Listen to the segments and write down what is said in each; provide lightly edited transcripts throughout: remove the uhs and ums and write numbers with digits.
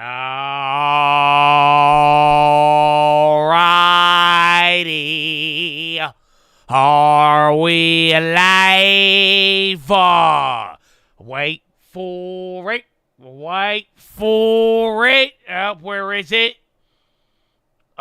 Alrighty. Are we live? Wait for it. Wait for it. Where is it?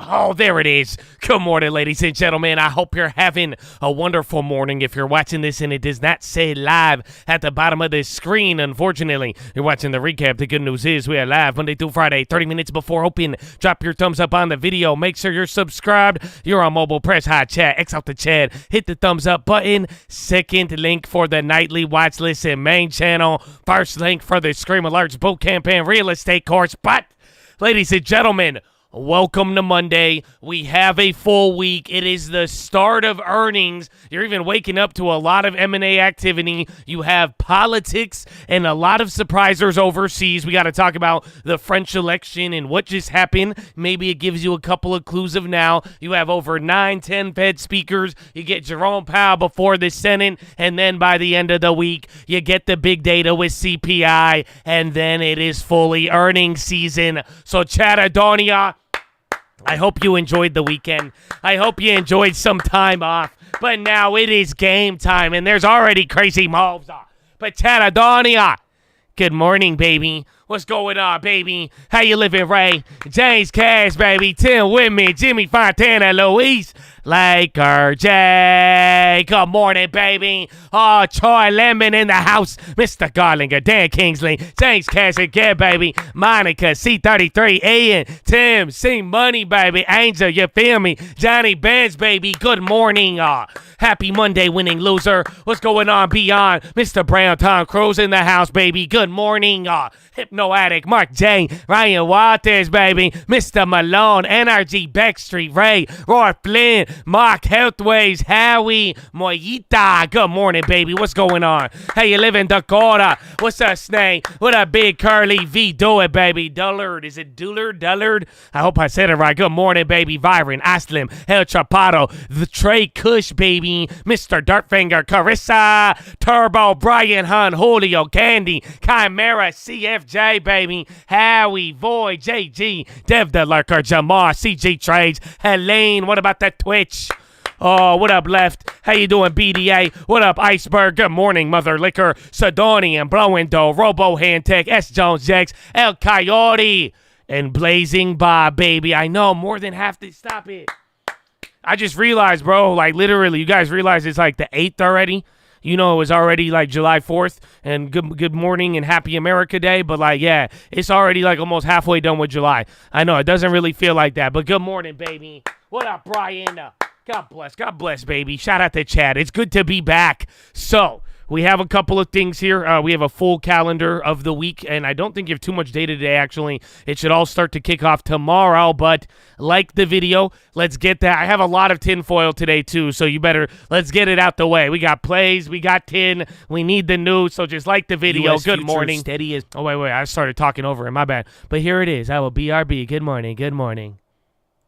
Oh, there it is. Good morning, ladies and gentlemen. I hope you're having a wonderful morning. If you're watching this and it does not say live at the bottom of the screen, unfortunately, you're watching the recap. The good news is we are live Monday through Friday, 30 minutes before open. Drop your thumbs up on the video. Make sure you're subscribed. You're on mobile. Press hot chat. X out the chat. Hit the thumbs up button. Second link for the nightly watch list and main channel. First link for the Scream Alerts boot camp and real estate course. But, ladies and gentlemen, welcome to Monday. We have a full week. It is the start of earnings. You're even waking up to a lot of M&A activity. You have politics and a lot of surprisers overseas. We got to talk about the French election and what just happened. Maybe it gives you a couple of clues of now. You have over 9-10 Fed speakers. You get Jerome Powell before the Senate, and then by the end of the week, you get the big data with CPI, and then it is fully earnings season. So, Chattadonia, I hope you enjoyed the weekend. I hope you enjoyed some time off. But now it is game time, and there's already crazy moves. But Chattadonia, good morning, baby. What's going on, baby? How you living, Ray? James Cash, baby. Tim Whitman, Jimmy Fontana, Luis Laker, Jay. Good morning, baby. Oh, Troy Lemon in the house. Mr. Garlinger, Dan Kingsley, James Cash again, baby. Monica, C33, Ian, Tim, C Money, baby. Angel, you feel me? Johnny Benz, baby. Good morning. Happy Monday, winning loser. What's going on, Beyond? Mr. Brown, Tom Cruise in the house, baby. Good morning. Hypno Addict, Mark J, Ryan Waters, baby, Mr. Malone, NRG, Backstreet, Ray, Roy Flynn, Mark Healthways, Howie, Moyita. Good morning, baby. What's going on? How you living, Dakota? What's up, Snake? What up, Big Curly V? Do it, baby. Dullard. Is it Dullard? I hope I said it right. Good morning, baby. Byron, Aslim, El Chapato, the Trey Kush, baby, Mr. Dartfinger, Carissa, Turbo, Brian Hunt, Julio, Candy, Chimera, CFJ, baby, Howie, Void, JG, Dev the Lurker, Jamar, CG Trades, Helene. What about that Twitch? Oh, what up, Left? How you doing, BDA? What up, Iceberg? Good morning, Mother Liquor, Sidonian, Blowing Dough, Robo Hand Tech, S. Jones Jax, El Coyote, and Blazing Bob, baby. I know, more than half the... Stop it. I just realized, bro, like, literally, you guys realize it's like the 8th already? You know, it was already like July 4th and good morning and happy America Day. But like, yeah, it's already like almost halfway done with July. I know it doesn't really feel like that, but good morning, baby. What up, Brian? God bless, baby. Shout out to Chad. It's good to be back. So we have a couple of things here. We have a full calendar of the week, and I don't think you have too much data today, actually. It should all start to kick off tomorrow, but like the video, let's get that. I have a lot of tinfoil today, too, so you better, let's get it out the way. We got plays, we got tin, we need the news, so just like the video. US good morning. Steady as... Oh, wait, I started talking over it, my bad. But here it is. I will BRB. Good morning.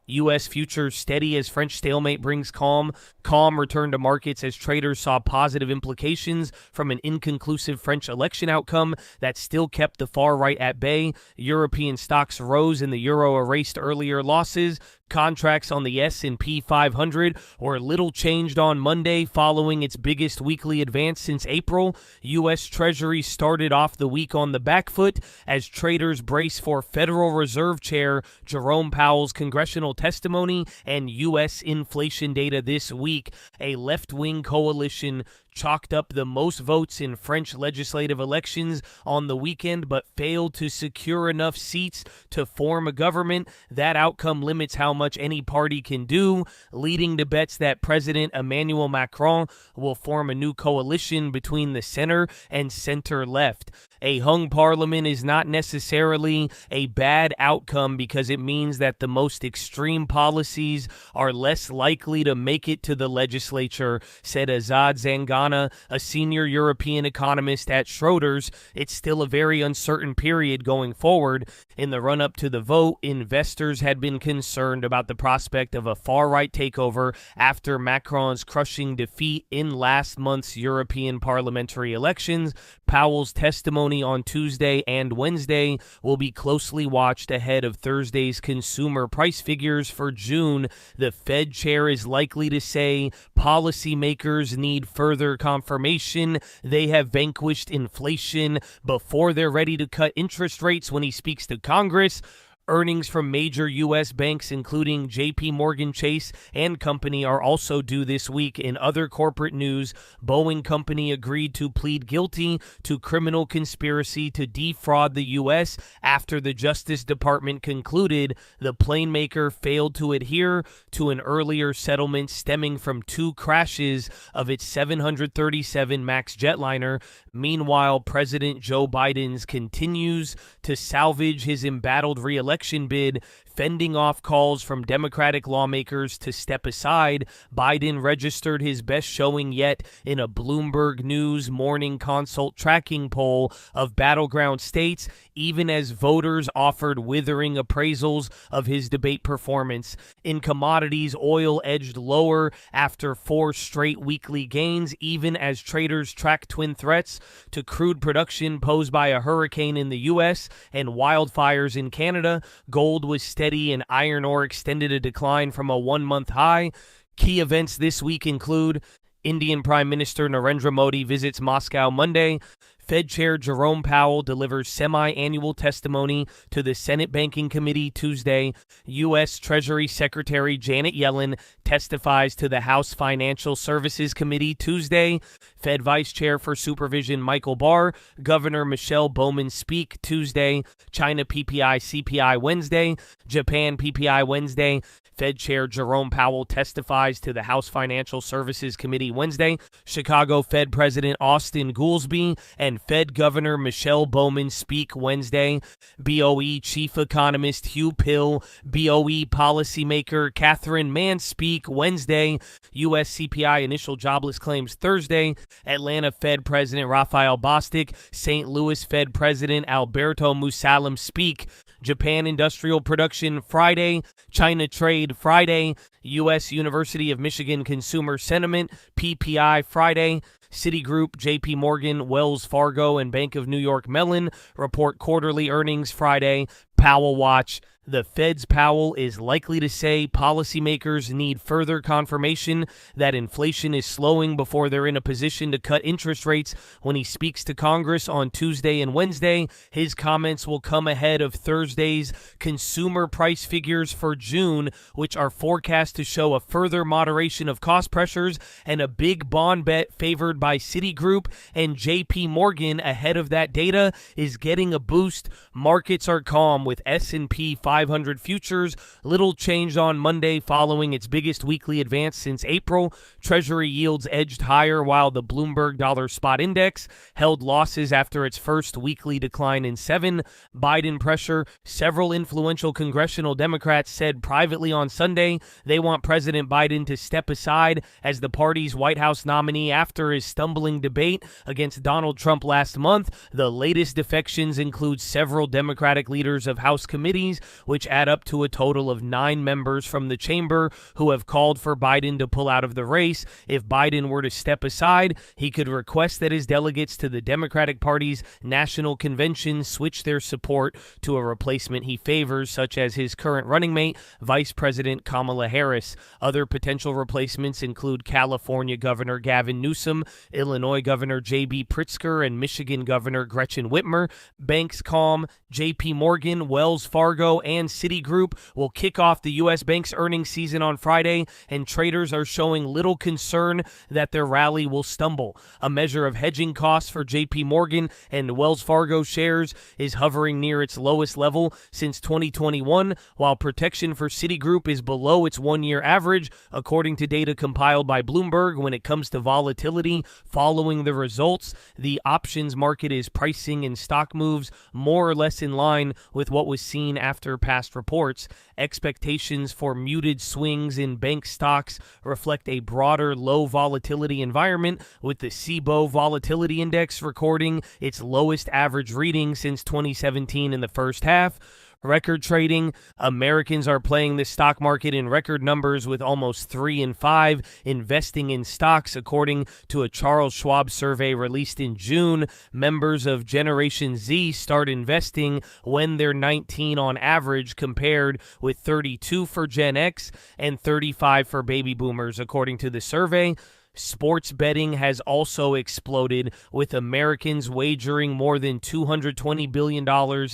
U.S. futures steady as French stalemate brings calm. Calm return to markets as traders saw positive implications from an inconclusive French election outcome that still kept the far right at bay. European stocks rose and the euro erased earlier losses. Contracts on the S&P 500 were little changed on Monday following its biggest weekly advance since April. U.S. Treasury started off the week on the back foot as traders brace for Federal Reserve Chair Jerome Powell's congressional testimony and U.S. inflation data this week. A left-wing coalition chalked up the most votes in French legislative elections on the weekend, but failed to secure enough seats to form a government. That outcome limits how much any party can do, leading to bets that President Emmanuel Macron will form a new coalition between the center and center-left. A hung parliament is not necessarily a bad outcome because it means that the most extreme policies are less likely to make it to the legislature, said Azad Zangan, Mariana, a senior European economist at Schroders, it's still a very uncertain period going forward. In the run-up to the vote, investors had been concerned about the prospect of a far-right takeover after Macron's crushing defeat in last month's European parliamentary elections. Powell's testimony on Tuesday and Wednesday will be closely watched ahead of Thursday's consumer price figures for June. The Fed chair is likely to say policymakers need further confirmation they have vanquished inflation before they're ready to cut interest rates when he speaks to Congress. Earnings from major U.S. banks, including J.P. Morgan Chase and Company, are also due this week. In other corporate news, Boeing Company agreed to plead guilty to criminal conspiracy to defraud the U.S. after the Justice Department concluded the plane maker failed to adhere to an earlier settlement stemming from 2 crashes of its 737 MAX jetliner. Meanwhile, President Joe Biden continues to salvage his embattled re-election bid, fending off calls from Democratic lawmakers to step aside. Biden registered his best showing yet in a Bloomberg News Morning Consult tracking poll of battleground states, even as voters offered withering appraisals of his debate performance. In commodities, oil edged lower after 4 straight weekly gains, even as traders track twin threats to crude production posed by a hurricane in the U.S. and wildfires in Canada. Gold was steady and iron ore extended a decline from a 1-month high. Key events this week include Indian Prime Minister Narendra Modi visits Moscow Monday. Fed Chair Jerome Powell delivers semi-annual testimony to the Senate Banking Committee Tuesday. U.S. Treasury Secretary Janet Yellen testifies to the House Financial Services Committee Tuesday. Fed Vice Chair for Supervision Michael Barr, Governor Michelle Bowman speak Tuesday. China PPI CPI Wednesday. Japan PPI Wednesday. Fed Chair Jerome Powell testifies to the House Financial Services Committee Wednesday. Chicago Fed President Austin Goolsbee and Fed Governor Michelle Bowman speak Wednesday. BOE Chief Economist Hugh Pill, BOE policymaker Catherine Mann speak Wednesday. U.S. CPI initial jobless claims Thursday. Atlanta Fed President Raphael Bostic, St. Louis Fed President Alberto Musalem speak. Japan industrial production Friday, China trade Friday, U.S. University of Michigan consumer sentiment PPI Friday. Citigroup, J.P. Morgan, Wells Fargo, and Bank of New York Mellon report quarterly earnings Friday. Powell Watch. The Fed's Powell is likely to say policymakers need further confirmation that inflation is slowing before they're in a position to cut interest rates when he speaks to Congress on Tuesday and Wednesday. His comments will come ahead of Thursday's consumer price figures for June, which are forecast to show a further moderation of cost pressures and a big bond bet favored by Citigroup and J.P. Morgan ahead of that data is getting a boost. Markets are calm with S&P 500 futures little changed on Monday following its biggest weekly advance since April. Treasury yields edged higher while the Bloomberg Dollar Spot Index held losses after its first weekly decline in 7. Biden pressure. Several influential congressional Democrats said privately on Sunday they want President Biden to step aside as the party's White House nominee after his stumbling debate against Donald Trump last month. The latest defections include several Democratic leaders of House committees, which add up to a total of 9 members from the chamber who have called for Biden to pull out of the race. If Biden were to step aside, he could request that his delegates to the Democratic Party's national convention switch their support to a replacement he favors, such as his current running mate, Vice President Kamala Harris. Other potential replacements include California Governor Gavin Newsom, Illinois Governor J.B. Pritzker, and Michigan Governor Gretchen Whitmer. Banks calm. J.P. Morgan, Wells Fargo, and Citigroup will kick off the U.S. banks' earnings season on Friday, and traders are showing little concern that their rally will stumble. A measure of hedging costs for J.P. Morgan and Wells Fargo shares is hovering near its lowest level since 2021, while protection for Citigroup is below its one-year average, according to data compiled by Bloomberg. When it comes to volatility following the results, the options market is pricing in stock moves more or less in line with what was seen after surpassed reports. Expectations for muted swings in bank stocks reflect a broader low volatility environment, with the SIBO Volatility Index recording its lowest average reading since 2017 in the first half. Record trading. Americans are playing the stock market in record numbers, with almost 3 in 5 investing in stocks, according to a Charles Schwab survey released in June. Members of Generation Z start investing when they're 19 on average, compared with 32 for Gen X and 35 for baby boomers, according to the survey. Sports betting has also exploded, with Americans wagering more than $220 billion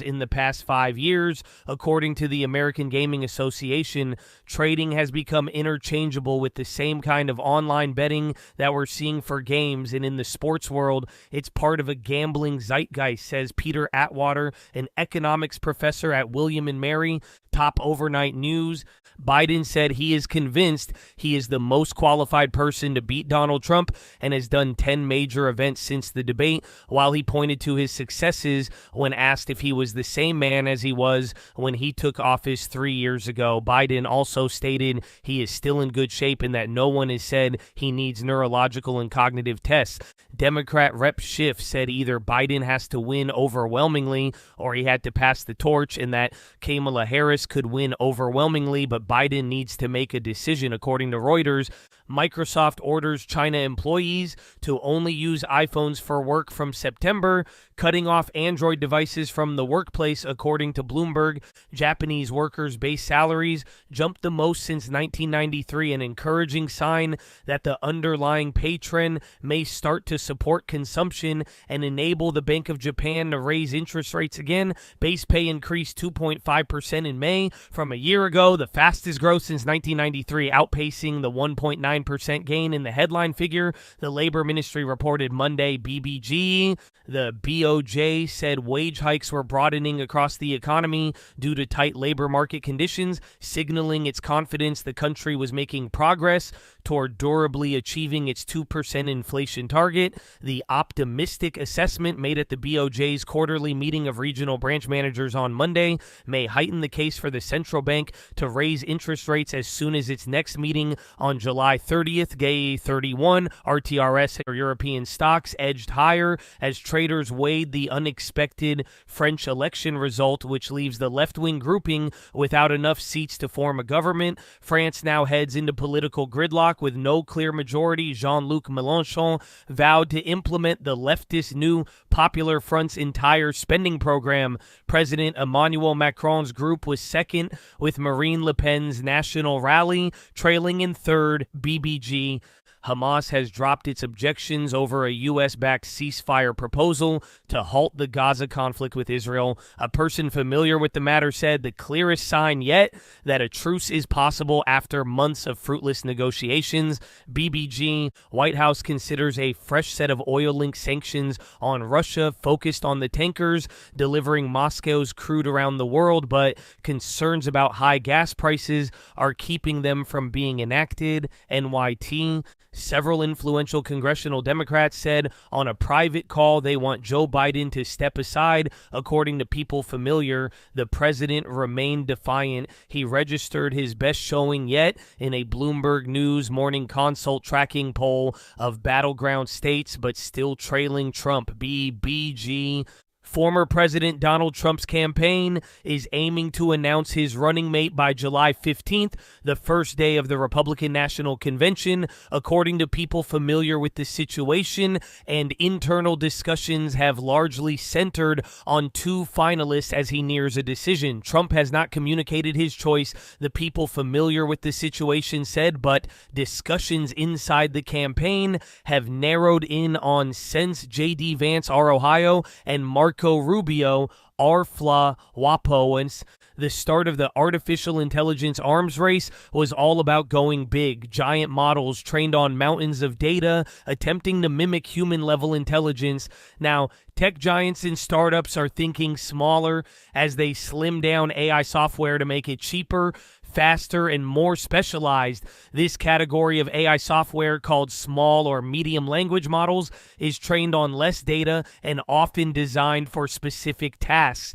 in the past 5 years. According to the American Gaming Association, trading has become interchangeable with the same kind of online betting that we're seeing for games, and in the sports world, it's part of a gambling zeitgeist, says Peter Atwater, an economics professor at William & Mary. Top overnight news. Biden said he is convinced he is the most qualified person to beat Donald Trump and has done 10 major events since the debate. While he pointed to his successes when asked if he was the same man as he was when he took office 3 years ago, Biden also stated he is still in good shape and that no one has said he needs neurological and cognitive tests. Democrat Rep. Schiff said either Biden has to win overwhelmingly or he had to pass the torch, and that Kamala Harris could win overwhelmingly, but Biden needs to make a decision. According to Reuters, Microsoft orders China employees to only use iPhones for work from September, cutting off Android devices from the workplace, according to Bloomberg. Japanese workers' base salaries jumped the most since 1993, an encouraging sign that the underlying pay trend may start to support consumption and enable the Bank of Japan to raise interest rates again. Base pay increased 2.5% in May from a year ago, the fastest growth since 1993, outpacing the 1.9% gain in the headline figure, the Labor Ministry reported Monday. BBG, the BOJ, said wage hikes were broadening across the economy due to tight labor market conditions, signaling its confidence the country was making progress toward durably achieving its 2% inflation target. The optimistic assessment made at the BOJ's quarterly meeting of regional branch managers on Monday may heighten the case for the central bank to raise interest rates as soon as its next meeting on July 30th. Gay 31 RTRS or European stocks edged higher as traders weighed the unexpected French election result, which leaves the left-wing grouping without enough seats to form a government. France now heads into political gridlock with no clear majority. Jean-Luc Mélenchon vowed to implement the leftist New Popular Front's entire spending program. President Emmanuel Macron's group was second, with Marine Le Pen's National Rally trailing in third. BBG. Hamas has dropped its objections over a U.S.-backed ceasefire proposal to halt the Gaza conflict with Israel. A person familiar with the matter said the clearest sign yet that a truce is possible after months of fruitless negotiations. BBG. White House considers a fresh set of oil-linked sanctions on Russia focused on the tankers delivering Moscow's crude around the world, but concerns about high gas prices are keeping them from being enacted. NYT. Several influential congressional Democrats said on a private call they want Joe Biden to step aside. According to people familiar, the president remained defiant. He registered his best showing yet in a Bloomberg News Morning Consult tracking poll of battleground states, but still trailing Trump. BBG. Former President Donald Trump's campaign is aiming to announce his running mate by July 15th, the first day of the Republican National Convention. According to people familiar with the situation, and internal discussions have largely centered on two finalists as he nears a decision. Trump has not communicated his choice, the people familiar with the situation said, but discussions inside the campaign have narrowed in on Sense J.D. Vance, R. Ohio, and Marco Rubio, R. Fla, Wapo. The start of the artificial intelligence arms race was all about going big. Giant models trained on mountains of data, attempting to mimic human-level intelligence. Now, tech giants and startups are thinking smaller as they slim down AI software to make it cheaper, faster, and more specialized. This category of AI software, called small or medium language models, is trained on less data and often designed for specific tasks.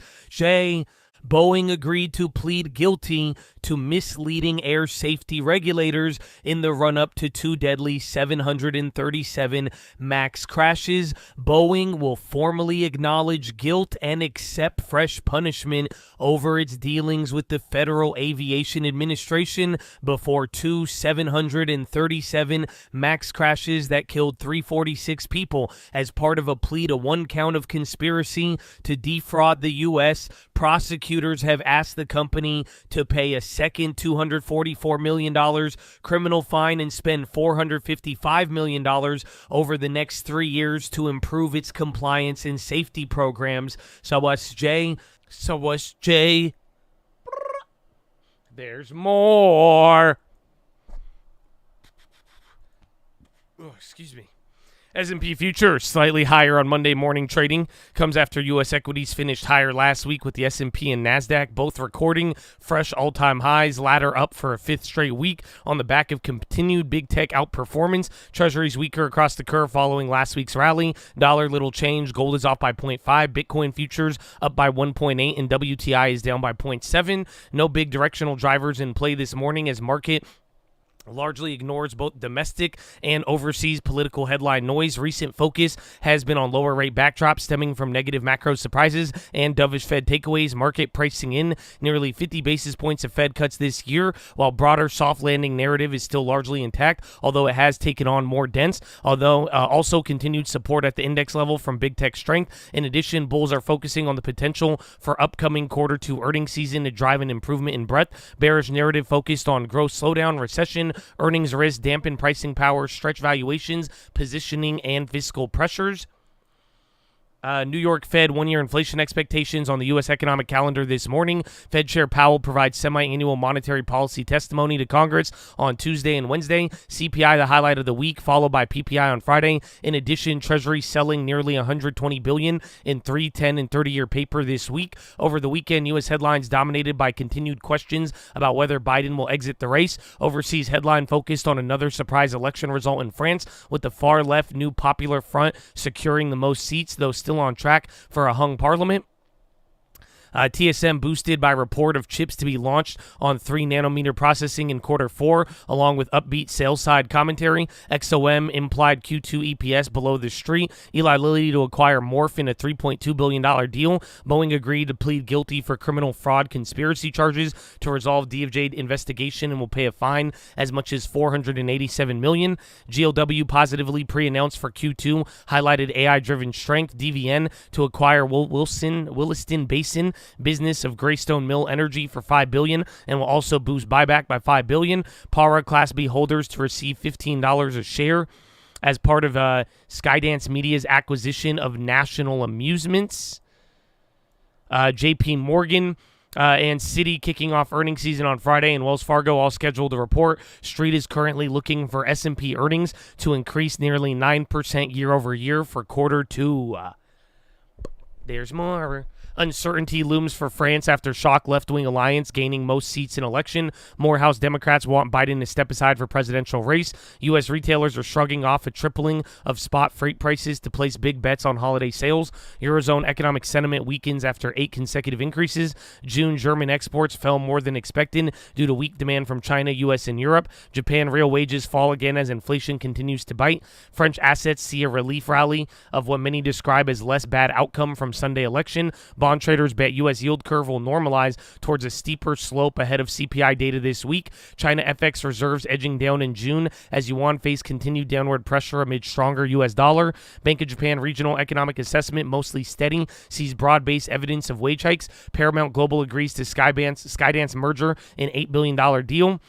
Boeing agreed to plead guilty to misleading air safety regulators in the run-up to two deadly 737 MAX crashes. Boeing will formally acknowledge guilt and accept fresh punishment over its dealings with the Federal Aviation Administration before two 737 MAX crashes that killed 346 people as part of a plea to one count of conspiracy to defraud the U.S. Prosecutors have asked the company to pay a second $244 million criminal fine and spend $455 million over the next 3 years to improve its compliance and safety programs. So what's Jay? There's more. Oh, excuse me. S&P futures slightly higher on Monday morning trading. Comes after U.S. equities finished higher last week with the S&P and NASDAQ both recording fresh all-time highs, latter up for a fifth straight week on the back of continued big tech outperformance. Treasuries weaker across the curve following last week's rally. Dollar little change. Gold is off by 0.5. Bitcoin futures up by 1.8 and WTI is down by 0.7. No big directional drivers in play this morning as market largely ignores both domestic and overseas political headline noise. Recent focus has been on lower rate backdrops stemming from negative macro surprises and dovish Fed takeaways. Market pricing in nearly 50 basis points of Fed cuts this year, while broader soft landing narrative is still largely intact, although it has taken on more dense, also continued support at the index level from big tech strength. In addition, bulls are focusing on the potential for upcoming quarter two earnings season to drive an improvement in breadth. Bearish narrative focused on growth slowdown, recession, earnings risk, dampen pricing power, stretch valuations, positioning, and fiscal pressures. New York Fed one-year inflation expectations on the U.S. economic calendar this morning. Fed Chair Powell provides semi-annual monetary policy testimony to Congress on Tuesday and Wednesday. CPI, the highlight of the week, followed by PPI on Friday. In addition, Treasury selling nearly $120 billion in 3, 10, and 30-year paper this week. Over the weekend, U.S. headlines dominated by continued questions about whether Biden will exit the race. Overseas headline focused on another surprise election result in France, with the far-left New Popular Front securing the most seats, though still on track for a hung parliament. TSM boosted by report of chips to be launched on 3-nanometer processing in quarter 4, along with upbeat sales side commentary. XOM implied Q2 EPS below the street. Eli Lilly to acquire Morph in a $3.2 billion deal. Boeing agreed to plead guilty for criminal fraud conspiracy charges to resolve DOJ investigation and will pay a fine as much as $487 million. GLW positively pre-announced for Q2, highlighted AI-driven strength. DVN to acquire Williston Basin business of Greystone Mill Energy for $5 billion and will also boost buyback by $5 billion. Para Class B holders to receive $15 a share as part of Skydance Media's acquisition of National Amusements. JP Morgan and Citi kicking off earnings season on Friday, and Wells Fargo all scheduled to report. Street is currently looking for S&P earnings to increase nearly 9% year over year for quarter 2. There's more. Uncertainty looms for France after shock left-wing alliance gaining most seats in election. More House Democrats want Biden to step aside for presidential race. U.S. retailers are shrugging off a tripling of spot freight prices to place big bets on holiday sales. Eurozone economic sentiment weakens after 8 consecutive increases. June German exports fell more than expected due to weak demand from China, U.S., and Europe. Japan real wages fall again as inflation continues to bite. French assets see a relief rally of what many describe as less bad outcome from Sunday election. Bond traders bet U.S. yield curve will normalize towards a steeper slope ahead of CPI data this week. China FX reserves edging down in June as yuan faced continued downward pressure amid stronger U.S. dollar. Bank of Japan regional economic assessment mostly steady, sees broad-based evidence of wage hikes. Paramount Global agrees to Skydance merger in $8 billion deal.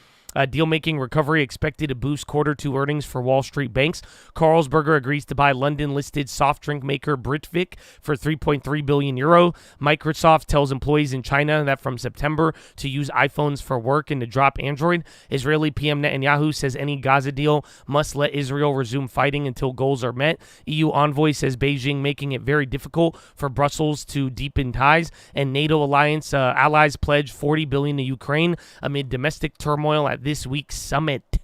Deal-making recovery expected to boost quarter 2 earnings for Wall Street banks. Carlsberg agrees to buy London-listed soft drink maker Britvic for €3.3 billion. Microsoft tells employees in China that from September to use iPhones for work and to drop Android. Israeli PM Netanyahu says any Gaza deal must let Israel resume fighting until goals are met. EU envoy says Beijing making it very difficult for Brussels to deepen ties. And NATO alliance allies pledge $40 billion to Ukraine amid domestic turmoil at this week's summit.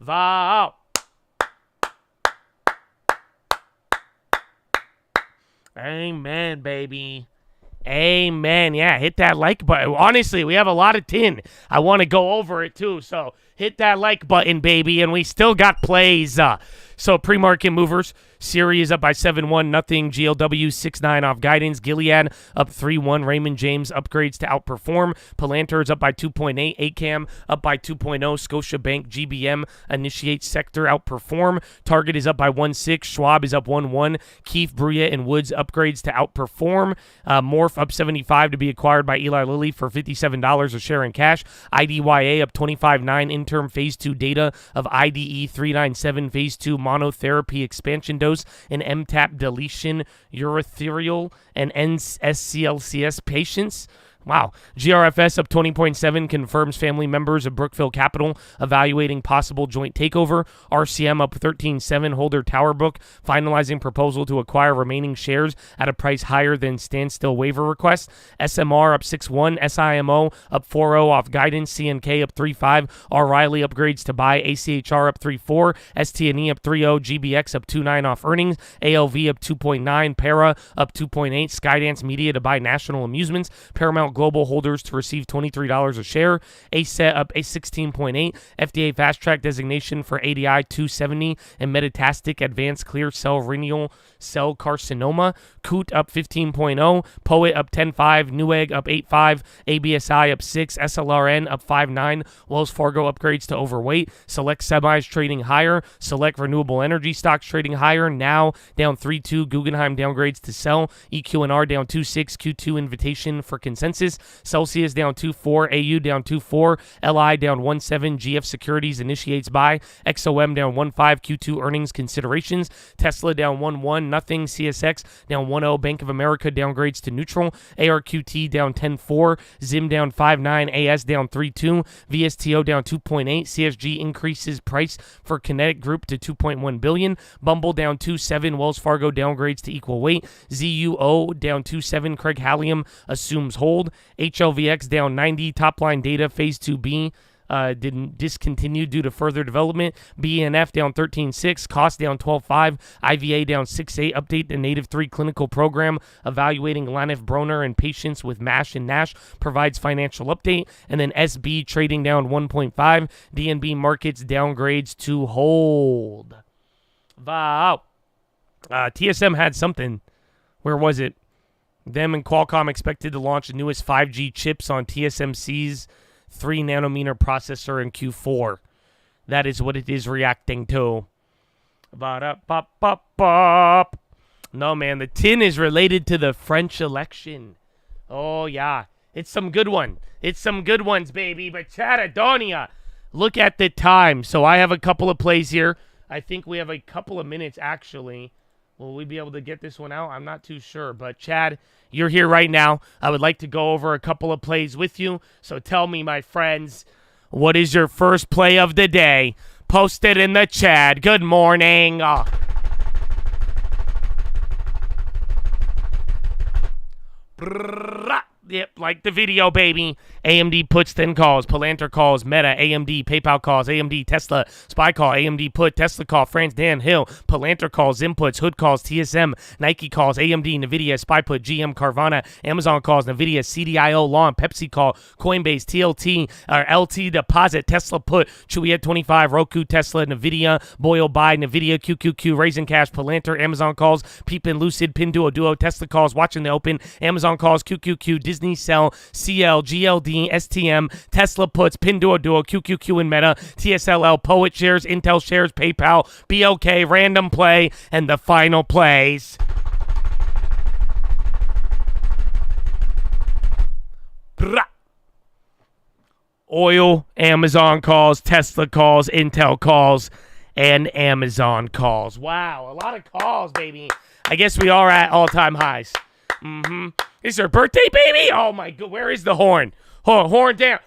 Wow. Amen, baby. Amen. Yeah, hit that like button. Honestly, we have a lot of tin. I want to go over it too. So hit that like button, baby. And we still got plays. So pre-market movers. Siri is up by 7-1, nothing. GLW 6-9 off guidance. Gilead up 3-1. Raymond James upgrades to outperform. Palantir is up by 2.8. ACAM up by 2.0. Scotiabank GBM initiates sector outperform. Target is up by 1.6. Schwab is up 1.1. Keefe, Bruyette, and Woods upgrades to outperform. Morph up 75 to be acquired by Eli Lilly for $57 a share in cash. IDYA up 25.9. Interim phase 2 data of IDE 397 phase 2 monotherapy expansion dose in MTAP deletion urothelial and NSCLCS patients. Wow. GRFS up 20.7 confirms family members of Brookfield Capital evaluating possible joint takeover. RCM up 13.7 holder Tower Book finalizing proposal to acquire remaining shares at a price higher than standstill waiver request. SMR up 6.1. SIMO up 4.0 off guidance. CNK up 3.5. R. Riley upgrades to buy. ACHR up 3.4. ST&E up 3.0. GBX up 2.9 off earnings. ALV up 2.9. Para up 2.8. Skydance Media to buy National Amusements. Paramount Global holders to receive $23 a share. ASET up a 16.8. FDA fast track designation for ADI 270 and metastatic advanced clear cell renal cell carcinoma. Coot up 15.0. Poet up 10.5. Newegg up 8.5. ABSI up 6. SLRN up 5.9. Wells Fargo upgrades to overweight. Select semis trading higher. Select renewable energy stocks trading higher. Now down 3.2. Guggenheim downgrades to sell. EQ&R down 2.6. Q2 invitation for consensus. Celsius down 2.4. AU down 2.4. LI down 1.7. GF Securities initiates buy. XOM down 1.5. Q2 earnings considerations. Tesla down 1.1. Nothing. CSX down 1.0. Bank of America downgrades to neutral. ARQT down 10.4. ZIM down 5.9. AS down 3.2. VSTO down 2.8. CSG increases price for Kinetic Group to $2.1 billion. Bumble down 2.7. Wells Fargo downgrades to equal weight. ZUO down 2.7. Craig Halliam assumes hold. HLVX down 90. Top line data phase 2B didn't discontinue due to further development. BNF down 13.6. Cost down 12.5. IVA down 6.8. Update the Native 3 clinical program evaluating Lanif-Broner in patients with MASH and NASH provides financial update. And then SB trading down 1.5. DNB markets downgrades to hold. Wow. TSM had something. Where was it? Them and Qualcomm expected to launch the newest 5G chips on TSMC's 3-nanometer processor in Q4. That is what it is reacting to. Ba-da-bop-bop-bop. No, man, the tin is related to the French election. Oh, yeah. It's some good one. It's some good ones, baby. But Chatadonia, look at the time. So I have a couple of plays here. I think we have a couple of minutes, actually. Will we be able to get this one out? I'm not too sure. But, Chad, you're here right now. I would like to go over a couple of plays with you. So tell me, my friends, what is your first play of the day? Post it in the chat. Good morning. Yep, like the video, baby. AMD puts, then calls. Palantir calls. Meta. AMD. PayPal calls. AMD. Tesla. SPY call. AMD put. Tesla call. France Dan Hill. Palantir calls. Inputs. Hood calls. TSM. Nike calls. AMD. NVIDIA. SPY put. GM. Carvana. Amazon calls. NVIDIA. CDIO. Lawn. Pepsi call. Coinbase. TLT. LT deposit. Tesla put. Chewy at 25. Roku. Tesla. NVIDIA. Boyle buy. NVIDIA. QQQ. Raising cash. Palantir. Amazon calls. Peepin. Lucid. Pinduo. Tesla calls. Watching the open. Amazon calls. QQQ. Disney sell. CL. GLD. STM, Tesla puts, Pinduoduo, QQQ and Meta, TSLL, Poet shares, Intel shares, PayPal, BLK, random play, and the final plays. Oil, Amazon calls, Tesla calls, Intel calls, and Amazon calls. Wow, a lot of calls, baby. I guess we are at all-time highs. Is her birthday, baby? Oh, my God. Where is the horn? Horn down.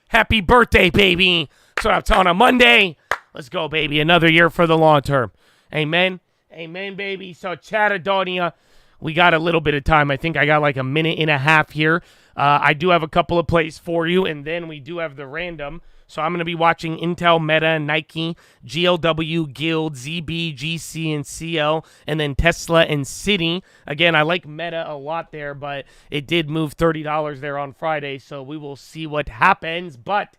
Happy birthday, baby. So it's on a Monday. Let's go, baby. Another year for the long term. Amen. Amen, baby. So, Chatadonia, we got a little bit of time. I think I got like a minute and a half here. I do have a couple of plays for you, and then we do have the random. So I'm going to be watching Intel, Meta, Nike, GLW, Guild, ZB, GC, and CL, and then Tesla and Citi. Again, I like Meta a lot there, but it did move $30 there on Friday, so we will see what happens. But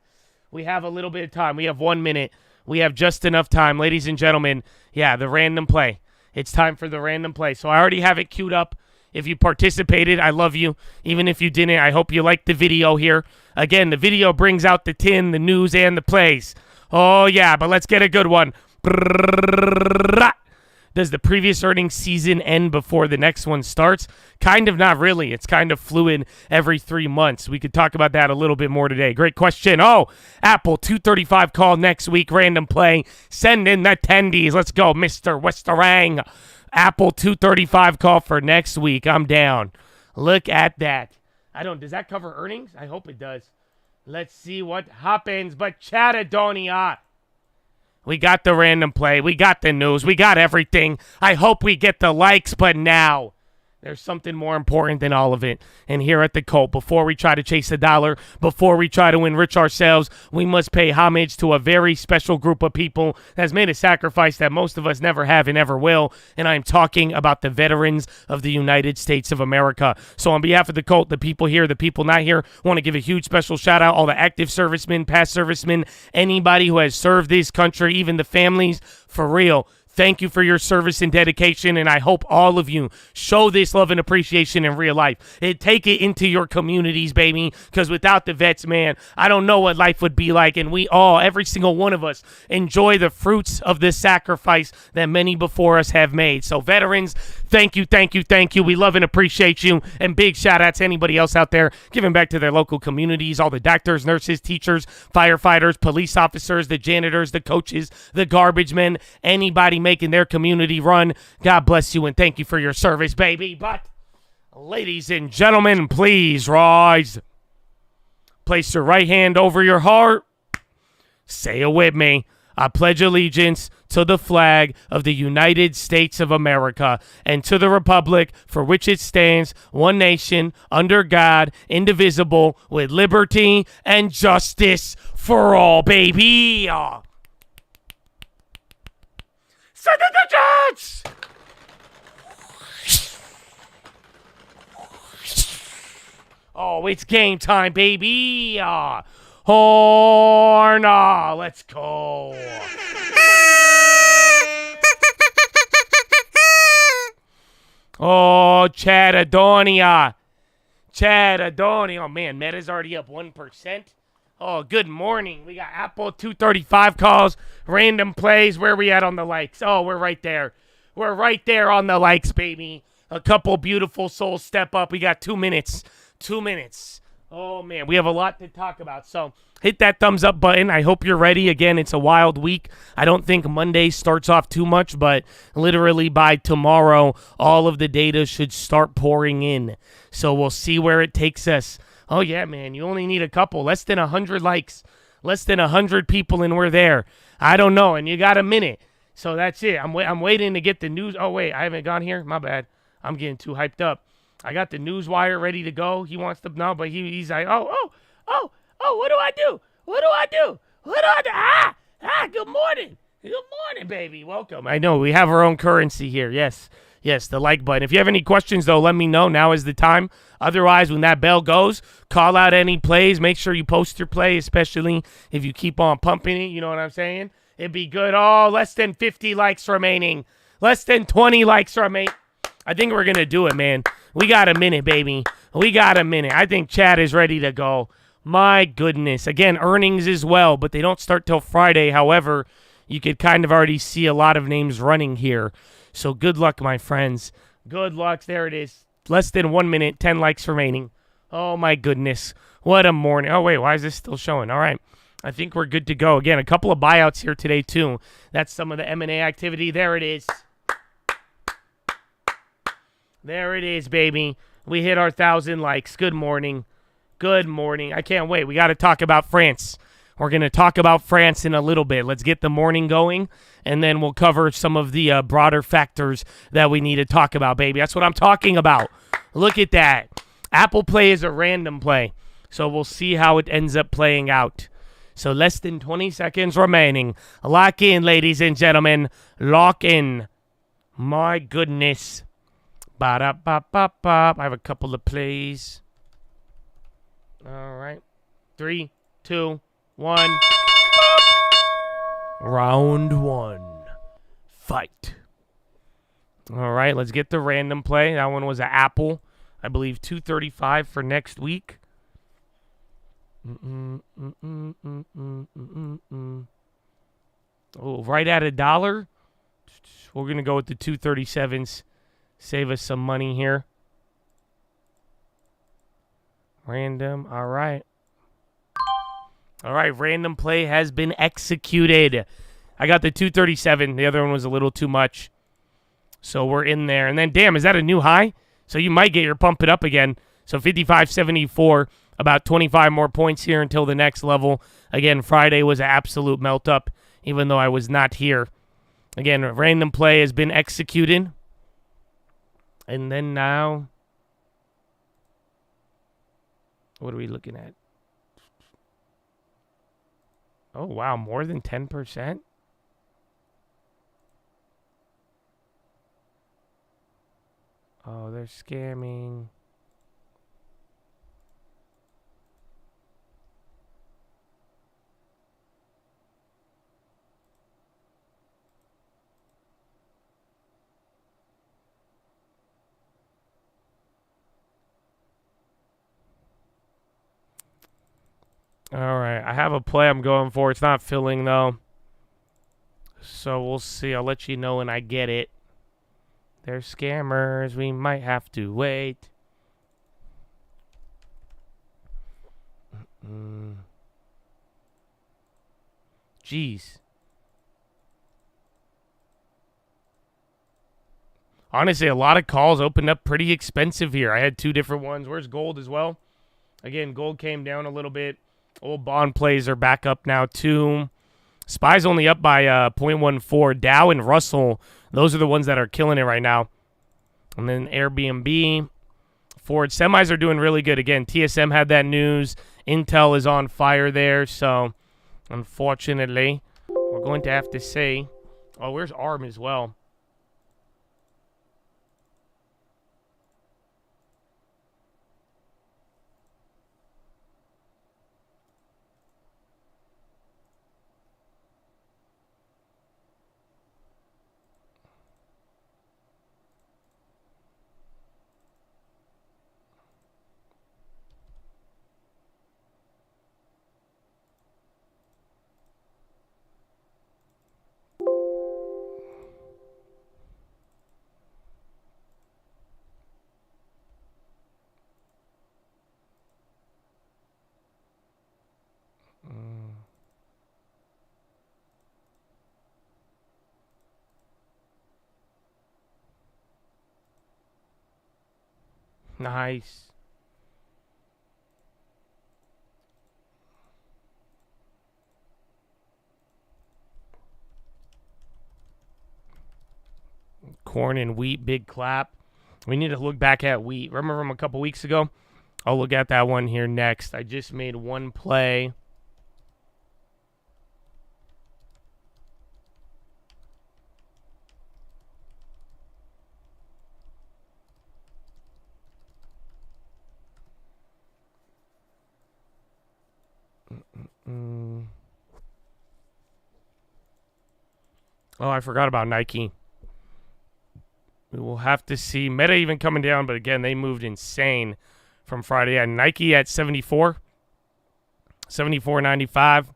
we have a little bit of time. We have 1 minute. We have just enough time. Ladies and gentlemen, yeah, the random play. It's time for the random play. So I already have it queued up. If you participated, I love you. Even if you didn't, I hope you liked the video here. Again, the video brings out the tin, the news, and the plays. Oh, yeah, but let's get a good one. Does the previous earnings season end before the next one starts? Kind of, not really. It's kind of fluid every 3 months. We could talk about that a little bit more today. Great question. Oh, Apple 235 call next week. Random play. Send in the attendees. Let's go, Mr. Westerang. Apple 235 call for next week. I'm down. Look at that. Does that cover earnings? I hope it does. Let's see what happens. But Chatadonia. We got the random play. We got the news. We got everything. I hope we get the likes, but now there's something more important than all of it. And here at the Cult, before we try to chase a dollar, before we try to enrich ourselves, we must pay homage to a very special group of people that has made a sacrifice that most of us never have and never will. And I'm talking about the veterans of the United States of America. So on behalf of the Cult, the people here, the people not here, want to give a huge special shout out all the active servicemen, past servicemen, anybody who has served this country, even the families, for real. Thank you for your service and dedication, and I hope all of you show this love and appreciation in real life. Take it into your communities, baby, because without the vets, man, I don't know what life would be like, and we all, every single one of us, enjoy the fruits of this sacrifice that many before us have made. So veterans, thank you, thank you, thank you. We love and appreciate you, and big shout-out to anybody else out there giving back to their local communities, all the doctors, nurses, teachers, firefighters, police officers, the janitors, the coaches, the garbage men, anybody making their community run. God bless you and thank you for your service, baby. But, ladies and gentlemen, please rise. Place your right hand over your heart. Say it with me. I pledge allegiance to the flag of the United States of America and to the republic for which it stands, one nation, under God, indivisible, with liberty and justice for all, baby. Send in the judge! Oh, it's game time, baby. Horn. Let's go. Oh, Chatadonia. Oh, man, Meta's already up 1%. Oh, good morning. We got Apple 235 calls, random plays. Where are we at on the likes? Oh, we're right there. We're right there on the likes, baby. A couple beautiful souls step up. We got 2 minutes. 2 minutes. Oh, man, we have a lot to talk about. So hit that thumbs up button. I hope you're ready. Again, it's a wild week. I don't think Monday starts off too much, but literally by tomorrow, all of the data should start pouring in. So we'll see where it takes us. Oh, yeah, man, you only need a couple. Less than 100 likes. Less than 100 people, and we're there. I don't know, and you got a minute. So that's it. I'm waiting to get the news. Oh, wait, I haven't gone here? My bad. I'm getting too hyped up. I got the news wire ready to go. He wants to know, but he's like, oh, what do I do? What do I do? Good morning. Good morning, baby. Welcome. I know, we have our own currency here. Yes, the like button. If you have any questions, though, let me know. Now is the time. Otherwise, when that bell goes, call out any plays. Make sure you post your play, especially if you keep on pumping it. You know what I'm saying? It'd be good. Oh, less than 50 likes remaining. Less than 20 likes remaining. I think we're going to do it, man. We got a minute, baby. We got a minute. I think Chad is ready to go. My goodness. Again, earnings as well, but they don't start till Friday. However, you could kind of already see a lot of names running here. So good luck, my friends. Good luck. There it is. Less than 1 minute, 10 likes remaining. Oh, my goodness. What a morning. Oh, wait, why is this still showing? All right. I think we're good to go. Again, a couple of buyouts here today, too. That's some of the M&A activity. There it is. There it is, baby. We hit our 1,000 likes. Good morning. Good morning. I can't wait. We got to talk about France. We're going to talk about France in a little bit. Let's get the morning going, and then we'll cover some of the broader factors that we need to talk about, baby. That's what I'm talking about. Look at that. Apple Play is a random play, so we'll see how it ends up playing out. So less than 20 seconds remaining. Lock in, ladies and gentlemen. Lock in. My goodness. Ba-da-ba-ba-ba. I have a couple of plays. All right. 3, 2, 1. Round 1. Fight. All right, let's get the random play. That one was an Apple. I believe 235 for next week. Oh, right at $1. We're going to go with the 237s. Save us some money here. Random. All right. All right, random play has been executed. I got the 237. The other one was a little too much. So we're in there. And then, damn, is that a new high? So you might get your pump it up again. So 55.74, about 25 more points here until the next level. Again, Friday was an absolute melt up, even though I was not here. Again, random play has been executed. And then now, what are we looking at? Oh, wow, more than 10%? Oh, they're scamming. All right, I have a play I'm going for. It's not filling, though. So we'll see. I'll let you know when I get it. They're scammers. We might have to wait. Jeez. Honestly, a lot of calls opened up pretty expensive here. I had 2 different ones. Where's gold as well? Again, gold came down a little bit. Old bond plays are back up now, too. SPY's only up by 0.14. Dow and Russell, those are the ones that are killing it right now. And then Airbnb. Ford semis are doing really good. Again, TSM had that news. Intel is on fire there. So, unfortunately, we're going to have to say, oh, where's ARM as well? Nice. Corn and wheat, big clap. We need to look back at wheat. Remember from a couple weeks ago? I'll look at that one here next. I just made one play. Oh, I forgot about Nike. We will have to see. Meta even coming down, but again, they moved insane from Friday. Yeah, Nike at 74, 74.95.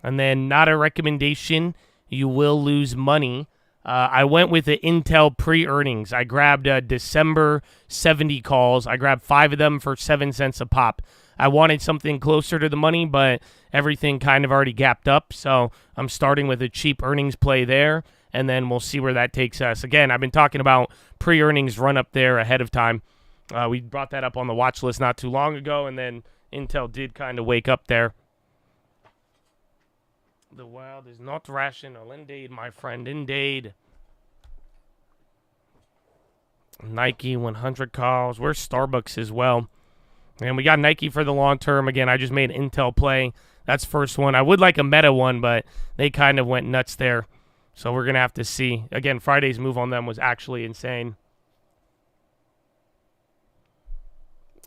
And then not a recommendation. You will lose money. I went with the Intel pre-earnings. I grabbed December 70 calls. I grabbed 5 of them for 7 cents a pop. I wanted something closer to the money, but everything kind of already gapped up. So I'm starting with a cheap earnings play there, and then we'll see where that takes us. Again, I've been talking about pre-earnings run up there ahead of time. We brought that up on the watch list not too long ago, and then Intel did kind of wake up there. The wild is not rational. Indeed, my friend. Indeed. Nike 100 calls. Where's Starbucks as well? And we got Nike for the long term. Again, I just made Intel play. That's first one. I would like a Meta one, but they kind of went nuts there. So we're going to have to see. Again, Friday's move on them was actually insane.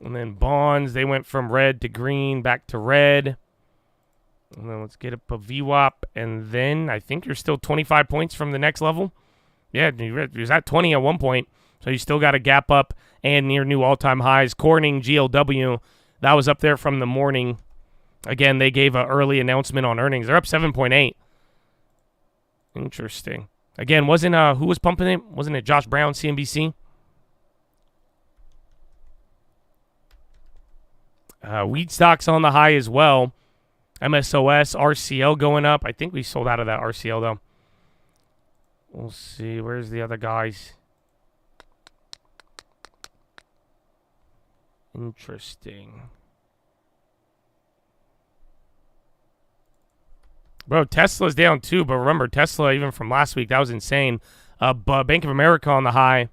And then bonds, they went from red to green, back to red. And then let's get up a VWAP. And then I think you're still 25 points from the next level. Yeah, you was at 20 at one point. So you still got a gap up and near new all-time highs. Corning, GLW, that was up there from the morning. Again, they gave an early announcement on earnings. They're up 7.8. Interesting. Again, who was pumping it? Wasn't it Josh Brown, CNBC? Wheat stocks on the high as well. MSOS, RCL going up. I think we sold out of that RCL, though. We'll see. Where's the other guys? Interesting. Bro, Tesla's down too, but remember, Tesla, even from last week, that was insane. Bank of America on the high.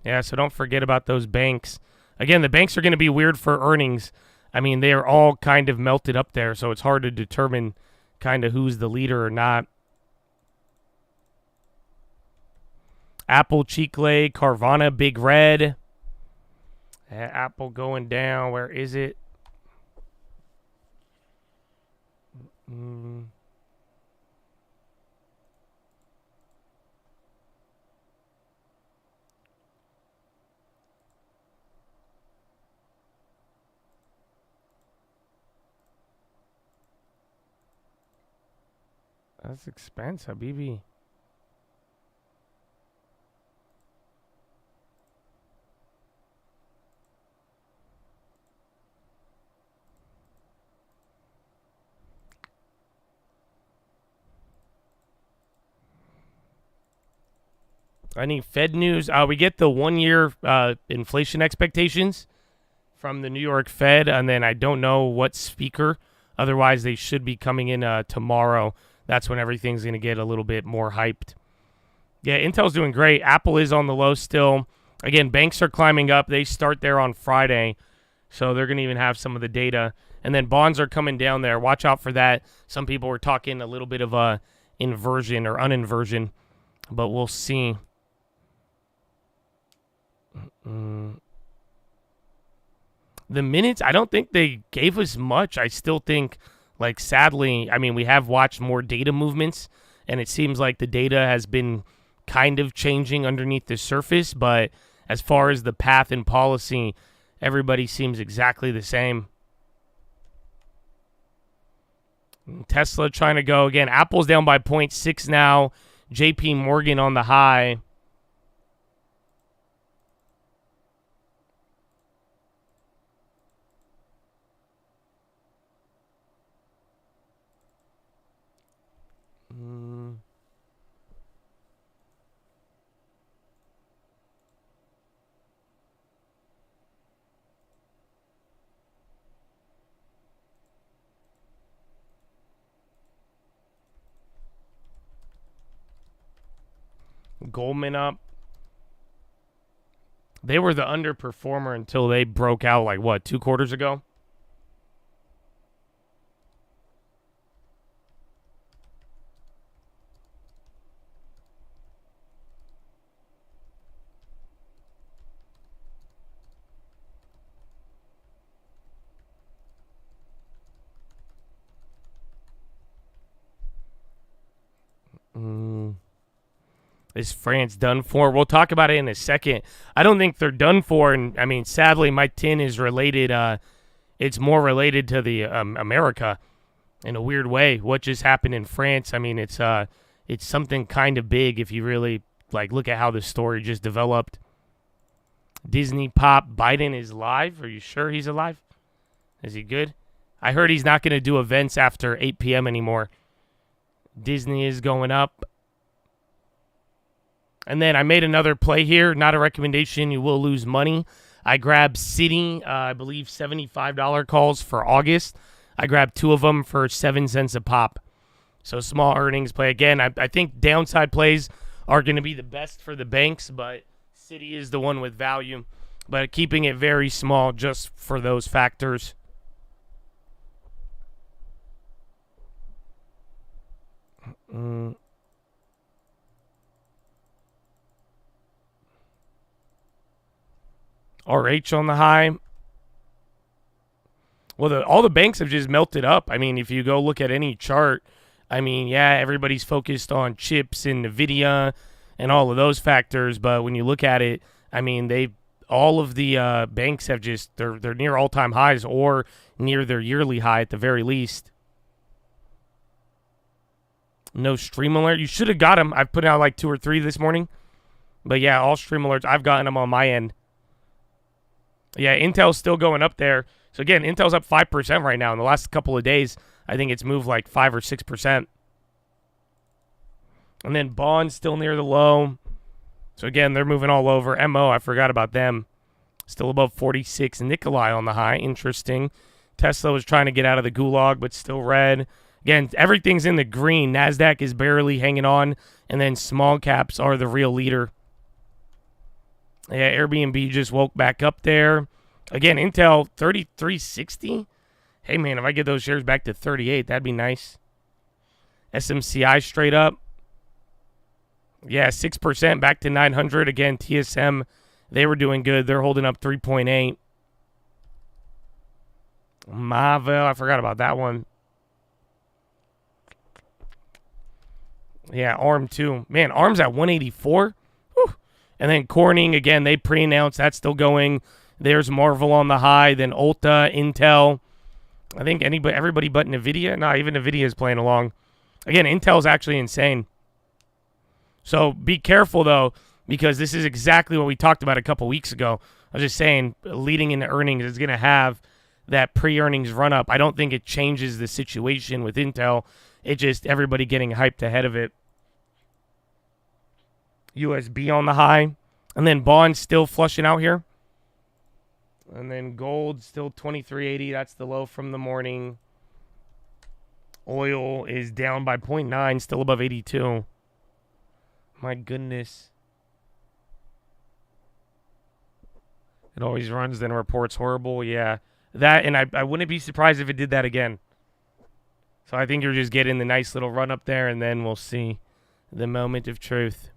Yeah, so don't forget about those banks. Again, the banks are going to be weird for earnings. I mean, they are all kind of melted up there, so it's hard to determine kind of who's the leader or not. Apple, Chicle, Carvana, Big Red. Apple going down. Where is it? That's expensive, BB. I need Fed news. We get the 1 year inflation expectations from the New York Fed, and then I don't know what speaker. Otherwise, they should be coming in tomorrow. That's when everything's going to get a little bit more hyped. Yeah, Intel's doing great. Apple is on the low still. Again, banks are climbing up. They start there on Friday, so they're going to even have some of the data. And then bonds are coming down there. Watch out for that. Some people were talking a little bit of a inversion or uninversion, but we'll see. The minutes, I don't think they gave us much. I still think, like, sadly, I mean, we have watched more data movements, and it seems like the data has been kind of changing underneath the surface, but as far as the path and policy, everybody seems exactly the same. Tesla trying to go again. Apple's down by 0.6 now. JP Morgan on the high. Goldman up. They were the underperformer until they broke out, like, what, 2 quarters ago? Is France done for? We'll talk about it in a second. I don't think they're done for, and I mean, sadly, my tin is related. It's more related to the America in a weird way. What just happened in France? I mean, it's something kind of big if you really like look at how the story just developed. Disney pop. Biden is live. Are you sure he's alive? Is he good? I heard he's not going to do events after 8 p.m. anymore. Disney is going up. And then I made another play here. Not a recommendation. You will lose money. I grabbed Citi, I believe $75 calls for August. I grabbed 2 of them for 7 cents a pop. So small earnings play. Again, I think downside plays are going to be the best for the banks, but Citi is the one with value. But keeping it very small just for those factors. RH on the high. Well, all the banks have just melted up. I mean, if you go look at any chart, I mean, yeah, everybody's focused on chips and NVIDIA and all of those factors. But when you look at it, I mean, all of the banks have just, they're near all-time highs or near their yearly high at the very least. No stream alert. You should have got them. I've put out like 2 or 3 this morning. But yeah, all stream alerts. I've gotten them on my end. Yeah, Intel's still going up there. So again, Intel's up 5% right now. In the last couple of days, I think it's moved like 5 or 6%. And then Bond's still near the low. So again, they're moving all over. MO, I forgot about them. Still above 46. Nikolai on the high. Interesting. Tesla was trying to get out of the gulag, but still red. Again, everything's in the green. NASDAQ is barely hanging on. And then small caps are the real leader. Yeah, Airbnb just woke back up there. Again, Intel, 33.60. Hey, man, if I get those shares back to 38, that'd be nice. SMCI straight up. Yeah, 6% back to 900. Again, TSM, they were doing good. They're holding up 3.8. Marvel, I forgot about that one. Yeah, ARM too. Man, ARM's at 184. Whew. And then Corning, again, they pre-announced that's still going. There's Marvel on the high. Then Ulta, Intel. I think everybody but NVIDIA. Nah, even NVIDIA is playing along. Again, Intel's actually insane. So be careful, though, because this is exactly what we talked about a couple weeks ago. I was just saying, leading into earnings is going to have that pre-earnings run-up. I don't think it changes the situation with Intel. It just everybody getting hyped ahead of it. USB on the high. And then bonds still flushing out here. And then gold still 23.80. That's the low from the morning. Oil is down by 0.9, still above 82. My goodness. It always runs, then reports horrible. Yeah. That, and I wouldn't be surprised if it did that again. So I think you're just getting the nice little run up there, and then we'll see the moment of truth.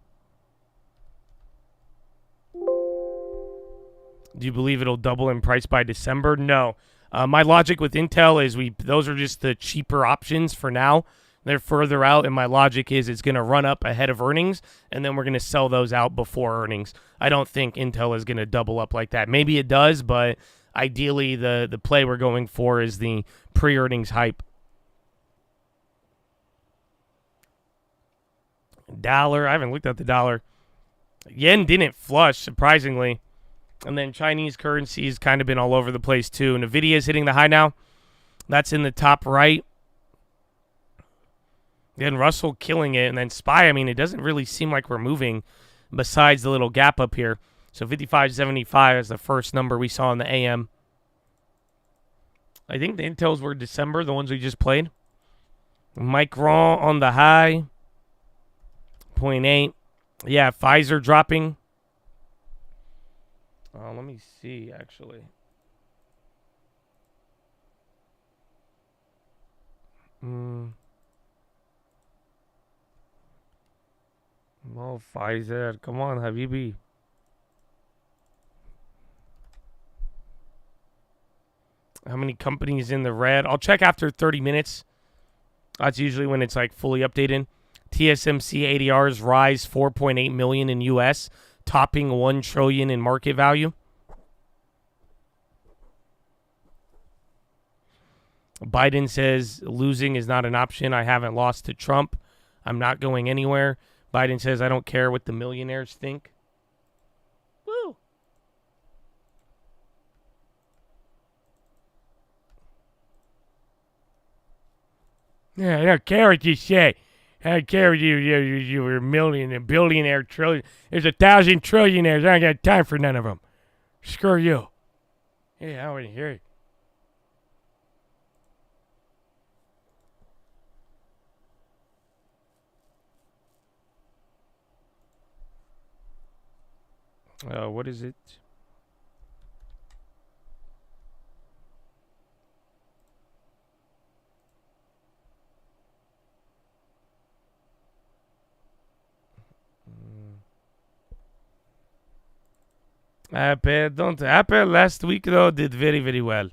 Do you believe it'll double in price by December? No. My logic with Intel is those are just the cheaper options for now. They're further out, and my logic is it's going to run up ahead of earnings, and then we're going to sell those out before earnings. I don't think Intel is going to double up like that. Maybe it does, but ideally the play we're going for is the pre-earnings hype. Dollar. I haven't looked at the dollar. Yen didn't flush, surprisingly. And then Chinese currency has kind of been all over the place, too. NVIDIA is hitting the high now. That's in the top right. Then Russell killing it. And then SPY, I mean, it doesn't really seem like we're moving besides the little gap up here. So 55.75 is the first number we saw in the AM. I think the Intels were December, the ones we just played. Micron on the high. 0.8. Yeah, Pfizer dropping. Let me see, actually. Oh, Pfizer. Come on, Habibi. How many companies in the red? I'll check after 30 minutes. That's usually when it's like fully updated. TSMC ADRs rise 4.8 million in US, topping 1 trillion in market value. Biden says losing is not an option. I haven't lost to Trump. I'm not going anywhere. Biden says I don't care what the millionaires think. Woo. Yeah, I don't care what you say. I don't care what you were a millionaire, billionaire, trillion. There's 1,000 trillionaires. I ain't got time for none of them. Screw you. Yeah, I want to hear it. What is it? Apple last week though did very, very well.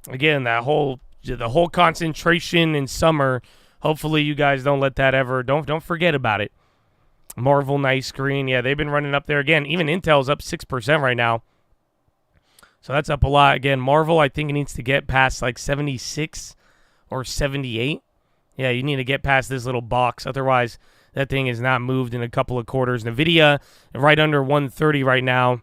Again, the whole concentration in summer. Hopefully you guys don't let that ever don't forget about it. Marvel nice green. Yeah, they've been running up there again. Even Intel's up 6% right now. So that's up a lot. Again, Marvel I think it needs to get past like 76 or 78. Yeah, you need to get past this little box. Otherwise, that thing is not moved in a couple of quarters. Nvidia right under 130 right now.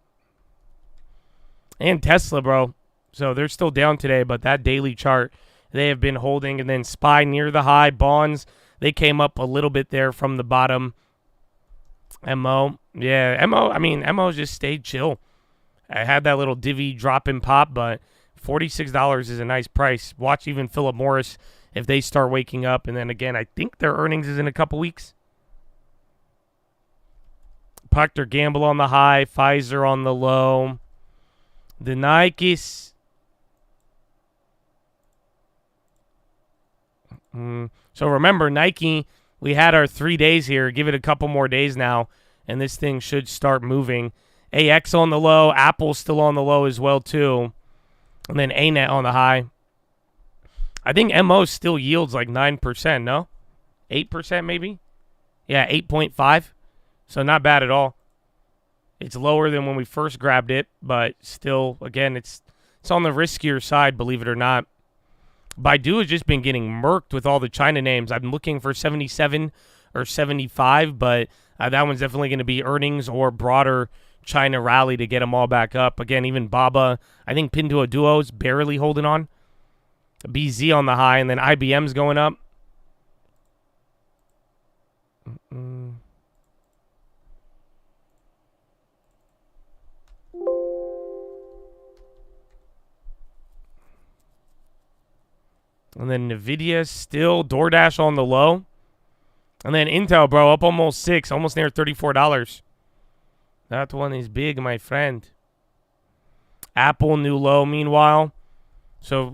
And Tesla, bro. So they're still down today, but that daily chart they have been holding. And then SPY near the high. Bonds, they came up a little bit there from the bottom. MO. Yeah, MO, I mean, MO just stayed chill. I had that little divvy drop and pop, but $46 is a nice price. Watch even Philip Morris if they start waking up. And then again, I think their earnings is in a couple weeks. Procter Gamble on the high. Pfizer on the low. The Nikes. So remember, Nike, we had our 3 days here. Give it a couple more days now, and this thing should start moving. AX on the low. Apple still on the low as well, too. And then ANET on the high. I think MO still yields like 9%, no? 8% maybe? Yeah, 8.5. So not bad at all. It's lower than when we first grabbed it, but still, again, it's on the riskier side, believe it or not. Baidu has just been getting murked with all the China names. I'm looking for 77 or 75, but that one's definitely going to be earnings or broader China rally to get them all back up. Again, even Baba, I think Pinduoduo is barely holding on. BZ on the high, and then IBM's going up. And then NVIDIA still, DoorDash on the low. And then Intel, bro, up almost 6, almost near $34. That one is big, my friend. Apple, new low, meanwhile. So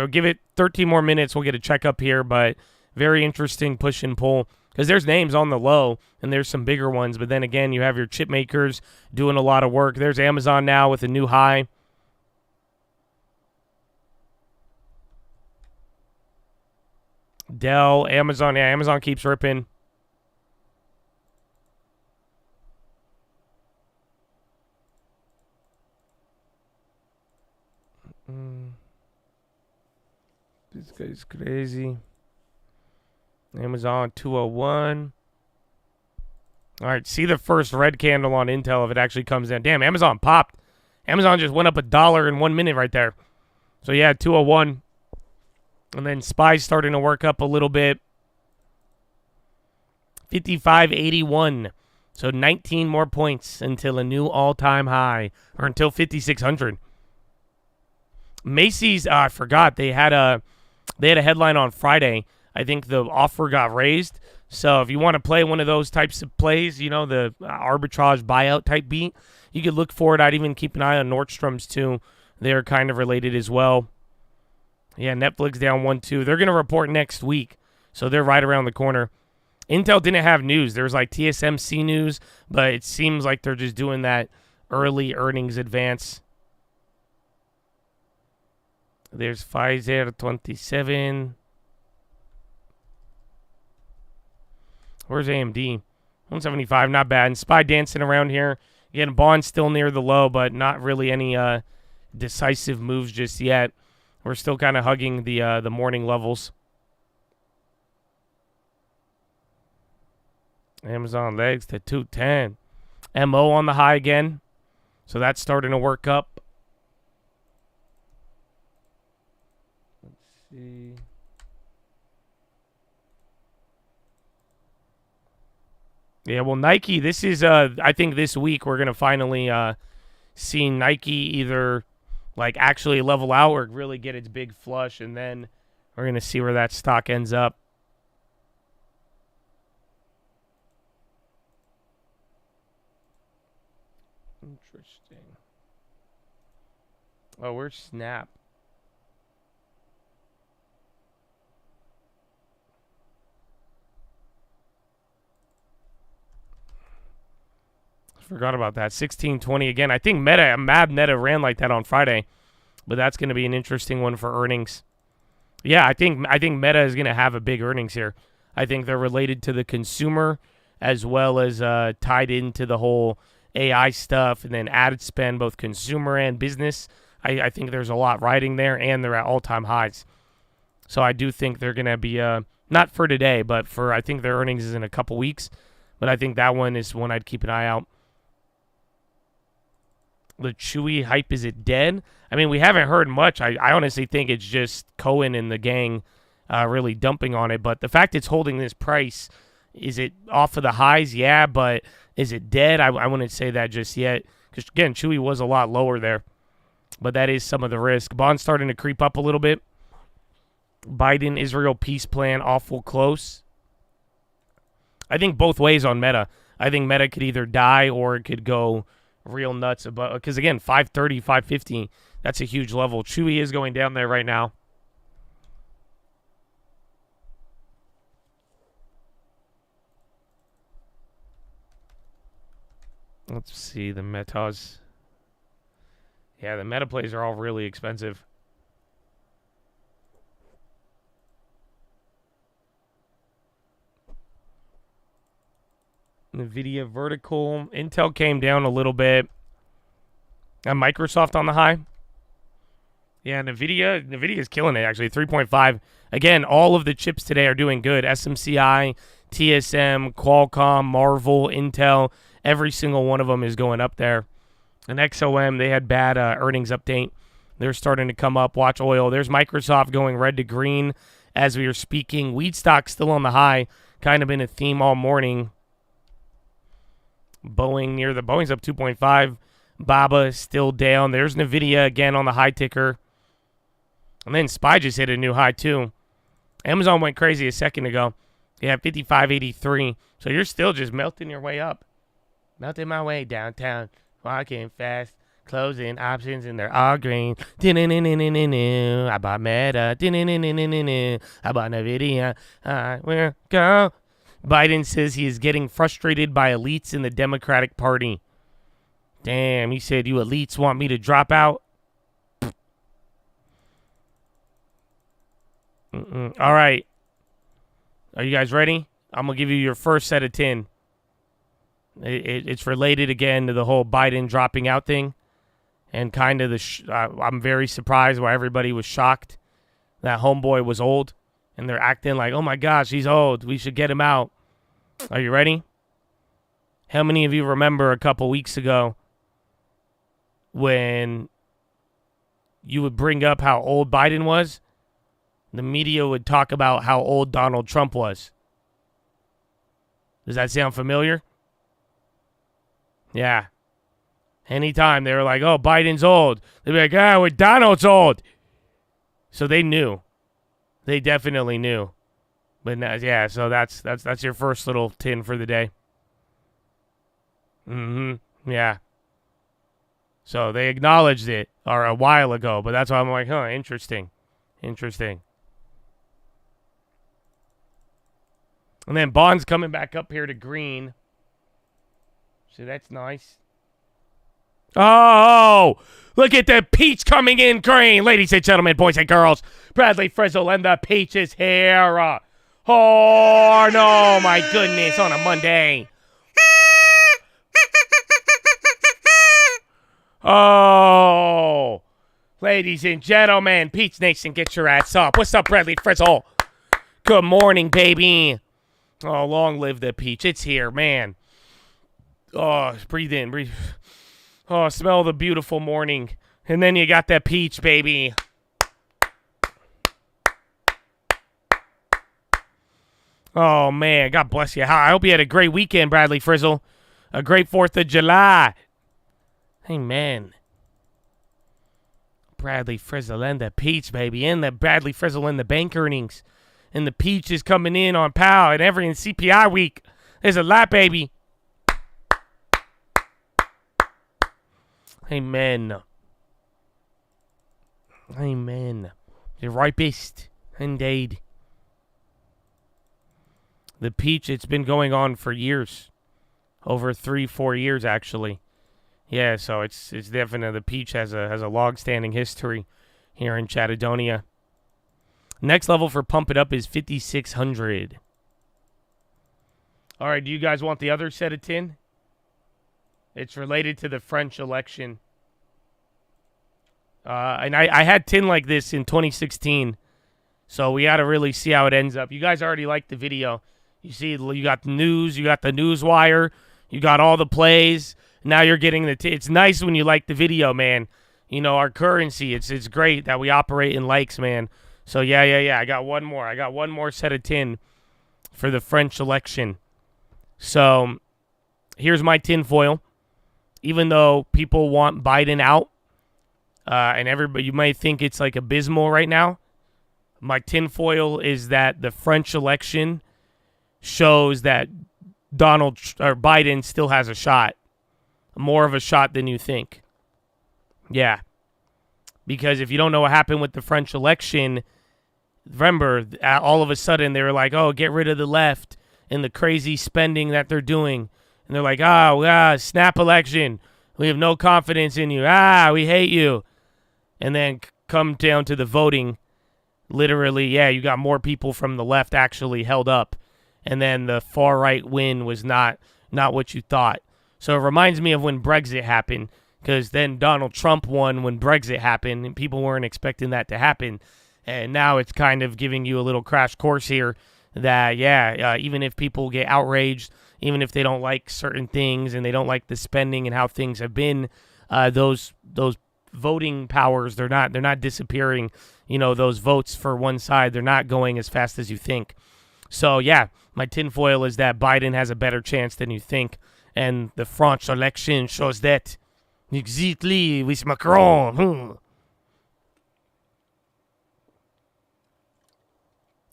give it 13 more minutes. We'll get a checkup here, but very interesting push and pull. Because there's names on the low, and there's some bigger ones. But then again, you have your chip makers doing a lot of work. There's Amazon now with a new high. Dell, Amazon. Yeah, Amazon keeps ripping. This guy's crazy. Amazon 201. All right, see the first red candle on Intel if it actually comes in. Damn, Amazon popped. Amazon just went up $1 in 1 minute right there. So yeah, 201. And then SPY's starting to work up a little bit. 55.81. So 19 more points until a new all-time high, or until 5,600. Macy's, I forgot, they had a headline on Friday. I think the offer got raised. So if you want to play one of those types of plays, you know, the arbitrage buyout type beat, you could look for it. I'd even keep an eye on Nordstrom's too. They're kind of related as well. Yeah, Netflix down 1-2. They're going to report next week, so they're right around the corner. Intel didn't have news. There was like TSMC news, but it seems like they're just doing that early earnings advance. There's Pfizer 27. Where's AMD? 175, not bad. And SPY dancing around here. Again, Bond still near the low, but not really any decisive moves just yet. We're still kind of hugging the morning levels. Amazon legs to 210. MO on the high again. So that's starting to work up. Let's see. Yeah, well, Nike, this is, I think this week we're going to finally see Nike either like actually level out or really get its big flush, and then we're going to see where that stock ends up. Oh, where's Snap? Forgot about that. 16.20 again. I think Meta ran like that on Friday, but that's going to be an interesting one for earnings. Yeah, I think Meta is going to have a big earnings here. I think they're related to the consumer as well as tied into the whole AI stuff and then added spend, both consumer and business. I think there's a lot riding there, and they're at all-time highs. So I do think they're going to be, not for today, but for I think their earnings is in a couple weeks. But I think that one is one I'd keep an eye out. The Chewy hype, is it dead? I mean, we haven't heard much. I honestly think it's just Cohen and the gang really dumping on it. But the fact it's holding this price, is it off of the highs? Yeah, but is it dead? I wouldn't say that just yet. Because, again, Chewy was a lot lower there. But that is some of the risk. Bond's starting to creep up a little bit. Biden-Israel peace plan awful close. I think both ways on Meta. I think Meta could either die or it could go real nuts. Because, again, 530, 550, that's a huge level. Chewy is going down there right now. Let's see the Metas. Yeah, the Meta plays are all really expensive. NVIDIA vertical. Intel came down a little bit. And Microsoft on the high. Yeah, NVIDIA is killing it, actually. 3.5. Again, all of the chips today are doing good. SMCI, TSM, Qualcomm, Marvel, Intel. Every single one of them is going up there. And XOM, they had bad earnings update. They're starting to come up. Watch oil. There's Microsoft going red to green as we are speaking. Wheat stock still on the high. Kind of been a theme all morning. Boeing's up 2.5. Baba still down. There's NVIDIA again on the high ticker. And then SPY just hit a new high too. Amazon went crazy a second ago. Yeah, 55.83. So you're still just melting your way up. Melting my way downtown. Walking fast. Closing options and they're all green. I bought Meta. I bought NVIDIA. I will go. Biden says he is getting frustrated by elites in the Democratic Party. Damn, he said, you elites want me to drop out? All right. Are you guys ready? I'm going to give you your first set of 10. It's related again to the whole Biden dropping out thing. And kind of I'm very surprised why everybody was shocked that homeboy was old. And they're acting like, oh my gosh, he's old. We should get him out. Are you ready? How many of you remember a couple weeks ago when you would bring up how old Biden was? The media would talk about how old Donald Trump was. Does that sound familiar? Yeah. Anytime they were like, oh, Biden's old. They'd be like, well, Donald's old. So they knew. They definitely knew. But yeah, so that's your first little tin for the day. Yeah. So they acknowledged it a while ago, but that's why I'm like, interesting. Interesting. And then Bond's coming back up here to green. So that's nice. Oh, look at the peach coming in green. Ladies and gentlemen, boys and girls, Bradley Frizzle and the peach is here. Oh, no, my goodness, on a Monday. Oh, ladies and gentlemen, Peach Nation, get your ass up. What's up, Bradley Frizzle? Good morning, baby. Oh, long live the peach. It's here, man. Oh, breathe in, breathe. Oh, smell the beautiful morning. And then you got that peach, baby. Oh, man, God bless you. I hope you had a great weekend, Bradley Frizzle. A great 4th of July. Amen. Bradley Frizzle and the peach, baby. And the Bradley Frizzle and the bank earnings. And the peach is coming in on POW and every CPI week. There's a lot, baby. Amen. Amen. The ripest, indeed. The peach, it's been going on for years. Over 3-4 years, actually. Yeah, so it's definitely, the peach has a long-standing history here in Chattadonia. Next level for Pump It Up is 5,600. All right, do you guys want the other set of tin? It's related to the French election. And I had tin like this in 2016, so we got to really see how it ends up. You guys already liked the video. You see, you got the news, you got the news wire, you got all the plays. Now you're getting the it's nice when you like the video, man. You know, our currency, it's great that we operate in likes, man. So, yeah. I got one more. I got one more set of tin for the French election. So, here's my tinfoil. Even though people want Biden out, and everybody, you might think it's like abysmal right now, my tinfoil is that the French election shows that Biden still has a shot. More of a shot than you think. Yeah. Because if you don't know what happened with the French election, remember, all of a sudden they were like, oh, get rid of the left and the crazy spending that they're doing. And they're like, snap election. We have no confidence in you. We hate you. And then come down to the voting. Literally, you got more people from the left actually held up. And then the far right win was not what you thought. So it reminds me of when Brexit happened, because then Donald Trump won when Brexit happened, and people weren't expecting that to happen. And now it's kind of giving you a little crash course here that, even if people get outraged, even if they don't like certain things and they don't like the spending and how things have been, those voting powers, they're not disappearing. You know, those votes for one side, they're not going as fast as you think. So, my tinfoil is that Biden has a better chance than you think. And the French election shows that. Exactly, with Macron.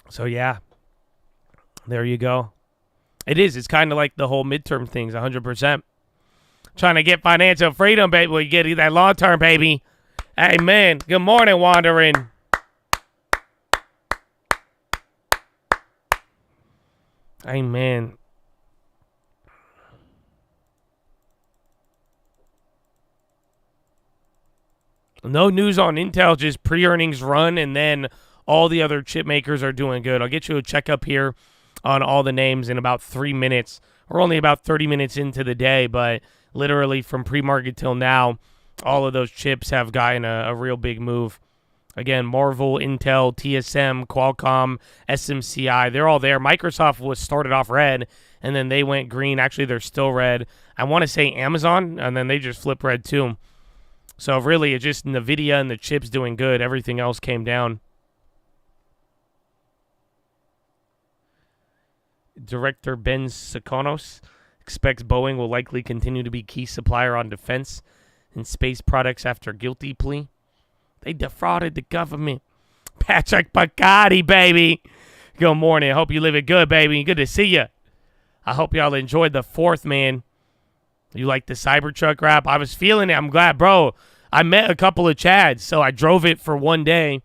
So, there you go. It is. It's kind of like the whole midterm things, 100%. Trying to get financial freedom, baby. Well, you get that long term, baby. Amen. Good morning, Wandering. Amen. No news on Intel, just pre-earnings run, and then all the other chip makers are doing good. I'll get you a checkup here on all the names in about 3 minutes. We're only about 30 minutes into the day, but literally from pre-market till now, all of those chips have gotten a real big move. Again, Marvel, Intel, TSM, Qualcomm, SMCI, they're all there. Microsoft was started off red, and then they went green. Actually, they're still red. I want to say Amazon, and then they just flipped red too. So really, it's just NVIDIA and the chips doing good. Everything else came down. Director Ben Sikonos expects Boeing will likely continue to be key supplier on defense and space products after guilty plea. They defrauded the government. Patrick Bacardi, baby. Good morning. I hope you live it good, baby. Good to see you. I hope y'all enjoyed the 4th, man. You like the Cybertruck rap? I was feeling it. I'm glad, bro. I met a couple of Chads, so I drove it for one day,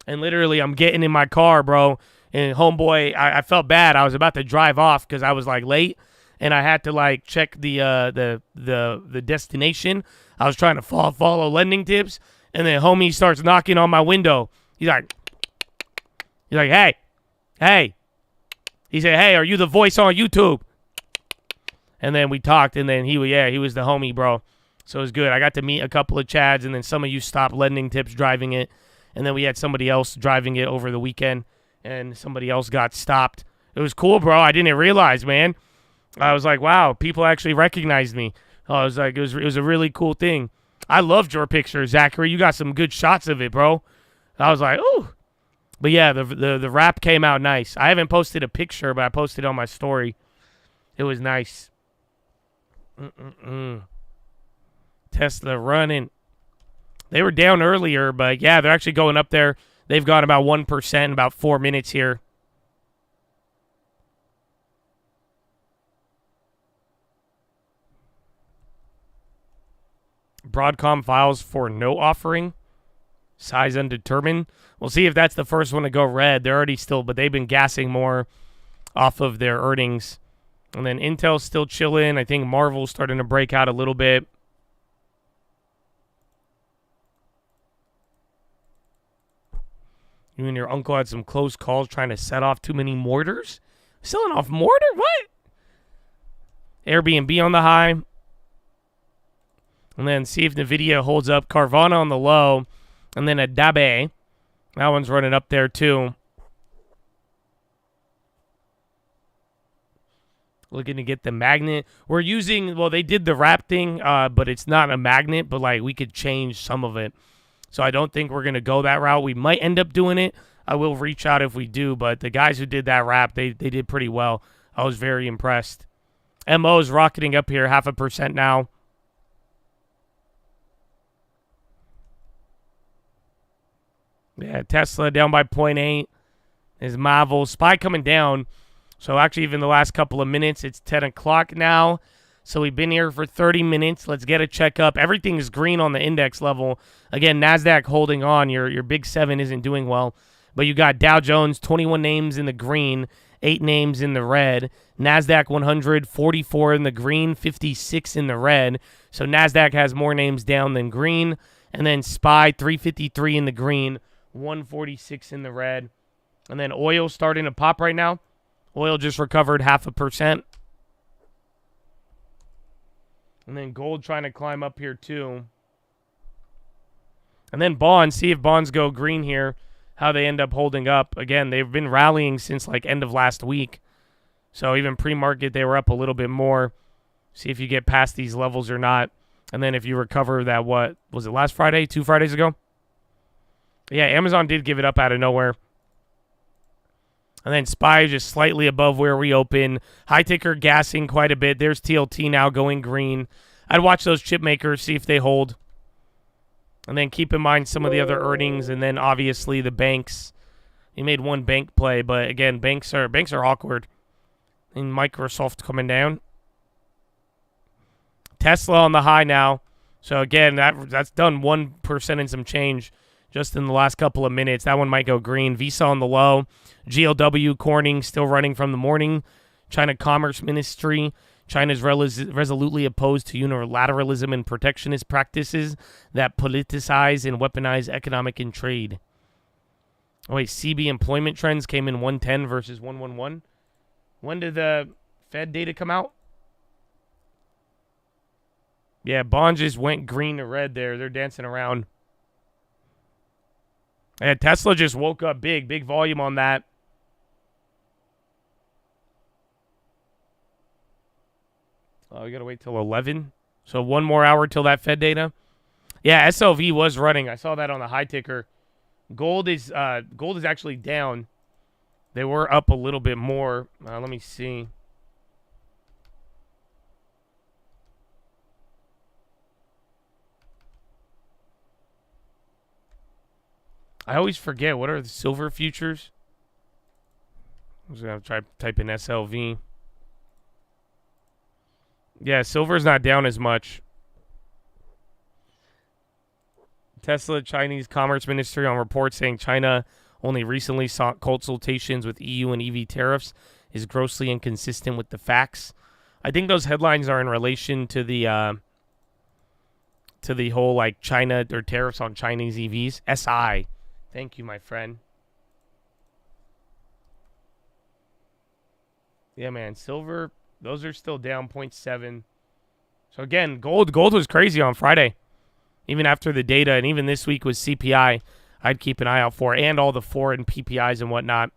and literally I'm getting in my car, bro, and homeboy, I felt bad. I was about to drive off because I was, like, late, and I had to, like, check the destination. I was trying to follow lending tips, and then homie starts knocking on my window. He's like, hey. He said, hey, are you the voice on YouTube? And then we talked, and then he was the homie, bro. So it was good. I got to meet a couple of Chads, and then some of you stopped lending tips driving it. And then we had somebody else driving it over the weekend, and somebody else got stopped. It was cool, bro. I didn't realize, man. I was like, wow, people actually recognized me. I was like, it was a really cool thing. I loved your picture, Zachary. You got some good shots of it, bro. I was like, ooh. But yeah, the rap came out nice. I haven't posted a picture, but I posted on my story. It was nice. Tesla running. They were down earlier, but yeah, they're actually going up there. They've gone about 1% in about 4 minutes here. Broadcom files for no offering. Size undetermined. We'll see if that's the first one to go red. They're already still, but they've been gassing more off of their earnings. And then Intel's still chilling. I think Marvel's starting to break out a little bit. You and your uncle had some close calls trying to set off too many mortars? Selling off mortar? What? Airbnb on the high. And then see if NVIDIA holds up. Carvana on the low. And then Adabe. That one's running up there too. Looking to get the magnet. We're using, well, they did the wrap thing, but it's not a magnet, but like we could change some of it. So I don't think we're going to go that route. We might end up doing it. I will reach out if we do, but the guys who did that wrap, they did pretty well. I was very impressed. MO is rocketing up here, 0.5% now. Yeah, Tesla down by 0.8. Is Marvel. SPY coming down. So actually, even the last couple of minutes, it's 10 o'clock now. So we've been here for 30 minutes. Let's get a checkup. Everything is green on the index level. Again, NASDAQ holding on. Your big seven isn't doing well. But you got Dow Jones, 21 names in the green, 8 names in the red. NASDAQ 100, 44 in the green, 56 in the red. So NASDAQ has more names down than green. And then SPY, 353 in the green, 146 in the red. And then oil starting to pop right now. Oil just recovered 0.5%. And then gold trying to climb up here too. And then bonds, see if bonds go green here, how they end up holding up. Again, they've been rallying since like end of last week. So even pre-market, they were up a little bit more. See if you get past these levels or not. And then if you recover that, what, was it last Friday, 2 Fridays ago? Yeah, Amazon did give it up out of nowhere. And then SPY just slightly above where we open. High ticker gassing quite a bit. There's TLT now going green. I'd watch those chip makers, see if they hold. And then keep in mind some of the other earnings. And then obviously the banks. He made one bank play, but again, banks are awkward. And Microsoft coming down. Tesla on the high now. So again, that's done 1% and some change just in the last couple of minutes. That one might go green. Visa on the low. GLW, Corning still running from the morning. China Commerce Ministry. China's resolutely opposed to unilateralism and protectionist practices that politicize and weaponize economic and trade. Oh, wait, CB employment trends came in 110 versus 111. When did the Fed data come out? Yeah, bonds just went green to red there. They're dancing around. And Tesla just woke up big volume on that. Oh, we got to wait till 11. So 1 more hour till that Fed data. Yeah, SLV was running. I saw that on the high ticker. Gold is actually down. They were up a little bit more. Let me see. I always forget. What are the silver futures? I'm just going to try to type in SLV. Yeah, silver's not down as much. Tesla Chinese Commerce Ministry on report saying China only recently sought consultations with EU and EV tariffs is grossly inconsistent with the facts. I think those headlines are in relation to the whole like China or tariffs on Chinese EVs. SI. Thank you, my friend. Yeah, man. Silver, those are still down 0.7. So, again, gold was crazy on Friday. Even after the data, and even this week with CPI, I'd keep an eye out for. And all the foreign PPIs and whatnot.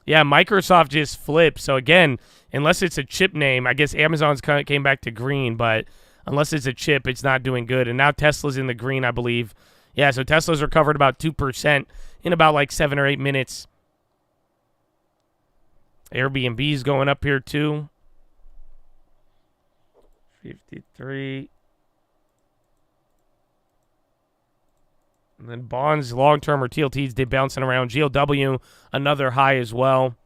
Yeah, Microsoft just flipped. So, again, unless it's a chip name, I guess Amazon's kind of came back to green. But unless it's a chip, it's not doing good. And now Tesla's in the green, I believe. Yeah, so Tesla's recovered about 2% in about like 7 or 8 minutes. Airbnb's going up here too. 53. And then bonds, long-term or TLTs, they bouncing around. GLW, another high as well.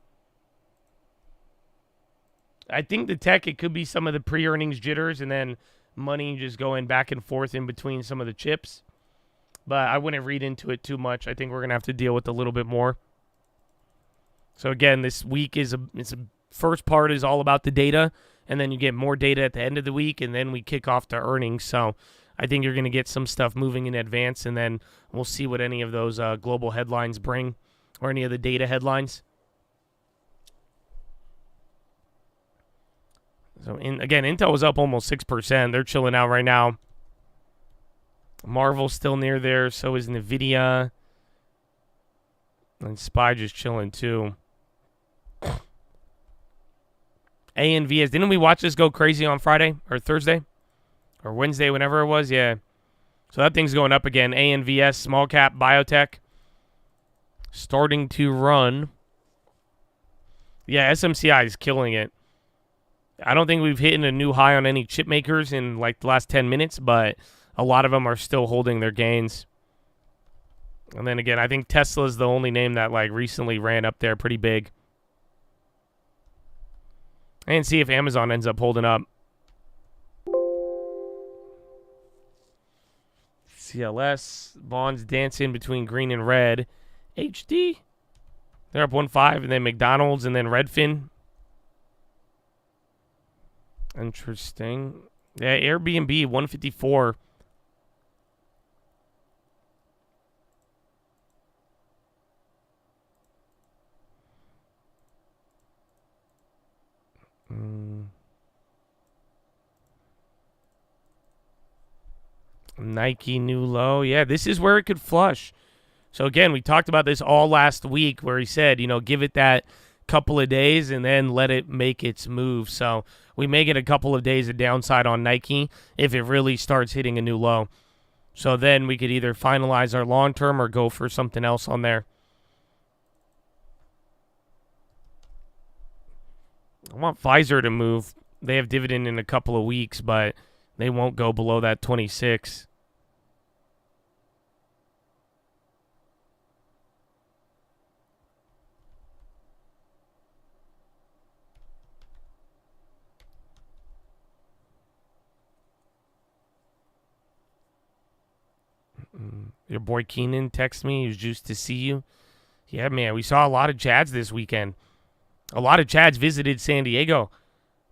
I think the tech, it could be some of the pre-earnings jitters and then money just going back and forth in between some of the chips. but I wouldn't read into it too much. I think we're going to have to deal with a little bit more. So, again, this week first part is all about the data, and then you get more data at the end of the week, and then we kick off to earnings. So I think you're going to get some stuff moving in advance, and then we'll see what any of those global headlines bring or any of the data headlines. So, again, Intel was up almost 6%. They're chilling out right now. Marvel's still near there. So is NVIDIA. And SPY just chilling, too. ANVS. Didn't we watch this go crazy on Friday or Thursday? Or Wednesday, whenever it was? Yeah. So that thing's going up again. ANVS, small cap, biotech. Starting to run. Yeah, SMCI is killing it. I don't think we've hit a new high on any chip makers in like the last 10 minutes, but a lot of them are still holding their gains. And then again, I think Tesla's the only name that like recently ran up there pretty big. And see if Amazon ends up holding up. CLS, bonds dancing between green and red. HD, they're up 1.5, and then McDonald's, and then Redfin. Interesting. Yeah, Airbnb 154. Nike new low. Yeah, this is where it could flush. So again, we talked about this all last week where he said, give it that couple of days and then let it make its move. So we may get a couple of days of downside on Nike if it really starts hitting a new low. So then we could either finalize our long term or go for something else on there. I want Pfizer to move. They have dividend in a couple of weeks, but they won't go below that 26. Your boy Keenan texted me. He was juiced to see you. Yeah, man, we saw a lot of Chads this weekend. A lot of Chads visited San Diego.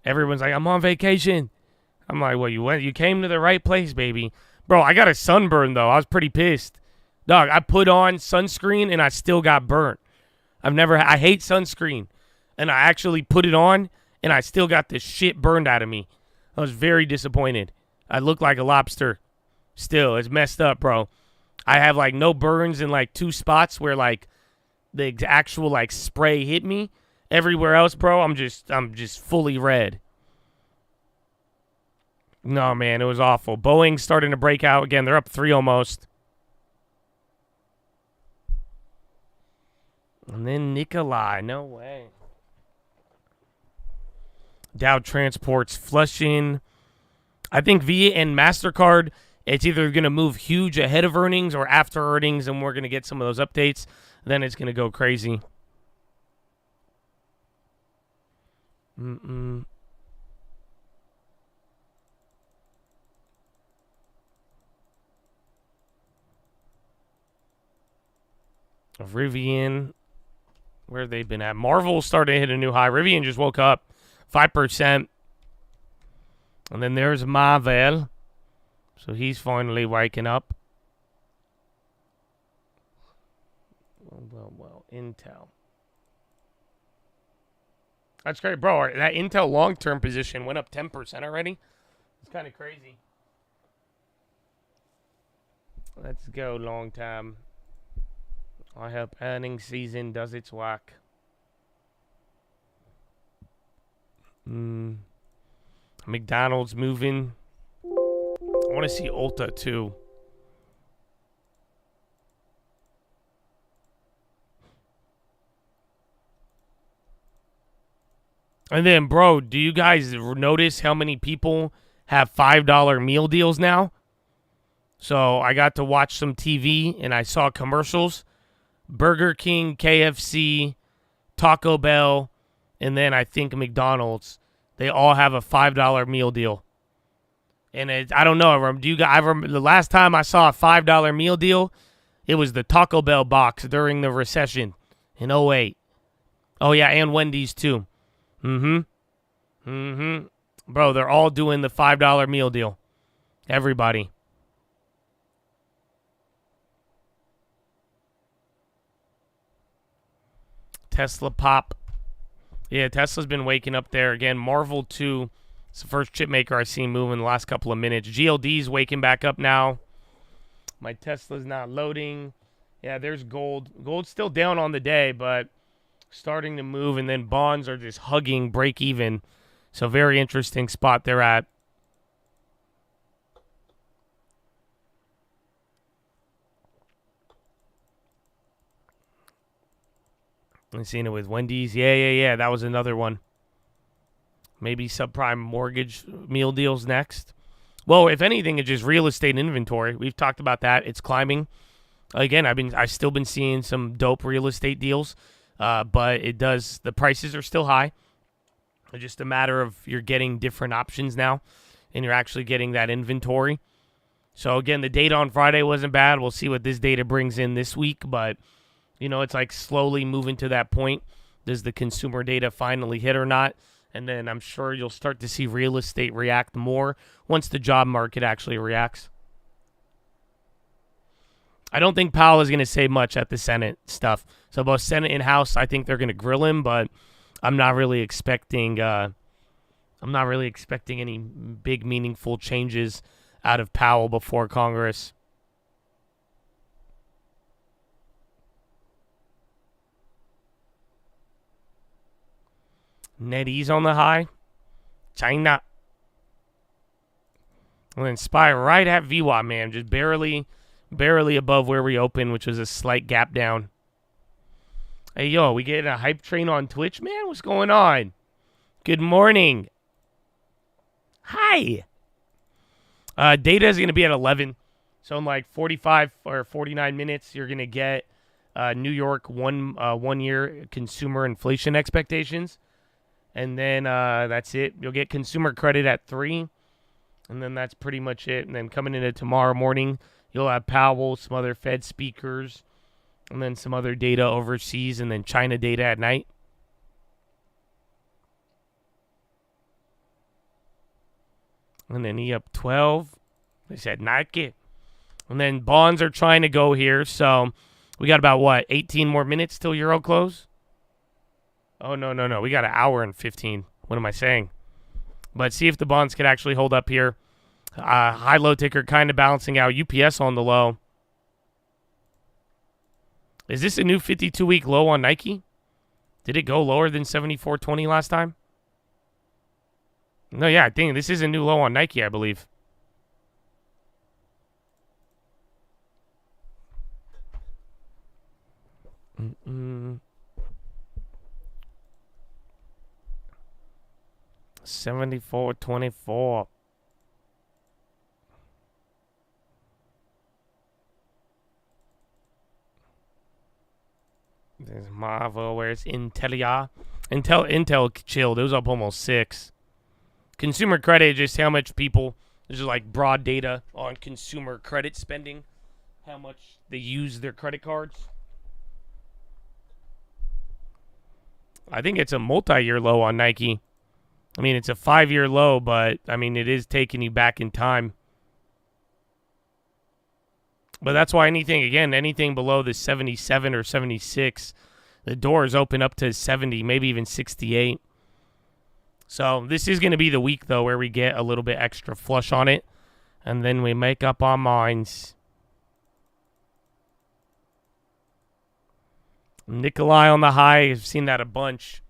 Everyone's like, I'm on vacation. I'm like, well, you came to the right place, baby. Bro, I got a sunburn, though. I was pretty pissed. Dog, I put on sunscreen, and I still got burnt. I hate sunscreen. And I actually put it on, and I still got this shit burned out of me. I was very disappointed. I look like a lobster. Still, it's messed up, bro. I have, like, no burns in, like, 2 spots where, like, the actual, like, spray hit me. Everywhere else, bro, I'm just fully red. No, man, it was awful. Boeing's starting to break out again. They're up 3 almost. And then Nikolai. No way. Dow Transport's flushing. I think Visa and MasterCard, it's either going to move huge ahead of earnings or after earnings, and we're going to get some of those updates. Then it's going to go crazy. Rivian, where have they been at? Marvel started to hit a new high. Rivian just woke up 5%. And then there's Marvel. So he's finally waking up. Well, Intel. That's great, bro. That Intel long-term position went up 10% already. It's kind of crazy. Let's go, long time. I hope earnings season does its work. McDonald's moving. I want to see Ulta too. And then, bro, do you guys notice how many people have $5 meal deals now? So I got to watch some TV and I saw commercials. Burger King, KFC, Taco Bell, and then I think McDonald's. They all have a $5 meal deal. And I don't know. I remember the last time I saw a $5 meal deal, it was the Taco Bell box during the recession in '08. Oh, yeah, and Wendy's, too. Bro, they're all doing the $5 meal deal. Everybody. Tesla pop. Yeah, Tesla's been waking up there again. Marvel 2. It's the first chip maker I've seen move in the last couple of minutes. GLD's waking back up now. My Tesla's not loading. Yeah, there's gold. Gold's still down on the day, but starting to move. And then bonds are just hugging break even. So very interesting spot they're at. I'm seeing it with Wendy's. Yeah. That was another one. Maybe subprime mortgage meal deals next. Well, if anything, it's just real estate inventory. We've talked about that. It's climbing. Again, I've still been seeing some dope real estate deals, but the prices are still high. It's just a matter of you're getting different options now, and you're actually getting that inventory. So again, the data on Friday wasn't bad. We'll see what this data brings in this week, but it's like slowly moving to that point. Does the consumer data finally hit or not? And then I'm sure you'll start to see real estate react more once the job market actually reacts. I don't think Powell is going to say much at the Senate stuff. So both Senate and House, I think they're going to grill him, but I'm not really expecting any big meaningful changes out of Powell before Congress. NetEase on the high. China. And then SPY right at VWAP, man. Just barely above where we opened, which was a slight gap down. Hey, yo, we getting a hype train on Twitch, man? What's going on? Good morning. Hi. Data is going to be at 11. So in like 45 or 49 minutes, you're going to get New York one-year consumer inflation expectations. And then that's it. You'll get consumer credit at 3. And then that's pretty much it. And then coming into tomorrow morning, you'll have Powell, some other Fed speakers, and then some other data overseas, and then China data at night. And then E up 12. They said Nike. And then bonds are trying to go here. So we got about, 18 more minutes till Euro close? Oh, no. We got an hour and 15. What am I saying? But see if the bonds can actually hold up here. High-low ticker kind of balancing out. UPS on the low. Is this a new 52-week low on Nike? Did it go lower than 74.20 last time? No, yeah, I think this is a new low on Nike, I believe. Mm-mm. 74.24. There's Marvel. Where's Intelia? Intel chilled. It was up almost 6. Consumer credit, just how much people, there's just like broad data on consumer credit spending, how much they use their credit cards. I think it's a multi-year low on Nike. I mean, it's a 5-year low, but, I mean, it is taking you back in time. But that's why anything below the 77 or 76, the doors open up to 70, maybe even 68. So this is going to be the week, though, where we get a little bit extra flush on it. And then we make up our minds. Nikolai on the high. I've seen that a bunch.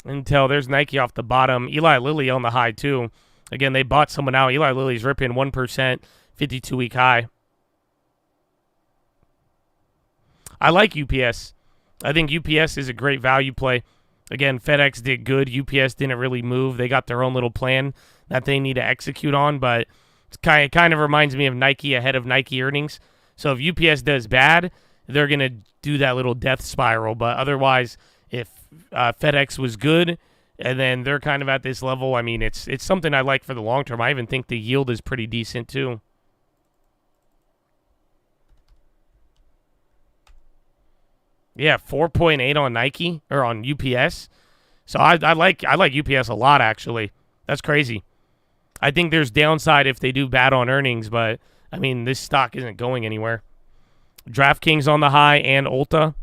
Until there's Nike off the bottom. Eli Lilly on the high, too. Again, they bought someone out. Eli Lilly's ripping 1%, 52-week high. I like UPS. I think UPS is a great value play. Again, FedEx did good. UPS didn't really move. They got their own little plan that they need to execute on, but it kind of reminds me of Nike ahead of Nike earnings. So if UPS does bad, they're going to do that little death spiral. But otherwise, if FedEx was good, And then they're kind of at this level. I mean, it's something I like for the long term. I even think the yield is pretty decent too. Yeah, 4.8 on Nike or on UPS. So I like UPS a lot actually. That's crazy. I think there's downside if they do bad on earnings, but I mean this stock isn't going anywhere. DraftKings on the high and Ulta.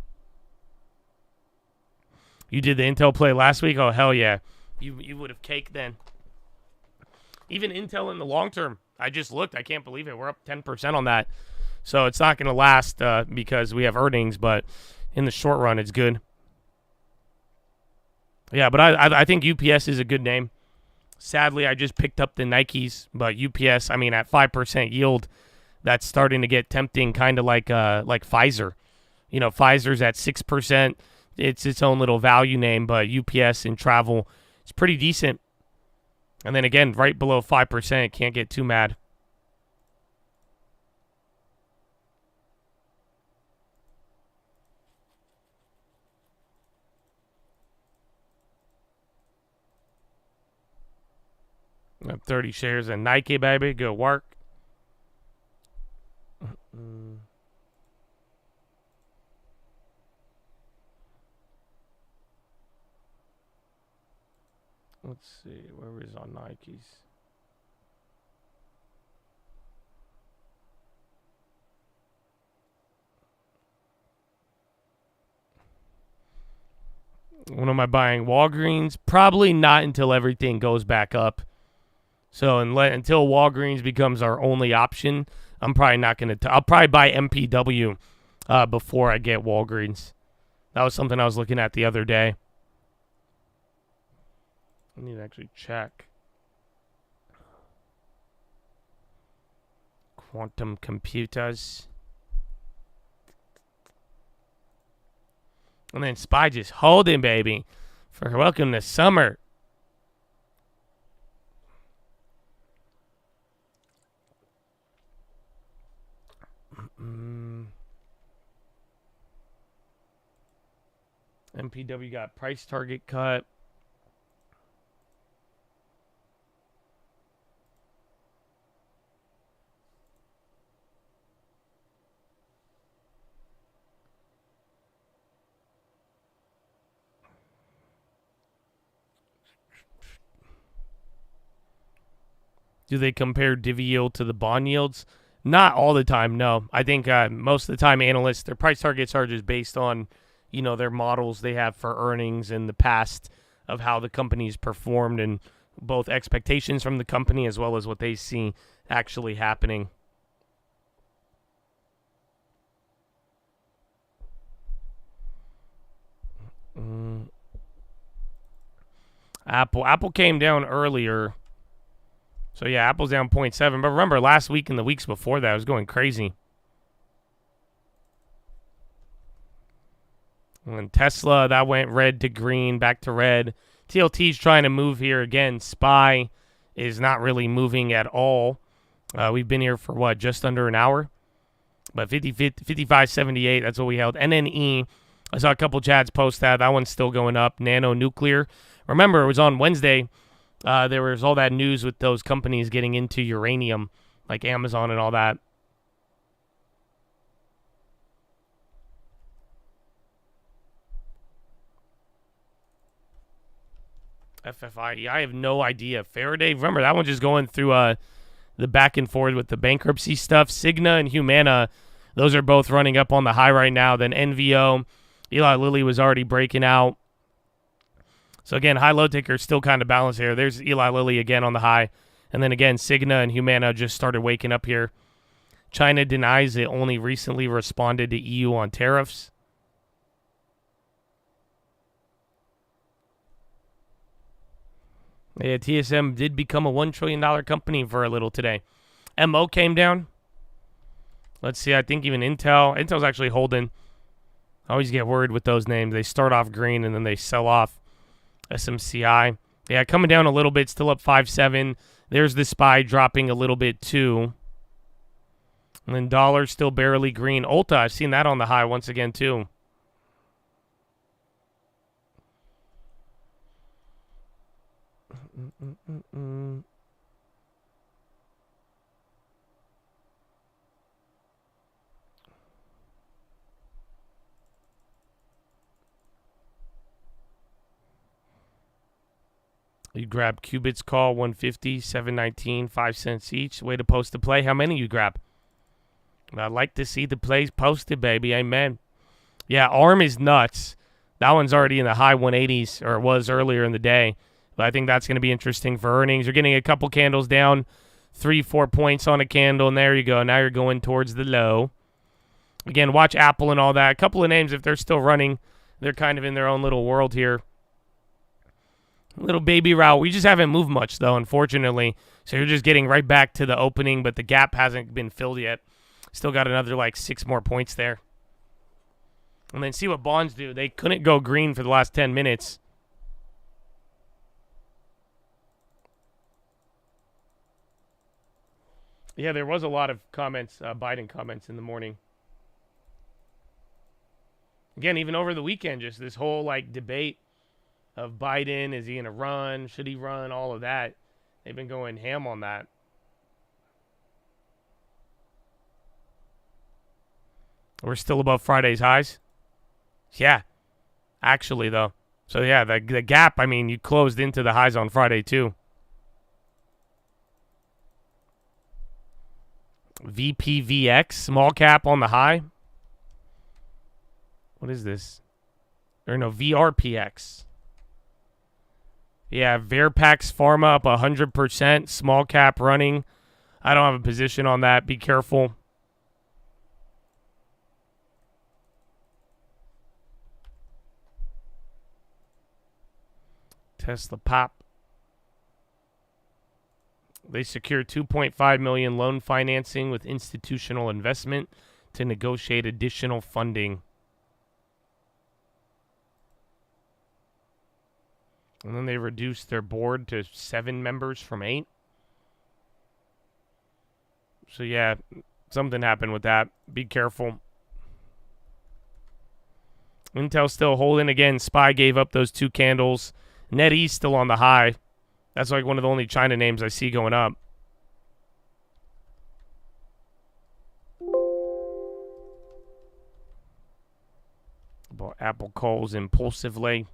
You did the Intel play last week? Oh hell yeah. You would have caked then. Even Intel in the long term. I just looked. I can't believe it. We're up 10% on that. So it's not going to last because we have earnings, but in the short run, it's good. Yeah, but I think UPS is a good name. Sadly, I just picked up the Nikes, but UPS, I mean, at 5% yield, that's starting to get tempting, kind of like Pfizer. You know, Pfizer's at 6%. It's its own little value name, but UPS in travel is pretty decent. And then again, right below 5%, can't get too mad. I have 30 shares in Nike, baby. Good work. Let's see. Where is on Nikes? When am I buying? Walgreens? Probably not until everything goes back up. So until Walgreens becomes our only option, I'm probably not going to. I'll probably buy MPW before I get Walgreens. That was something I was looking at the other day. I need to actually check. Quantum computers. And then SPY just holding, baby. For welcome to summer. MPW got price target cut. Do they compare div yield to the bond yields? Not all the time, no. I think most of the time analysts, their price targets are just based on, you know, their models they have for earnings in the past of how the company's performed and both expectations from the company as well as what they see actually happening. Apple came down earlier. So, yeah, Apple's down 0.7. But remember, last week and the weeks before that, it was going crazy. And Tesla, that went red to green, back to red. TLT's trying to move here again. SPY is not really moving at all. We've been here for, what, just under an hour? But 55.78, that's what we held. NNE, I saw a couple Chads post that. That one's still going up. Nano Nuclear. Remember, it was on Wednesday. There was all that news with those companies getting into uranium, like Amazon and all that. FFIE, I have no idea. Faraday, remember, that one just going through the back and forth with the bankruptcy stuff. Cigna and Humana, those are both running up on the high right now. Then NVO, Eli Lilly was already breaking out. So, again, high-low ticker still kind of balanced here. There's Eli Lilly again on the high. And then, again, Cigna and Humana just started waking up here. China denies it only recently responded to EU on tariffs. Yeah, TSM did become a $1 trillion company for a little today. MO came down. Let's see, I think even Intel's actually holding. I always get worried with those names. They start off green and then they sell off. SMCI. Yeah, coming down a little bit, still up 5.7. There's the SPY dropping a little bit too. And then dollar still barely green. Ulta, I've seen that on the high once again too. You grab Cubit's call, 150, 719, 5 cents each. Way to post the play. How many you grab? I'd like to see the plays posted, baby. Amen. Yeah, ARM is nuts. That one's already in the high 180s, or it was earlier in the day. But I think that's going to be interesting for earnings. You're getting a couple candles down, 3-4 points on a candle, and there you go. Now you're going towards the low. Again, watch Apple and all that. A couple of names, if they're still running, they're kind of in their own little world here. Little baby route. We just haven't moved much, though, unfortunately. So you're just getting right back to the opening, but the gap hasn't been filled yet. Still got another, 6 more points there. And then see what bonds do. They couldn't go green for the last 10 minutes. Yeah, there was a lot of comments, Biden comments in the morning. Again, even over the weekend, just this whole, debate of Biden. Is he going to run? Should he run? All of that. They've been going ham on that. We're still above Friday's highs. Yeah. Actually, though. So, yeah, the gap, you closed into the highs on Friday, too. VPVX, small cap on the high. What is this? Or no, VRPX. Yeah, Verpax Pharma up 100%. Small cap running. I don't have a position on that. Be careful. Tesla pop. They secured $2.5 million loan financing with institutional investment to negotiate additional funding. And then they reduced their board to 7 members from 8. So, yeah, something happened with that. Be careful. Intel still holding. Again, SPY gave up those 2 candles. NetEase still on the high. That's one of the only China names I see going up. Bought Apple calls impulsively.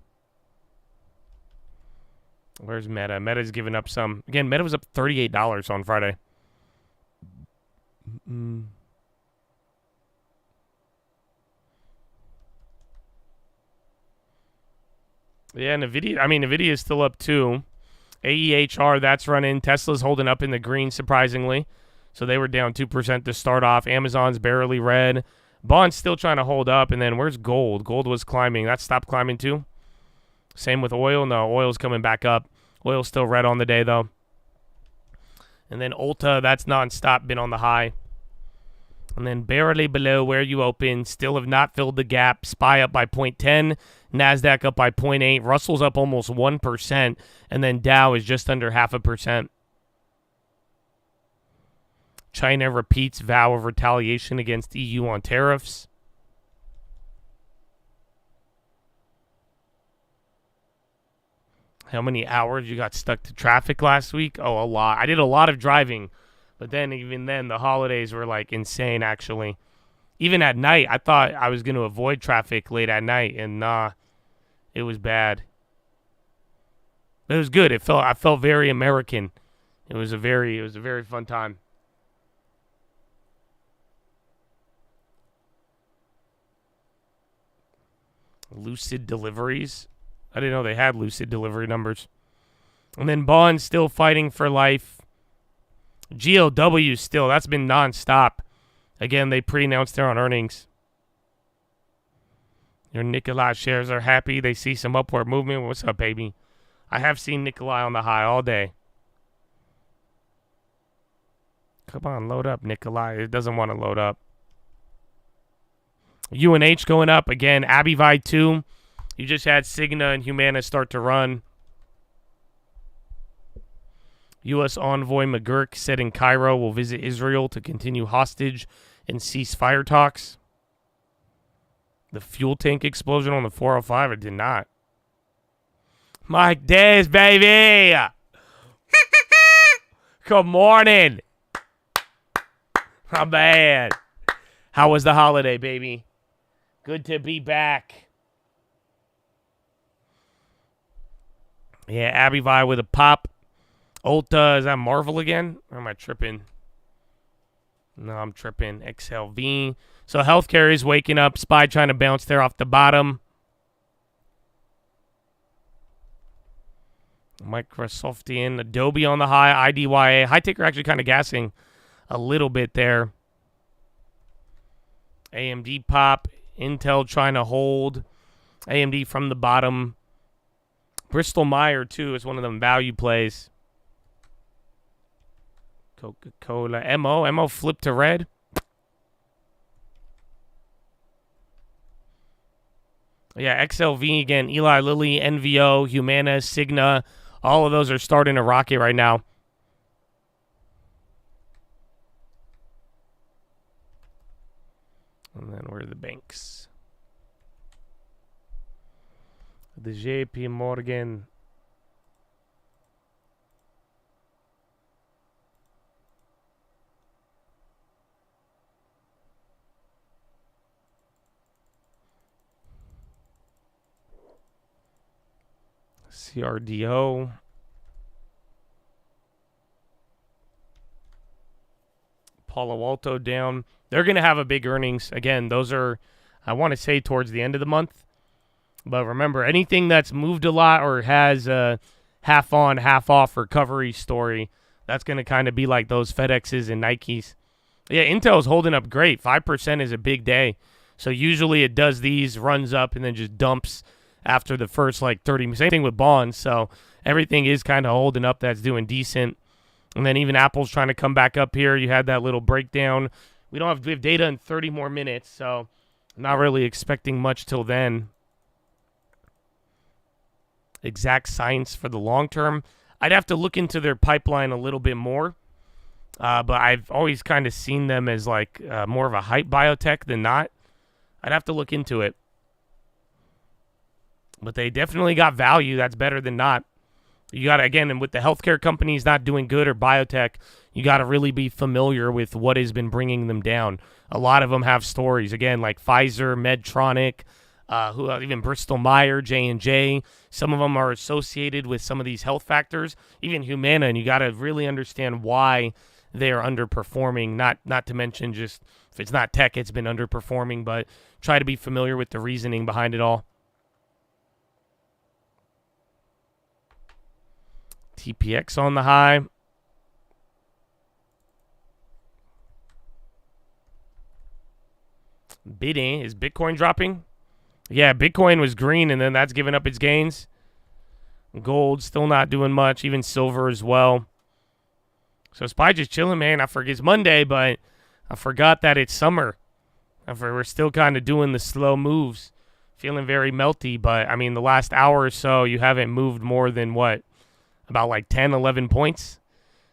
Where's Meta? Meta's giving up some. Again, Meta was up $38 on Friday. Yeah, NVIDIA. NVIDIA is still up too. AEHR, that's running. Tesla's holding up in the green, surprisingly. So they were down 2% to start off. Amazon's barely red. Bond's still trying to hold up. And then where's gold? Gold was climbing. That stopped climbing too. Same with oil. No, oil's coming back up. Oil's still red on the day, though. And then Ulta, that's nonstop, been on the high. And then barely below where you open. Still have not filled the gap. SPY up by 0.10. NASDAQ up by 0.8. Russell's up almost 1%. And then Dow is just under 0.5%. China repeats vow of retaliation against EU on tariffs. How many hours you got stuck to traffic last week? Oh, a lot. I did a lot of driving. But then, even then, the holidays were, insane, actually. Even at night, I thought I was going to avoid traffic late at night. And, nah, it was bad. But it was good. I felt very American. It was a very fun time. Lucid deliveries. I didn't know they had lucid delivery numbers. And then Bond still fighting for life. GLW still. That's been nonstop. Again, they pre-announced their own earnings. Your Nikolai shares are happy. They see some upward movement. What's up, baby? I have seen Nikolai on the high all day. Come on, load up, Nikolai. It doesn't want to load up. UNH going up. Again, Abivide 2. You just had Cigna and Humana start to run. U.S. envoy McGurk said in Cairo will visit Israel to continue hostage and ceasefire talks. The fuel tank explosion on the 405, it did not. Mike Days, baby! Good morning. Not bad. How was the holiday, baby? Good to be back. Yeah, Abby Vi with a pop. Ulta, is that Marvel again? Or am I tripping? No, I'm tripping. XLV. So healthcare is waking up. SPY trying to bounce there off the bottom. Microsoft in. Adobe on the high. IDYA. High ticker actually kind of gassing a little bit there. AMD pop. Intel trying to hold. AMD from the bottom. Bristol Meyer, too, is one of them value plays. Coca-Cola. MO flipped to red. Yeah, XLV again. Eli Lilly, NVO, Humana, Cigna. All of those are starting to rocket right now. And then where are the banks? The JP Morgan. CRDO. Palo Alto down. They're going to have a big earnings. Again, those are, I want to say, towards the end of the month. But remember, anything that's moved a lot or has a half on, half off recovery story, that's going to kind of be like those FedExes and Nikes. Yeah, Intel's holding up great. 5% is a big day. So usually it does these, runs up, and then just dumps after the first like 30. Same thing with bonds. So everything is kind of holding up that's doing decent. And then even Apple's trying to come back up here. You had that little breakdown. We have data in 30 more minutes, so I'm not really expecting much till then. Exact Science for the long term. I'd have to look into their pipeline a little bit more. But I've always kind of seen them as like more of a hype biotech than not. I'd have to look into it. But they definitely got value. That's better than not. You got to, again, and with the healthcare companies not doing good or biotech, you got to really be familiar with what has been bringing them down. A lot of them have stories, again, like Pfizer, Medtronic, even Bristol Myers, J&J. Some of them are associated with some of these health factors, even Humana, and you got to really understand why they are underperforming, not to mention just, if it's not tech, it's been underperforming, but try to be familiar with the reasoning behind it all. TPX on the high. Bidding. Is Bitcoin dropping? Yeah, Bitcoin was green, and then that's giving up its gains. Gold still not doing much. Even silver as well. So SPY just chilling, man. I forget it's Monday, but I forgot that it's summer. We're still kind of doing the slow moves. Feeling very melty, but, I mean, the last hour or so, you haven't moved more than what? About like 10, 11 points.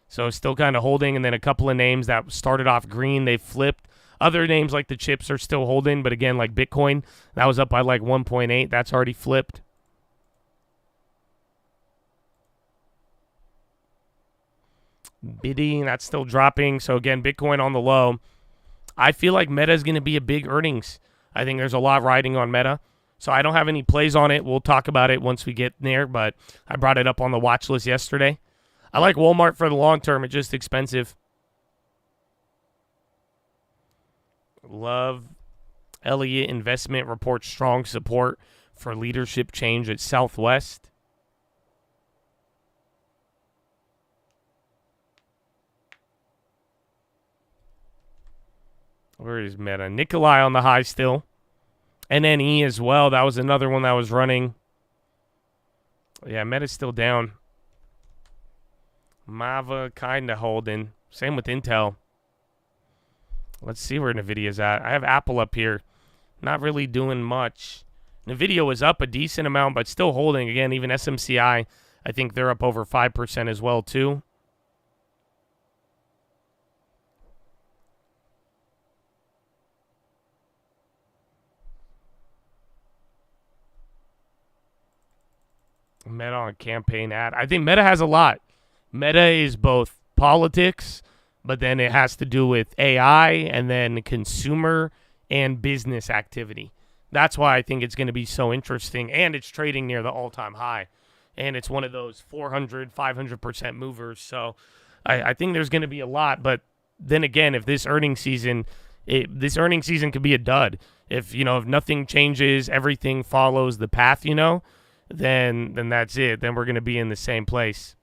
So still kind of holding, and then a couple of names that started off green, they flipped. Other names like the chips are still holding, but again, like Bitcoin, that was up by like 1.8. That's already flipped. Bidding, that's still dropping. So again, Bitcoin on the low. I feel like Meta is going to be a big earnings. I think there's a lot riding on Meta. So I don't have any plays on it. We'll talk about it once we get there, but I brought it up on the watch list yesterday. I like Walmart for the long term. It's just expensive. Love Elliott Investment reports strong support for leadership change at Southwest. Where is Meta? Nikolai on the high still. NNE as well. That was another one that was running. Yeah, Meta's still down. Mava kind of holding. Same with Intel. Let's see where NVIDIA's at. I have Apple up here. Not really doing much. NVIDIA was up a decent amount, but still holding. Again, even SMCI, I think they're up over 5% as well, too. Meta on campaign ad. I think Meta has a lot. Meta is both politics, but then it has to do with AI and then consumer and business activity. That's why I think it's going to be so interesting, and it's trading near the all-time high, and it's one of those 400, 500% movers. So I think there's going to be a lot, but then again, if this earnings season could be a dud. If nothing changes, everything follows the path, then that's it. Then we're going to be in the same place.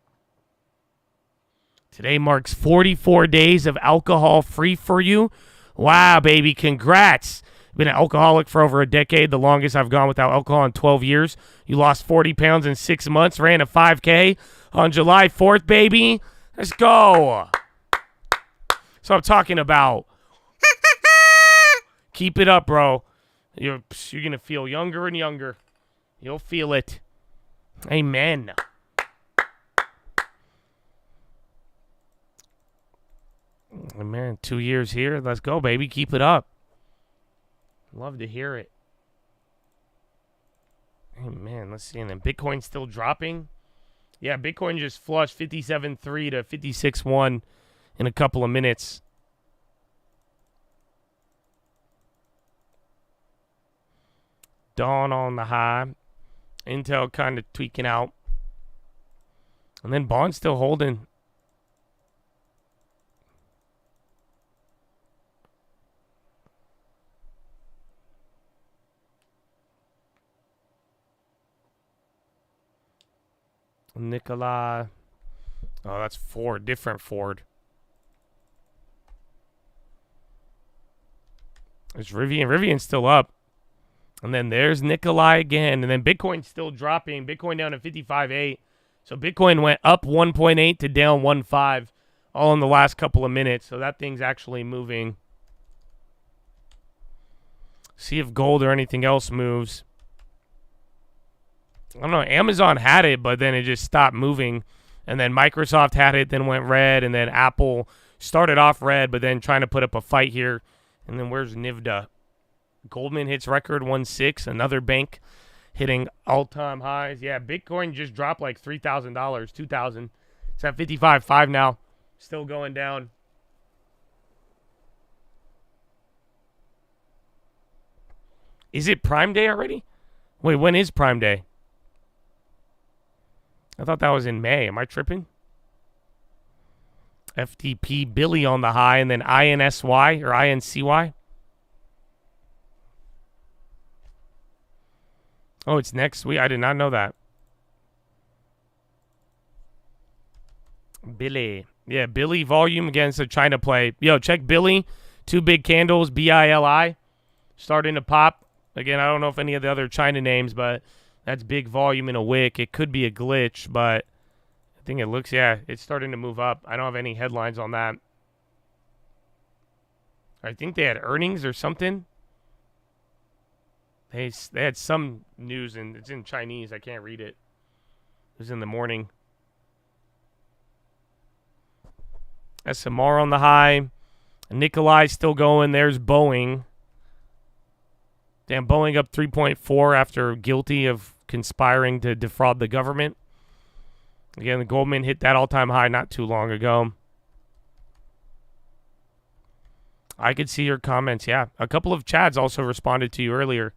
Today marks 44 days of alcohol-free for you. Wow, baby, congrats. Been an alcoholic for over a decade, the longest I've gone without alcohol in 12 years. You lost 40 pounds in 6 months, ran a 5K on July 4th, baby. Let's go. So I'm talking about. Keep it up, bro. You're going to feel younger and younger. You'll feel it. Amen. Man, 2 years here. Let's go, baby. Keep it up. Love to hear it. Hey, man, let's see. And then Bitcoin still dropping. Yeah, Bitcoin just flushed 57.3 to 56.1 in a couple of minutes. Dawn on the high. Intel kind of tweaking out. And then Bond still holding. Nikolai. Oh, that's Ford. Different Ford. There's Rivian. Rivian's still up. And then there's Nikolai again. And then Bitcoin's still dropping. Bitcoin down to 55.8. So Bitcoin went up 1.8 to down 1.5 all in the last couple of minutes. So that thing's actually moving. See if gold or anything else moves. I don't know. Amazon had it, but then it just stopped moving. And then Microsoft had it, then went red. And then Apple started off red, but then trying to put up a fight here. And then where's NVIDIA? Goldman hits record 1.6. Another bank hitting all-time highs. Yeah, Bitcoin just dropped like $3,000, $2,000. It's at 55.5 now. Still going down. Is it Prime Day already? Wait, when is Prime Day? I thought that was in May. Am I tripping? FTP Billy on the high, and then INSY or INCY. Oh, it's next week. I did not know that. Billy. Yeah, Billy volume against a China play. Yo, check Billy. 2 big candles, BILI. Starting to pop. Again, I don't know if any of the other China names, but that's big volume in a wick. It could be a glitch, but I think it looks, yeah, it's starting to move up. I don't have any headlines on that. I think they had earnings or something. They had some news, and it's in Chinese. I can't read it. It was in the morning. SMR on the high. Nikolai still going. There's Boeing. Damn, Boeing up 3.4 after guilty of conspiring to defraud the government. Again, the Goldman hit that all-time high not too long ago. I could see your comments. Yeah, a couple of Chads also responded to you earlier.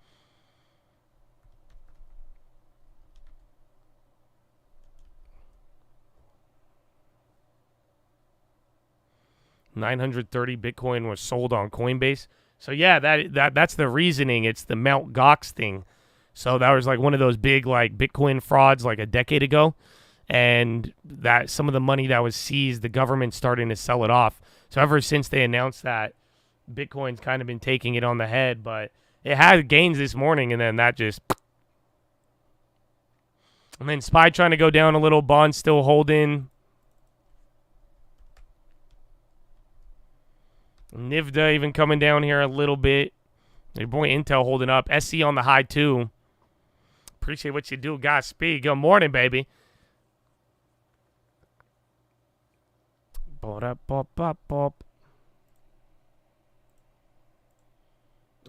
$930 Bitcoin was sold on Coinbase. So yeah, that's the reasoning. It's the Mt. Gox thing. So that was like one of those big like Bitcoin frauds like a decade ago, and that some of the money that was seized, the government's starting to sell it off. So ever since they announced that, Bitcoin's kind of been taking it on the head, but it had gains this morning, and then that just. And then SPY trying to go down a little, bond still holding. NVIDIA even coming down here a little bit. Your boy Intel holding up. SC on the high too. Appreciate what you do. Godspeed. Good morning, baby. All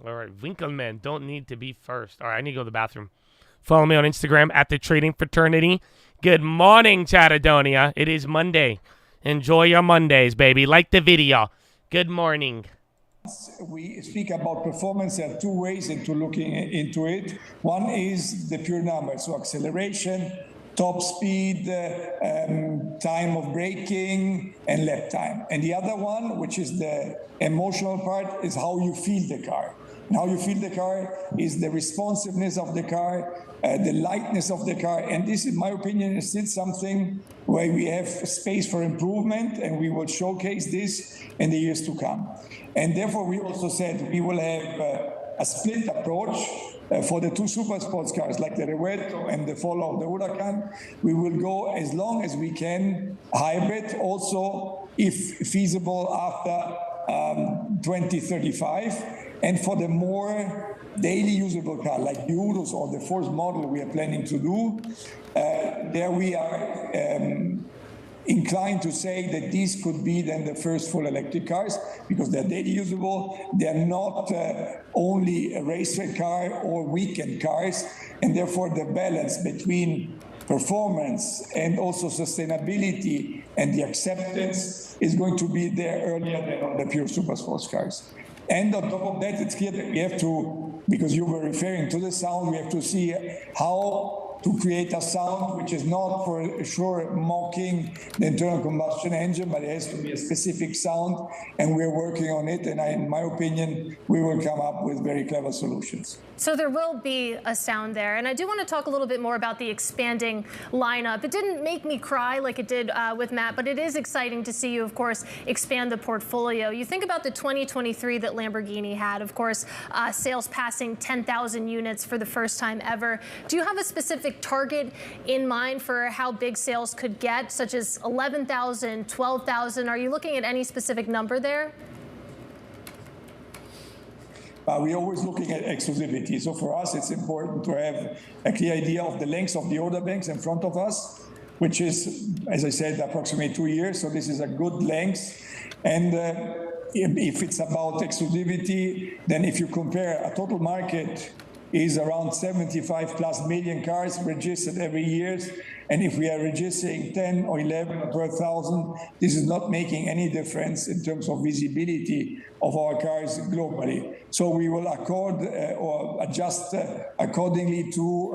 right, Winkleman don't need to be first. All right, I need to go to the bathroom. Follow me on Instagram at The Trading Fraternity. Good morning, Chatadonia. It is Monday. Enjoy your Mondays, baby. Like the video. Good morning. We speak about performance. There are two ways into looking into it. One is the pure numbers, so acceleration, top speed, time of braking, and lap time. And the other one, which is the emotional part, is how you feel the car. And how you feel the car is the responsiveness of the car, the lightness of the car. And this, in my opinion, is still something where we have space for improvement, and we will showcase this in the years to come. And therefore, we also said we will have a split approach for the two super sports cars, like the Revuelto and the Follow of the Huracan. We will go as long as we can hybrid, also if feasible after 2035. And for the more daily usable car, like the Urus or the fourth model we are planning to do, there we are inclined to say that these could be then the first full electric cars, because they're daily usable. They're not only a racetrack car or weekend cars, and therefore the balance between performance and also sustainability and the acceptance is going to be there earlier than on the pure super sports cars. And on top of that, it's clear that we have to, because you were referring to the sound, we have to see how to create a sound which is not for sure mocking the internal combustion engine, but it has to be a specific sound, and we're working on it. And in my opinion, we will come up with very clever solutions. So there will be a sound there. And I do want to talk a little bit more about the expanding lineup. It didn't make me cry like it did with Matt, but it is exciting to see you, of course, expand the portfolio. You think about the 2023 that Lamborghini had, of course, sales passing 10,000 units for the first time ever. Do you have a specific target in mind for how big sales could get, such as 11,000, 12,000? Are you looking at any specific number there? We're always looking at exclusivity. So for us, it's important to have a clear idea of the length of the order banks in front of us, which is, as I said, approximately 2 years. So this is a good length. And if it's about exclusivity, then if you compare a total market is around 75 plus million cars registered every year. And if we are registering 10 or 11 or 12,000, this is not making any difference in terms of visibility of our cars globally. So we will accord or adjust accordingly to,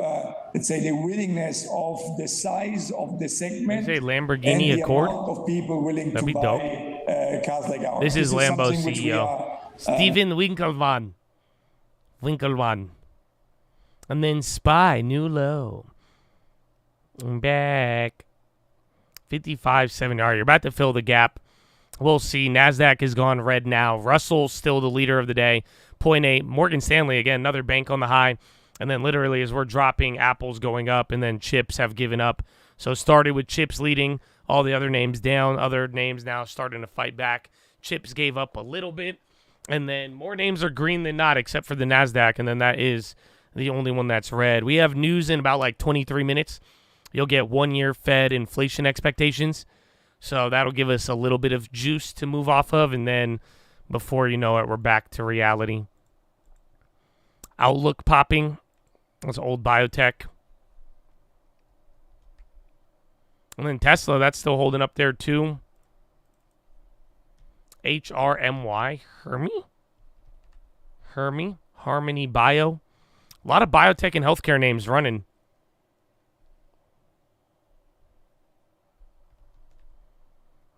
let's say, the willingness of the size of the segment. Is a Lamborghini and the Accord? amount of people willing That'd to be dope. buy cars like ours. This is Lambo CEO. Steven Winkelmann. And then Spy, new low. I'm back. 55.70. All right, you're about to fill the gap. We'll see. NASDAQ has gone red now. Russell's still the leader of the day. 0.8. Morgan Stanley, again, another bank on the high. And then literally as we're dropping, Apple's going up, and then chips have given up. So it started with chips leading, all the other names down. Other names now starting to fight back. Chips gave up a little bit. And then more names are green than not, except for the NASDAQ. And then that is the only one that's red. We have news in about like 23 minutes. You'll get 1-year Fed inflation expectations. So that'll give us a little bit of juice to move off of. And then before you know it, we're back to reality. Outlook popping. That's old biotech. And then Tesla, that's still holding up there too. HRMY. Harmony Bio. A lot of biotech and healthcare names running.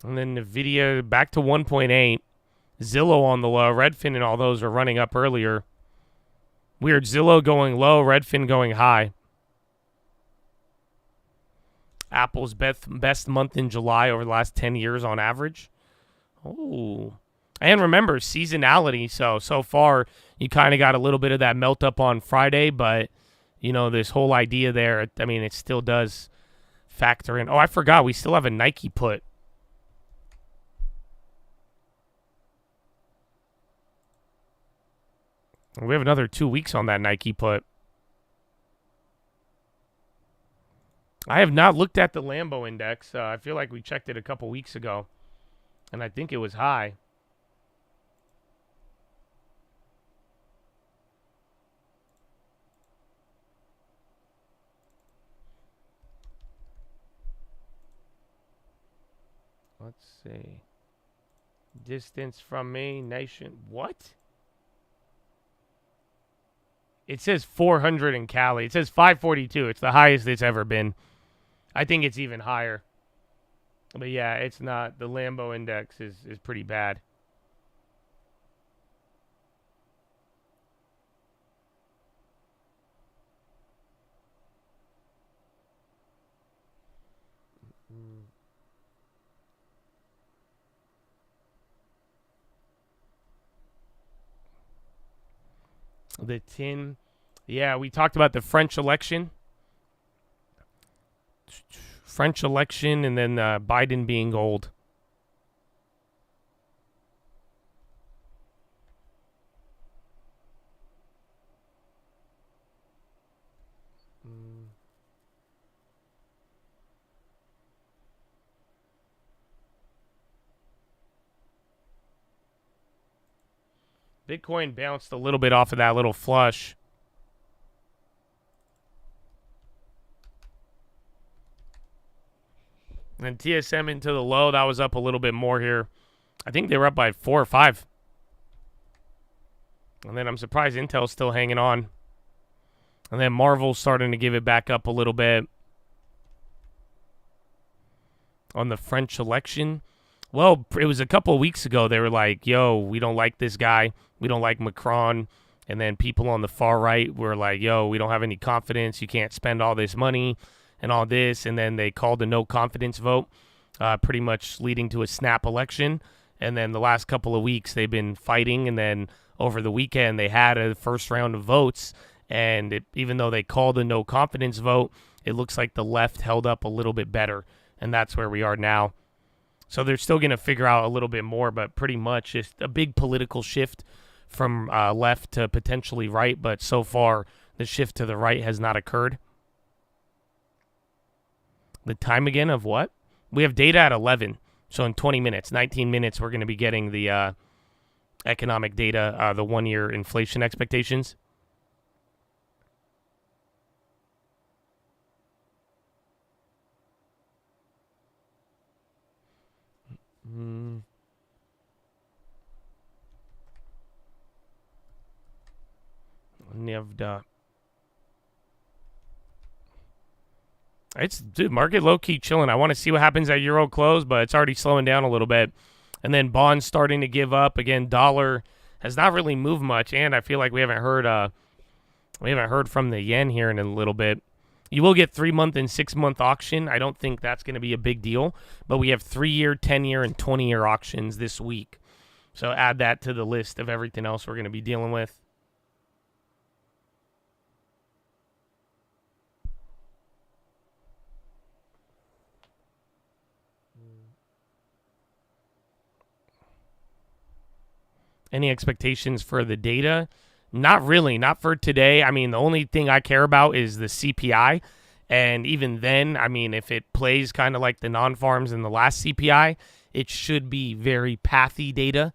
And then NVIDIA back to 1.8. Zillow on the low. Redfin and all those are running up earlier. Weird. Zillow going low. Redfin going high. Apple's best month in July over the last 10 years on average. Oh. And remember, seasonality. So far, you kind of got a little bit of that melt up on Friday, but, you know, this whole idea there, I mean, it still does factor in. Oh, I forgot. We still have a Nike put. We have another 2 weeks on that Nike put. I have not looked at the Lambo index. I feel like we checked it a couple weeks ago, and I think it was high. Let's see. Distance from me, nation. What? It says 400 in Cali. It says 542. It's the highest it's ever been. I think it's even higher. But yeah, it's not. The Lambo index is pretty bad. The tin. Yeah, we talked about the French election. French election and then Biden being old. Bitcoin bounced a little bit off of that little flush. And TSM into the low, that was up a little bit more here. I think they were up by 4 or 5. And then I'm surprised Intel's still hanging on. And then Marvel's starting to give it back up a little bit. On the French election. Well, it was a couple of weeks ago. They were like, yo, we don't like this guy. We don't like Macron. And then people on the far right were like, yo, we don't have any confidence. You can't spend all this money and all this. And then they called a no confidence vote, pretty much leading to a snap election. And then the last couple of weeks they've been fighting. And then over the weekend they had a first round of votes. And even though they called a no confidence vote, it looks like the left held up a little bit better. And that's where we are now. So they're still going to figure out a little bit more, but pretty much just a big political shift from left to potentially right. But so far, the shift to the right has not occurred. The time again of what? We have data at 11. So in 20 minutes, 19 minutes, we're going to be getting the economic data, the one-year inflation expectations. Nevda. Dude, market low-key chilling. I want to see what happens at Euro close, but it's already slowing down a little bit. And then bonds starting to give up. Again, dollar has not really moved much, and I feel like we haven't heard from the yen here in a little bit. You will get 3-month and 6-month auction. I don't think that's going to be a big deal, but we have 3-year, 10-year, and 20-year auctions this week. So add that to the list of everything else we're going to be dealing with. Any expectations for the data? Not really, not for today. I mean, the only thing I care about is the CPI. And even then, I mean, if it plays kind of like the non-farms in the last CPI, it should be very pathy data,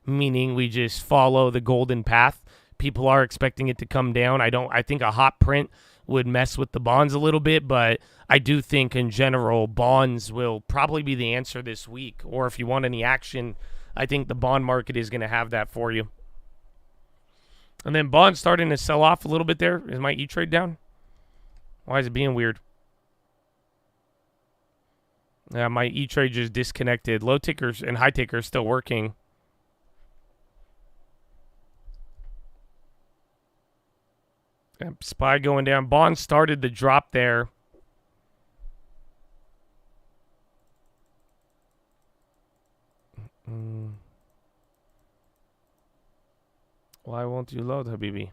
meaning we just follow the golden path. People are expecting it to come down. I think a hot print would mess with the bonds a little bit, but I do think in general, bonds will probably be the answer this week. Or if you want any action, I think the bond market is going to have that for you. And then bonds starting to sell off a little bit there. Is my E-Trade down? Why is it being weird? Yeah, my E-Trade just disconnected. Low tickers and high tickers still working. SPY going down. Bonds started the drop there. Why won't you load, Habibi?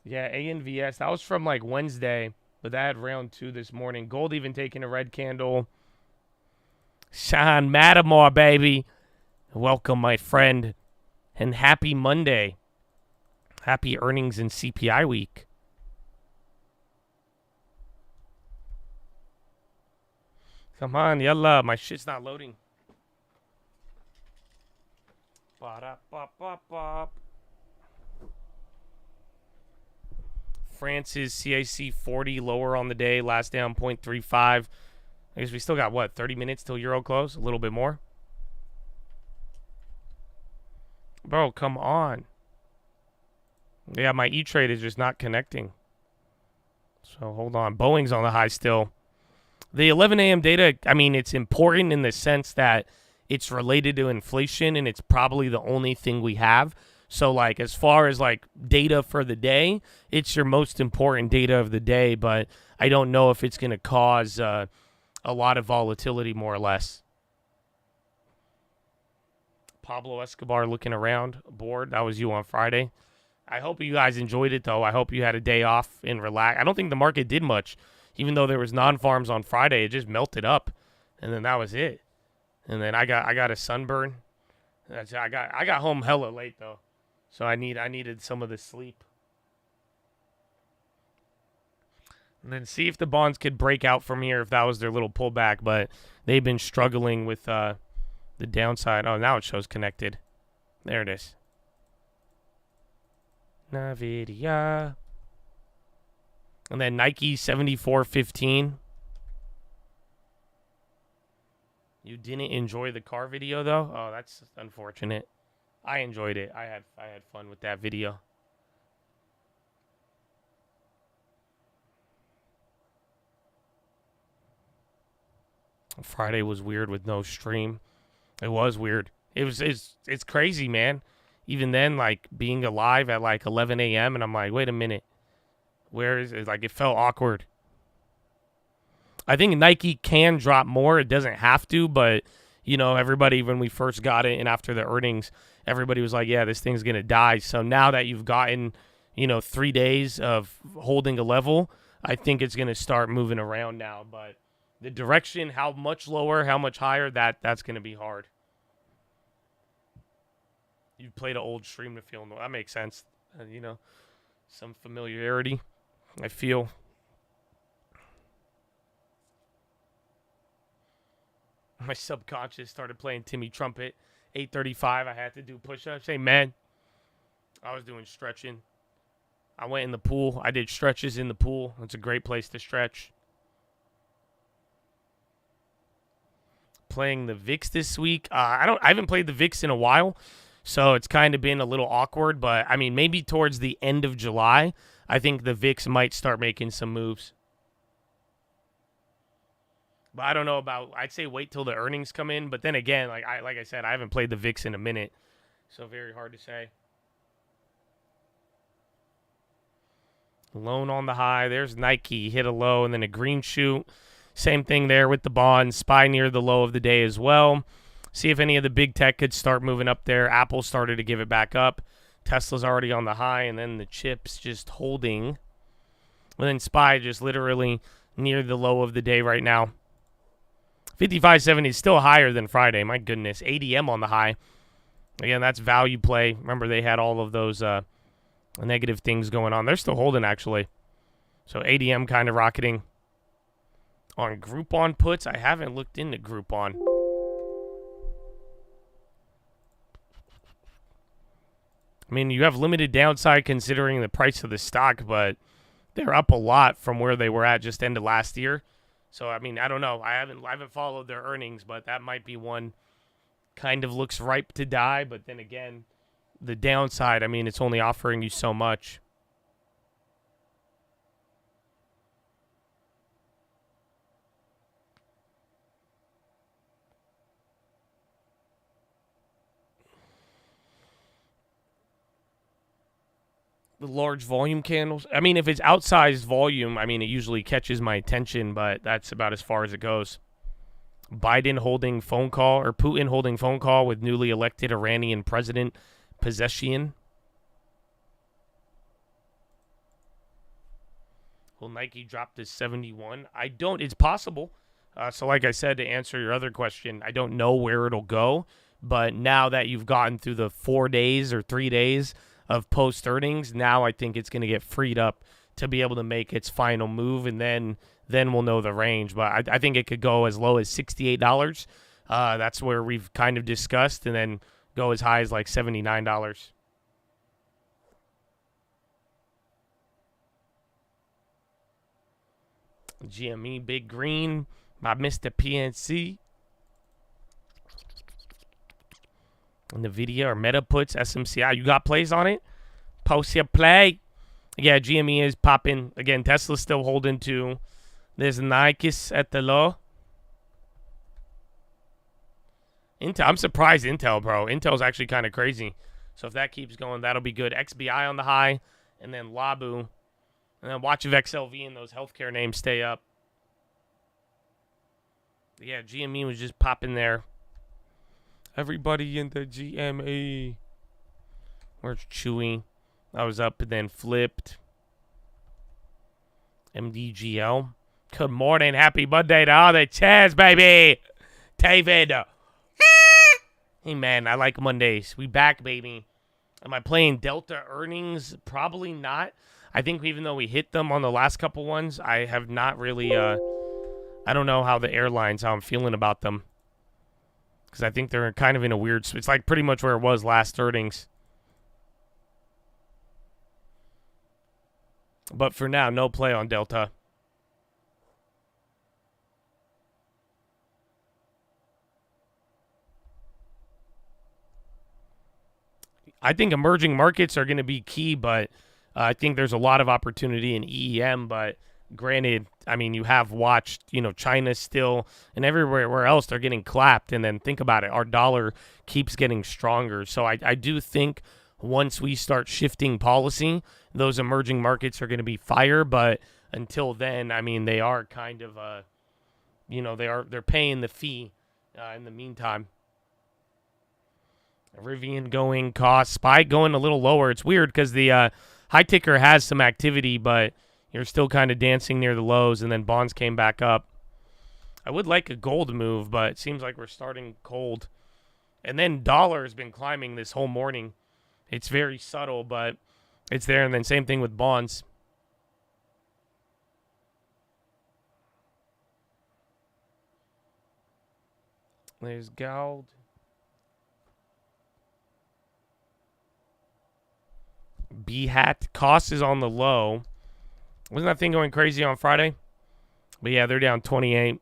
Yeah, ANVS. That was from like Wednesday, but that had round 2 this morning. Gold even taking a red candle. Sean Matamore, baby. Welcome, my friend. And happy Monday. Happy earnings in CPI week. Come on, yalla. My shit's not loading. France's CAC 40 lower on the day. Last down 0.35. I guess we still got, what, 30 minutes till Euro close? A little bit more? Bro, come on. Yeah, my E-Trade is just not connecting. So, hold on. Boeing's on the high still. The 11 a.m. data, I mean, it's important in the sense that it's related to inflation, and it's probably the only thing we have. So, like, as far as, like, data for the day, it's your most important data of the day, but I don't know if it's going to cause a lot of volatility, more or less. Pablo Escobar looking around, bored. That was you on Friday. I hope you guys enjoyed it, though. I hope you had a day off and relax. I don't think the market did much. Even though there was non-farms on Friday, it just melted up, and then that was it. And then I got a sunburn. I got home hella late, though, so I needed some of the sleep. And then see if the bonds could break out from here if that was their little pullback, but they've been struggling with the downside. Oh, now it shows connected. There it is. NVIDIA. And then Nike 74.15. You didn't enjoy the car video, though? Oh, that's unfortunate. I enjoyed it. I had fun with that video. Friday was weird with no stream. It was weird. It's crazy, man. Even then, like, being alive at like 11 a.m. and I'm like, wait a minute. Where is it? Like, it felt awkward. I think Nike can drop more. It doesn't have to, but, you know, everybody, when we first got it and after the earnings, everybody was like, yeah, this thing's going to die. So now that you've gotten, you know, 3 days of holding a level, I think it's going to start moving around now. But the direction, how much lower, how much higher, that's going to be hard. You played an old stream to feel, that makes sense. You know, some familiarity, I feel. My subconscious started playing Timmy Trumpet. 8:35, I had to do push-ups. Hey, man, I was doing stretching. I went in the pool. I did stretches in the pool. It's a great place to stretch. Playing the VIX this week. I haven't played the VIX in a while, so it's kind of been a little awkward. But I mean, maybe towards the end of July, I think the VIX might start making some moves. But I don't know about. I'd say wait till the earnings come in. But then again, like I said, I haven't played the VIX in a minute, so very hard to say. Loan on the high. There's Nike. Hit a low and then a green shoot. Same thing there with the bonds. SPY near the low of the day as well. See if any of the big tech could start moving up there. Apple started to give it back up. Tesla's already on the high, and then the chips just holding. And then SPY just literally near the low of the day right now. 55.70 is still higher than Friday. My goodness. ADM on the high. Again, that's value play. Remember, they had all of those negative things going on. They're still holding, actually. So ADM kind of rocketing. On Groupon puts, I haven't looked into Groupon. I mean, you have limited downside considering the price of the stock, but they're up a lot from where they were at just end of last year. So, I mean, I don't know. I haven't followed their earnings, but that might be one kind of looks ripe to die. But then again, the downside, I mean, it's only offering you so much. The large volume candles. I mean, if it's outsized volume, I mean, it usually catches my attention, but that's about as far as it goes. Biden holding phone call, or Putin holding phone call with newly elected Iranian president Pezeshkian. Will Nike drop to 71? I don't. It's possible. So like I said, to answer your other question, I don't know where it'll go. But now that you've gotten through the 4 days or 3 days of post earnings, now I think it's going to get freed up to be able to make its final move, and then we'll know the range. But I think it could go as low as $68. That's where we've kind of discussed, and then go as high as like $79. GME, big green. My Mr. PNC. NVIDIA or Meta puts SMCI. You got plays on it? Post your play. Yeah, GME is popping. Again, Tesla's still holding to. There's Nike at the low. Intel, I'm surprised Intel, bro. Intel's actually kind of crazy. So if that keeps going, that'll be good. XBI on the high, and then Labu. And then watch if XLV and those healthcare names stay up. Yeah, GME was just popping there. Everybody in the GME. Where's Chewy? I was up and then flipped. MDGL. Good morning. Happy Monday to all the chairs, baby. David. Hey, man, I like Mondays. We back, baby. Am I playing Delta earnings? Probably not. I think even though we hit them on the last couple ones, I have not really, I don't know how the airlines, how I'm feeling about them. Because I think they're kind of in a weird, it's like pretty much where it was last earnings. But for now, no play on Delta. I think emerging markets are going to be key, but I think there's a lot of opportunity in EEM. But granted, I mean, you have watched, China still and everywhere else, they're getting clapped. And then think about it. Our dollar keeps getting stronger. So I do think once we start shifting policy, those emerging markets are going to be fire. But until then, I mean, they are kind of, they're paying the fee in the meantime. Rivian going, cost, SPY going a little lower. It's weird because the high ticker has some activity, but you're still kind of dancing near the lows, and then bonds came back up. I would like a gold move, but it seems like we're starting cold. And then dollar has been climbing this whole morning. It's very subtle, but it's there. And then same thing with bonds. There's gold. B-hat. Cost is on the low. Wasn't that thing going crazy on Friday? But yeah, they're down 28.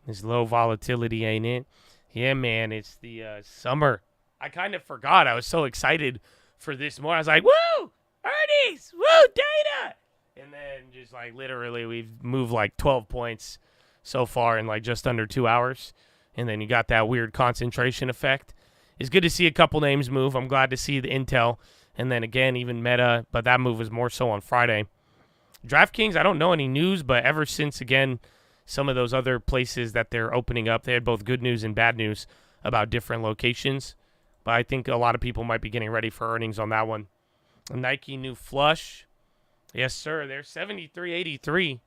It's low volatility, ain't it? Yeah, man, it's the summer. I kind of forgot. I was so excited for this more. I was like, woo! Earnings! Woo! Data! And then just like literally we've moved like 12 points so far in like just under 2 hours. And then you got that weird concentration effect. It's good to see a couple names move. I'm glad to see the Intel. And then again, even Meta. But that move was more so on Friday. DraftKings, I don't know any news. But ever since, again, some of those other places that they're opening up, they had both good news and bad news about different locations. But I think a lot of people might be getting ready for earnings on that one. Nike new flush. Yes, sir. They're 73.83.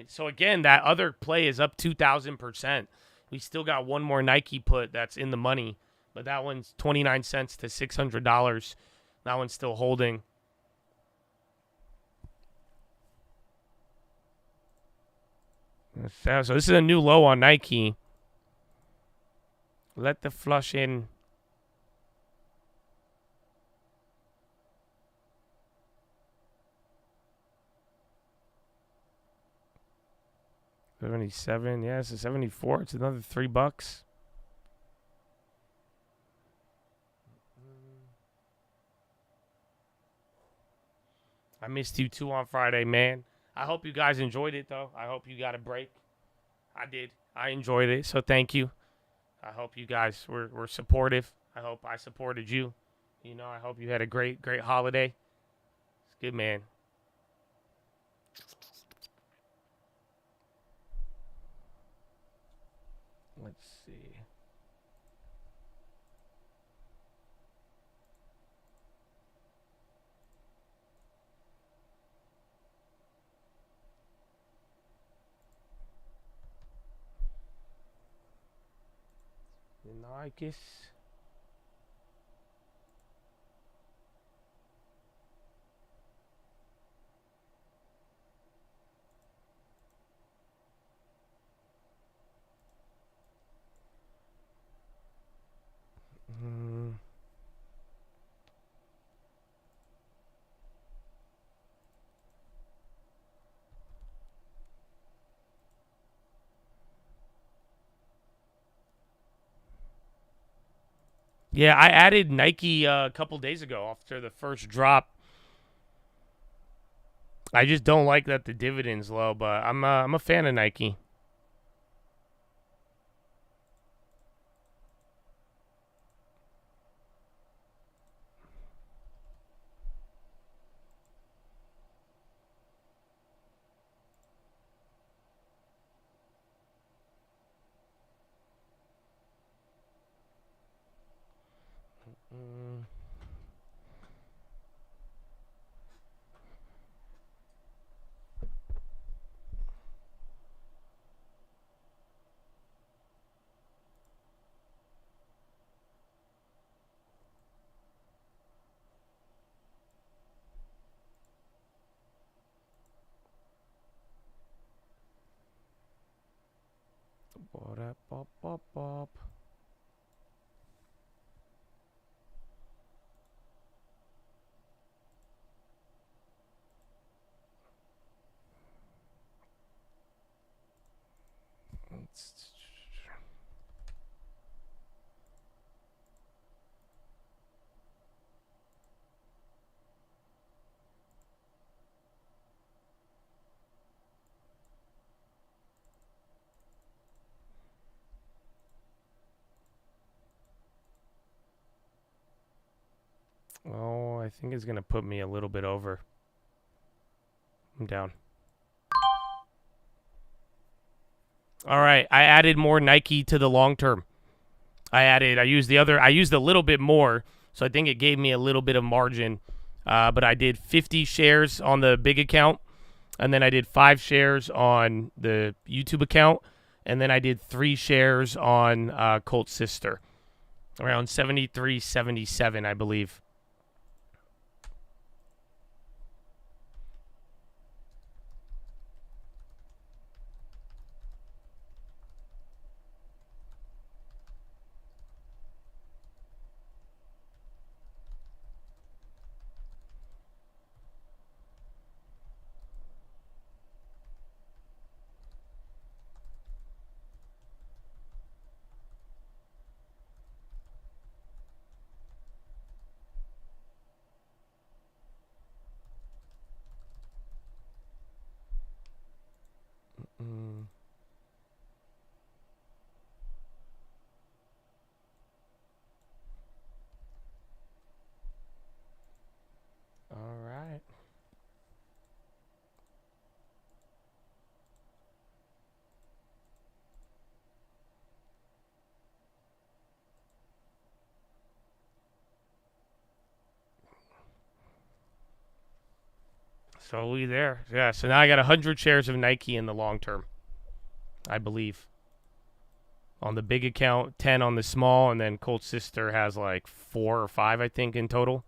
So, again, that other play is up 2,000%. We still got one more Nike put that's in the money. But that one's 29 cents to $600. That one's still holding. So this is a new low on Nike. Let the flush in. $77. Yeah, it's a 74. It's another $3. I missed you too on Friday, man. I hope you guys enjoyed it, though. I hope you got a break. I did. I enjoyed it, so thank you. I hope you guys were supportive. I hope I supported you. I hope you had a great holiday. It's good, man. Let's see. Nikes. Yeah, I added Nike a couple days ago after the first drop. I just don't like that the dividend's low, but I'm a fan of Nike. Mm. Bop, bop, bop. Oh, I think it's going to put me a little bit over. I'm down. All right, I added more Nike to the long term. I used a little bit more, so I think it gave me a little bit of margin. But I did 50 shares on the big account, and then I did 5 shares on the YouTube account, and then I did 3 shares on Colt Sister, around 73.77, I believe. Mm. All right. So we there. Yeah, so now I got 100 shares of Nike in the long term, I believe. On the big account, 10 on the small, and then Colt Sister has like 4 or 5, I think, in total.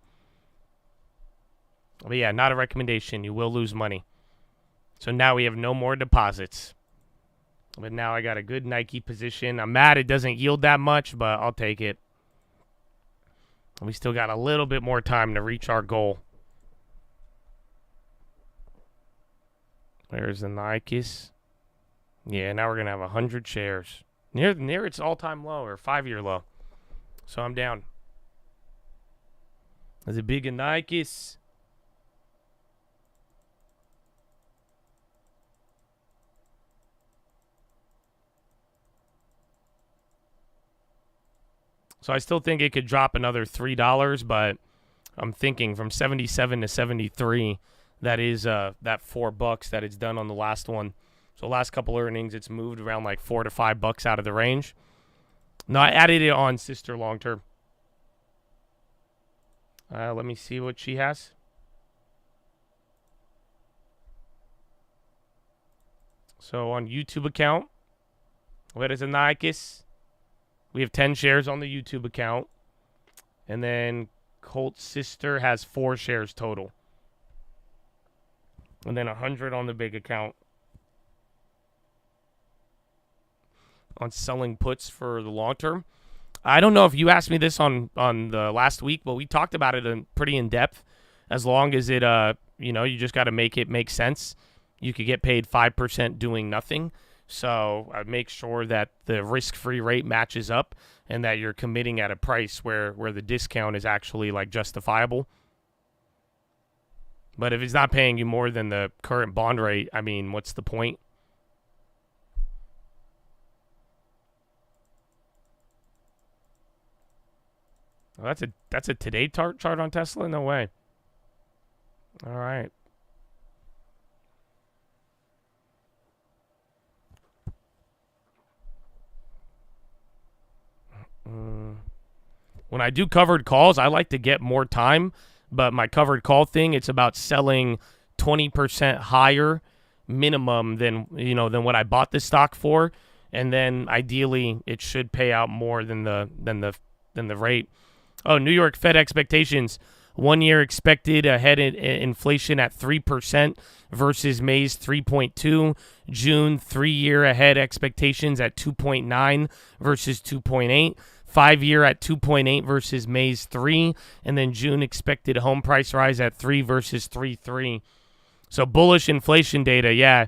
But yeah, not a recommendation. You will lose money. So now we have no more deposits. But now I got a good Nike position. I'm mad it doesn't yield that much, but I'll take it. We still got a little bit more time to reach our goal. There's the Nikes. Yeah, now we're going to have 100 shares. Near its all-time low or 5-year low. So I'm down. There's a big Nikes. So I still think it could drop another $3, but I'm thinking from 77 to 73, that is that $4 that it's done on the last one. So last couple earnings, it's moved around like $4 to $5 out of the range. No, I added it on Sister long term. Let me see what she has. So on YouTube account, where is the Nikes? We have 10 shares on the YouTube account. And then Colt Sister has 4 shares total. And then 100 on the big account. On selling puts for the long term. I don't know if you asked me this on the last week, but we talked about it pretty in depth. As long as it, you just got to make it make sense. You could get paid 5% doing nothing. So make sure that the risk-free rate matches up and that you're committing at a price where the discount is actually like justifiable. But if it's not paying you more than the current bond rate, I mean, what's the point? Well, that's a today chart on Tesla? No way. All right. When I do covered calls, I like to get more time, but my covered call thing, it's about selling 20% higher minimum than what I bought the stock for, and then ideally it should pay out more than the rate. Oh, New York Fed expectations. 1 year expected ahead in inflation at 3% versus May's 3.2. June 3-year ahead expectations at 2.9 versus 2.8. 5-year at 2.8 versus May's 3. And then June expected home price rise at 3 versus 3.3. So bullish inflation data, yeah.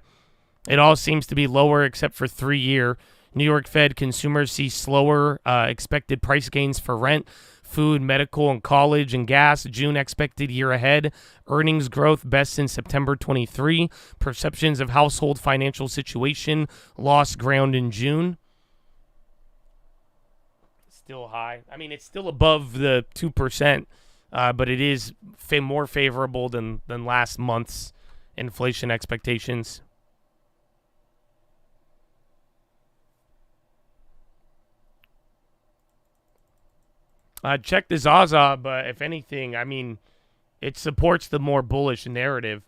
It all seems to be lower except for 3-year. New York Fed consumers see slower expected price gains for rent, food, medical, and college and gas. June expected year ahead. Earnings growth best since September 23. Perceptions of household financial situation lost ground in June. Still high. I mean, it's still above the 2%, but it is more favorable than last month's inflation expectations. Check the Zaza, but if anything, I mean, it supports the more bullish narrative.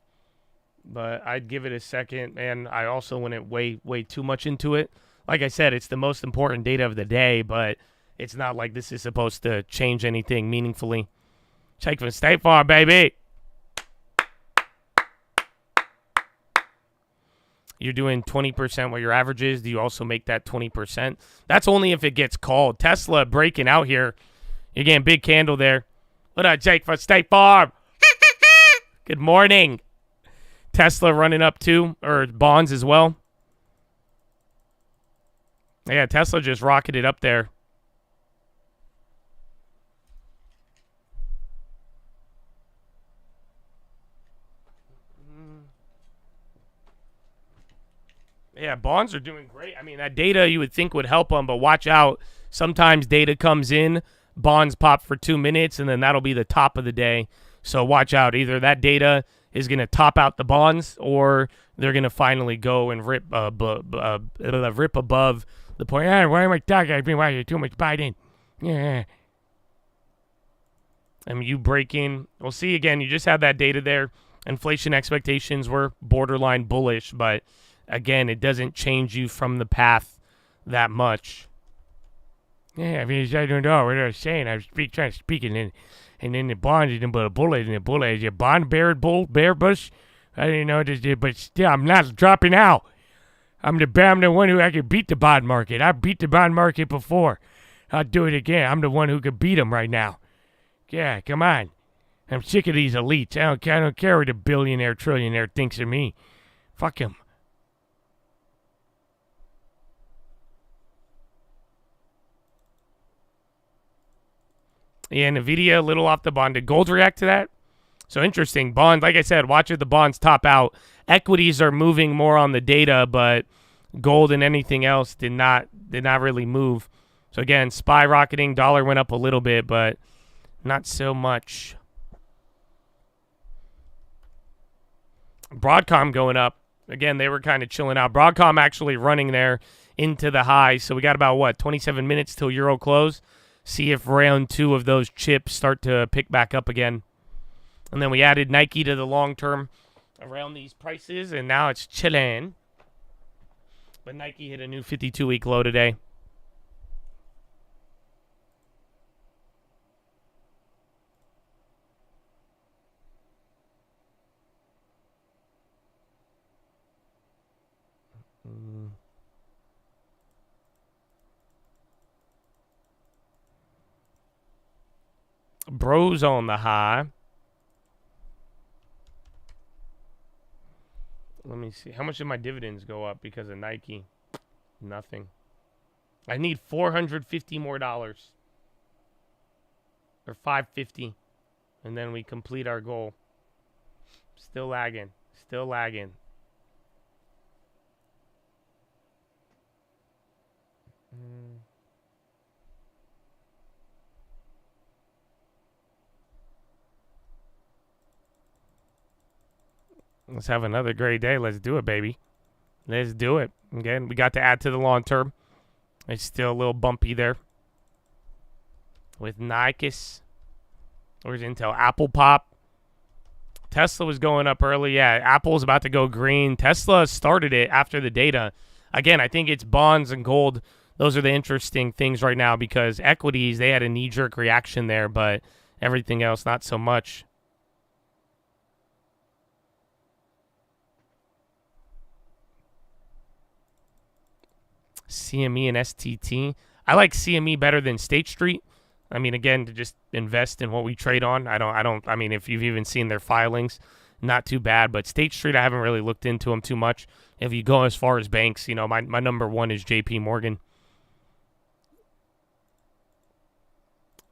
But I'd give it a second, and I also wouldn't way too much into it. Like I said, it's the most important data of the day, but it's not like this is supposed to change anything meaningfully. Check from State Farm, baby. You're doing 20% what your average is. Do you also make that 20%? That's only if it gets called. Tesla breaking out here. You're getting big candle there. What up, Jake from State Farm? Good morning. Tesla running up too, or bonds as well. Yeah, Tesla just rocketed up there. Yeah, bonds are doing great. I mean, that data you would think would help them, but watch out. Sometimes data comes in, bonds pop for 2 minutes, and then that'll be the top of the day. So watch out. Either that data is going to top out the bonds, or they're going to finally go and rip above the point. Why am I talking? I've been watching too much Biden. Yeah. I mean, you break in. We'll see again. You just had that data there. Inflation expectations were borderline bullish, but again, it doesn't change you from the path that much. Yeah, I mean, I don't know what I was saying. I was trying to speak, and then the bond is but a bullet, and the bullet is a bond bear bush. I didn't know this, but still, I'm not dropping out. I'm the one who I can beat the bond market. I beat the bond market before. I'll do it again. I'm the one who can beat them right now. Yeah, come on. I'm sick of these elites. I don't care what the billionaire, trillionaire thinks of me. Fuck him. Yeah, NVIDIA, a little off the bond. Did gold react to that? So interesting. Bond, like I said, watch if the bonds top out. Equities are moving more on the data, but gold and anything else did not really move. So again, SPY rocketing, dollar went up a little bit, but not so much. Broadcom going up. Again, they were kind of chilling out. Broadcom actually running there into the high. So we got about, 27 minutes till Euro close. See if round 2 of those chips start to pick back up again. And then we added Nike to the long term around these prices, and now it's chilling. But Nike hit a new 52-week low today. Bros on the high. Let me see. How much did my dividends go up because of Nike? Nothing. I need $450 more. Or 550. And then we complete our goal. Still lagging. Still lagging. Let's have another great day. Let's do it, baby. Let's do it. Again, we got to add to the long term. It's still a little bumpy there. With Nikes. Where's Intel? Apple pop. Tesla was going up early. Yeah, Apple's about to go green. Tesla started it after the data. Again, I think it's bonds and gold. Those are the interesting things right now because equities, they had a knee-jerk reaction there, but everything else, not so much. CME and STT. I like CME better than State Street. I mean, again, to just invest in what we trade on. I mean, if you've even seen their filings, not too bad. But State Street, I haven't really looked into them too much. If you go as far as banks, you know, my number one is JP Morgan.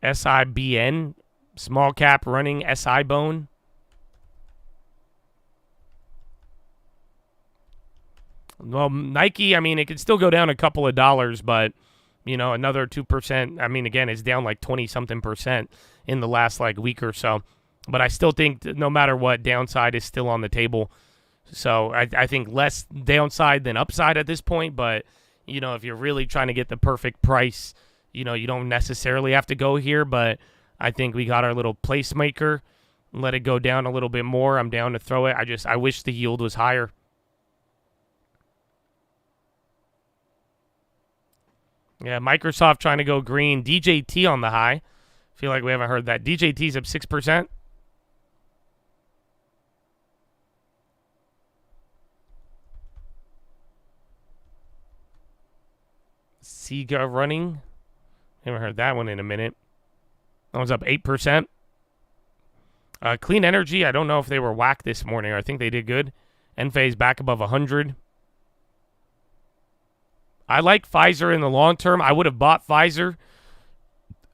SIBN, small cap running SI bone. Well, Nike, I mean, it could still go down a couple of dollars, but, you know, another 2%. I mean, again, it's down like 20-something% in the last, like, week or so. But I still think no matter what, downside is still on the table. So I think less downside than upside at this point. But, you know, if you're really trying to get the perfect price, you know, you don't necessarily have to go here. But I think we got our little placemaker. Let it go down a little bit more. I'm down to throw it. I wish the yield was higher. Yeah, Microsoft trying to go green. DJT on the high. Feel like we haven't heard that. DJT's up 6%. Sega running. Haven't heard that one in a minute. That one's up 8%. Clean Energy, I don't know if they were whacked this morning. I think they did good. Enphase back above 100. I like Pfizer in the long term. I would have bought Pfizer,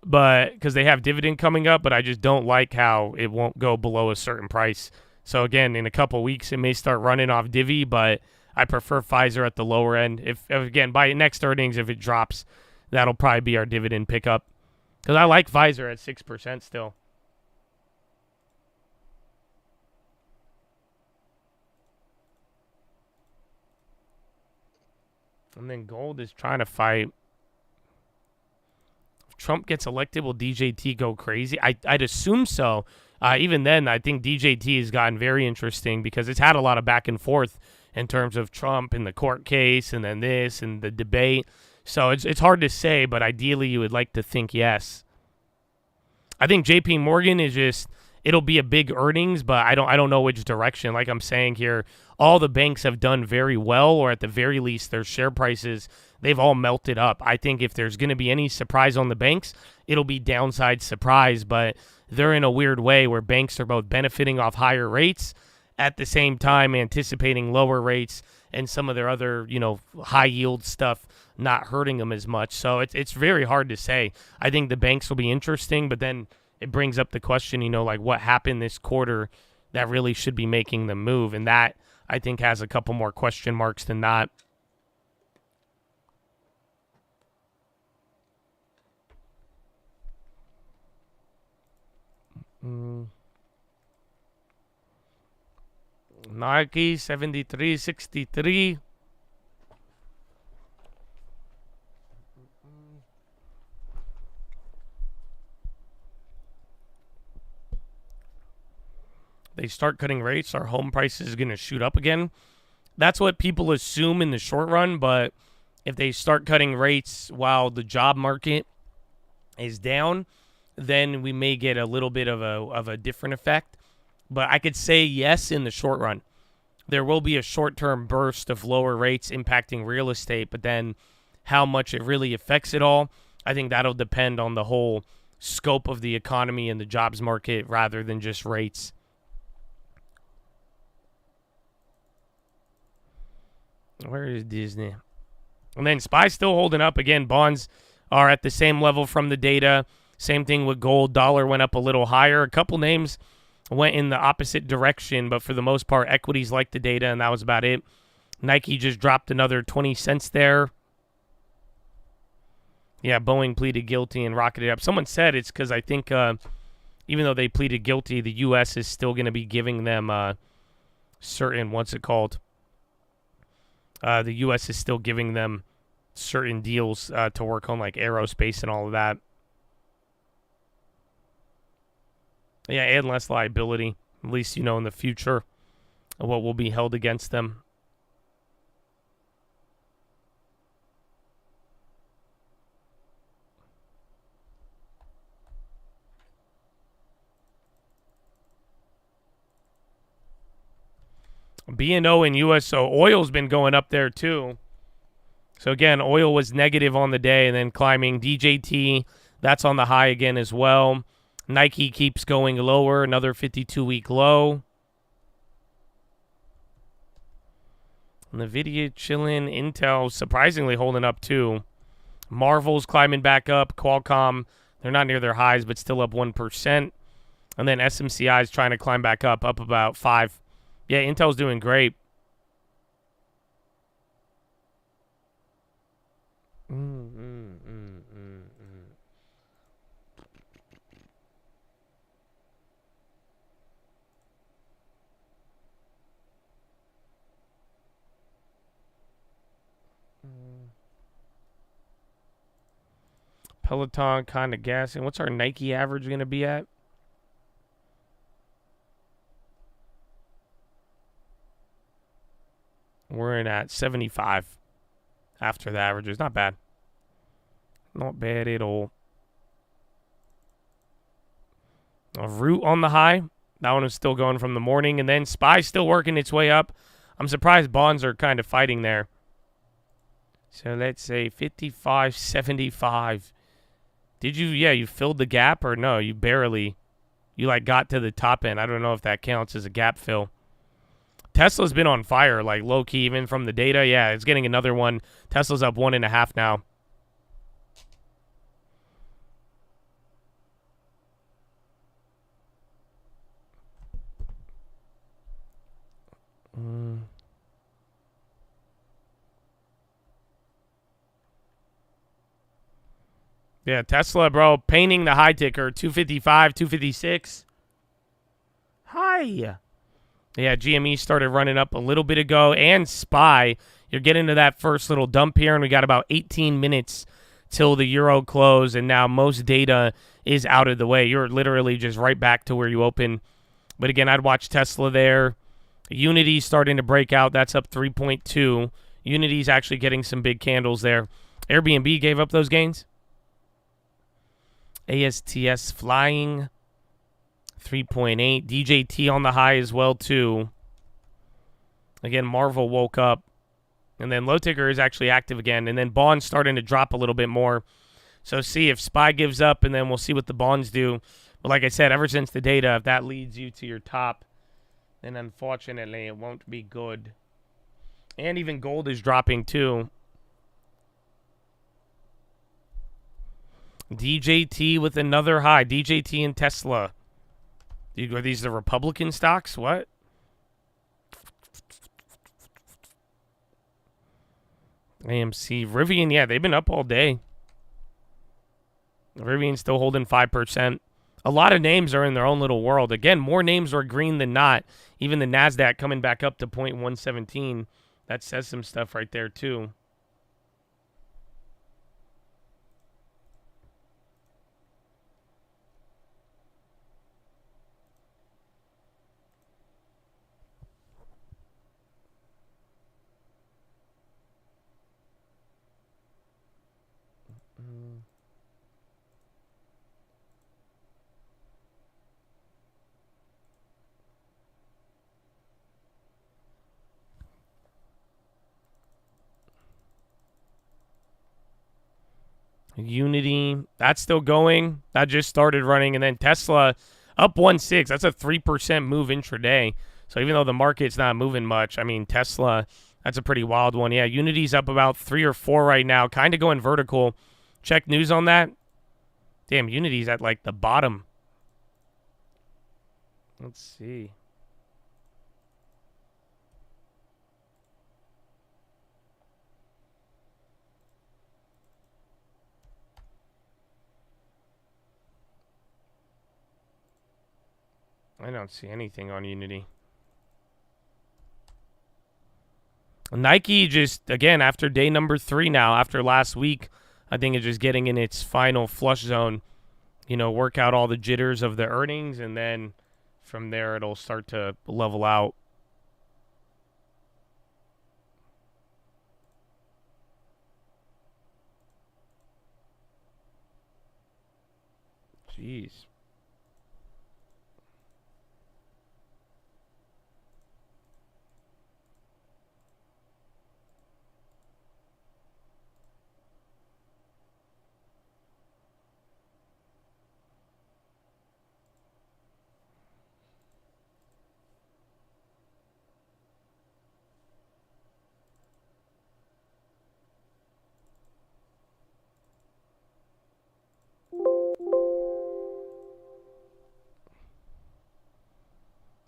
but because they have dividend coming up, but I just don't like how it won't go below a certain price. So again, in a couple weeks, it may start running off divvy, but I prefer Pfizer at the lower end. If again, by next earnings, if it drops, that'll probably be our dividend pickup. Because I like Pfizer at 6% still. And then gold is trying to fight. If Trump gets elected, will DJT go crazy? I'd assume so. Even then, I think DJT has gotten very interesting because it's had a lot of back and forth in terms of Trump and the court case and then this and the debate. So it's hard to say, but ideally you would like to think yes. I think JP Morgan is just, it'll be a big earnings, but I don't know which direction. Like I'm saying here, all the banks have done very well, or at the very least their share prices, they've all melted up. I think if there's going to be any surprise on the banks, it'll be downside surprise, but they're in a weird way where banks are both benefiting off higher rates at the same time anticipating lower rates and some of their other, you know, high yield stuff not hurting them as much. So it's very hard to say. I think the banks will be interesting, but then it brings up the question, you know, like what happened this quarter that really should be making them move. And that, I think, has a couple more question marks than not. Nike 73.63. They start cutting rates, our home price is going to shoot up again. That's what people assume in the short run, but if they start cutting rates while the job market is down, then we may get a little bit of a different effect. But I could say yes in the short run. There will be a short-term burst of lower rates impacting real estate, but then how much it really affects it all, I think that'll depend on the whole scope of the economy and the jobs market rather than just rates. Where is Disney? And then SPY's still holding up. Again, bonds are at the same level from the data. Same thing with gold. Dollar went up a little higher. A couple names went in the opposite direction, but for the most part, equities liked the data, and that was about it. Nike just dropped another 20 cents there. Yeah, Boeing pleaded guilty and rocketed up. Someone said it's because I think even though they pleaded guilty, the U.S. is still going to be giving them certain, what's it called? The U.S. is still giving them certain deals to work on, like aerospace and all of that. Yeah, and less liability, at least, you know, in the future, what will be held against them. B&O and USO, oil's been going up there too. So again, oil was negative on the day and then climbing. DJT, that's on the high again as well. Nike keeps going lower, another 52-week low. NVIDIA chilling. Intel surprisingly holding up too. Marvel's climbing back up. Qualcomm, they're not near their highs, but still up 1%. And then SMCI is trying to climb back up about 5. Yeah, Intel's doing great. Peloton kind of gassing. What's our Nike average going to be at? We're in at 75 after the averages. Not bad. Not bad at all. A Root on the high. That one is still going from the morning. And then SPY still working its way up. I'm surprised bonds are kind of fighting there. So let's say 55.75. Did you, you filled the gap or no? You barely, like got to the top end. I don't know if that counts as a gap fill. Tesla's been on fire, like low-key, even from the data. Yeah, it's getting another one. Tesla's up 1.5 now. Yeah, Tesla, bro, painting the high ticker, 255, 256. Hi. Yeah, GME started running up a little bit ago, and SPY. You're getting to that first little dump here, and we got about 18 minutes till the Euro close, and now most data is out of the way. You're literally just right back to where you open. But again, I'd watch Tesla there. Unity's starting to break out. That's up 3.2. Unity's actually getting some big candles there. Airbnb gave up those gains. ASTS flying 3.8. DJT on the high as well too. Again, Marvel woke up, and then low ticker is actually active again, and then bonds starting to drop a little bit more. So see if SPY gives up, and then we'll see what the bonds do. But like I said, ever since the data, if that leads you to your top, then unfortunately it won't be good. And even gold is dropping too. DJT with another high. DJT and Tesla. Are these the Republican stocks? What? AMC. Rivian, yeah, they've been up all day. Rivian's still holding 5%. A lot of names are in their own little world. Again, more names are green than not. Even the NASDAQ coming back up to 0.117. That says some stuff right there, too. Unity, that's still going. That just started running. And then Tesla up 1.6. That's a 3% move intraday. So even though the market's not moving much, I mean, Tesla That's a pretty wild one. Yeah, Unity's up about 3 or 4 right now, kind of going vertical. Check news on that. Damn, Unity's at like the bottom. Let's see. I don't see anything on Unity. Nike just, again, after day number 3 now, after last week, I think it's just getting in its final flush zone. You know, work out all the jitters of the earnings, and then from there it'll start to level out. Jeez.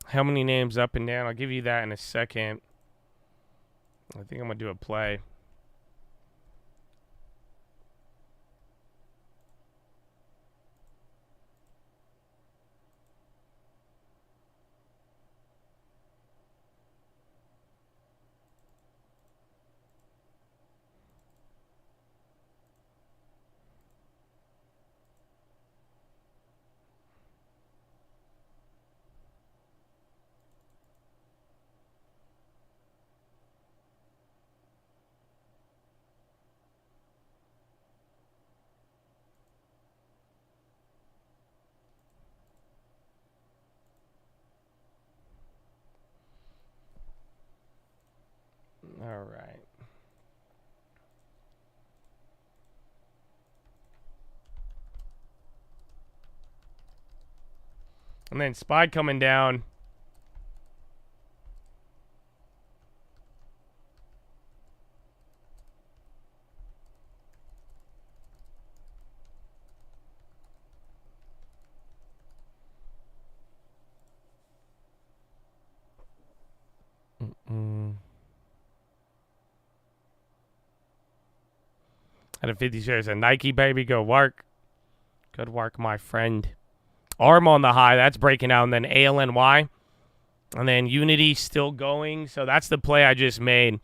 How many names up and down? I'll give you that in a second. I think I'm going to do a play. All right. And then SPY coming down. Out of 50 shares, a Nike, baby, go work. Good work, my friend. ARM on the high, that's breaking out, and then ALNY. And then Unity still going, so that's the play I just made.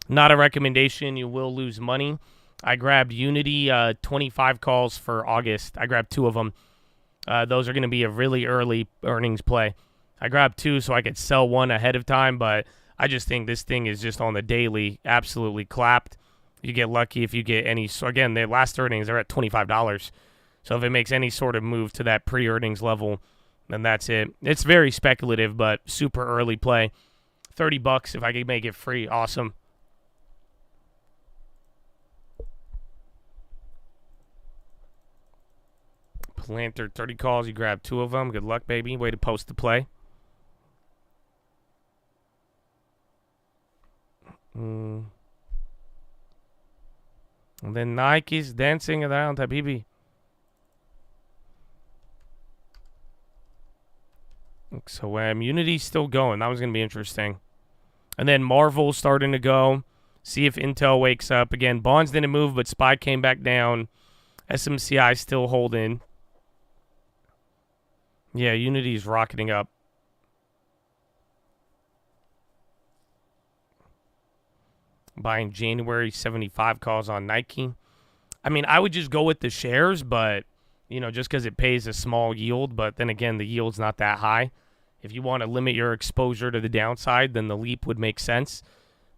Not a recommendation, you will lose money. I grabbed Unity 25 calls for August. I grabbed 2 of them. Those are going to be a really early earnings play. I grabbed 2 so I could sell 1 ahead of time, but I just think this thing is just on the daily absolutely clapped. You get lucky if you get any. So again, their last earnings are at $25. So if it makes any sort of move to that pre-earnings level, then that's it. It's very speculative, but super early play. $30 if I could make it free. Awesome. Planter 30 calls. You grab 2 of them. Good luck, baby. Way to post the play. And then Nike's dancing around Habibi. So Unity's still going. That was going to be interesting. And then Marvel's starting to go. See if Intel wakes up. Again, bonds didn't move, but SPY came back down. SMCI still holding. Yeah, Unity's rocketing up. Buying January 75 calls on Nike. I mean, I would just go with the shares, but, you know, just because it pays a small yield. But then again, the yield's not that high. If you want to limit your exposure to the downside, then the leap would make sense.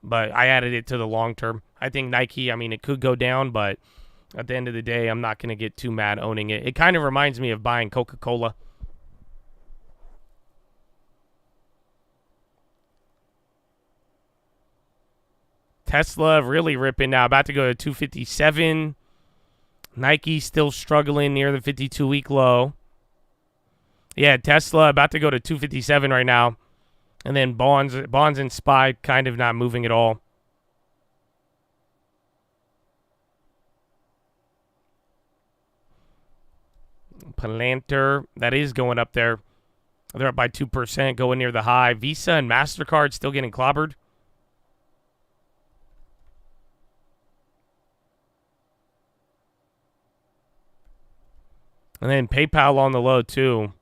But I added it to the long term. I think Nike, I mean, it could go down, but at the end of the day, I'm not going to get too mad owning it. It kind of reminds me of buying Coca-Cola. Tesla really ripping now, about to go to 257. Nike still struggling near the 52-week low. Yeah, Tesla about to go to 257 right now. And then bonds and SPY kind of not moving at all. Palantir, that is going up there. They're up by 2%, going near the high. Visa and MasterCard still getting clobbered. And then PayPal on the low, too.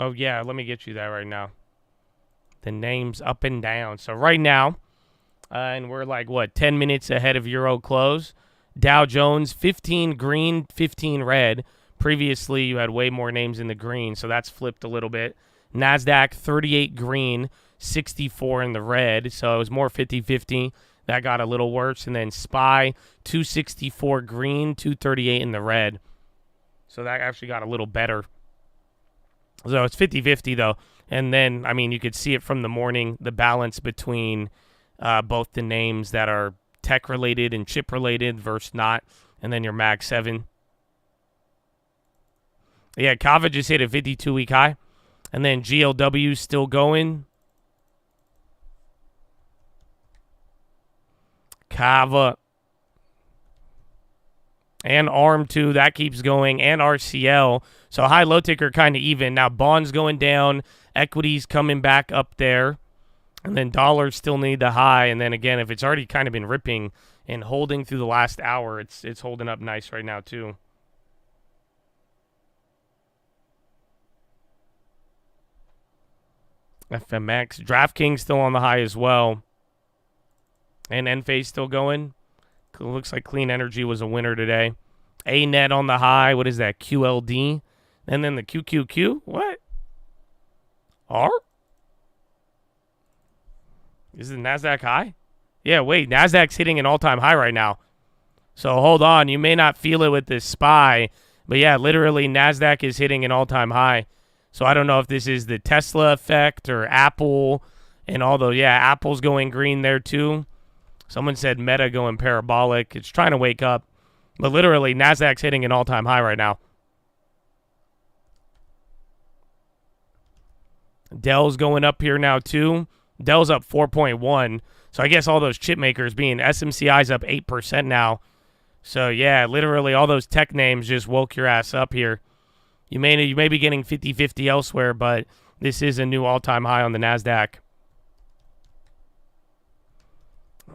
Oh, yeah, let me get you that right now. The names up and down. So right now, and we're like, what, 10 minutes ahead of Euro close. Dow Jones, 15 green, 15 red. Previously, you had way more names in the green, so that's flipped a little bit. NASDAQ, 38 green, 64 in the red, so it was more 50-50. That got a little worse. And then SPY, 264 green, 238 in the red. So that actually got a little better. So it's 50-50, though. And then, I mean, you could see it from the morning, the balance between both the names that are tech-related and chip-related versus not, and then your Mag 7. Yeah, Kava just hit a 52-week high. And then GLW still going. Kava. And ARM, too. That keeps going. And RCL. So high-low ticker kind of even. Now, bonds going down. Equities coming back up there. And then dollars still need the high. And then, again, if it's already kind of been ripping and holding through the last hour, it's holding up nice right now, too. FMX. DraftKings still on the high as well. And Enphase still going. Looks like Clean Energy was a winner today. ANET on the high. What is that? QLD. And then the QQQ. What? R? Is the NASDAQ high? Yeah, wait. NASDAQ's hitting an all-time high right now. So hold on. You may not feel it with this SPY. But yeah, literally NASDAQ is hitting an all-time high. So I don't know if this is the Tesla effect or Apple. And although, yeah, Apple's going green there too. Someone said Meta going parabolic. It's trying to wake up. But literally, NASDAQ's hitting an all-time high right now. Dell's going up here now too. Dell's up 4.1. So I guess all those chip makers being SMCI's up 8% now. So yeah, literally all those tech names just woke your ass up here. You may be getting 50-50 elsewhere, but this is a new all-time high on the NASDAQ.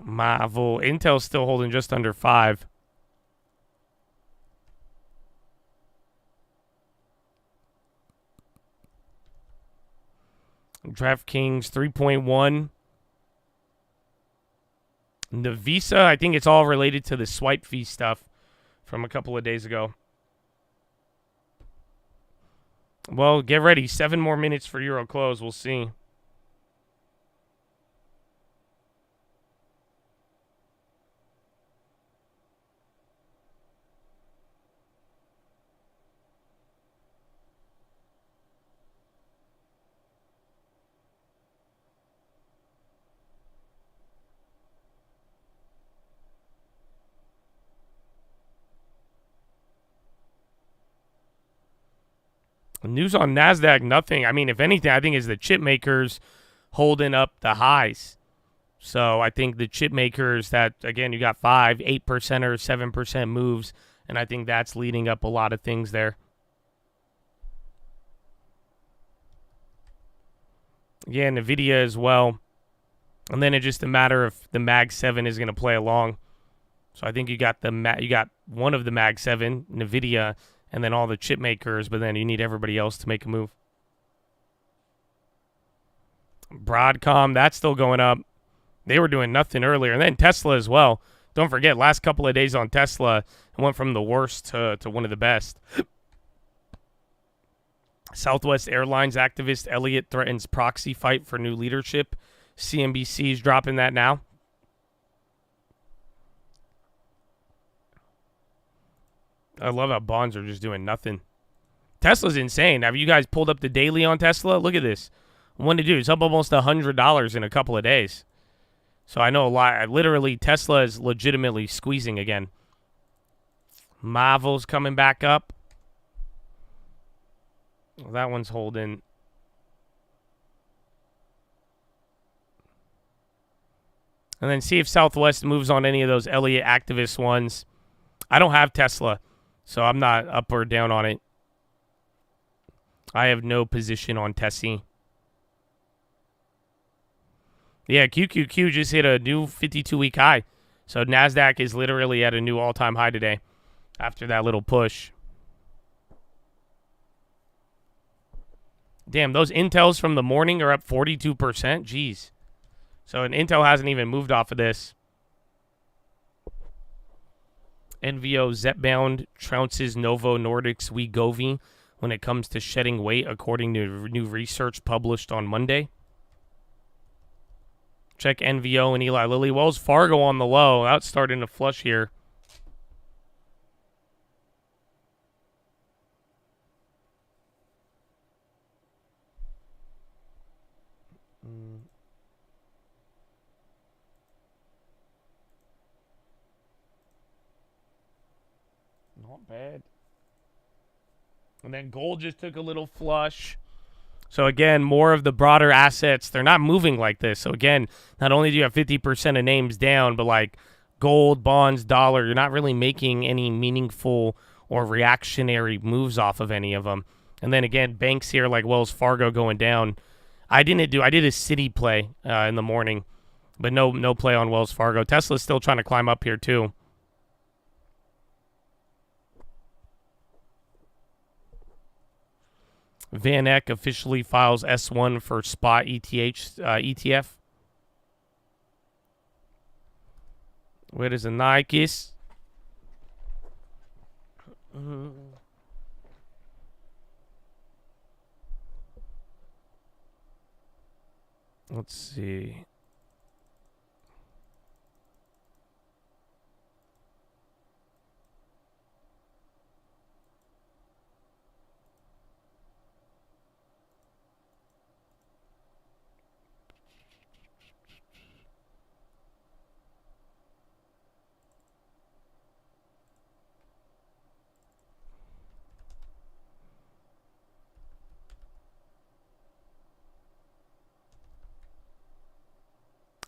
Marvel. Intel's still holding just under 5. DraftKings 3.1. The Visa, I think it's all related to the swipe fee stuff from a couple of days ago. Well, get ready. 7 more minutes for Euro close. We'll see. News on NASDAQ, nothing. I mean, if anything, I think it's the chip makers holding up the highs. So I think the chip makers that, again, you got 5, 8% or 7% moves, and I think that's leading up a lot of things there. Yeah, NVIDIA as well. And then it's just a matter of the Mag 7 is going to play along. So I think you got one of the Mag 7, NVIDIA, and then all the chip makers, but then you need everybody else to make a move. Broadcom, that's still going up. They were doing nothing earlier. And then Tesla as well. Don't forget, last couple of days on Tesla, it went from the worst to one of the best. Southwest Airlines activist Elliott threatens proxy fight for new leadership. CNBC's dropping that now. I love how bonds are just doing nothing. Tesla's insane. Have you guys pulled up the daily on Tesla? Look at this. What to do? It's up almost $100 in a couple of days. So I know a lot. Literally, Tesla is legitimately squeezing again. Marvel's coming back up. Well, that one's holding. And then see if Southwest moves on any of those Elliott activist ones. I don't have Tesla, so I'm not up or down on it. I have no position on Tessie. Yeah, QQQ just hit a new 52-week high. So NASDAQ is literally at a new all-time high today after that little push. Damn, those Intels from the morning are up 42%. Jeez. So an Intel hasn't even moved off of this. NVO Zepbound trounces Novo Nordisk's Wegovy when it comes to shedding weight, according to new research published on Monday. Check NVO and Eli Lilly. Wells Fargo on the low. That's starting to flush here. Not bad. And then gold just took a little flush. So, again, more of the broader assets, they're not moving like this. So, again, not only do you have 50% of names down, but like gold, bonds, dollar, you're not really making any meaningful or reactionary moves off of any of them. And then, again, banks here like Wells Fargo going down. I did a Citi play in the morning, but no play on Wells Fargo. Tesla's still trying to climb up here, too. Van Eck officially files S1 for spot ETF. Where is the Nikes? Let's see.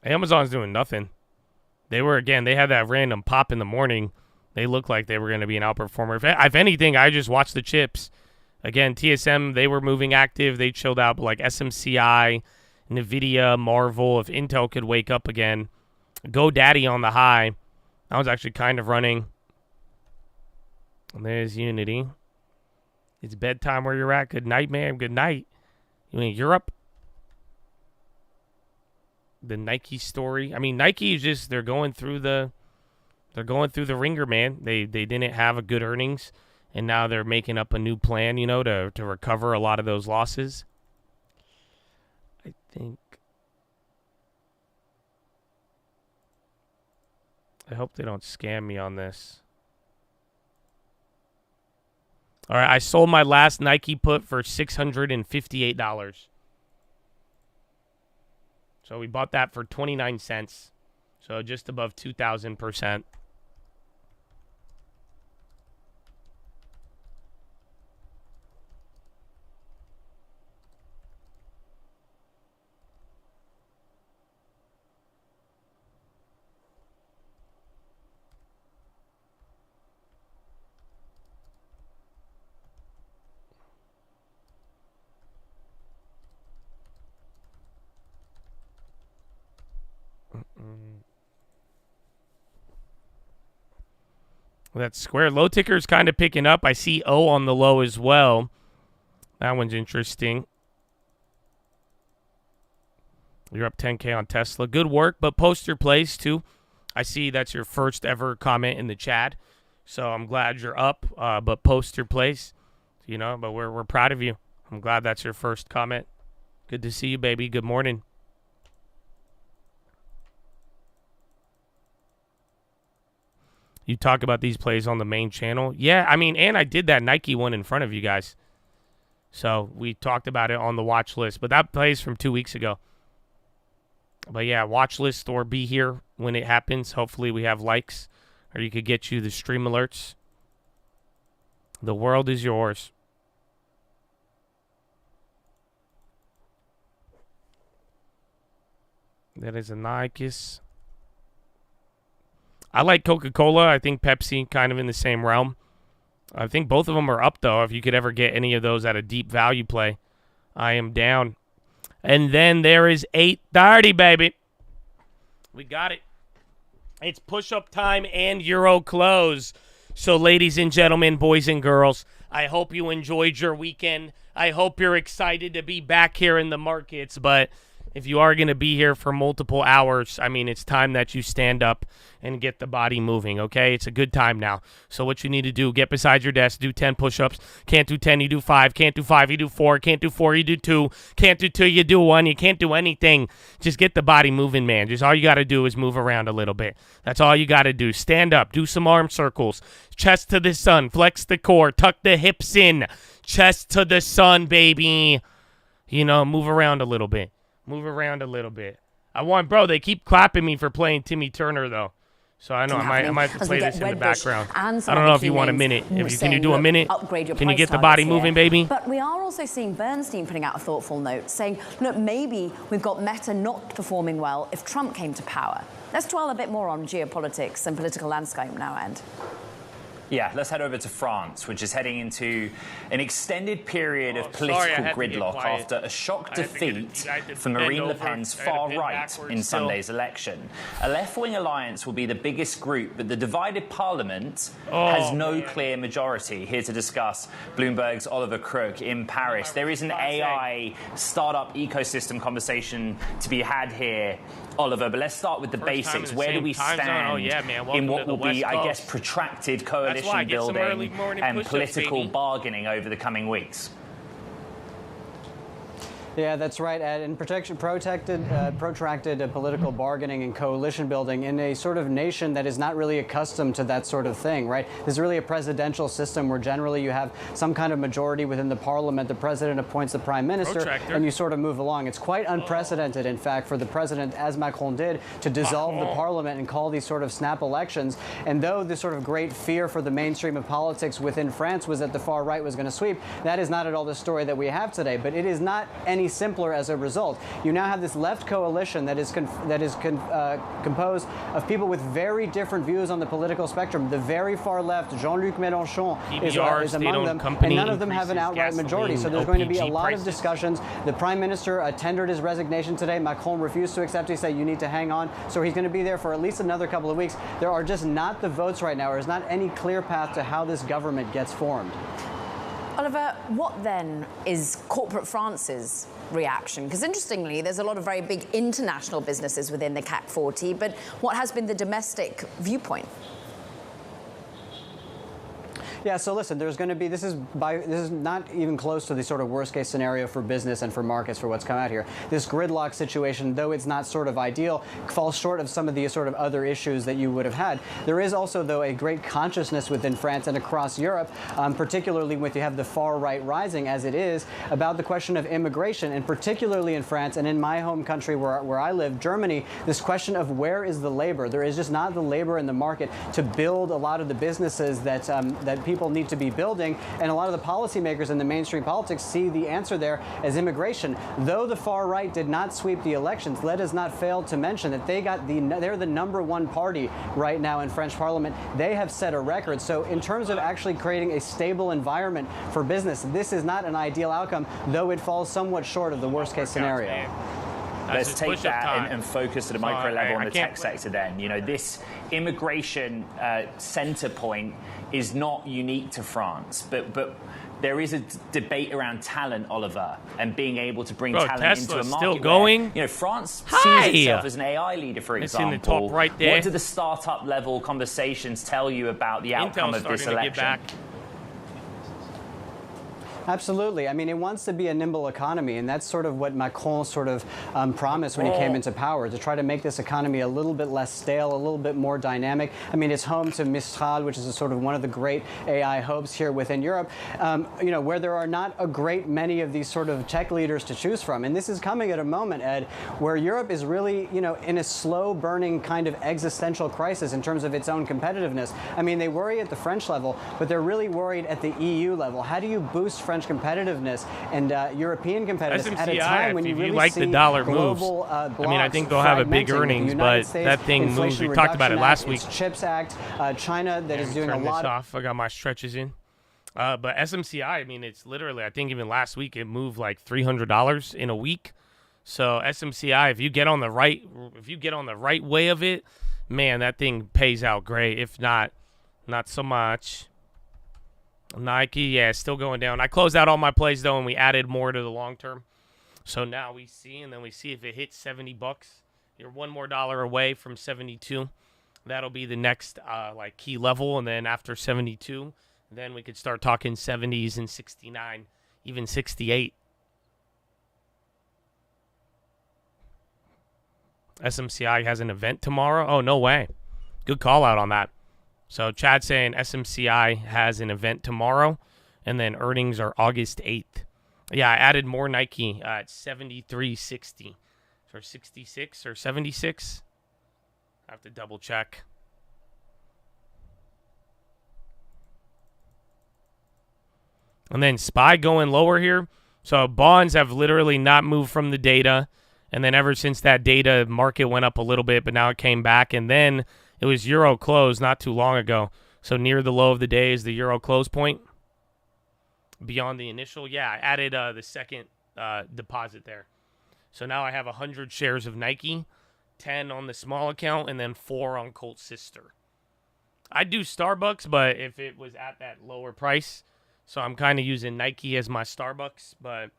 Amazon's doing nothing. They had that random pop in the morning. They looked like they were going to be an outperformer. If anything, I just watched the chips. Again, TSM, they were moving active. They chilled out, but like SMCI, NVIDIA, Marvel, if Intel could wake up again. GoDaddy on the high. That was actually kind of running. And there's Unity. It's bedtime where you're at. Good night, man. Good night. You in Europe? The Nike story. I mean, Nike is just they're going through the ringer, man. They didn't have a good earnings, and now they're making up a new plan, to recover a lot of those losses. I hope they don't scam me on this. All right, I sold my last Nike put for $658. So we bought that for 29 cents. So just above 2,000%. That Square low ticker is kind of picking up. I see O on the low as well. That one's interesting. You're up 10K on Tesla. Good work, but post your plays too. I see that's your first ever comment in the chat, so I'm glad you're up. But post your plays, But we're proud of you. I'm glad that's your first comment. Good to see you, baby. Good morning. You talk about these plays on the main channel. Yeah, I mean, and I did that Nike one in front of you guys. So we talked about it on the watch list, but that plays from 2 weeks ago. But yeah, watch list or be here when it happens. Hopefully we have likes, or you could get you the stream alerts. The world is yours. That is a Nikes. I like Coca-Cola. I think Pepsi kind of in the same realm. I think both of them are up, though. If you could ever get any of those at a deep value play, I am down. And then there is 8:30, baby. We got it. It's push-up time and Euro close. So, ladies and gentlemen, boys and girls, I hope you enjoyed your weekend. I hope you're excited to be back here in the markets, but if you are going to be here for multiple hours, I mean, it's time that you stand up and get the body moving, okay? It's a good time now. So what you need to do, get beside your desk, do 10 push-ups. Can't do 10, you do 5. Can't do 5, you do 4. Can't do 4, you do 2. Can't do 2, you do 1. You can't do anything. Just get the body moving, man. Just all you got to do is move around a little bit. That's all you got to do. Stand up. Do some arm circles. Chest to the sun. Flex the core. Tuck the hips in. Chest to the sun, baby. Move around a little bit. Move around a little bit. Bro, they keep clapping me for playing Timmy Turner, though. So I know I might have to play this in the background. I don't know if you want a minute. Can you do a minute? Can you get the body moving, baby? But we are also seeing Bernstein putting out a thoughtful note saying, look, maybe we've got Meta not performing well if Trump came to power. Let's dwell a bit more on geopolitiks and political landscape now, and. Yeah, let's head over to France, which is heading into an extended period of political gridlock after a shock defeat for Marine Le Pen's far right in Sunday's election. A left-wing alliance will be the biggest group, but the divided parliament has no clear majority. Here to discuss Bloomberg's Oliver Crook in Paris. There is an AI startup ecosystem conversation to be had here, Oliver, but let's start with the basics. Where do we stand in what will be, I guess, protracted coalition building and political bargaining over the coming weeks? Yeah, that's right, Ed. And protracted political bargaining and coalition building in a sort of nation that is not really accustomed to that sort of thing, right? This is really a presidential system where generally you have some kind of majority within the parliament. The president appoints the prime minister, and you sort of move along. It's quite unprecedented, in fact, for the president, as Macron did, to dissolve the parliament and call these sort of snap elections. And though the sort of great fear for the mainstream of politics within France was that the far right was going to sweep, that is not at all the story that we have today. But it is not any simpler as a result. You now have this left coalition that is composed of people with very different views on the political spectrum. The very far left, Jean-Luc Mélenchon, is among them, and none of them have an outright majority. So there's going to be a lot of discussions. The prime minister tendered his resignation today. Macron refused to accept. He said, you need to hang on. So he's going to be there for at least another couple of weeks. There are just not the votes right now. There's not any clear path to how this government gets formed. Oliver, what then is corporate France's reaction? Because interestingly, there's a lot of very big international businesses within the CAC 40, but what has been the domestic viewpoint? Yeah, so listen, there's going to be, this is not even close to the sort of worst case scenario for business and for markets for what's come out here. This gridlock situation, though it's not sort of ideal, falls short of some of the sort of other issues that you would have had. There is also, though, a great consciousness within France and across Europe, particularly when you have the far right rising as it is, about the question of immigration, and particularly in France and in my home country where I live, Germany, this question of where is the labor? There is just not the labor in the market to build a lot of the businesses that people need to be building, and a lot of the policymakers in the mainstream politics see the answer there as immigration. Though the far right did not sweep the elections, let us not fail to mention that they're the #1 party right now in French Parliament. They have set a record. So in terms of actually creating a stable environment for business, this is not an ideal outcome, though it falls somewhat short of the worst case scenario. Let's take that and focus at a micro level on the tech sector then. You know, this immigration center point is not unique to France, but there is a debate around talent, Oliver, and being able to bring talent Tesla's into a market. still going. Where, France Hi. sees itself as an AI leader, for it's example. In the top right there. What do the startup level conversations tell you about the outcome Intel's of this starting to election? get back. Absolutely. I mean, it wants to be a nimble economy, and that's sort of what Macron sort of promised when he came into power, to try to make this economy a little bit less stale, a little bit more dynamic. I mean, it's home to Mistral, which is a sort of one of the great AI hubs here within Europe, you know, where there are not a great many of these sort of tech leaders to choose from. And this is coming at a moment, Ed, where Europe is really, you know, in a slow-burning kind of existential crisis in terms of its own competitiveness. I mean, they worry at the French level, but they're really worried at the EU level. How do you boost French competitiveness and European competitiveness SMCI, at a time when you really like see the dollar global moves. I mean, I think they'll have a big earnings, but that thing moves. We talked about it last week. CHIPS Act, China that is doing a lot. Off. I got my stretches in. But SMCI, I mean, it's literally, I think even last week it moved like $300 in a week. So SMCI, if you get on the right way of it, man, that thing pays out great. If not, not so much. Nike, yeah, still going down. I closed out all my plays though, and we added more to the long term. So now we see, and then we see if it hits $70. You're $1 more away from 72. That'll be the next like key level, and then after 72, then we could start talking 70s and 69, even 68. SMCI has an event tomorrow. Oh, no way. Good call out on that. So Chad saying SMCI has an event tomorrow, and then earnings are August 8th. Yeah, I added more Nike at 73.60 or 66 or 76. I have to double check. And then SPY going lower here. So bonds have literally not moved from the data. And then ever since that data, market went up a little bit, but now it came back. And then it was Euro close not too long ago. So near the low of the day is the Euro close point. Beyond the initial, yeah, I added the second deposit there. So now I have 100 shares of Nike, 10 on the small account, and then 4 on Colt Sister. I'd do Starbucks, but if it was at that lower price, so I'm kind of using Nike as my Starbucks. But,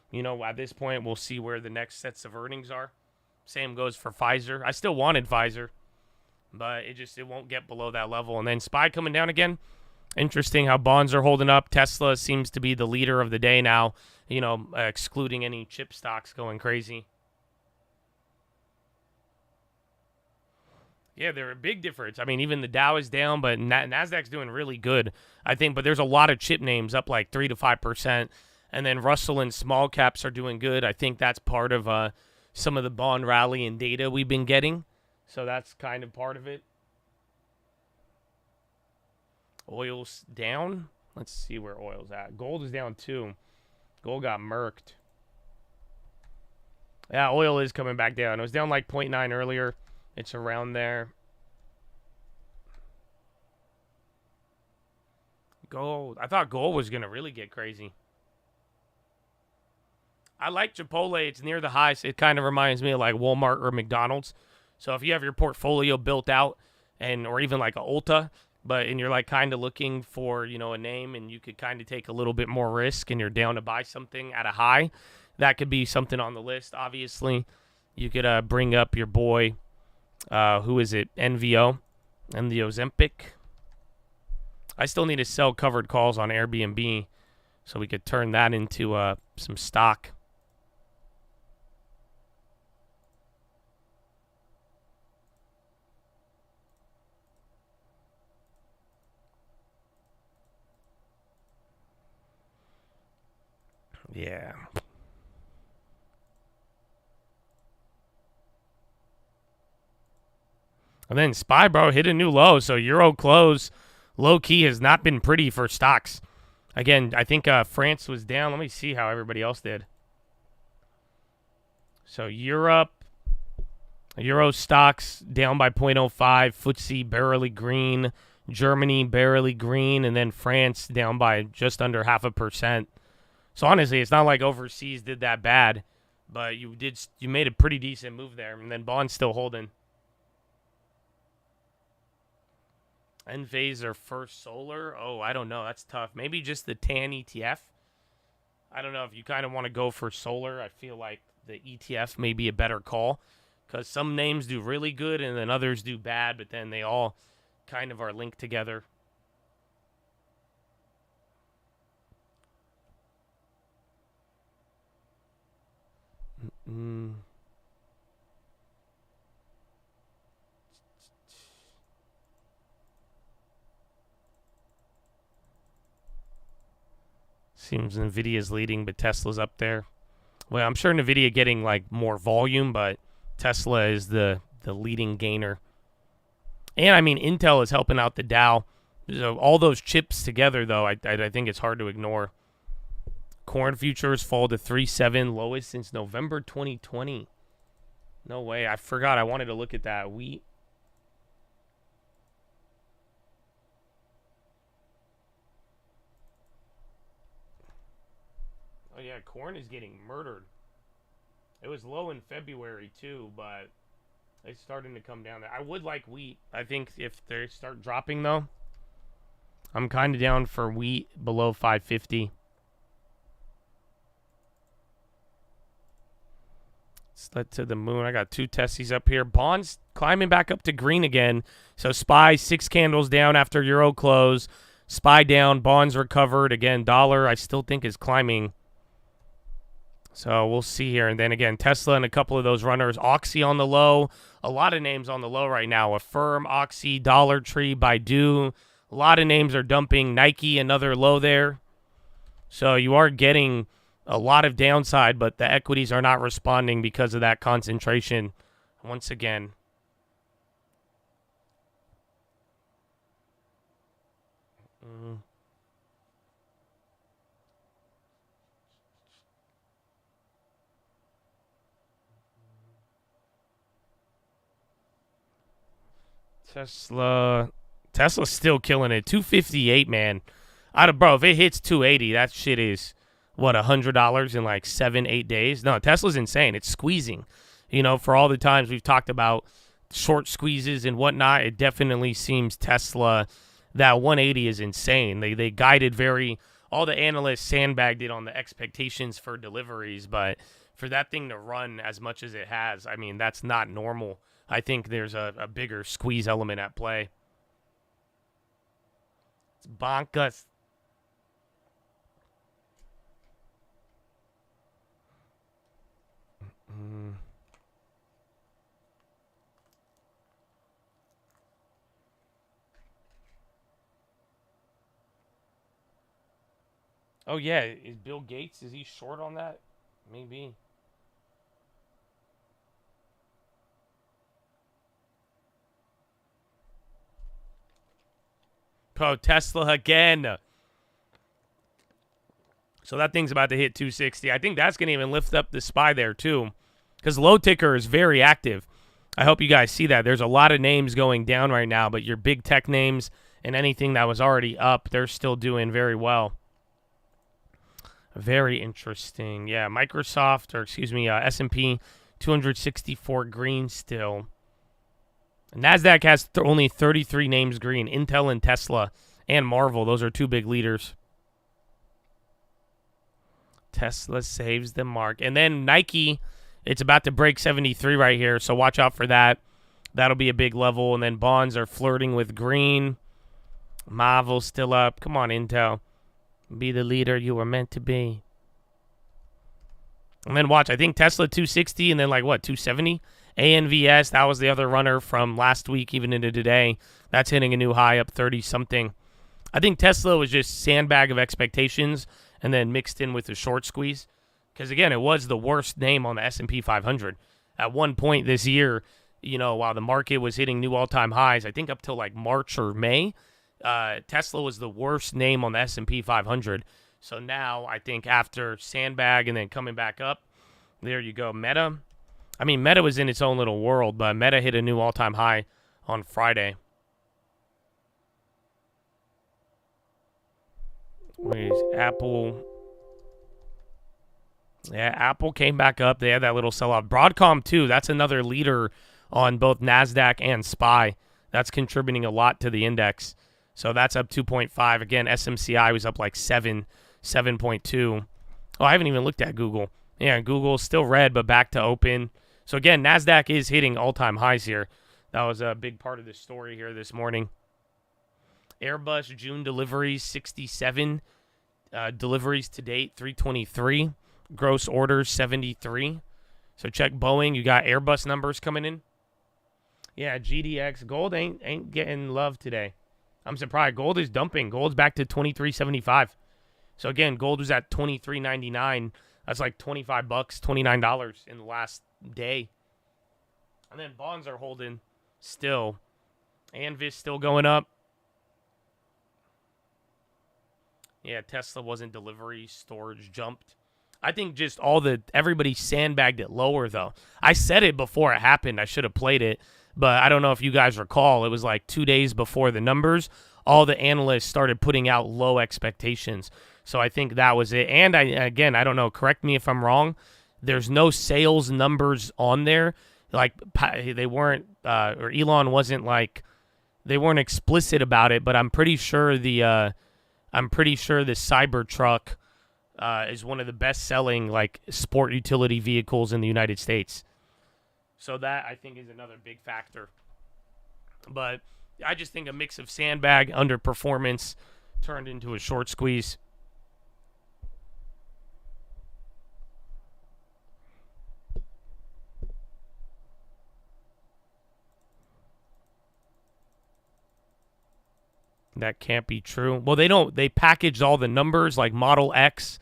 you know, at this point, we'll see where the next sets of earnings are. Same goes for Pfizer. I still wanted Pfizer, but it won't get below that level. And then SPY coming down again. Interesting how bonds are holding up. Tesla seems to be the leader of the day now, you know, excluding any chip stocks going crazy. Yeah, they're a big difference. I mean, even the Dow is down, but NASDAQ's doing really good, I think. But there's a lot of chip names up like 3 to 5%. And then Russell and small caps are doing good. I think that's part of some of the bond rally and data we've been getting. So that's kind of part of it. Oil's down. Let's see where oil's at. Gold is down too. Gold got murked. Yeah, oil is coming back down. It was down like 0.9 earlier. It's around there. Gold. I thought gold was going to really get crazy. I like Chipotle. It's near the highs. It kind of reminds me of like Walmart or McDonald's. So if you have your portfolio built out, or even like a Ulta, and you're like kind of looking for, you know, a name, and you could kind of take a little bit more risk, and you're down to buy something at a high, that could be something on the list. Obviously, you could bring up your boy, who is it, NVO, and the Ozempic. I still need to sell covered calls on Airbnb, so we could turn that into some stock. Yeah. And then SPY, bro, hit a new low. So Euro close, low key has not been pretty for stocks. Again, I think France was down. Let me see how everybody else did. So Europe, Euro stocks down by 0.05. FTSE barely green. Germany barely green. And then France down by just under 0.5%. So honestly, it's not like overseas did that bad, but you made a pretty decent move there, and then bonds still holding. Enphase or First Solar? Oh, I don't know. That's tough. Maybe just the TAN ETF. I don't know if you kind of want to go for solar. I feel like the ETF may be a better call because some names do really good and then others do bad, but then they all kind of are linked together. Seems Nvidia's leading, but Tesla's up there. Well, I'm sure Nvidia getting like more volume, but Tesla is the leading gainer. And I mean, Intel is helping out the Dow. So all those chips together, though, I think it's hard to ignore. Corn futures fall to 3.7, lowest since November 2020. No way. I forgot. I wanted to look at that. Wheat. Oh, yeah. Corn is getting murdered. It was low in February, too, but it's starting to come down. I would like wheat. I think if they start dropping, though, I'm kind of down for wheat below 550. Sled to the moon. I got two testies up here. Bonds climbing back up to green again. So SPY 6 candles down after Euro close. SPY down. Bonds recovered. Again, dollar I still think is climbing. So we'll see here. And then again, Tesla and a couple of those runners. Oxy on the low. A lot of names on the low right now. Affirm, Oxy, Dollar Tree, Baidu. A lot of names are dumping. Nike, another low there. So you are getting a lot of downside, but the equities are not responding because of that concentration. Once again. Tesla's still killing it. 258, man. Bro, if it hits 280, that shit is what, $100 in like 7-8 days? No, Tesla's insane. It's squeezing. You know, for all the times we've talked about short squeezes and whatnot, it definitely seems Tesla, that 180 is insane. They guided all the analysts sandbagged it on the expectations for deliveries, but for that thing to run as much as it has, I mean, that's not normal. I think there's a bigger squeeze element at play. It's bonkers. Oh, yeah. Is Bill Gates, is he short on that? Maybe. Oh, Tesla again. So that thing's about to hit 260. I think that's going to even lift up the SPY there, too. Because low ticker is very active. I hope you guys see that. There's a lot of names going down right now, but your big tech names and anything that was already up, they're still doing very well. Very interesting. Yeah, Microsoft, or excuse me, S&P 264 green still. NASDAQ has only 33 names green. Intel and Tesla and Marvel, those are two big leaders. Tesla saves the mark. And then Nike, it's about to break 73 right here, so watch out for that. That'll be a big level. And then bonds are flirting with green. Marvel's still up. Come on, Intel. Be the leader you were meant to be. And then watch, I think Tesla 260 and then like what, 270? ANVS, that was the other runner from last week even into today. That's hitting a new high up 30-something. I think Tesla was just sandbag of expectations and then mixed in with the short squeeze. Because, again, it was the worst name on the S&P 500. At one point this year, you know, while the market was hitting new all-time highs, I think up till like March or May, Tesla was the worst name on the S&P 500. So now I think after sandbag and then coming back up, there you go. Meta. I mean, Meta was in its own little world, but Meta hit a new all-time high on Friday. Where's Apple? Yeah, Apple came back up. They had that little sell-off. Broadcom, too. That's another leader on both NASDAQ and SPY. That's contributing a lot to the index. So that's up 2.5. Again, SMCI was up like 7.2. Oh, I haven't even looked at Google. Yeah, Google's still red, but back to open. So again, NASDAQ is hitting all-time highs here. That was a big part of the story here this morning. Airbus June deliveries, 67. Deliveries to date, 323. Gross orders, 73. So check Boeing. You got Airbus numbers coming in. Yeah, GDX. Gold ain't getting love today. I'm surprised. Gold is dumping. Gold's back to 23.75. So again, gold was at 23.99. That's like $25, $29 in the last day. And then bonds are holding still. Anvis still going up. Yeah, Tesla wasn't delivery. Storage jumped. I think just everybody sandbagged it lower, though. I said it before it happened. I should have played it. But I don't know if you guys recall. It was like 2 days before the numbers. All the analysts started putting out low expectations. So I think that was it. And I don't know. Correct me if I'm wrong. There's no sales numbers on there. Like they weren't, or Elon wasn't like, they weren't explicit about it. But I'm pretty sure the Cybertruck is one of the best-selling like sport utility vehicles in the United States. So that, I think, is another big factor. But I just think a mix of sandbag, underperformance, turned into a short squeeze. That can't be true. Well, they packaged all the numbers, like Model X,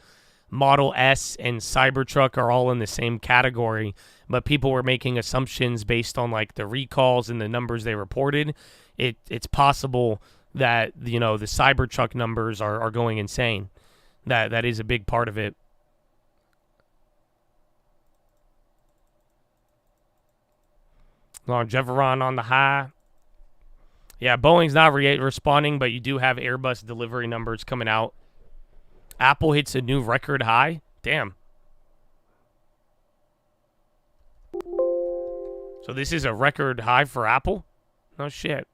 Model S, and Cybertruck are all in the same category, but people were making assumptions based on like the recalls and the numbers they reported. It's possible that, the Cybertruck numbers are going insane. That is a big part of it. Longeveron on the high. Yeah, Boeing's not responding, but you do have Airbus delivery numbers coming out. Apple hits a new record high. Damn. So this is a record high for Apple? No shit.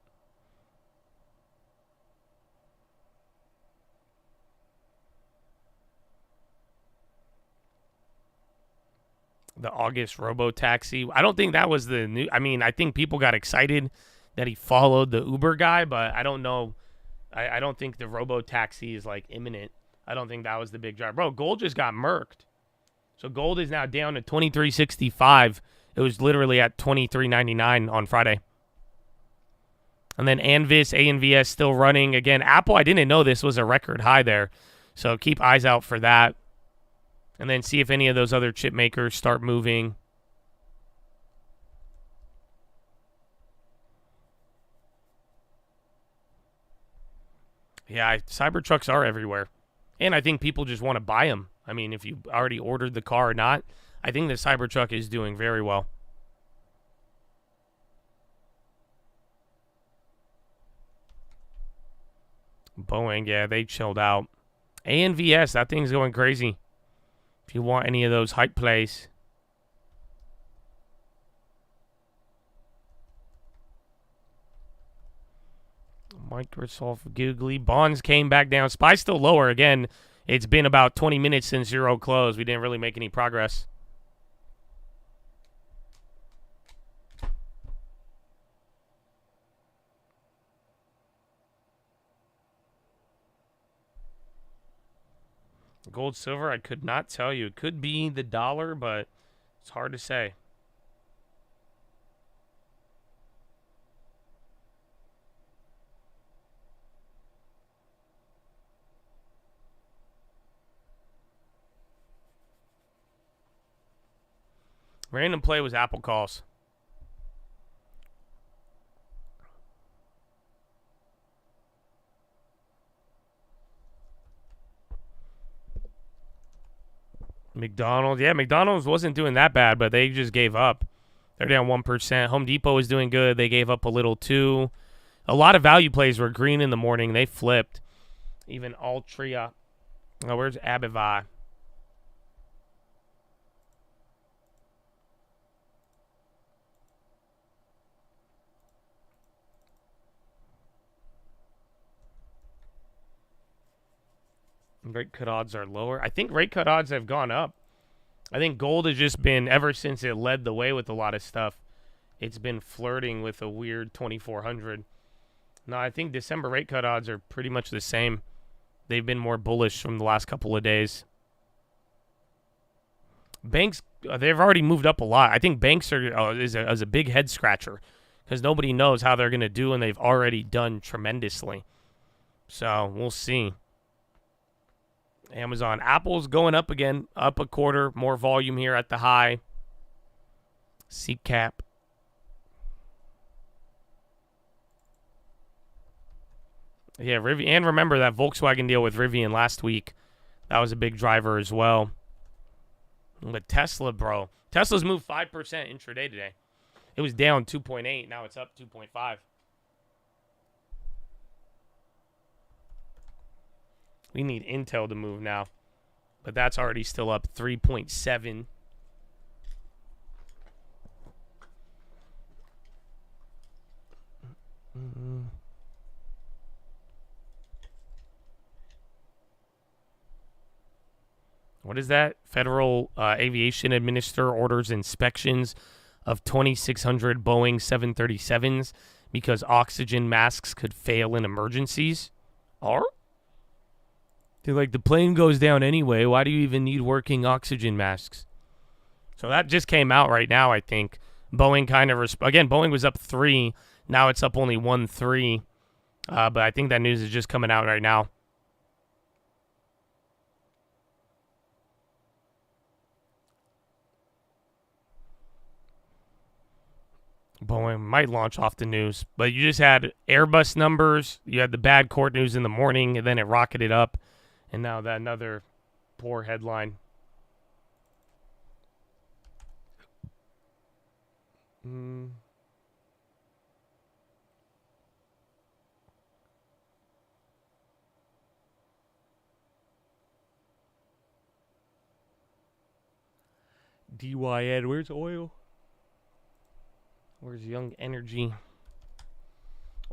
The August robo-taxi. I don't think that was the new... I mean, I think people got excited that he followed the Uber guy, but I don't know. I don't think the robo-taxi is, like, imminent. I don't think that was the big drive. Bro, gold just got murked. So gold is now down to 23.65. It was literally at 23.99 on Friday. And then ANVS still running. Again, Apple, I didn't know this was a record high there. So keep eyes out for that. And then see if any of those other chip makers start moving. Yeah, Cybertrucks are everywhere. And I think people just want to buy them. I mean, if you already ordered the car or not, I think the Cybertruck is doing very well. Boeing, yeah, they chilled out. ANVS, that thing's going crazy. If you want any of those hype plays. Microsoft, Googly. Bonds came back down. SPY's still lower. Again, it's been about 20 minutes since zero close. We didn't really make any progress. Gold, silver, I could not tell you. It could be the dollar, but it's hard to say. Random play was Apple calls. McDonald's. Yeah, McDonald's wasn't doing that bad, but they just gave up. They're down 1%. Home Depot was doing good. They gave up a little too. A lot of value plays were green in the morning. They flipped. Even Altria. Oh, where's Abivi? Rate cut odds are lower. I think rate cut odds have gone up. I think gold has just been, ever since it led the way with a lot of stuff, it's been flirting with a weird 2,400. No, I think December rate cut odds are pretty much the same. They've been more bullish from the last couple of days. Banks, they've already moved up a lot. I think banks is a big head scratcher because nobody knows how they're going to do, and they've already done tremendously. So we'll see. Amazon. Apple's going up again, up a quarter, more volume here at the high. CCAP. Yeah, Rivian. And remember that Volkswagen deal with Rivian last week. That was a big driver as well. But Tesla, bro. Tesla's moved 5% intraday today. It was down 2.8. Now it's up 2.5. We need Intel to move now. But that's already still up 3.7. What is that? Federal Aviation Administrator orders inspections of 2,600 Boeing 737s because oxygen masks could fail in emergencies. Or? They're like, the plane goes down anyway. Why do you even need working oxygen masks? So that just came out right now, I think. Boeing kind of... Again, Boeing was up 3. Now it's up only 1.3. But I think that news is just coming out right now. Boeing might launch off the news. But you just had Airbus numbers. You had the bad court news in the morning, and then it rocketed up. And now that another poor headline. DYN, where's oil? Where's Young Energy?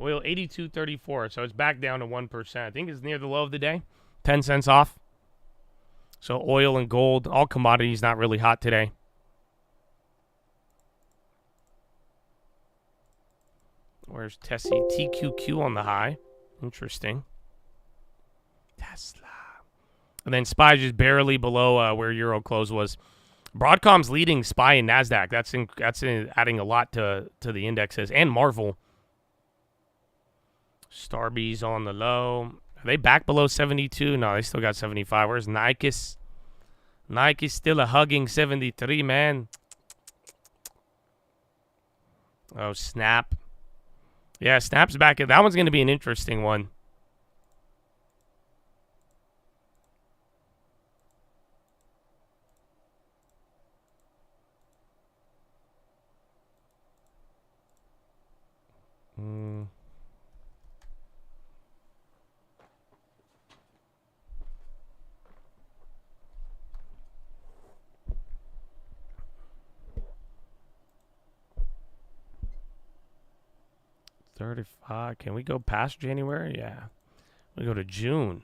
Oil 82.34, so it's back down to 1%. I think it's near the low of the day. 10 cents off. So oil and gold, all commodities not really hot today. Where's Tessie? TQQ on the high. Interesting. Tesla. And then SPY just barely below where Euro close was. Broadcom's leading SPY and NASDAQ. That's adding a lot to the indexes. And Marvel. Starbee's on the low. Are they back below 72? No, they still got 75. Where's Nike's? Nike's still a hugging 73, man. Oh, Snap. Yeah, Snap's back. That one's going to be an interesting one. $35. Can we go past January? Yeah. We go to June.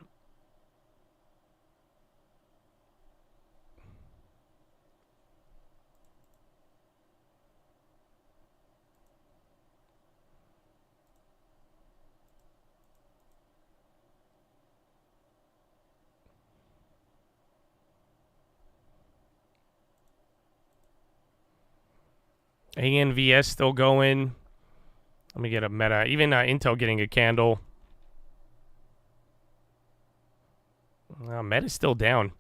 ANVS still going. Let me get a Meta. Even Intel getting a candle. Meta's still down.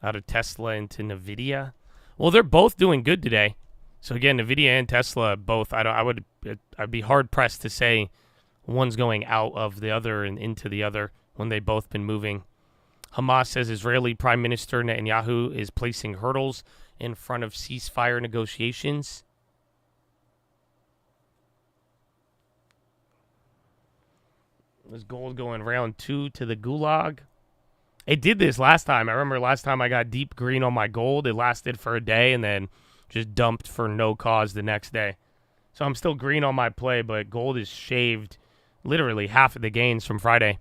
Out of Tesla into NVIDIA. Well, they're both doing good today. So again, NVIDIA and Tesla both. I'd be hard pressed to say one's going out of the other and into the other when they've both been moving. Hamas says Israeli Prime Minister Netanyahu is placing hurdles in front of ceasefire negotiations. This gold going round 2 to the gulag. It did this last time. I remember last time I got deep green on my gold. It lasted for a day and then just dumped for no cause the next day. So I'm still green on my play, but gold is shaved literally half of the gains from Friday.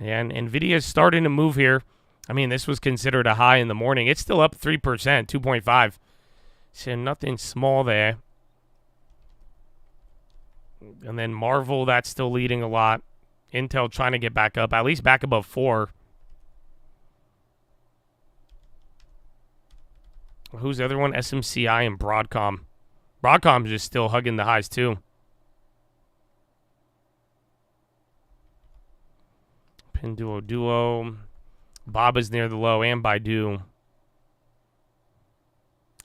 And NVIDIA's starting to move here. I mean, this was considered a high in the morning. It's still up 3%, 2.5. So nothing small there. And then Marvel, that's still leading a lot. Intel trying to get back up, at least back above 4. Who's the other one? SMCI and Broadcom. Broadcom's just still hugging the highs too. Pinduoduo. Bob is near the low, and Baidu.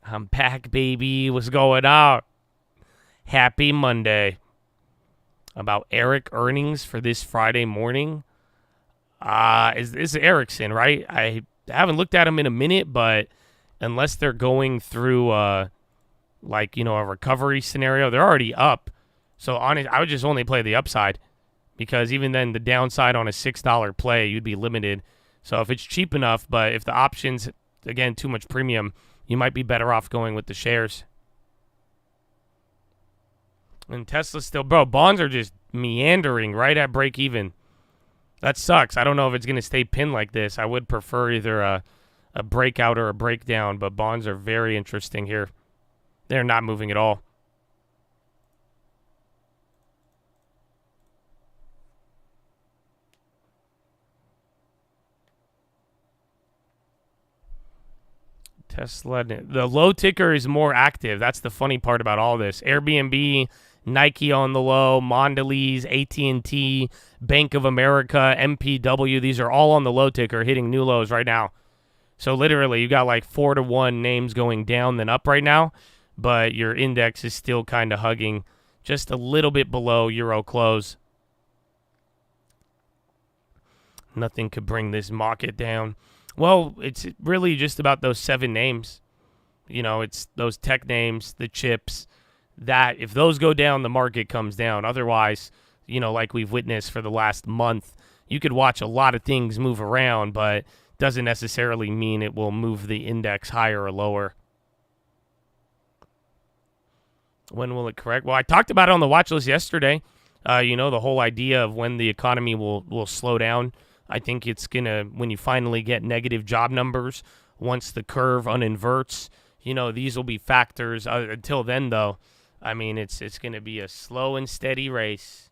I'm back, baby. What's going on? Happy Monday. About Eric earnings for this Friday morning. Is Ericsson, right? I haven't looked at them in a minute, but unless they're going through like, you know, a recovery scenario, they're already up. So I would just only play the upside, because even then the downside on a $6 play, you'd be limited. So if it's cheap enough, but if the options, again, too much premium, you might be better off going with the shares. And Tesla's still, bro, bonds are just meandering right at break even. That sucks. I don't know if it's going to stay pinned like this. I would prefer either a breakout or a breakdown, but bonds are very interesting here. They're not moving at all. Tesla, the low ticker is more active. That's the funny part about all this. Airbnb, Nike on the low, Mondelez, AT&T, Bank of America, MPW. These are all on the low ticker, hitting new lows right now. So literally, you got like 4-to-1 names going down then up right now, but your index is still kind of hugging just a little bit below Euro close. Nothing could bring this market down. Well, it's really just about those 7 names. You know, it's those tech names, the chips, that if those go down, the market comes down. Otherwise, you know, like we've witnessed for the last month, you could watch a lot of things move around, but doesn't necessarily mean it will move the index higher or lower. When will it correct? Well, I talked about it on the watch list yesterday. You know, the whole idea of when the economy will slow down. I think it's going to, when you finally get negative job numbers, once the curve uninverts, you know, these will be factors. Until then, though, I mean, it's going to be a slow and steady race.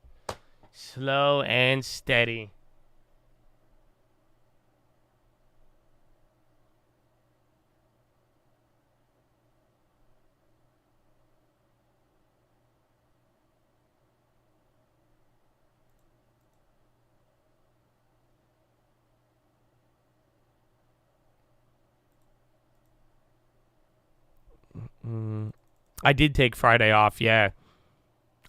Slow and steady. I did take Friday off, yeah.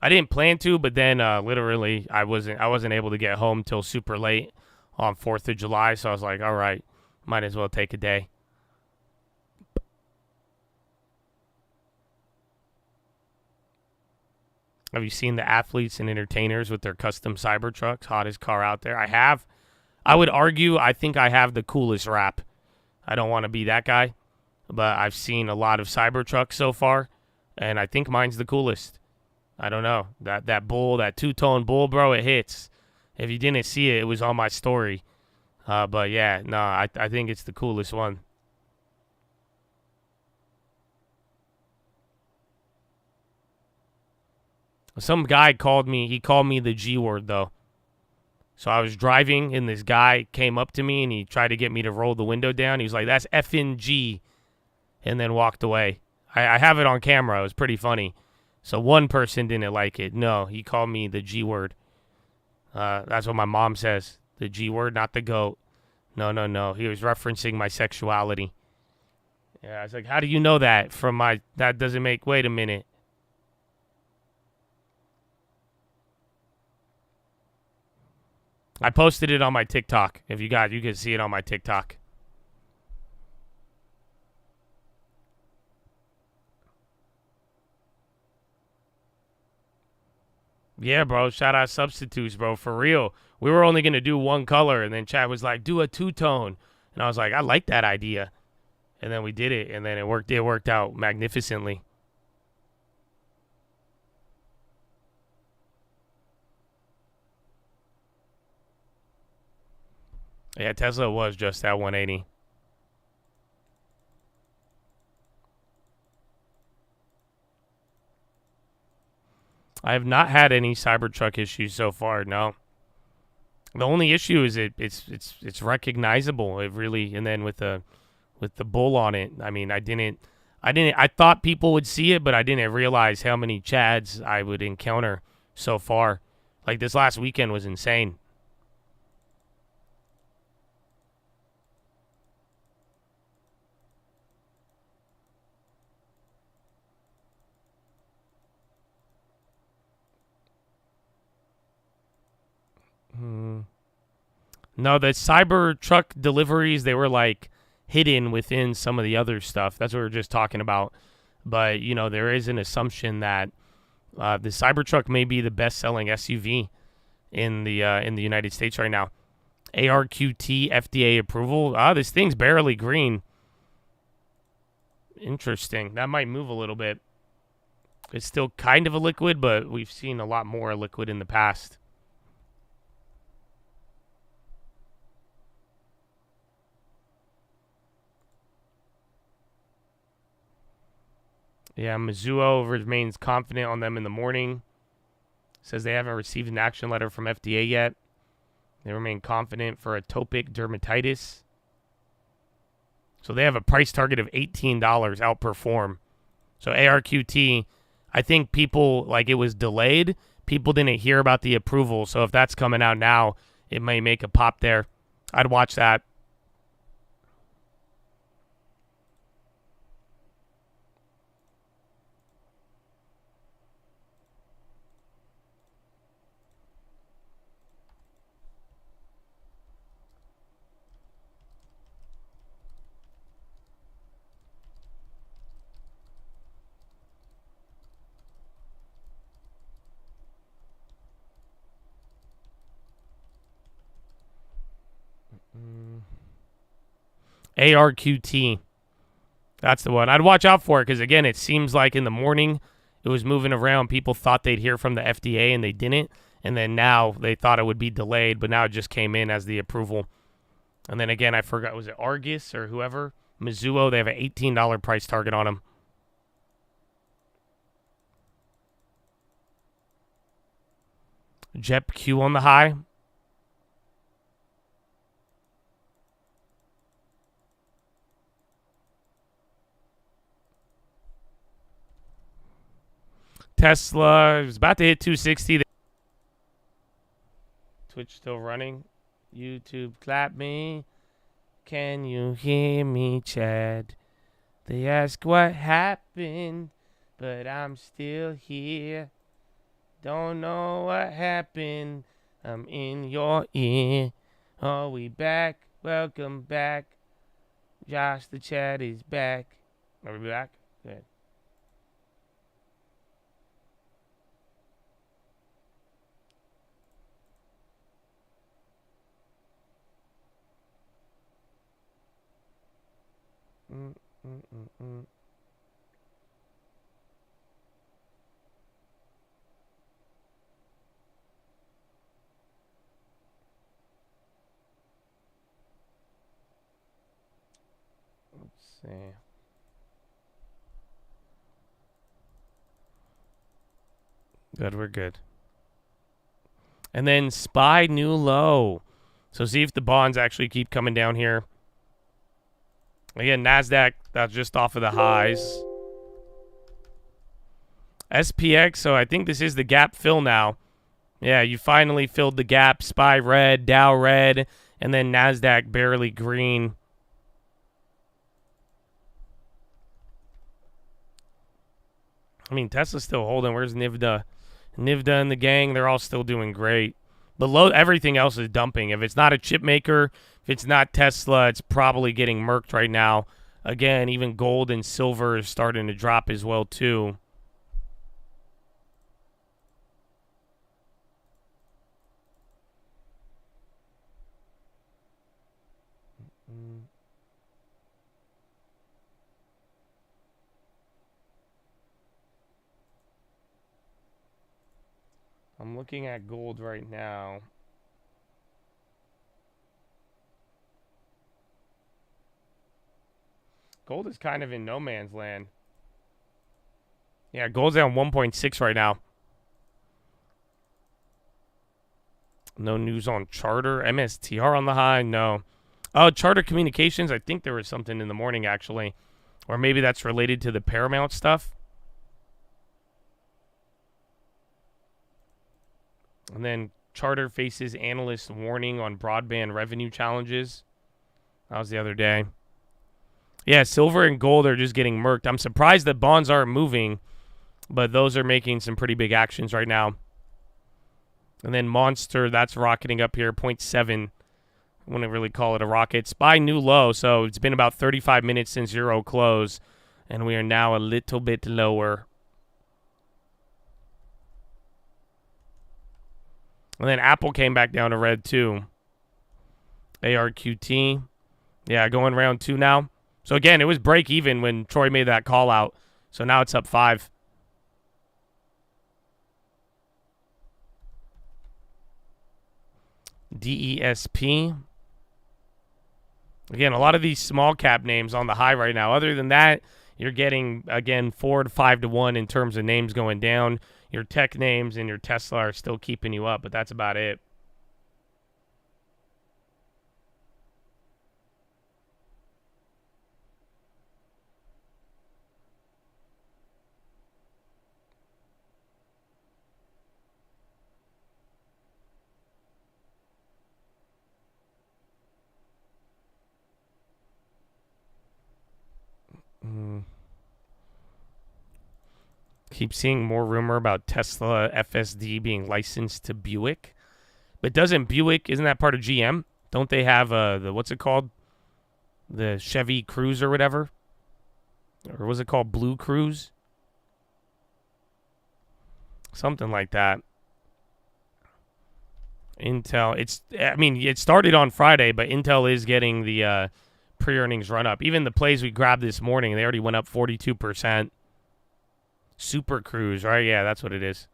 I didn't plan to, but then literally I wasn't able to get home till super late on 4th of July, so I was like, all right, might as well take a day. Have you seen the athletes and entertainers with their custom Cybertrucks? Hottest car out there. I have. I would argue I think I have the coolest wrap. I don't want to be that guy, but I've seen a lot of Cybertrucks so far, and I think mine's the coolest. I don't know. That bull, that two-tone bull, bro, it hits. If you didn't see it, it was on my story. But yeah, no, I think it's the coolest one. Some guy called me. He called me the G word, though. So I was driving, and this guy came up to me, and he tried to get me to roll the window down. He was like, that's effing G, and then walked away. I have it on camera. It was pretty funny. So one person didn't like it. No, he called me the G word. That's what my mom says. The G word, not the GOAT. No. He was referencing my sexuality. Yeah, I was like, how do you know that from my... That doesn't make... Wait a minute. I posted it on my TikTok. If you can see it on my TikTok. Yeah, bro. Shout out substitutes, bro. For real. We were only going to do one color, and then Chad was like, do a two-tone. And I was like, I like that idea. And then we did it, and then it worked out magnificently. Yeah, Tesla was just at 180. I have not had any Cybertruck issues so far. No. The only issue is it's recognizable. It really, and then with the bull on it. I mean, I thought people would see it, but I didn't realize how many Chads I would encounter so far. Like this last weekend was insane. No, the Cybertruck deliveries, they were like hidden within some of the other stuff. That's what we were just talking about. But, you know, there is an assumption that the Cybertruck may be the best-selling SUV in the United States right now. ARQT FDA approval. This thing's barely green. Interesting. That might move a little bit. It's still kind of a liquid, but we've seen a lot more liquid in the past. Yeah, Mizuho remains confident on them in the morning. Says they haven't received an action letter from FDA yet. They remain confident for atopic dermatitis. So they have a price target of $18, outperform. So ARQT, I think people, like it was delayed. People didn't hear about the approval. So if that's coming out now, it may make a pop there. I'd watch that. ARQT. That's the one. I'd watch out for it because, again, it seems like in the morning it was moving around. People thought they'd hear from the FDA and they didn't. And then now they thought it would be delayed, but now it just came in as the approval. And then again, I forgot, was it Argus or whoever? Mizuho, they have an $18 price target on them. JEPQ on the high. Tesla is about to hit 260. Twitch still running. YouTube clap me. Can you hear me, Chad? They ask what happened, but I'm still here. Don't know what happened. I'm in your ear. Are we back? Welcome back. Josh the Chad is back. Are we back? Good. Let's see. Good, we're good. And then SPY new low. So see if the bonds actually keep coming down here. Again, NASDAQ, that's just off of the highs. SPX, so I think this is the gap fill now. Yeah, you finally filled the gap. SPY red, Dow red, and then NASDAQ barely green. I mean, Tesla's still holding. Where's NVIDIA? NVIDIA and the gang, they're all still doing great. Below, everything else is dumping. If it's not a chip maker, if it's not Tesla, it's probably getting murked right now. Again, even gold and silver is starting to drop as well, too. I'm looking at gold right now. Gold is kind of in no man's land. Yeah, gold's down 1.6 right now. No news on Charter. MSTR on the high? No. Oh, Charter Communications. I think there was something in the morning, actually. Or maybe that's related to the Paramount stuff. And then Charter faces analyst warning on broadband revenue challenges. That was the other day. Yeah, silver and gold are just getting murked. I'm surprised that bonds aren't moving, but those are making some pretty big actions right now. And then Monster, that's rocketing up here, 0.7. I wouldn't really call it a rocket. SPY new low, so it's been about 35 minutes since zero close, and we are now a little bit lower. And then Apple came back down to red too. ARQT. Yeah, going round 2 now. So again, it was break even when Troy made that call out. So now it's up 5. DESP. Again, a lot of these small cap names on the high right now. Other than that, you're getting, again, 4 to 5 to 1 in terms of names going down. Your tech names and your Tesla are still keeping you up, but that's about it. Keep seeing more rumor about Tesla FSD being licensed to Buick. But doesn't Buick, isn't that part of GM? Don't they have the, what's it called? The Chevy Cruze or whatever? Or was it called Blue Cruise? Something like that. Intel, it started on Friday, but Intel is getting the pre-earnings run up. Even the plays we grabbed this morning, they already went up 42%. Super Cruise, right? Yeah, that's what it is.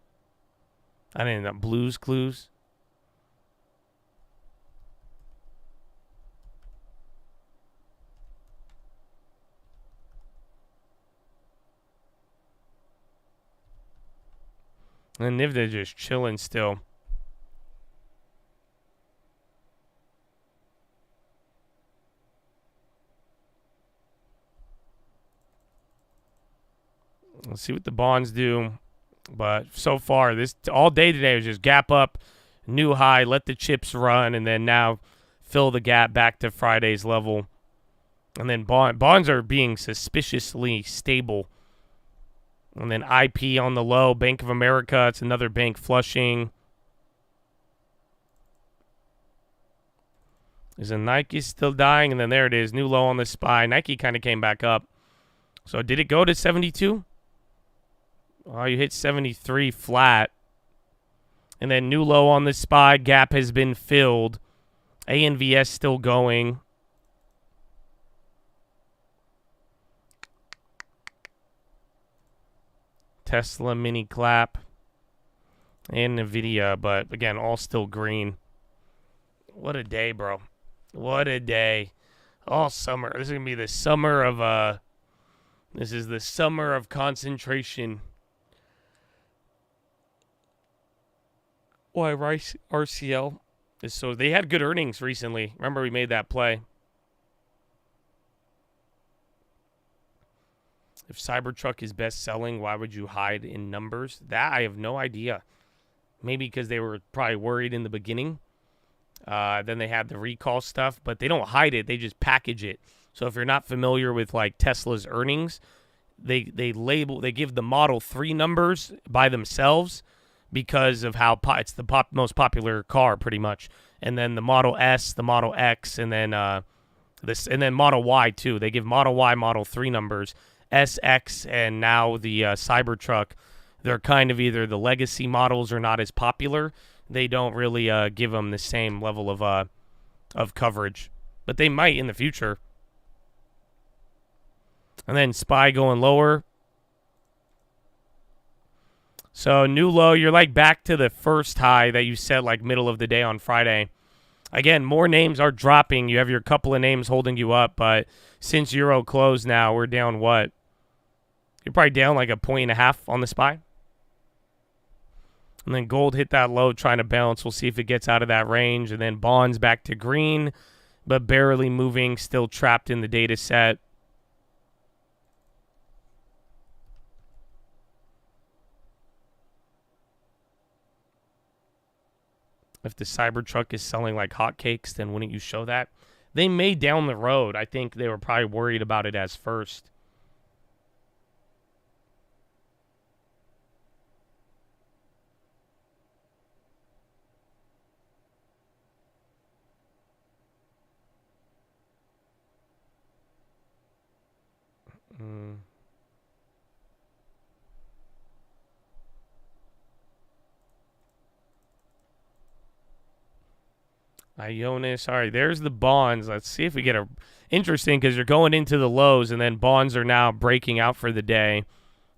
I didn't know. Blues Clues. And NVIDIA just chilling still. Let's see what the bonds do. But so far, this all day today was just gap up, new high, let the chips run, and then now fill the gap back to Friday's level. And then bonds are being suspiciously stable. And then IP on the low, Bank of America, it's another bank flushing. Is a Nike still dying? And then there it is, new low on the SPY. Nike kind of came back up. So did it go to 72? Oh, you hit 73 flat. And then new low on the SPY. Gap has been filled. ANVS still going. Tesla mini clap. And NVIDIA. But again, all still green. What a day, bro. What a day. All summer. This is going to be the summer of... This is the summer of concentration. Why RCL is so they had good earnings recently. Remember we made that play. If Cybertruck is best selling, why would you hide in numbers? That I have no idea. Maybe because they were probably worried in the beginning. Then they had the recall stuff, but they don't hide it. They just package it. So if you're not familiar with like Tesla's earnings, they give the Model 3 numbers by themselves because of how it's the most popular car pretty much. And then the Model S, the Model X, and then Model Y too. They give Model Y, Model 3 numbers, S, X, and now the Cybertruck. They're kind of either the legacy models are not as popular. They don't really give them the same level of coverage, but they might in the future. And then SPY going lower. So new low, you're like back to the first high that you set like middle of the day on Friday. Again, more names are dropping. You have your couple of names holding you up, but since Euro closed now, we're down what? You're probably down like 1.5 on the SPY. And then gold hit that low trying to bounce. We'll see if it gets out of that range. And then bonds back to green, but barely moving, still trapped in the data set. If the Cybertruck is selling like hotcakes, then wouldn't you show that? They may down the road. I think they were probably worried about it as first. Ionis. All right, there's the bonds. Let's see if we get a... Interesting, because you're going into the lows, and then bonds are now breaking out for the day.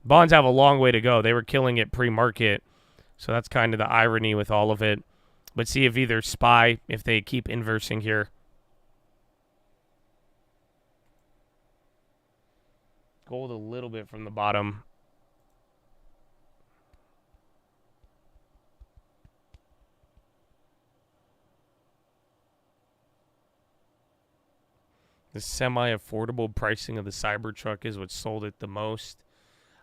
Bonds have a long way to go. They were killing it pre-market, so that's kind of the irony with all of it. But see if either SPY, if they keep inversing here. Gold a little bit from the bottom. The semi-affordable pricing of the Cybertruck is what sold it the most.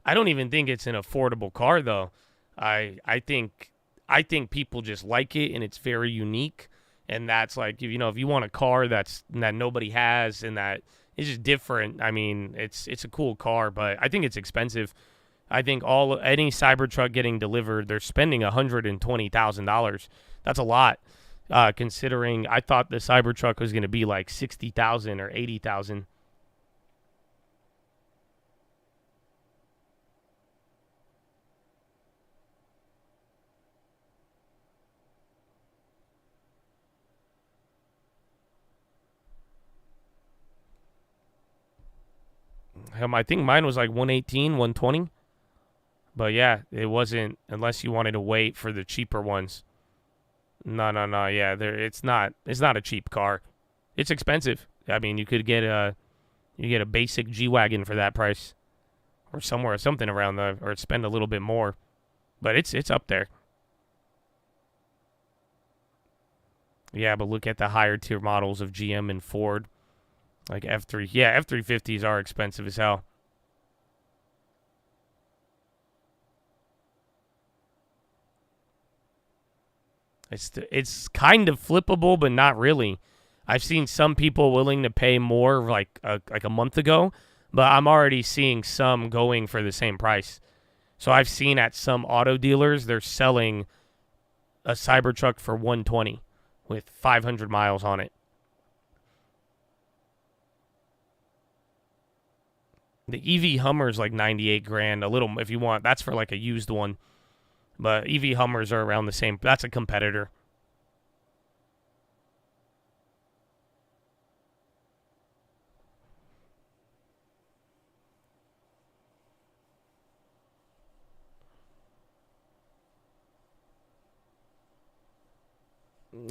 I don't even think it's an affordable car, though. I think people just like it, and it's very unique. And that's like, if you want a car that nobody has and that is just different. I mean, it's a cool car, but I think it's expensive. I think any Cybertruck getting delivered, they're spending $120,000. That's a lot. Considering I thought the Cybertruck was going to be like 60,000 or 80,000. I think mine was like 118, 120. But yeah, it wasn't unless you wanted to wait for the cheaper ones. No. Yeah, it's not a cheap car. It's expensive. I mean, you get a basic G-Wagon for that price, or something around or spend a little bit more, but it's up there. Yeah, but look at the higher tier models of GM and Ford, like F3. Yeah, F350s are expensive as hell. It's kind of flippable, but not really. I've seen some people willing to pay more like a month ago, but I'm already seeing some going for the same price. So I've seen at some auto dealers, they're selling a Cybertruck for $120 with 500 miles on it. The EV Hummer's like 98 grand, a little if you want. That's for like a used one. But EV Hummers are around the same. That's a competitor.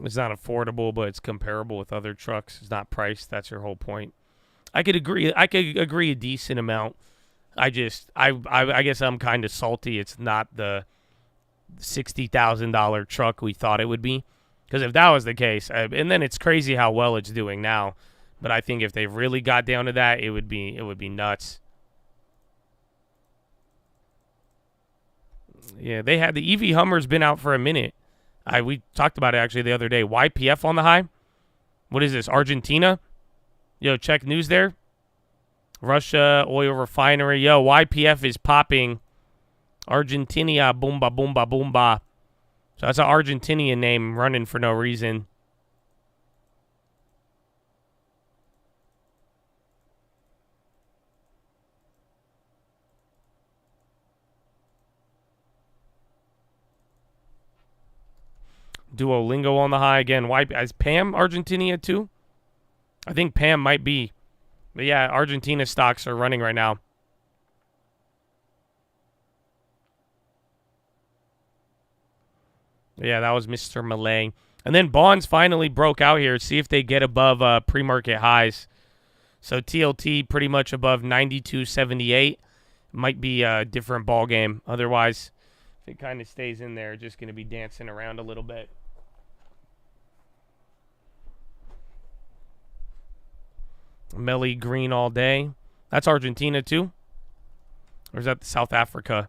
It's not affordable, but it's comparable with other trucks. It's not priced. That's your whole point. I could agree a decent amount. I guess I'm kind of salty. It's not the $60,000 truck we thought it would be, because if that was the case, and then it's crazy how well it's doing now, but I think if they really got down to that, it would be nuts. Yeah, they had the EV Hummer's been out for a minute. We talked about it actually the other day. YPF on the high. What is this, Argentina? Yo, check news there. Russia oil refinery. Yo, YPF is popping. Argentina, boomba, boomba, boomba. So that's an Argentinian name running for no reason. Duolingo on the high again. Why is Pam Argentina too? I think Pam might be. But yeah, Argentina stocks are running right now. Yeah, that was Mr. Malay. And then bonds finally broke out here. See if they get above pre-market highs. So TLT pretty much above 92.78. Might be a different ball game. Otherwise, if it kind of stays in there, just going to be dancing around a little bit. Melly green all day. That's Argentina too? Or is that South Africa?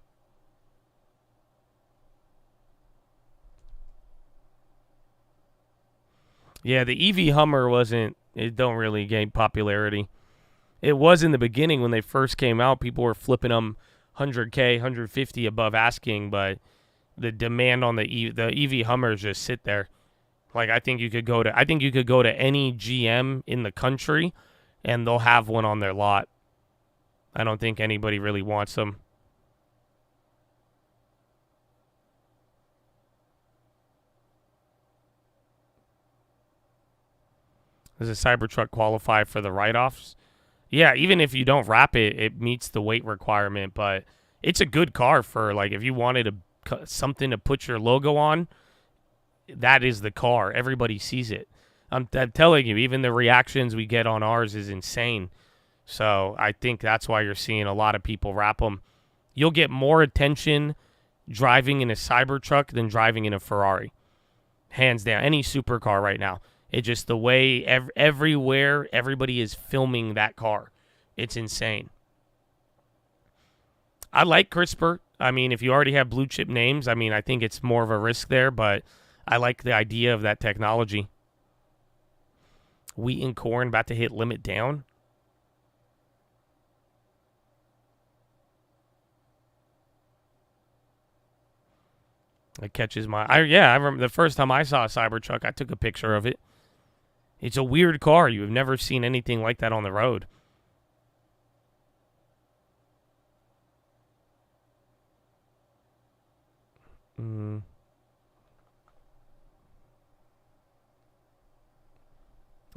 Yeah, the EV Hummer it don't really gain popularity. It was in the beginning when they first came out. People were flipping them 100K, 150 above asking, but the demand on the EV Hummers just sit there. Like I think you could go to any GM in the country and they'll have one on their lot. I don't think anybody really wants them. Does a Cybertruck qualify for the write-offs? Yeah, even if you don't wrap it, it meets the weight requirement. But it's a good car for, like, if you wanted something to put your logo on, that is the car. Everybody sees it. I'm telling you, even the reactions we get on ours is insane. So I think that's why you're seeing a lot of people wrap them. You'll get more attention driving in a Cybertruck than driving in a Ferrari. Hands down. Any supercar right now. It's just the way everywhere everybody is filming that car. It's insane. I like CRISPR. I mean, if you already have blue chip names, I mean, I think it's more of a risk there, but I like the idea of that technology. Wheat and corn about to hit limit down. It catches my... I remember the first time I saw a Cybertruck, I took a picture of it. It's a weird car. You have never seen anything like that on the road.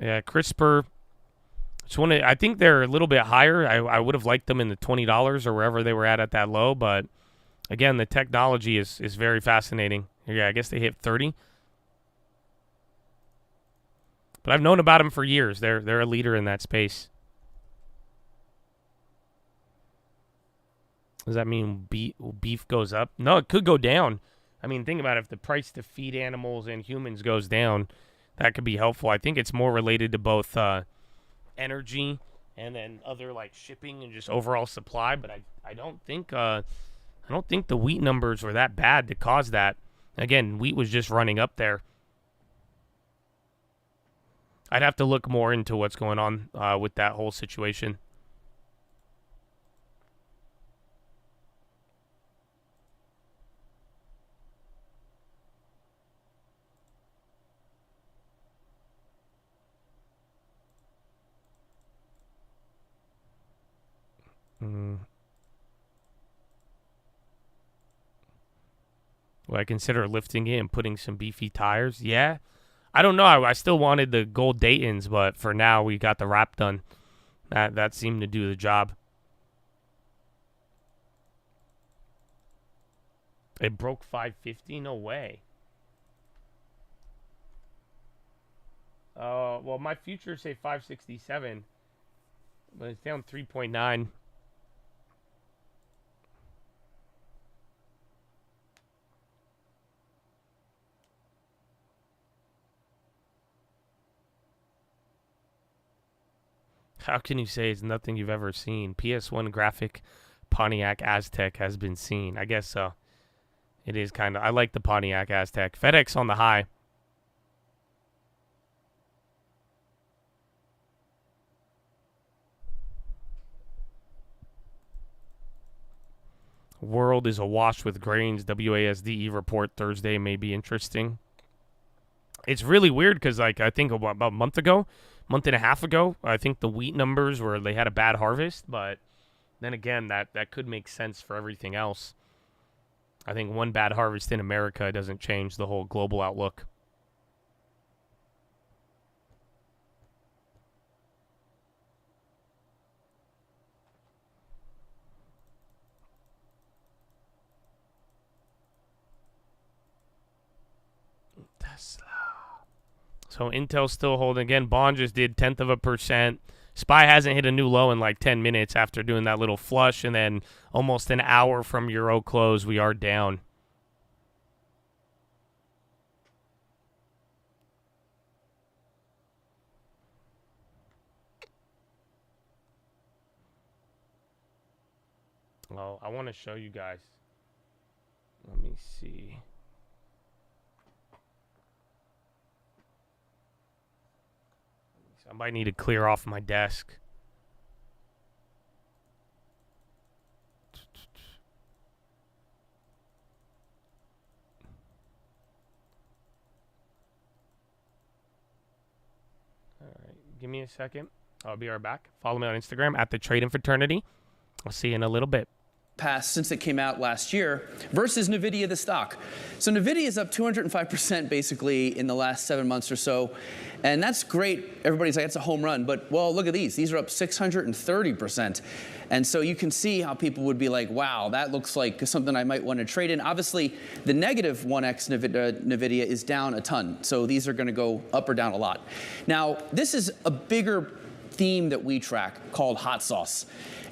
Yeah, CRISPR. I think they're a little bit higher. I would have liked them in the $20 or wherever they were at that low, but again, the technology is very fascinating. Yeah, I guess they hit 30. But I've known about them for years. They're a leader in that space. Does that mean beef goes up? No, it could go down. I mean, think about it. If the price to feed animals and humans goes down, that could be helpful. I think it's more related to both energy and then other like shipping and just overall supply. But I don't think the wheat numbers were that bad to cause that. Again, wheat was just running up there. I'd have to look more into what's going on with that whole situation. Would I consider lifting it and putting some beefy tires? Yeah. I don't know. I still wanted the gold Daytons, but for now we got the wrap done. That seemed to do the job. It broke 550? No way. Well, my futures say 567, but it's down 3.9. How can you say it's nothing you've ever seen? PS1 graphic Pontiac Aztec has been seen. I guess so. It is kind of... I like the Pontiac Aztec. FedEx on the high. World is awash with grains. WASDE report Thursday may be interesting. It's really weird because, like, I think about a month and a half ago, I think the wheat numbers were they had a bad harvest, but then again, that could make sense for everything else. I think one bad harvest in America doesn't change the whole global outlook. Tesla. So Intel's still holding. Again, Bond just did 0.1%. SPY hasn't hit a new low in like 10 minutes after doing that little flush, and then almost an hour from Euro close, we are down. Oh, I want to show you guys. Let me see. I might need to clear off my desk. All right, give me a second. I'll be right back. Follow me on Instagram at the Trading Fraternity. I'll see you in a little bit. Past since it came out last year versus NVIDIA, the stock. So NVIDIA is up 205% basically in the last 7 months or so. And that's great. Everybody's like, it's a home run. But, well, look at these. These are up 630%. And so you can see how people would be like, wow, that looks like something I might want to trade in. Obviously, the negative 1x NVIDIA is down a ton. So these are going to go up or down a lot. Now, this is a bigger theme that we track called hot sauce.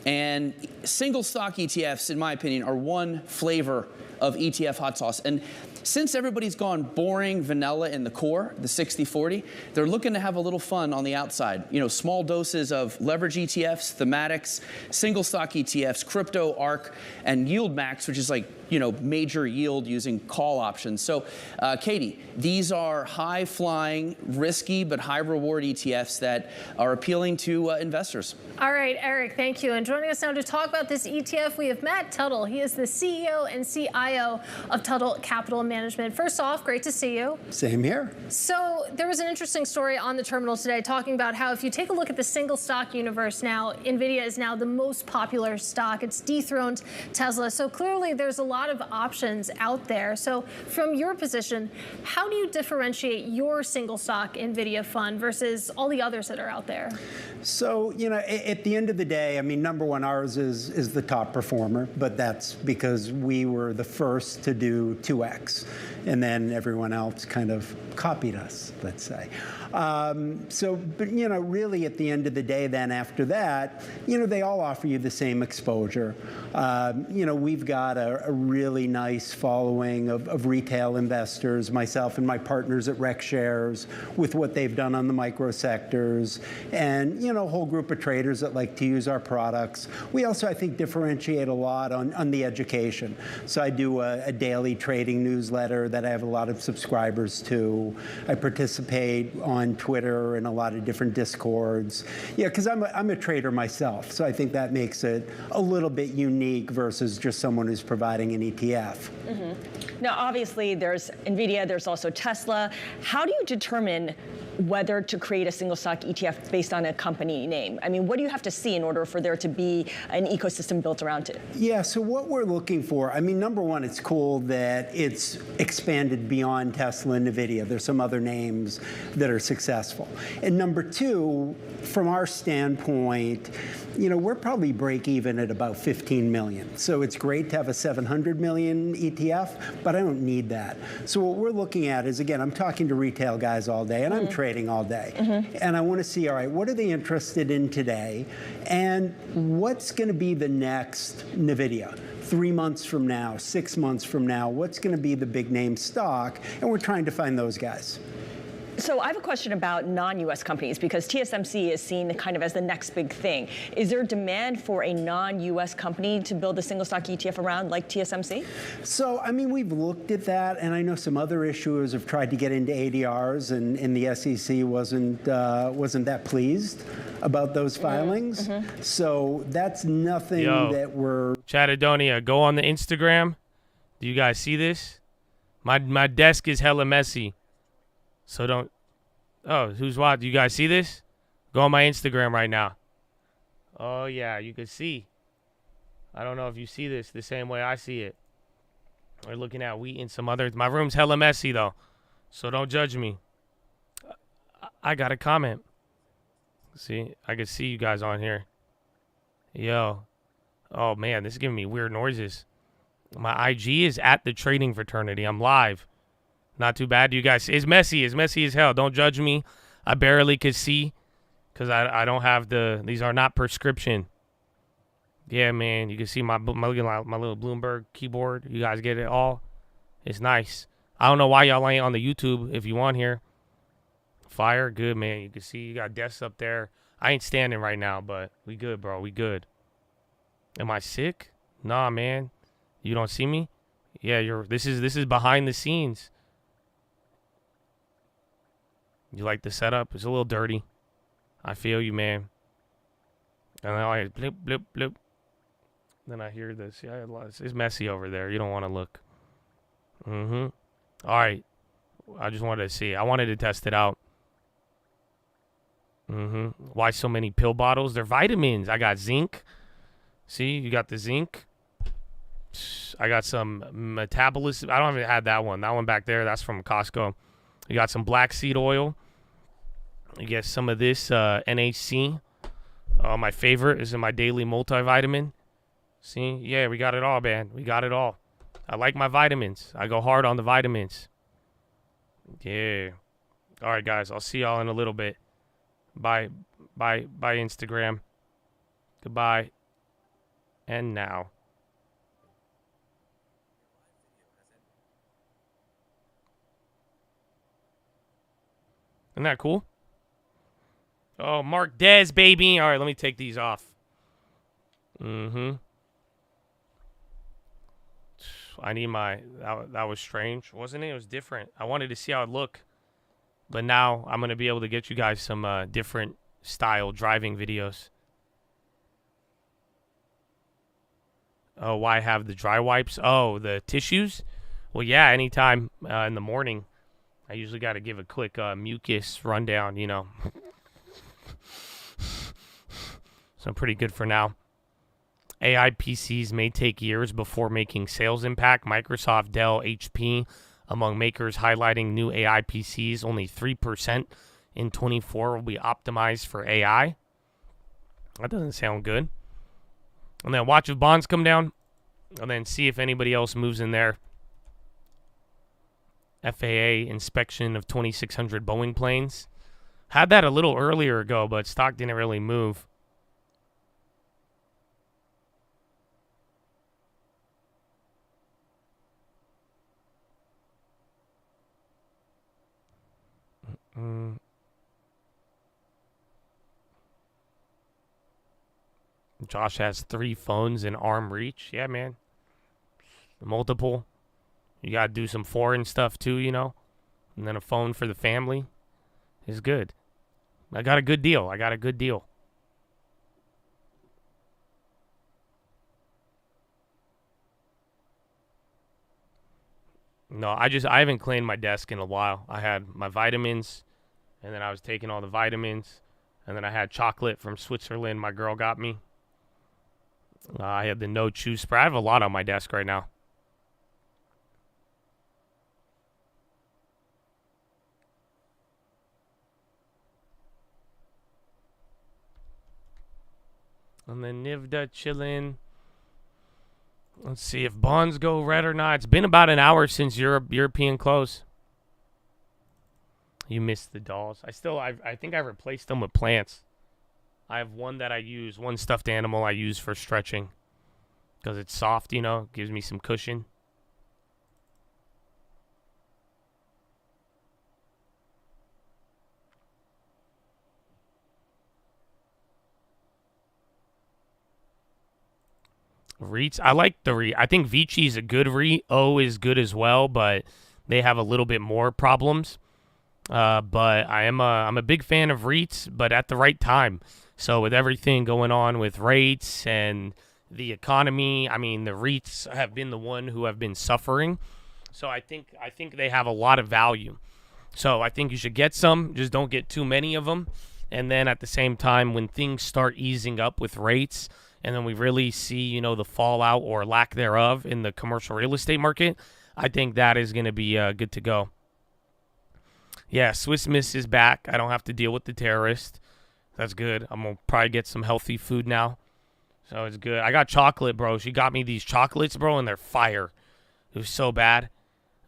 And single stock ETFs, in my opinion, are one flavor of ETF hot sauce. And since everybody's gone boring, vanilla in the core, the 60-40, they're looking to have a little fun on the outside. You know, small doses of leverage ETFs, thematics, single stock ETFs, crypto, ARK, and yield max, which is like, you know, major yield using call options. So, Katie, these are high-flying, risky, but high-reward ETFs that are appealing to investors. All right, Eric, thank you. And joining us now to talk about this ETF, we have Matt Tuttle. He is the CEO and CIO of Tuttle Capital Management. First off, great to see you. Same here. So there was an interesting story on the terminal today talking about how if you take a look at the single stock universe now, NVIDIA is now the most popular stock. It's dethroned Tesla. So clearly there's a lot of options out there. So from your position, how do you differentiate your single stock NVIDIA fund versus all the others that are out there? So, you know, at the end of the day, I mean, number one, ours is the top performer, but that's because we were the first to do 2X, and then everyone else kind of copied us, let's say. But, you know, really at the end of the day, then after that, you know, they all offer you the same exposure. You know, we've got a really nice following of retail investors, myself and my partners at Rec Shares, with what they've done on the micro sectors, and, you know, a whole group of traders that like to use our products. We also, I think, differentiate a lot on the education. So I do a daily trading newsletter that I have a lot of subscribers to. I participate on Twitter and a lot of different discords. Yeah, because I'm a trader myself, so I think that makes it a little bit unique versus just someone who's providing an ETF. Mm-hmm. Now, obviously, there's NVIDIA, there's also Tesla. How do you determine whether to create a single stock ETF based on a company name? I mean, what do you have to see in order for there to be an ecosystem built around it? Yeah, so what we're looking for, I mean, number one, it's cool that it's expanded beyond Tesla and NVIDIA. There's some other names that are successful. And number two, from our standpoint, you know, we're probably break even at about 15 million. So it's great to have a 700 million ETF, but I don't need that. So what we're looking at is, again, I'm talking to retail guys all day, and I'm trading all day. And I want to see, all right, what are they interested in today? And what's going to be the next NVIDIA? 3 months from now, 6 months from now, what's going to be the big name stock? And we're trying to find those guys. So I have a question about non-U.S. companies, because TSMC is seen kind of as the next big thing. Is there demand for a non-U.S. company to build a single stock ETF around like TSMC? So, I mean, we've looked at that, and I know some other issuers have tried to get into ADRs, and the SEC wasn't that pleased about those filings. So that's nothing that we're... Chatadonia, go on the Instagram. Do you guys see this? My desk is hella messy. So don't... Oh, who's watching? Do you guys see this? Go on my Instagram right now. Oh, yeah, you can see. I don't know if you see this the same way I see it. We're looking at wheat and some other... My room's hella messy, though. So don't judge me. I got a comment. See? I can see you guys on here. Yo. Oh, man, this is giving me weird noises. My IG is at the Trading Fraternity. I'm live. Not too bad. You guys, it's messy. It's messy as hell. Don't judge me. I barely could see because I don't have these are not prescription. Yeah, man. You can see my little Bloomberg keyboard. You guys get it all. It's nice. I don't know why y'all ain't on the YouTube if you want here. Fire. Good, man. You can see you got desks up there. I ain't standing right now, but we good, bro. We good. Am I sick? Nah, man. You don't see me? Yeah, this is behind the scenes. You like the setup? It's a little dirty. I feel you, man. And then I blip, blip, blip. Then I hear this. Yeah, it's messy over there. You don't want to look. All right. I just wanted to see. I wanted to test it out. Why so many pill bottles? They're vitamins. I got zinc. See, you got the zinc. I got some metabolism. I don't even have that one. That one back there, that's from Costco. You got some black seed oil. You get some of this NHC. My favorite is in my daily multivitamin. See? Yeah, we got it all, man. We got it all. I like my vitamins. I go hard on the vitamins. Yeah. All right, guys. I'll see y'all in a little bit. Bye. Bye, Instagram. Goodbye. And now. Isn't that cool? Oh, Mark Dez, baby. All right, let me take these off. I need my... That was strange, wasn't it? It was different. I wanted to see how it looked. But now I'm going to be able to get you guys some different style driving videos. Oh, why have the dry wipes? Oh, the tissues? Well, yeah, anytime in the morning. I usually got to give a quick mucus rundown, you know. So pretty good for now. AI PCs may take years before making sales impact. Microsoft, Dell, HP, among makers highlighting new AI PCs. Only 3% in 24 will be optimized for AI. That doesn't sound good. And then watch if bonds come down. And then see if anybody else moves in there. FAA inspection of 2,600 Boeing planes. Had that a little earlier ago, but stock didn't really move. Josh has 3 phones in arm reach. Yeah, man. Multiple. You got to do some foreign stuff too, you know. And then a phone for the family is good. I got a good deal. No, I haven't cleaned my desk in a while. I had my vitamins, and then I was taking all the vitamins, and then I had chocolate from Switzerland my girl got me. I had the no chew spray. I have a lot on my desk right now. And then Nivda chilling. Let's see if bonds go red or not. It's been about an hour since European close. You missed the dolls. I think I replaced them with plants. I have one that I use, one stuffed animal I use for stretching. Because it's soft, you know, gives me some cushion. REITs, I like the REIT. I think Vici is a good REIT. O is good as well, but they have a little bit more problems. But I'm a big fan of REITs, but at the right time. So with everything going on with rates and the economy, I mean, the REITs have been the one who have been suffering. So I think they have a lot of value. So I think you should get some. Just don't get too many of them. And then at the same time, when things start easing up with rates, and then we really see, you know, the fallout or lack thereof in the commercial real estate market, I think that is going to be good to go. Yeah, Swiss Miss is back. I don't have to deal with the terrorist. That's good. I'm going to probably get some healthy food now. So it's good. I got chocolate, bro. She got me these chocolates, bro, and they're fire. It was so bad.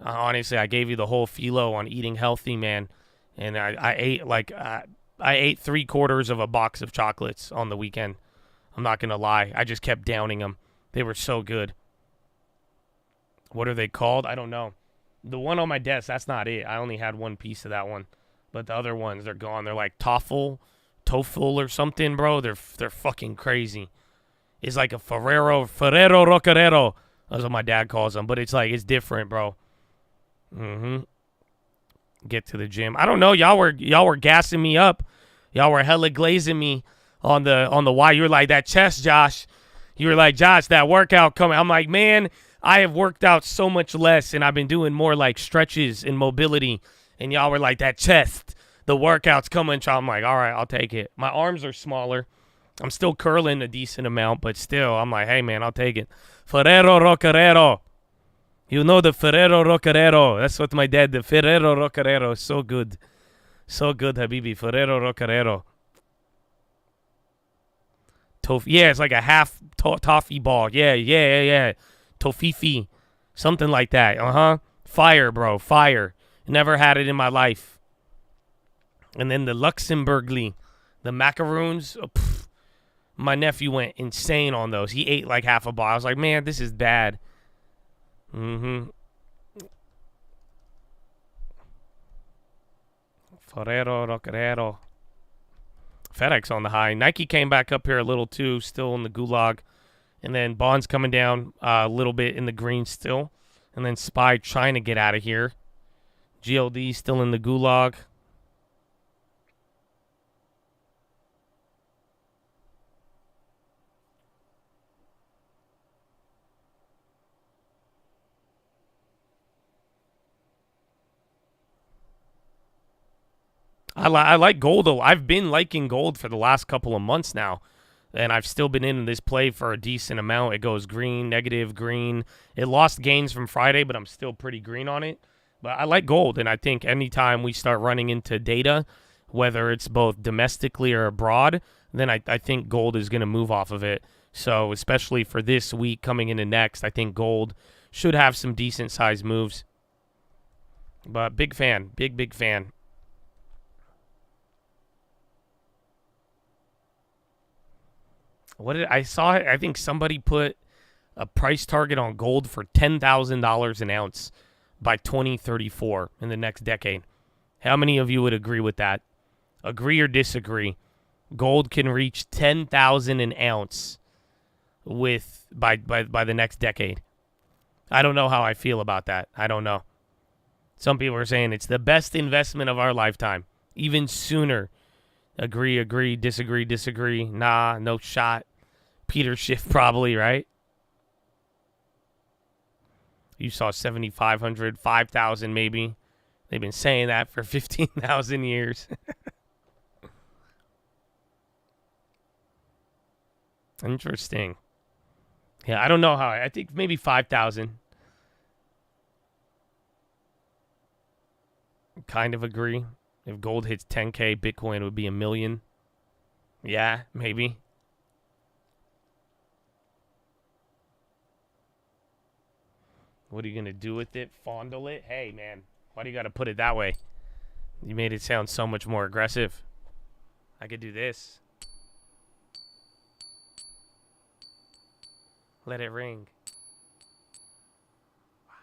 Honestly, I gave you the whole philo on eating healthy, man. And I ate I ate 3/4 of a box of chocolates on the weekend. I'm not going to lie. I just kept downing them. They were so good. What are they called? I don't know. The one on my desk, that's not it. I only had one piece of that one. But the other ones, they're gone. They're like toffle or something, bro. They're fucking crazy. It's like a Ferrero Rocarero. That's what my dad calls them. But it's like, it's different, bro. Get to the gym. I don't know. Y'all were gassing me up. Y'all were hella glazing me on the why. You were like, that chest, Josh. You were like, Josh, that workout coming. I'm like, man, I have worked out so much less, and I've been doing more like stretches and mobility. And y'all were like, that chest, the workout's coming. I'm like, all right, I'll take it. My arms are smaller. I'm still curling a decent amount, but still, I'm like, hey, man, I'll take it. Ferrero Rocarero. You know the Ferrero Rocarero. That's what my dad, the Ferrero Rocarero. So good. So good, Habibi. Ferrero Rocarero. Yeah, it's like a half toffee ball. Yeah. Tofifi. Something like that. Fire, bro. Fire. Never had it in my life. And then the Luxembourgly. The macaroons. Oh, my nephew went insane on those. He ate like half a ball. I was like, man, this is bad. Ferrero Rocarero. FedEx on the high. Nike came back up here a little too, still in the gulag. And then Bond's coming down a little bit in the green still. And then SPY trying to get out of here. GLD still in the gulag. I like gold, though. I've been liking gold for the last couple of months now, and I've still been in this play for a decent amount. It goes green, negative, green. It lost gains from Friday, but I'm still pretty green on it. But I like gold, and I think anytime we start running into data, whether it's both domestically or abroad, then I think gold is going to move off of it. So especially for this week coming into next, I think gold should have some decent-sized moves. But big fan, big fan. What did I saw? I think somebody put a price target on gold for $10,000 an ounce by 2034 in the next decade. How many of you would agree with that? Agree or disagree? Gold can reach 10,000 an ounce by the next decade. I don't know how I feel about that. I don't know. Some people are saying it's the best investment of our lifetime. Even sooner. Agree, disagree. Nah, no shot. Peter Schiff probably, right? You saw 7,500, 5,000 maybe. They've been saying that for 15,000 years. Interesting. Yeah, I don't know how. I think maybe 5,000. Kind of agree. If gold hits 10K, Bitcoin would be $1 million. Yeah, maybe. What are you going to do with it? Fondle it? Hey, man, why do you got to put it that way? You made it sound so much more aggressive. I could do this. Let it ring. Wow.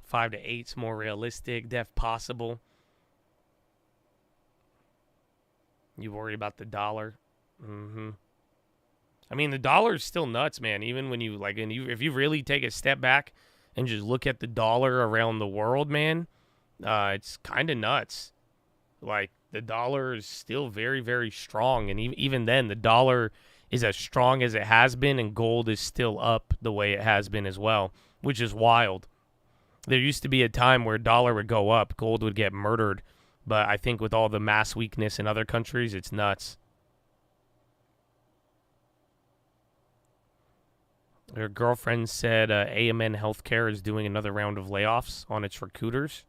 5 to 8's more realistic. Def possible. You worry about the dollar? I mean, the dollar is still nuts, man. Even when you if you really take a step back and just look at the dollar around the world, man, it's kind of nuts. Like, the dollar is still very, very strong, and even then, the dollar is as strong as it has been, and gold is still up the way it has been as well, which is wild. There used to be a time where dollar would go up, gold would get murdered, but I think with all the mass weakness in other countries, it's nuts. Her girlfriend said AMN Healthcare is doing another round of layoffs on its recruiters.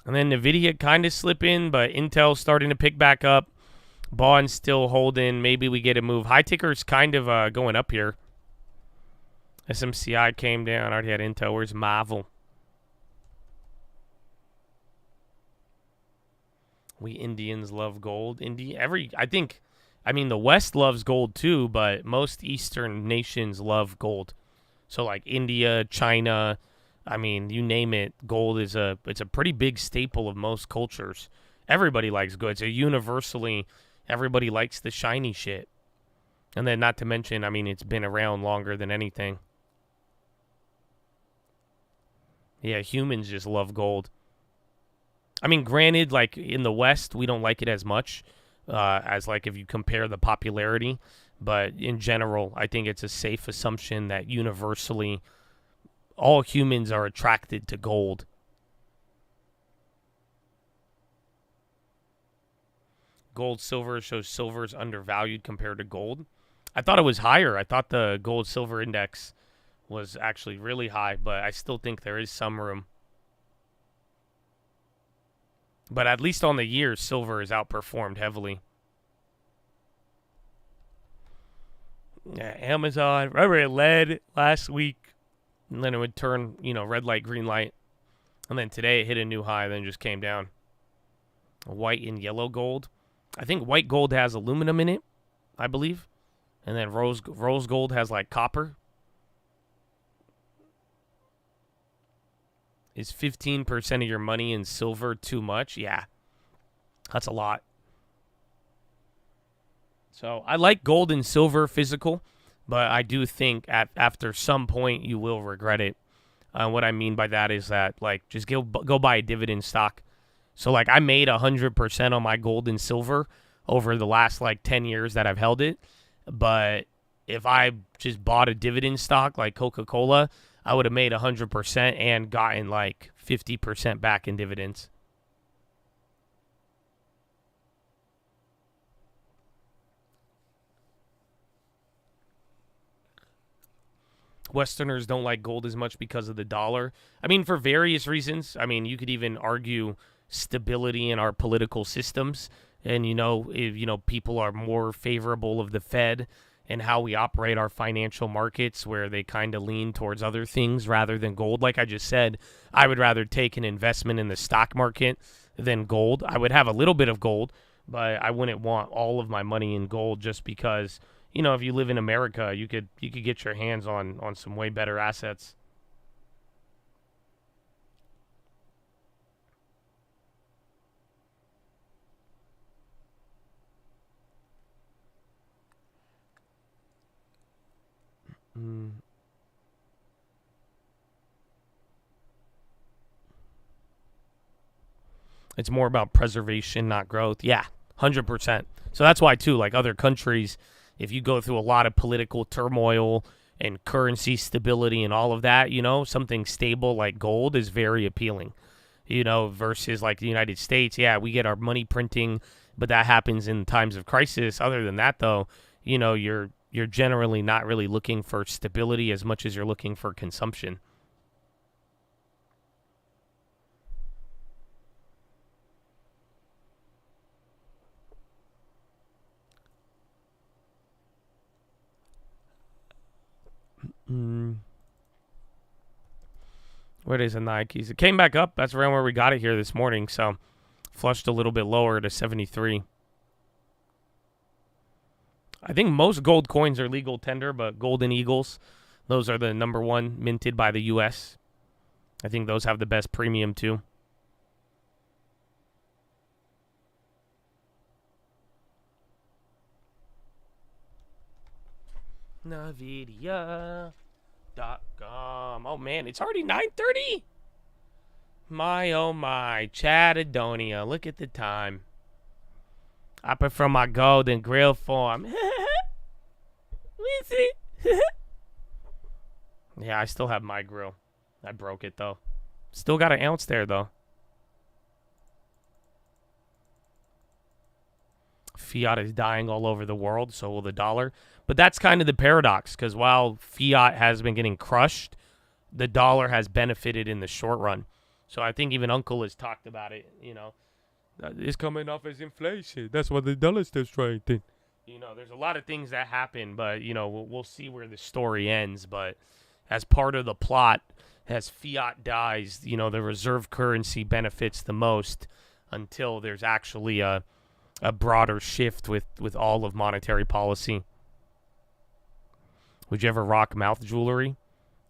And then NVIDIA kind of slipping, but Intel starting to pick back up. Bond's still holding. Maybe we get a move. High ticker's kind of going up here. SMCI came down. I already had Intel. Where's Marvel? We Indians love gold. I mean, the West loves gold too, but most Eastern nations love gold. So like India, China, I mean, you name it, gold is it's a pretty big staple of most cultures. Everybody likes gold. It's a universally, everybody likes the shiny shit. And then not to mention, I mean, it's been around longer than anything. Yeah, humans just love gold. I mean, granted, like in the West, we don't like it as much as like if you compare the popularity. But in general, I think it's a safe assumption that universally all humans are attracted to gold. Gold, silver shows silver is undervalued compared to gold. I thought it was higher. I thought the gold silver index was actually really high, but I still think there is some room. But at least on the year, silver is outperformed heavily. Yeah, Amazon, remember it led last week, and then it would turn, red light, green light. And then today it hit a new high, then just came down. White and yellow gold. I think white gold has aluminum in it, I believe. And then rose gold has like copper. Is 15% of your money in silver too much? Yeah, that's a lot. So I like gold and silver physical, but I do think after some point you will regret it. What I mean by that is that, like, just go buy a dividend stock. So, like, I made 100% on my gold and silver over the last, 10 years that I've held it. But if I just bought a dividend stock like Coca-Cola, I would have made 100% and gotten, 50% back in dividends. Westerners don't like gold as much because of the dollar. I mean, for various reasons. I mean, you could even argue stability in our political systems. And, people are more favorable of the Fed and how we operate our financial markets, where they kind of lean towards other things rather than gold. Like I just said, I would rather take an investment in the stock market than gold. I would have a little bit of gold, but I wouldn't want all of my money in gold just because, if you live in America, you could get your hands on some way better assets. It's more about preservation, not growth. Yeah, 100%. So that's why, too, like other countries, if you go through a lot of political turmoil and currency stability and all of that, something stable like gold is very appealing, versus like the United States. Yeah, we get our money printing, but that happens in times of crisis. Other than that, though, you're generally not really looking for stability as much as you're looking for consumption. Where is the Nikes? It came back up. That's around where we got it here this morning. So flushed a little bit lower to 73. I think most gold coins are legal tender, but Golden Eagles, those are the number one minted by the U.S. I think those have the best premium too. Nvidia.com. Oh man, it's already 9:30. My oh my, Chatadonia. Look at the time. I prefer my golden grill form. With it. Yeah, I still have my grill. I broke it though. Still got an ounce there though. Fiat is dying all over the world, so will the dollar. But that's kind of the paradox, because while fiat has been getting crushed, the dollar has benefited in the short run. So I think even Uncle has talked about it, It's coming off as inflation. That's what the dollar's still strengthening. There's a lot of things that happen, but, we'll see where the story ends. But as part of the plot, as fiat dies, the reserve currency benefits the most until there's actually a broader shift with all of monetary policy. Would you ever rock mouth jewelry?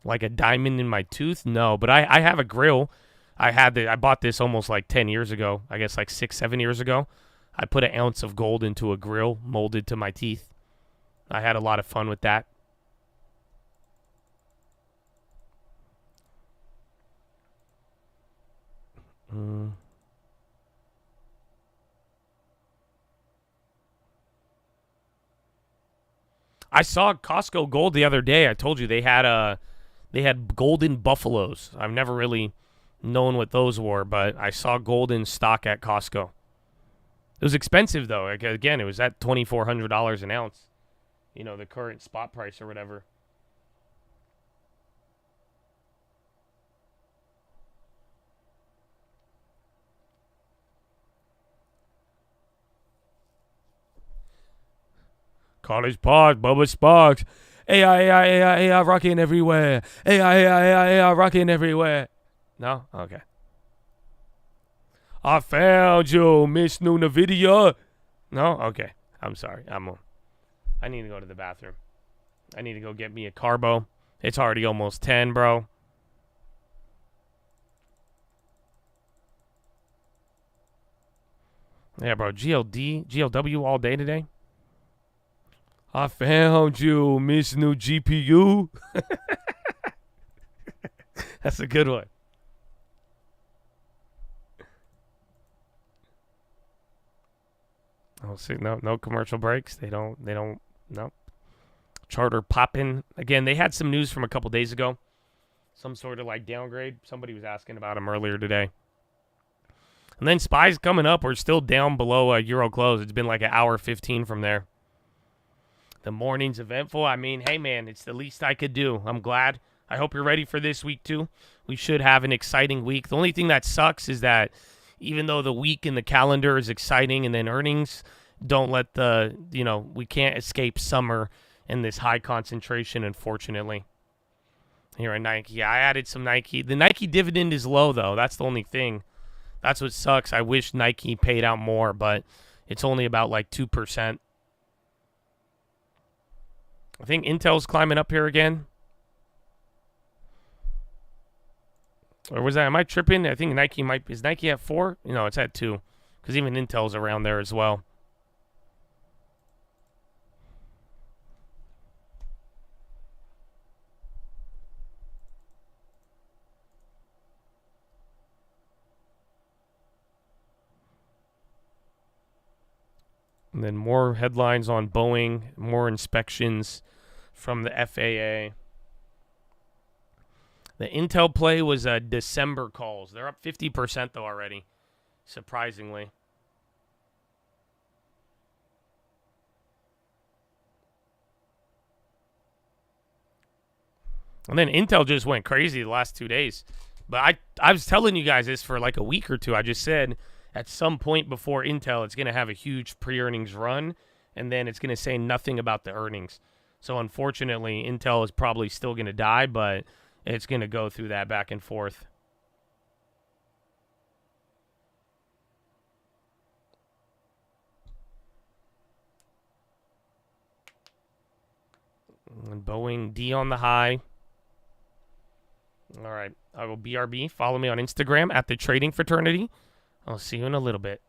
Like a diamond in my tooth? No, but I have a grill. I bought this almost like 10 years ago. I guess like 6-7 years ago. I put an ounce of gold into a grill molded to my teeth. I had a lot of fun with that. I saw Costco Gold the other day. I told you they had golden buffaloes. I've never really known what those were, but I saw gold in stock at Costco. It was expensive though. Again, it was at $2,400 an ounce. The current spot price or whatever. College Park, Bubba Sparks. AI, rocking everywhere. AI, rocking everywhere. No? Okay. I found you, Miss Nunavidia. No? Okay. I'm sorry. I need to go to the bathroom. I need to go get me a carbo. It's already almost 10, bro. Yeah, bro. GLW all day today. I found you, Miss New GPU. That's a good one. Oh, see, no commercial breaks. They don't, no. Charter popping. Again, they had some news from a couple days ago. Some sort of like downgrade. Somebody was asking about them earlier today. And then SPY's coming up. We're still down below a Euro close. It's been like an hour 15 from there. The morning's eventful. I mean, hey, man, it's the least I could do. I'm glad. I hope you're ready for this week, too. We should have an exciting week. The only thing that sucks is that even though the week in the calendar is exciting and then earnings, don't let we can't escape summer and this high concentration, unfortunately. Here at Nike. Yeah, I added some Nike. The Nike dividend is low, though. That's the only thing. That's what sucks. I wish Nike paid out more, but it's only about like 2%. I think Intel's climbing up here again. Or was that, am I tripping? I think Nike is Nike at 4? No, it's at 2. Because even Intel's around there as well. And then more headlines on Boeing, more inspections from the FAA. The Intel play was December calls. They're up 50% though already, surprisingly. And then Intel just went crazy the last 2 days. But I was telling you guys this for like a week or two. I just said at some point before Intel, it's going to have a huge pre-earnings run, and then it's going to say nothing about the earnings. So unfortunately, Intel is probably still going to die, but it's going to go through that back and forth. And Boeing D on the high. All right. I will BRB. Follow me on Instagram at The Trading Fraternity. I'll see you in a little bit.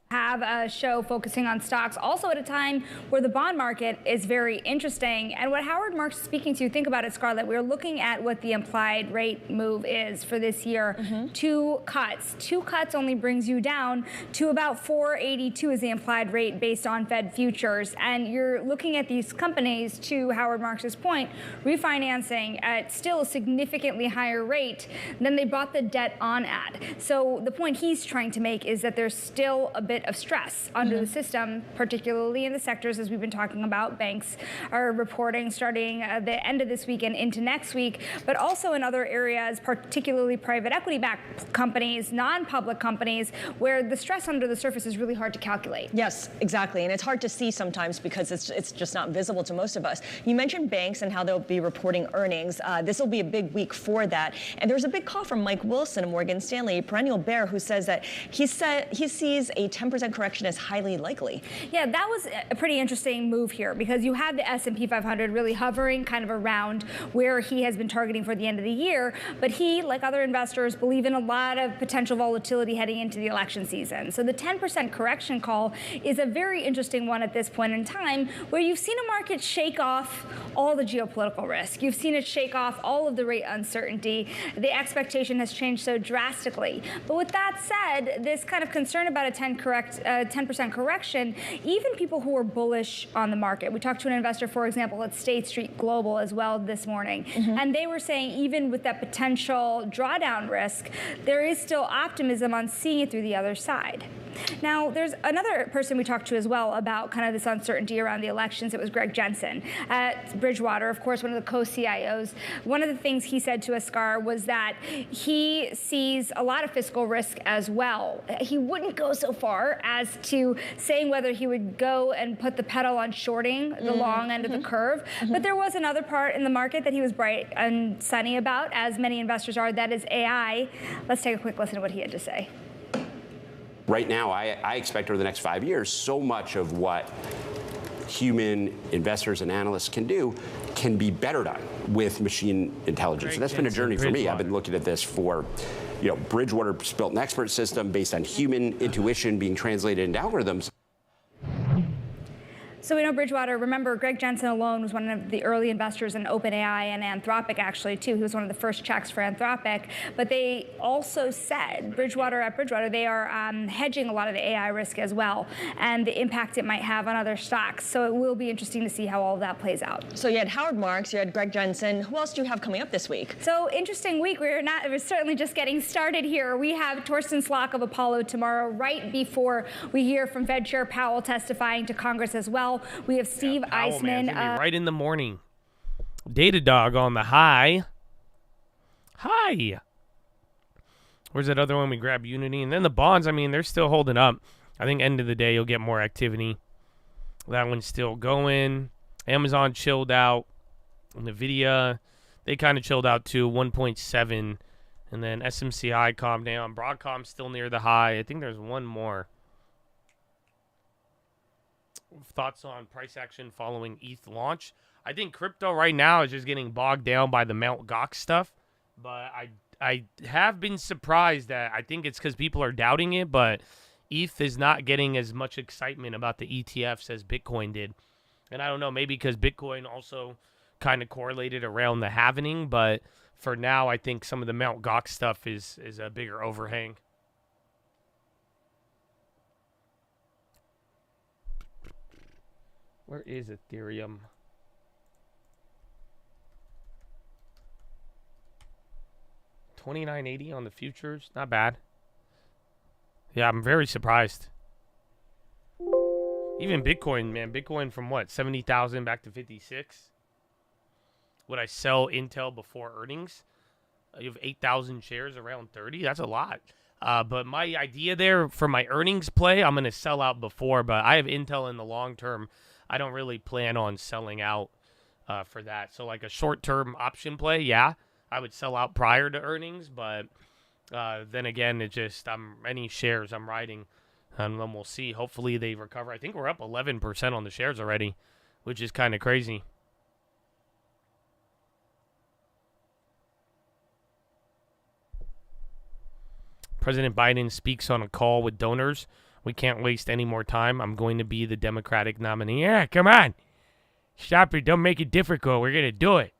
Have a show focusing on stocks also at a time where the bond market is very interesting. And what Howard Marks is speaking to, think about it, Scarlett, we're looking at what the implied rate move is for this year. 2 cuts. 2 cuts only brings you down to about 482 is the implied rate based on Fed futures. And you're looking at these companies, to Howard Marks's point, refinancing at still a significantly higher rate than they bought the debt on at. So the point he's trying to make is that there's still a bit of stress under the system, particularly in the sectors, as we've been talking about. Banks are reporting starting the end of this week and into next week, but also in other areas, particularly private equity-backed companies, non-public companies, where the stress under the surface is really hard to calculate. Yes, exactly. And it's hard to see sometimes because it's just not visible to most of us. You mentioned banks and how they'll be reporting earnings. This will be a big week for that. And there's a big call from Mike Wilson of Morgan Stanley, a perennial bear, who says that he sees a 10% correction as highly likely. Yeah, that was a pretty interesting move here because you have the S&P 500 really hovering kind of around where he has been targeting for the end of the year. But he, like other investors, believe in a lot of potential volatility heading into the election season. So the 10% correction call is a very interesting one at this point in time, where you've seen a market shake off all the geopolitical risk. You've seen it shake off all of the rate uncertainty. The expectation has changed so drastically. But with that said, this kind of concern about a 10% correction, even people who are bullish on the market. We talked to an investor, for example, at State Street Global as well this morning, and they were saying even with that potential drawdown risk, there is still optimism on seeing it through the other side. Now, there's another person we talked to as well about kind of this uncertainty around the elections. It was Greg Jensen at Bridgewater, of course, one of the co-CIOs. One of the things he said to Ascar was that he sees a lot of fiscal risk as well. He wouldn't go so far as to saying whether he would go and put the pedal on shorting the long end of the curve. But there was another part in the market that he was bright and sunny about, as many investors are, that is AI. Let's take a quick listen to what he had to say. Right now, I expect over the next 5 years, so much of what human investors and analysts can do can be better done with machine intelligence. And that's been a journey for me. I've been looking at this for, Bridgewater's built an expert system based on human intuition being translated into algorithms. So we know Bridgewater, remember Greg Jensen alone was one of the early investors in OpenAI and Anthropic actually too. He was one of the first checks for Anthropic. But they also said, Bridgewater, they are hedging a lot of the AI risk as well and the impact it might have on other stocks. So it will be interesting to see how all of that plays out. So you had Howard Marks, you had Greg Jensen. Who else do you have coming up this week? So interesting week. We're certainly just getting started here. We have Torsten Slok of Apollo tomorrow, right before we hear from Fed Chair Powell testifying to Congress as well. We have Steve Eisman. Right in the morning. Datadog on the high. Hi. Where's that other one? We grab Unity. And then the bonds, they're still holding up. I think end of the day, you'll get more activity. That one's still going. Amazon chilled out. NVIDIA, they kind of chilled out too, 1.7. And then SMCI calmed down. Broadcom still near the high. I think there's one more. Thoughts on price action following ETH launch? I think crypto right now is just getting bogged down by the Mt. Gox stuff. But I have been surprised that I think it's because people are doubting it, but ETH is not getting as much excitement about the ETFs as Bitcoin did. And I don't know, maybe because Bitcoin also kind of correlated around the halvening, but for now I think some of the Mt. Gox stuff is a bigger overhang. Where is Ethereum? $29.80 on the futures. Not bad. Yeah, I'm very surprised. Even Bitcoin, man. Bitcoin from what? 70,000 back to 56. Would I sell Intel before earnings? You have 8,000 shares around 30. That's a lot. But my idea there for my earnings play, I'm going to sell out before. But I have Intel in the long term. I don't really plan on selling out for that. So like a short-term option play, yeah, I would sell out prior to earnings. But then again, it just any shares I'm riding, and then we'll see. Hopefully they recover. I think we're up 11% on the shares already, which is kind of crazy. President Biden speaks on a call with donors. We can't waste any more time. I'm going to be the Democratic nominee. Yeah, come on. Stop it. Don't make it difficult. We're going to do it.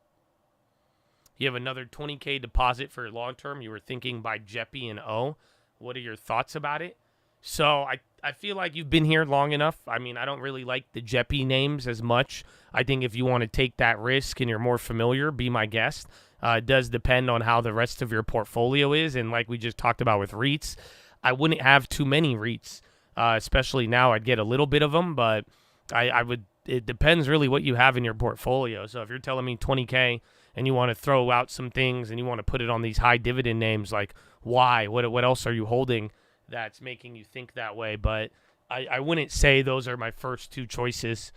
You have another $20K deposit for long term. You were thinking by Jeppy and O. What are your thoughts about it? So I feel like you've been here long enough. I don't really like the Jeppy names as much. I think if you want to take that risk and you're more familiar, be my guest. It does depend on how the rest of your portfolio is. And like we just talked about with REITs, I wouldn't have too many REITs. especially now. I'd get a little bit of them, but I would. It depends really what you have in your portfolio. So if you're telling me 20K and you want to throw out some things and you want to put it on these high dividend names, like why? What else are you holding that's making you think that way? But I wouldn't say those are my first two choices.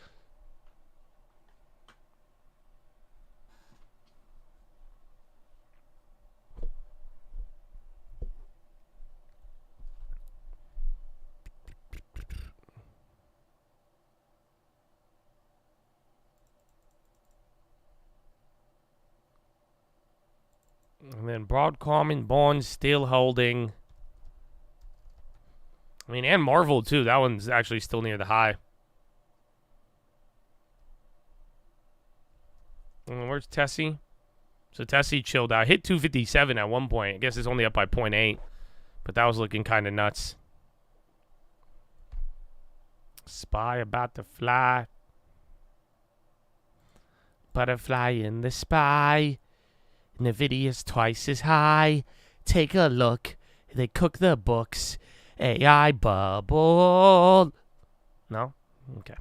And then Broadcom and Bonds still holding. I mean, and Marvel, too. That one's actually still near the high. And where's Tessie? So Tessie chilled out. Hit 257 at one point. I guess it's only up by 0.8. But that was looking kind of nuts. Spy about to fly. Butterfly in the spy. NVIDIA's twice as high. Take a look. They cook the books. AI bubble. No? Okay.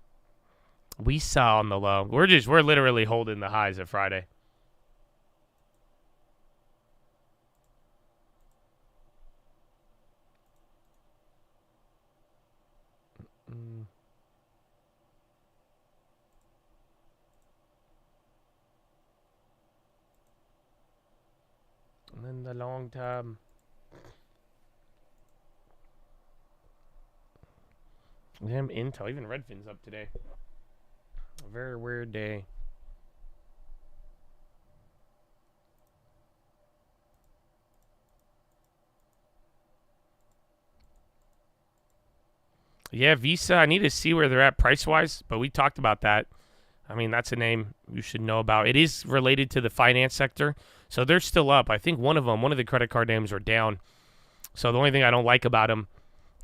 We saw on the low. We're literally holding the highs of Friday. And then the long term. Damn Intel, even Redfin's up today. A very weird day. Yeah, Visa, I need to see where they're at price-wise, but we talked about that. I mean, that's a name you should know about. It is related to the finance sector, so they're still up. I think one of the credit card names are down. So the only thing I don't like about them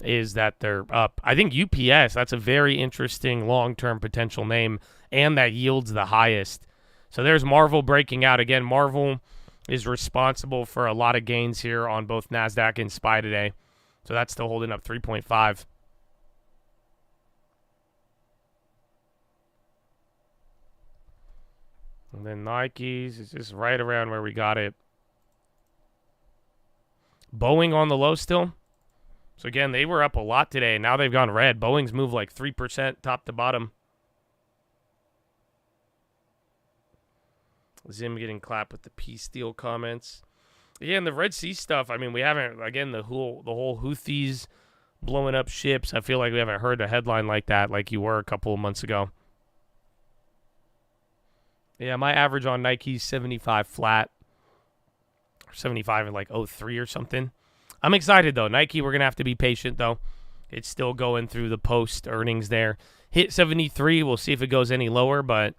is that they're up. I think UPS, that's a very interesting long-term potential name, and that yields the highest. So there's Marvel breaking out. Again, Marvel is responsible for a lot of gains here on both NASDAQ and SPY today. So that's still holding up 3.5. And then Nike's is just right around where we got it. Boeing on the low still. So again, they were up a lot today. Now they've gone red. Boeing's moved like 3% top to bottom. Zim getting clapped with the peace deal comments. Yeah, and the Red Sea stuff, I mean, we haven't, again, the whole Houthis blowing up ships. I feel like we haven't heard a headline like that like you were a couple of months ago. Yeah, my average on Nike's 75 flat. Or 75 in like 03 or something. I'm excited, though. Nike, we're going to have to be patient, though. It's still going through the post-earnings there. Hit 73. We'll see if it goes any lower, but,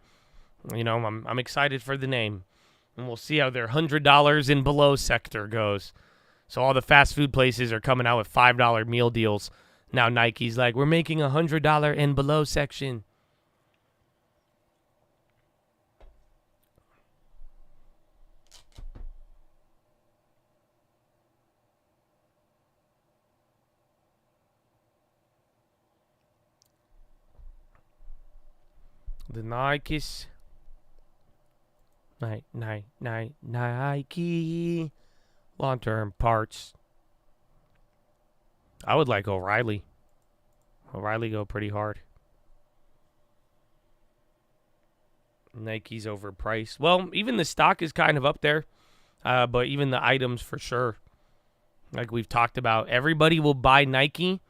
you know, I'm excited for the name. And we'll see how their $100 and below sector goes. So all the fast food places are coming out with $5 meal deals. Now Nike's like, we're making a $100 and below section. The Nikes. Nike. Long-term parts. I would like O'Reilly. O'Reilly go pretty hard. Nike's overpriced. Well, even the stock is kind of up there. But even the items for sure. Like we've talked about. Everybody will buy Nike.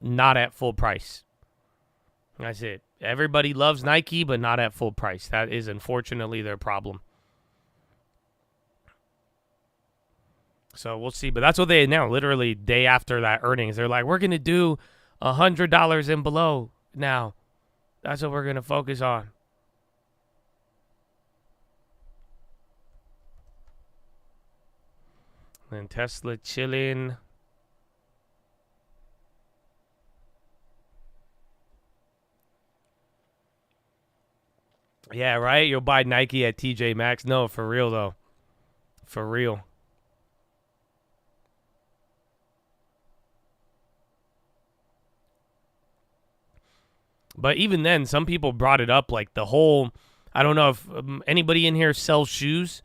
Not at full price. That's it. Everybody loves Nike, but not at full price. That is unfortunately their problem. So we'll see. But that's what they announced literally day after that earnings. They're like, we're going to do $100 and below now. That's what we're going to focus on. Then Tesla chilling. Yeah, right? You'll buy Nike at TJ Maxx. No, for real, though. For real. But even then, some people brought it up, like the whole, I don't know if anybody in here sells shoes,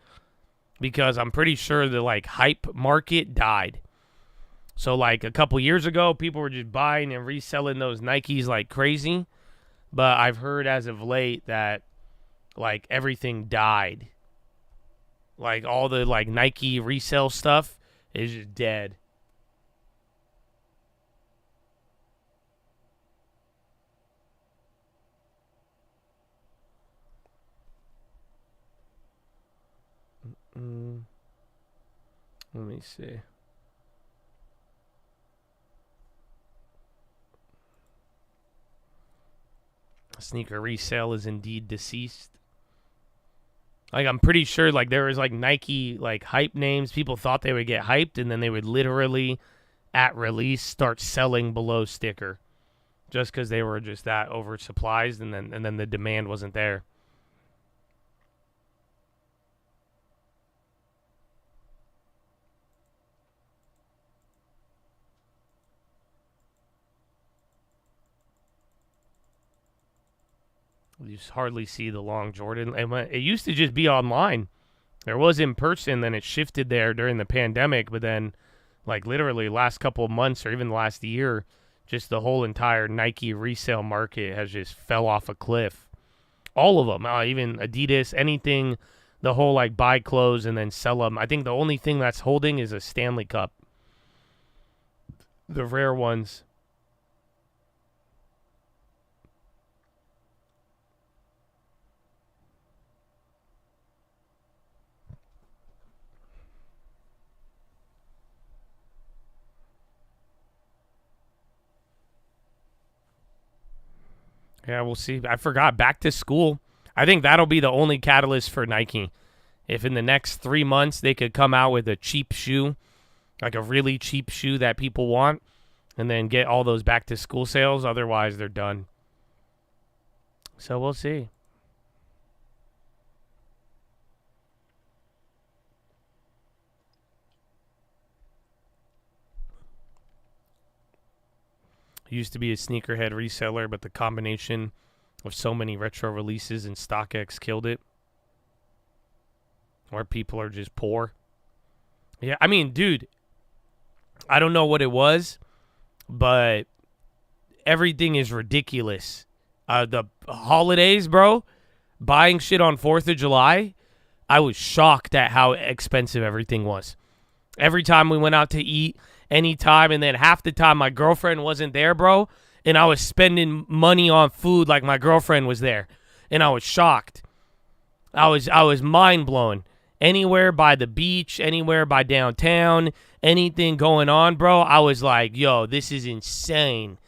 because I'm pretty sure the like hype market died. So like a couple years ago, people were just buying and reselling those Nikes like crazy. But I've heard as of late that like everything died. Like all the like Nike resale stuff is just dead. Let me see. Sneaker resale is indeed deceased. Like, I'm pretty sure, like, there was, like, Nike, like, hype names. People thought they would get hyped, and then they would literally, at release, start selling below sticker. Just because they were just that oversupplied, and then the demand wasn't there. You just hardly see the long Jordan. It used to just be online. There was in person, then it shifted there during the pandemic, but then, like, literally last couple of months or even the last year, just the whole entire Nike resale market has just fell off a cliff. All of them, even Adidas, anything, the whole, like, buy clothes and then sell them. I think the only thing that's holding is a Stanley Cup. The rare ones. Yeah, we'll see. I forgot. Back to school. I think that'll be the only catalyst for Nike. If in the next 3 months they could come out with a cheap shoe, like a really cheap shoe that people want, and then get all those back to school sales. Otherwise, they're done. So we'll see. Used to be a sneakerhead reseller, but the combination of so many retro releases and StockX killed it. Where people are just poor. Yeah, I mean, dude, I don't know what it was, but everything is ridiculous. The holidays, bro, buying shit on 4th of July, I was shocked at how expensive everything was. Every time we went out to eat, anytime, and then half the time my girlfriend wasn't there, bro, and I was spending money on food like my girlfriend was there, and I was shocked. I was mind blown. Anywhere by the beach, anywhere by downtown, anything going on, bro, I was like, yo, this is insane.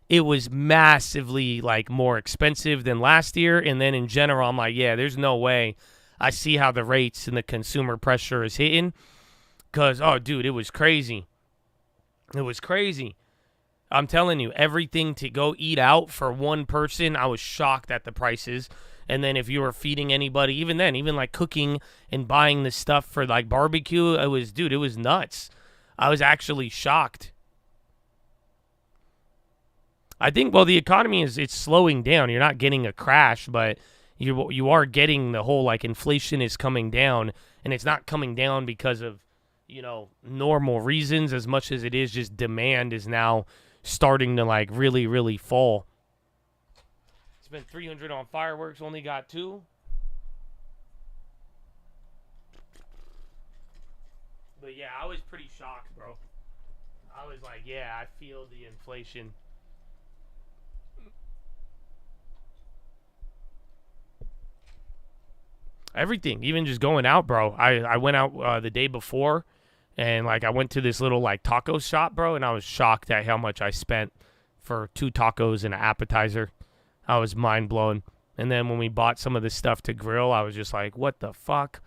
It was massively like more expensive than last year, and then in general, I'm like, yeah, there's no way. I see how the rates and the consumer pressure is hitting, because, oh, dude, it was crazy. It was crazy. I'm telling you, everything to go eat out for one person, I was shocked at the prices. And then if you were feeding anybody, even then, even like cooking and buying the stuff for like barbecue, it was nuts. I was actually shocked. I think, well, the economy it's slowing down. You're not getting a crash, but you are getting the whole like inflation is coming down, and it's not coming down because of, you know, normal reasons as much as it is just demand is now starting to like really, really fall. Spent $300 on fireworks, only got 2. But yeah, I was pretty shocked, bro. I was like, yeah, I feel the inflation. Everything, even just going out, bro. I went out the day before. And, like, I went to this little, like, taco shop, bro, and I was shocked at how much I spent for 2 tacos and an appetizer. I was mind blown. And then when we bought some of this stuff to grill, I was just like, what the fuck?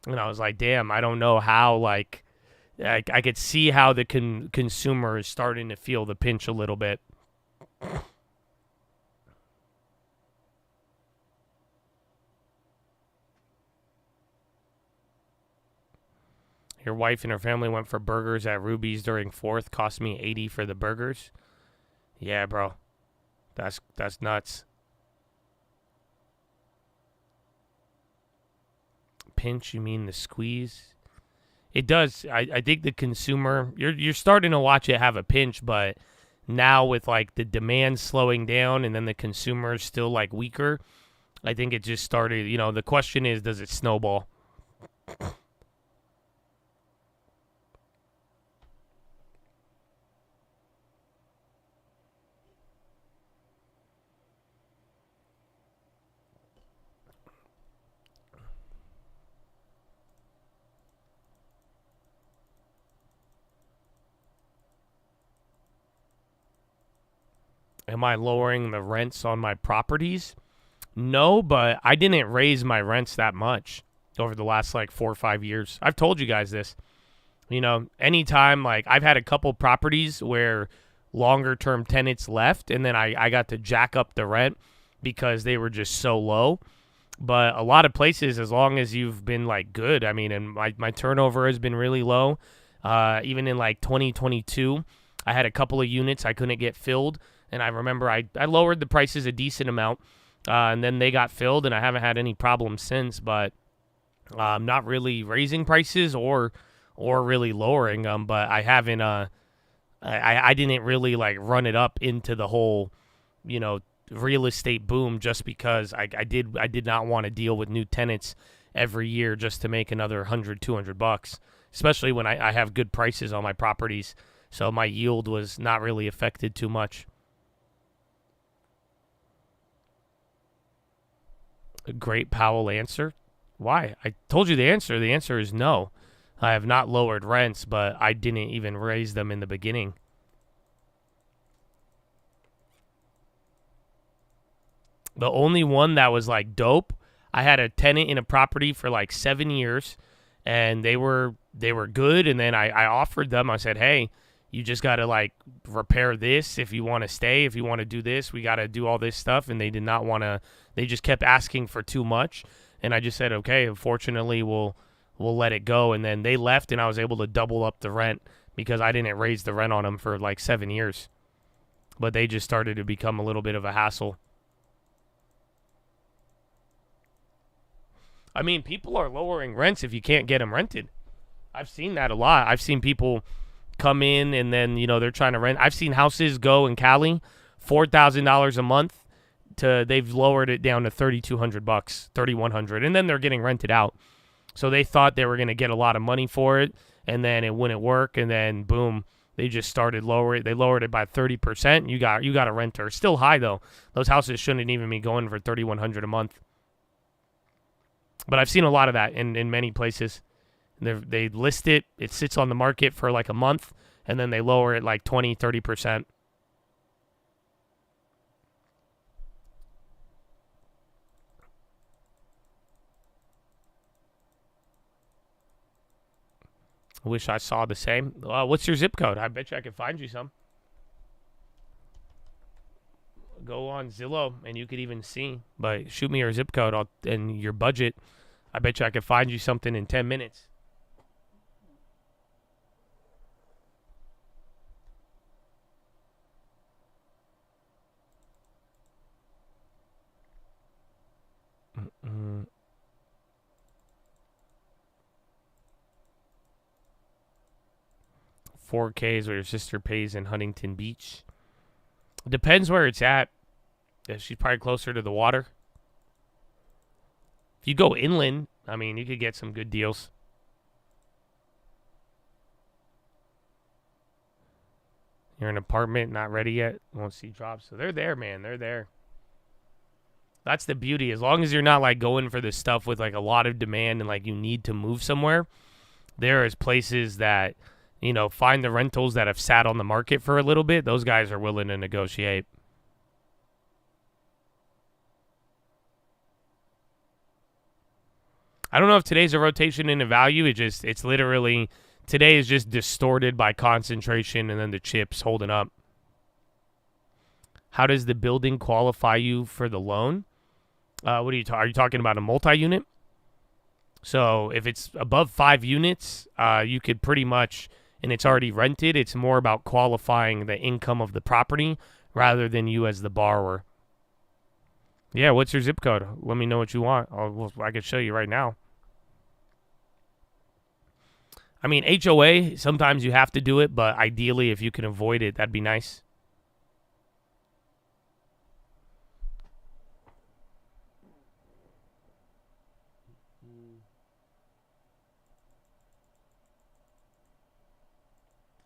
And I was like, damn, I don't know how, like, I could see how the consumer is starting to feel the pinch a little bit. Your wife and her family went for burgers at Ruby's during 4th. Cost me $80 for the burgers. Yeah, bro. That's nuts. Pinch, you mean the squeeze? It does. I think the consumer, you're starting to watch it have a pinch, but now with like the demand slowing down and then the consumer is still like weaker, I think it just started, the question is, does it snowball? Am I lowering the rents on my properties? No, but I didn't raise my rents that much over the last like 4 or 5 years. I've told you guys this. Anytime, like I've had a couple properties where longer term tenants left and then I got to jack up the rent because they were just so low. But a lot of places, as long as you've been like good, I mean, and my turnover has been really low. Even in like 2022, I had a couple of units I couldn't get filled. And I remember I lowered the prices a decent amount, and then they got filled, and I haven't had any problems since. But I'm not really raising prices or really lowering them. But I haven't. I didn't really like run it up into the whole, real estate boom just because I did not want to deal with new tenants every year just to make another $100-$200, especially when I have good prices on my properties. So my yield was not really affected too much. A great Powell answer. Why? I told you the answer. The answer is no. I have not lowered rents, but I didn't even raise them in the beginning. The only one that was like dope, I had a tenant in a property for like 7 years, and they were good, and then I offered them. I said, hey, you just got to like repair this if you want to stay. If you want to do this, we got to do all this stuff. And they did not want to. They just kept asking for too much. And I just said, okay, unfortunately, we'll let it go. And then they left, and I was able to double up the rent because I didn't raise the rent on them for like 7 years. But they just started to become a little bit of a hassle. I mean, people are lowering rents if you can't get them rented. I've seen that a lot. I've seen people come in and then, they're trying to rent. I've seen houses go in Cali, $4,000 a month they've lowered it down to $3,200, $3,100, and then they're getting rented out. So they thought they were going to get a lot of money for it, and then it wouldn't work, and then boom, they just started lowering. They lowered it by 30%. You got a renter. Still high though. Those houses shouldn't even be going for $3,100 a month. But I've seen a lot of that in many places. They list it. It sits on the market for like a month, and then they lower it like 20, 30%. I wish I saw the same. What's your zip code? I bet you I could find you some. Go on Zillow, and you could even see. But shoot me your zip code and your budget. I bet you I could find you something in 10 minutes. Mm-mm. 4K is what your sister pays in Huntington Beach. Depends where it's at. Yeah, she's probably closer to the water. If you go inland, I mean, you could get some good deals. You're in an apartment, not ready yet. Won't see drops. So they're there, man. They're there. That's the beauty. As long as you're not like going for this stuff with like a lot of demand and like you need to move somewhere, there is places that, find the rentals that have sat on the market for a little bit. Those guys are willing to negotiate. I don't know if today's a rotation into value. It's literally, today is just distorted by concentration and then the chips holding up. How does the building qualify you for the loan? Are you talking about a multi-unit? So if it's above 5 units, you could pretty much, and it's already rented, it's more about qualifying the income of the property rather than you as the borrower. Yeah, what's your zip code? Let me know what you want. I can show you right now. I mean, HOA, sometimes you have to do it, but ideally, if you can avoid it, that'd be nice.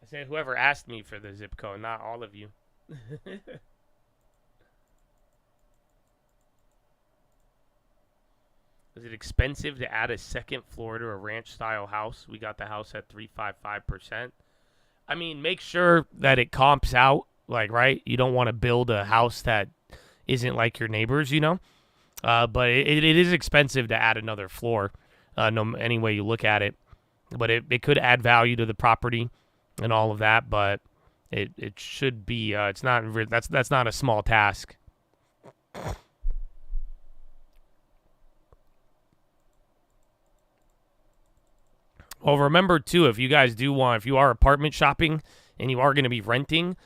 I said whoever asked me for the zip code, not all of you. Is it expensive to add a second floor to a ranch-style house? We got the house at 355%. I mean, make sure that it comps out, like, right? You don't want to build a house that isn't like your neighbors, you know? But it is expensive to add another floor, any way you look at it. But it could add value to the property and all of that, but it should be, it's not, that's not a small task. Well, remember, too, if you guys if you are apartment shopping and you are going to be renting,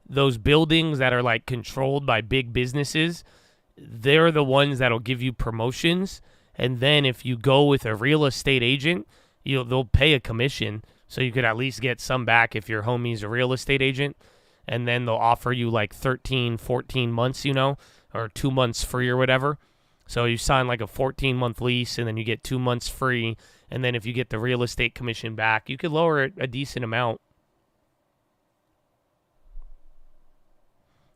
those buildings that are, like, controlled by big businesses, they're the ones that'll give you promotions. And then if you go with a real estate agent, they'll pay a commission. So you could at least get some back if your homie's a real estate agent. And then they'll offer you, like, 13, 14 months, or 2 months free or whatever. So you sign, like, a 14-month lease, and then you get 2 months free. And then if you get the real estate commission back, you could lower it a decent amount.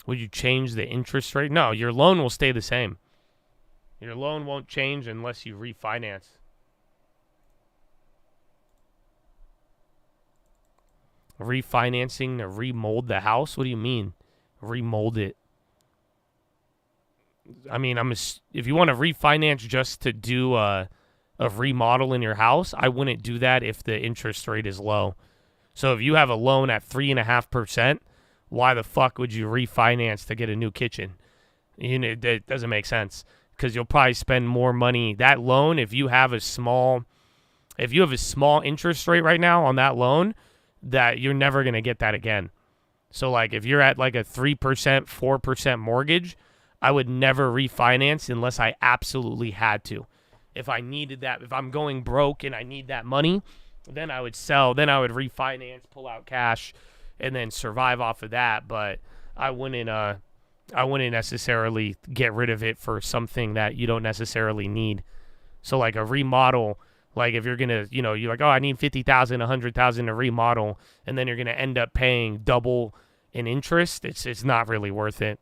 Would you change the interest rate? No, your loan will stay the same. Your loan won't change unless you refinance. Refinancing to remold the house? What do you mean? Remold it. I mean, if you want to refinance just to do a remodel in your house, I wouldn't do that if the interest rate is low. So if you have a loan at 3.5%, why the fuck would you refinance to get a new kitchen? It doesn't make sense, because you'll probably spend more money. That loan, if you have a small interest rate right now on that loan, that you're never going to get that again. So, like, if you're at like a 3%, 4% mortgage, I would never refinance unless I absolutely had to. If I needed that, if I'm going broke and I need that money, then I would sell. Then I would refinance, pull out cash, and then survive off of that. But I wouldn't necessarily get rid of it for something that you don't necessarily need. So, like, a remodel, like, if you're gonna, you're like, oh, I need $50,000, $100,000 to remodel, and then you're gonna end up paying double in interest. It's not really worth it.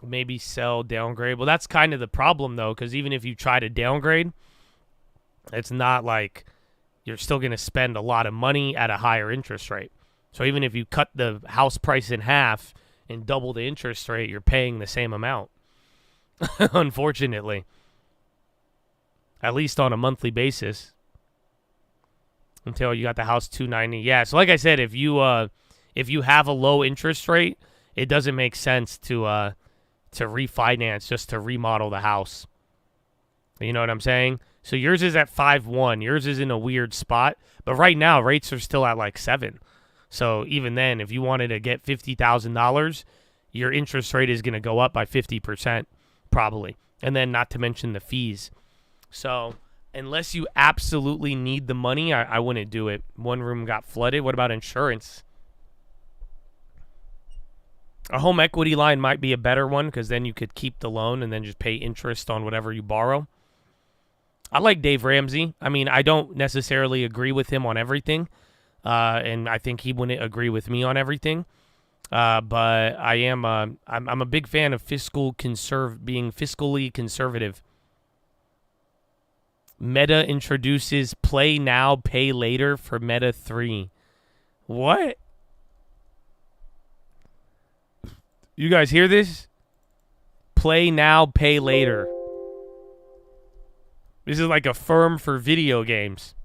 Maybe sell, downgrade. Well, that's kind of the problem, though, because even if you try to downgrade, it's not like you're still going to spend a lot of money at a higher interest rate. So even if you cut the house price in half and double the interest rate, you're paying the same amount, unfortunately, at least on a monthly basis, until you got the house $290. Yeah, so like I said, if you have a low interest rate, it doesn't make sense to refinance just to remodel the house. You know what I'm saying? So yours is at 5.1. Yours is in a weird spot. But right now, rates are still at like 7. So even then, if you wanted to get $50,000, your interest rate is going to go up by 50%, probably. And then not to mention the fees. So unless you absolutely need the money, I wouldn't do it. One room got flooded. What about insurance? A home equity line might be a better one, because then you could keep the loan and then just pay interest on whatever you borrow. I like Dave Ramsey. I mean, I don't necessarily agree with him on everything, and I think he wouldn't agree with me on everything. But I am I'm a big fan of being fiscally conservative. Meta introduces play now, pay later for Meta 3. What? You guys hear this? Play now, pay later. This is like a firm for video games.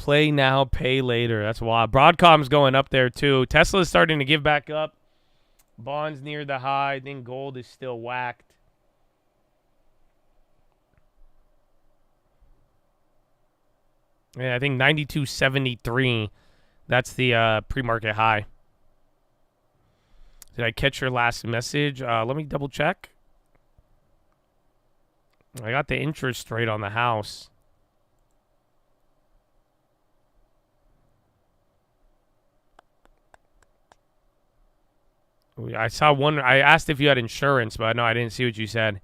Play now, pay later. That's wild. Broadcom's going up there too. Tesla's starting to give back up. Bonds near the high. I think gold is still whacked. Yeah, I think 92.73. That's the pre-market high. Did I catch your last message? Let me double check. I got the interest rate on the house. I saw one. I asked if you had insurance, but no, I didn't see what you said.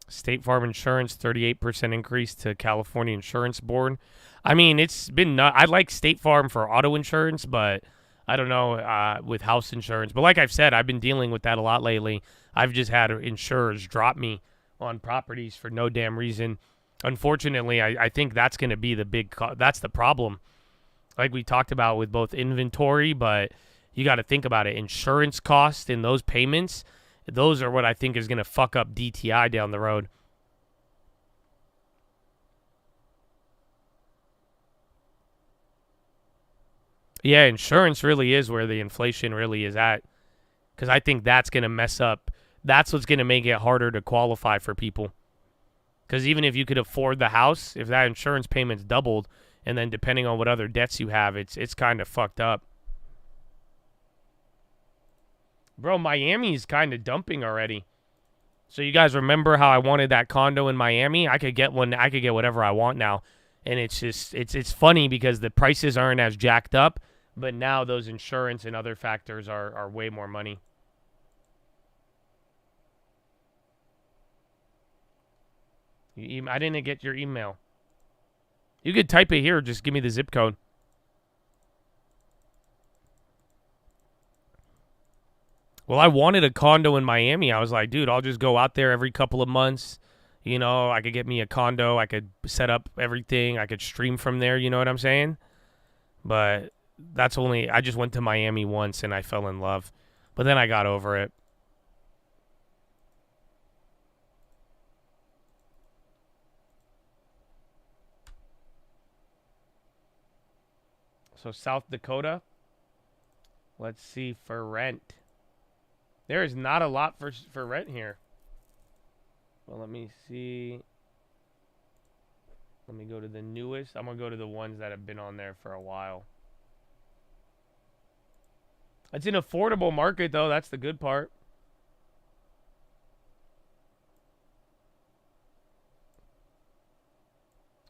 State Farm Insurance, 38% increase to California Insurance Board. I mean, it's been I like State Farm for auto insurance, but I don't know with house insurance. But like I've said, I've been dealing with that a lot lately. I've just had insurers drop me on properties for no damn reason. Unfortunately, I think that's going to be the that's the problem. Like we talked about with both inventory, but you got to think about it. Insurance costs and those payments, those are what I think is going to fuck up DTI down the road. Yeah, insurance really is where the inflation really is at. Because I think that's going to mess up. That's what's going to make it harder to qualify for people. Because even if you could afford the house, if that insurance payment's doubled, and then depending on what other debts you have, it's kind of fucked up. Bro, Miami's kind of dumping already. So you guys remember how I wanted that condo in Miami? I could get one. I could get whatever I want now. And it's just, it's funny because the prices aren't as jacked up, but now those insurance and other factors are way more money. I didn't get your email. You could type it here. Just give me the zip code. Well, I wanted a condo in Miami. I was like, dude, I'll just go out there every couple of months. You know, I could get me a condo. I could set up everything. I could stream from there. You know what I'm saying? But that's only, I just went to Miami once and I fell in love. But then I got over it. So South Dakota. Let's see for rent. There is not a lot for rent here. Well, let me see. Let me go to the newest. I'm going to go to the ones that have been on there for a while. It's an affordable market, though. That's the good part.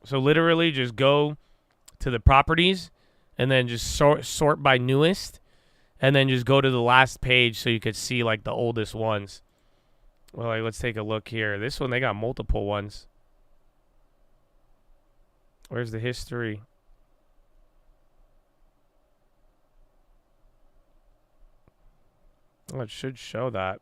So literally just go to the properties and then just sort by newest. And then just go to the last page so you could see, like, the oldest ones. Well, like, let's take a look here. This one, they got multiple ones. Where's the history? Oh, it should show that.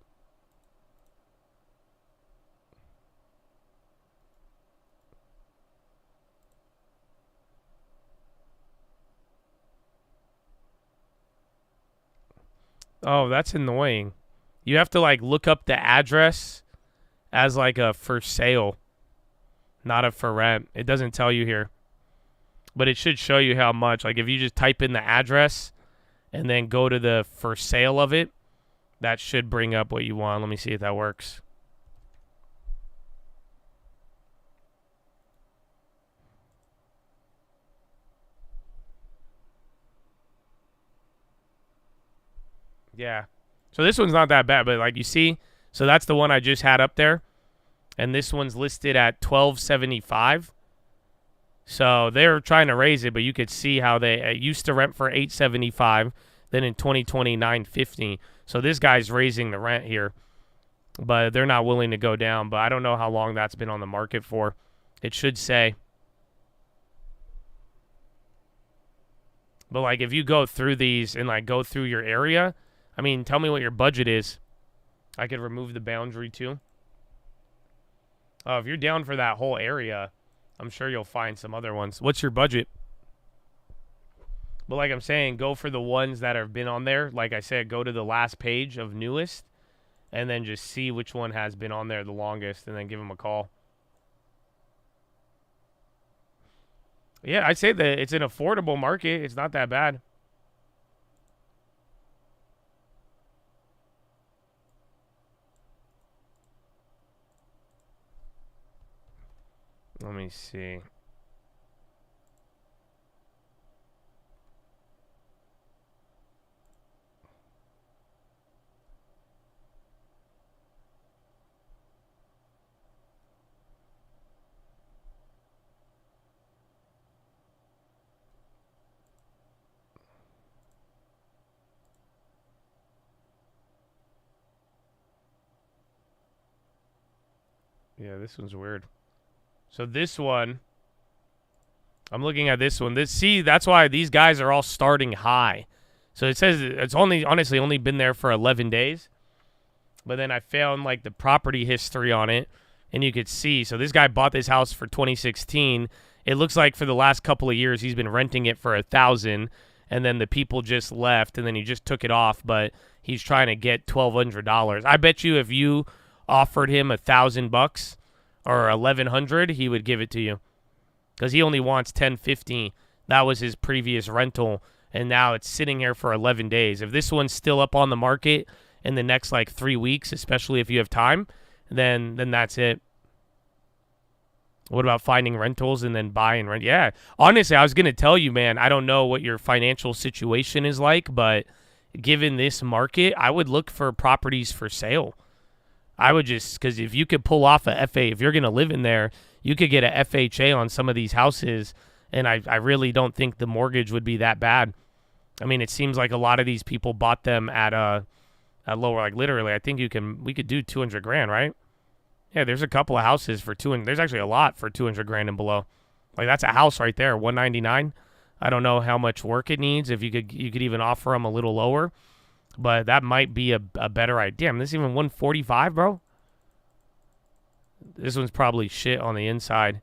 Oh, that's annoying. You have to, like, look up the address as, like, a for sale, not a for rent. It doesn't tell you here. But it should show you how much. Like, if you just type in the address and then go to the for sale of it, that should bring up what you want. Let me see if that works. Yeah. So this one's not that bad, but like you see, so that's the one I just had up there. And this one's listed at $1,275. So they're trying to raise it, but you could see how they used to rent for $875, then in 2020 $950. So this guy's raising the rent here, but they're not willing to go down. But I don't know how long that's been on the market for. It should say. But like if you go through these and like go through your area, I mean, tell me what your budget is. I could remove the boundary too. Oh, if you're down for that whole area, I'm sure you'll find some other ones. What's your budget? But like I'm saying, go for the ones that have been on there. Like I said, go to the last page of newest and then just see which one has been on there the longest and then give them a call. Yeah, I'd say that it's an affordable market. It's not that bad. Let me see. Yeah, this one's weird. So this one, I'm looking at this one. That's why these guys are all starting high. So it says it's honestly only been there for 11 days. But then I found like the property history on it, and you could see. So this guy bought this house for 2016. It looks like for the last couple of years he's been renting it for $1,000, and then the people just left, and then he just took it off. But he's trying to get $1,200. I bet you if you offered him $1,000 or $1,100, he would give it to you, because he only wants $1,050. That was his previous rental, and now it's sitting here for 11 days. If this one's still up on the market in the next like 3 weeks, especially if you have time, then that's it. What about finding rentals and then buy and rent? Yeah, honestly, I was gonna tell you, man, I don't know what your financial situation is like, but given this market, I would look for properties for sale. I would just, because if you could pull off a FA, if you're going to live in there, you could get a FHA on some of these houses, and I really don't think the mortgage would be that bad. I mean, it seems like a lot of these people bought them at lower, like literally, I think we could do 200 grand, right? Yeah, there's a couple of houses for 200. There's actually a lot for 200 grand and below. Like that's a house right there, 199. I don't know how much work it needs. If you could even offer them a little lower. But that might be a better idea. Damn, this is even 145, bro. This one's probably shit on the inside.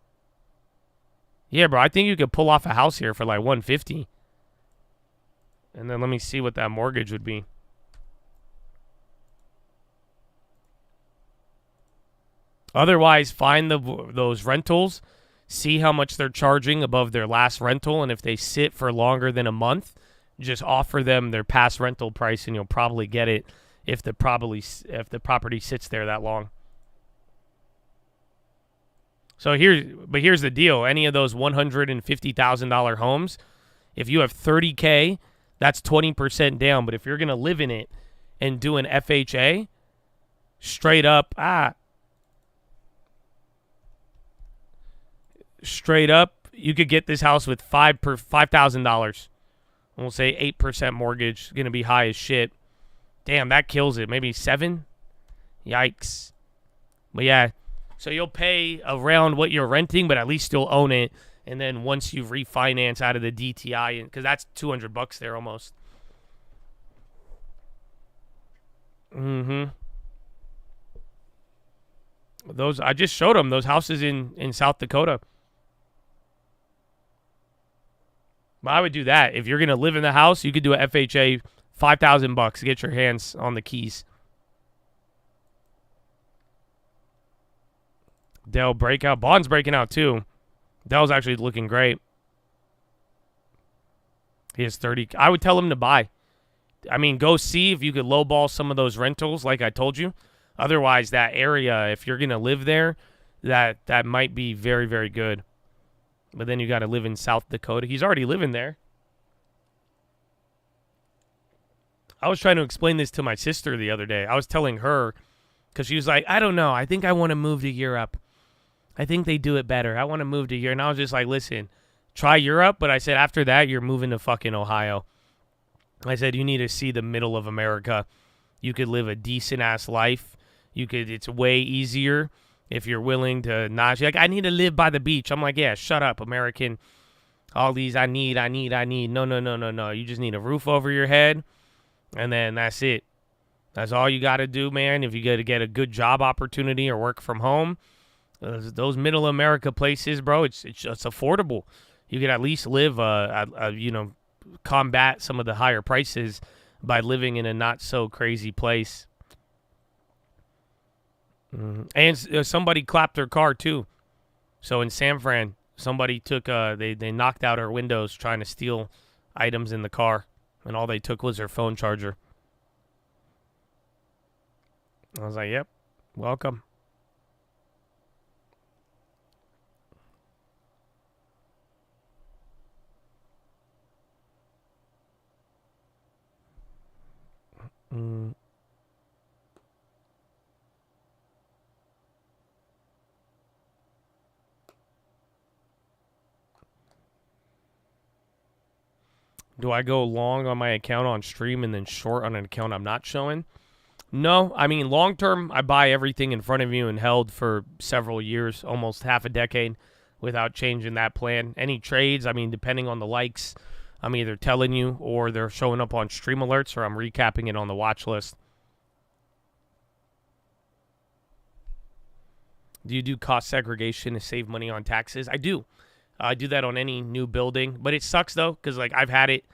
Yeah, bro, I think you could pull off a house here for like 150. And then let me see what that mortgage would be. Otherwise, find those rentals, see how much they're charging above their last rental, and if they sit for longer than a month, just offer them their past rental price, and you'll probably get it if the property sits there that long. So here's the deal. Any of those $150,000 homes, if you have 30K, that's 20% down. But if you're going to live in it and do an FHA, straight up, you could get this house with $5,000. We'll say 8% mortgage, going to be high as shit. Damn, that kills it. Maybe 7? Yikes. But yeah, so you'll pay around what you're renting, but at least you'll own it. And then once you refinance out of the DTI, because that's $200 there almost. Those, I just showed them those houses in South Dakota. But I would do that. If you're going to live in the house, you could do a FHA, $5,000 to get your hands on the keys. Dell breakout. Bond's breaking out too. Dell's actually looking great. He has 30. I would tell him to buy. I mean, go see if you could lowball some of those rentals like I told you. Otherwise, that area, if you're going to live there, that might be very, very good. But then you got to live in South Dakota. He's already living there. I was trying to explain this to my sister the other day. I was telling her, because she was like, I don't know. I think I want to move to Europe. I think they do it better. I want to move to Europe. And I was just like, listen, try Europe. But I said, after that, you're moving to fucking Ohio. I said, you need to see the middle of America. You could live a decent-ass life. It's way easier. If you're willing to not, you're like, I need to live by the beach. I'm like, yeah, shut up, American. All these, I need. No. You just need a roof over your head, and then that's it. That's all you got to do, man. If you got to get a good job opportunity or work from home, those middle America places, bro, it's affordable. You could at least live combat some of the higher prices by living in a not so crazy place. And somebody clapped their car too. So in San Fran, somebody took they knocked out her windows trying to steal items in the car, and all they took was her phone charger. I was like, "Yep, welcome." Do I go long on my account on stream and then short on an account I'm not showing? No. I mean, long term, I buy everything in front of you and held for several years, almost half a decade, without changing that plan. Any trades, I mean, depending on the likes, I'm either telling you or they're showing up on stream alerts or I'm recapping it on the watch list. Do you do cost segregation to save money on taxes? I do. I do that on any new building, but it sucks though, because like I've had it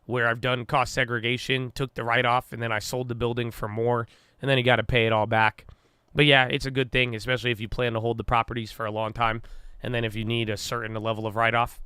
where I've done cost segregation, took the write-off, and then I sold the building for more, and then you got to pay it all back. But yeah, it's a good thing, especially if you plan to hold the properties for a long time, and then if you need a certain level of write-off.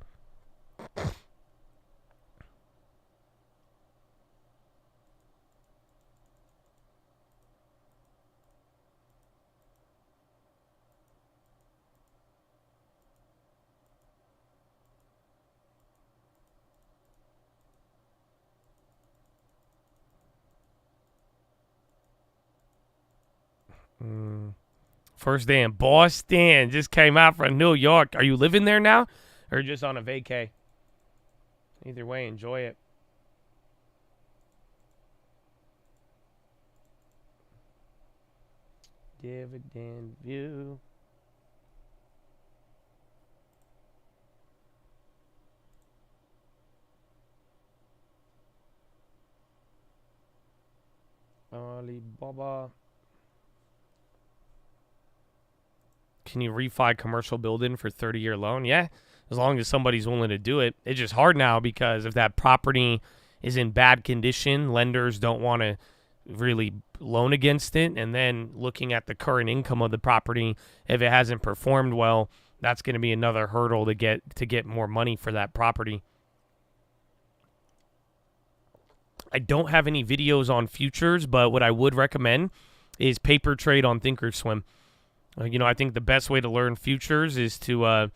First day in Boston. Just came out from New York. Are you living there now or just on a vacay? Either way, enjoy it. Dividend view. Alibaba. Can you refi commercial building for 30-year loan? Yeah, as long as somebody's willing to do it. It's just hard now because if that property is in bad condition, lenders don't want to really loan against it. And then looking at the current income of the property, if it hasn't performed well, that's going to be another hurdle to get more money for that property. I don't have any videos on futures, but what I would recommend is paper trade on Thinkorswim. You know, I think the best way to learn futures is to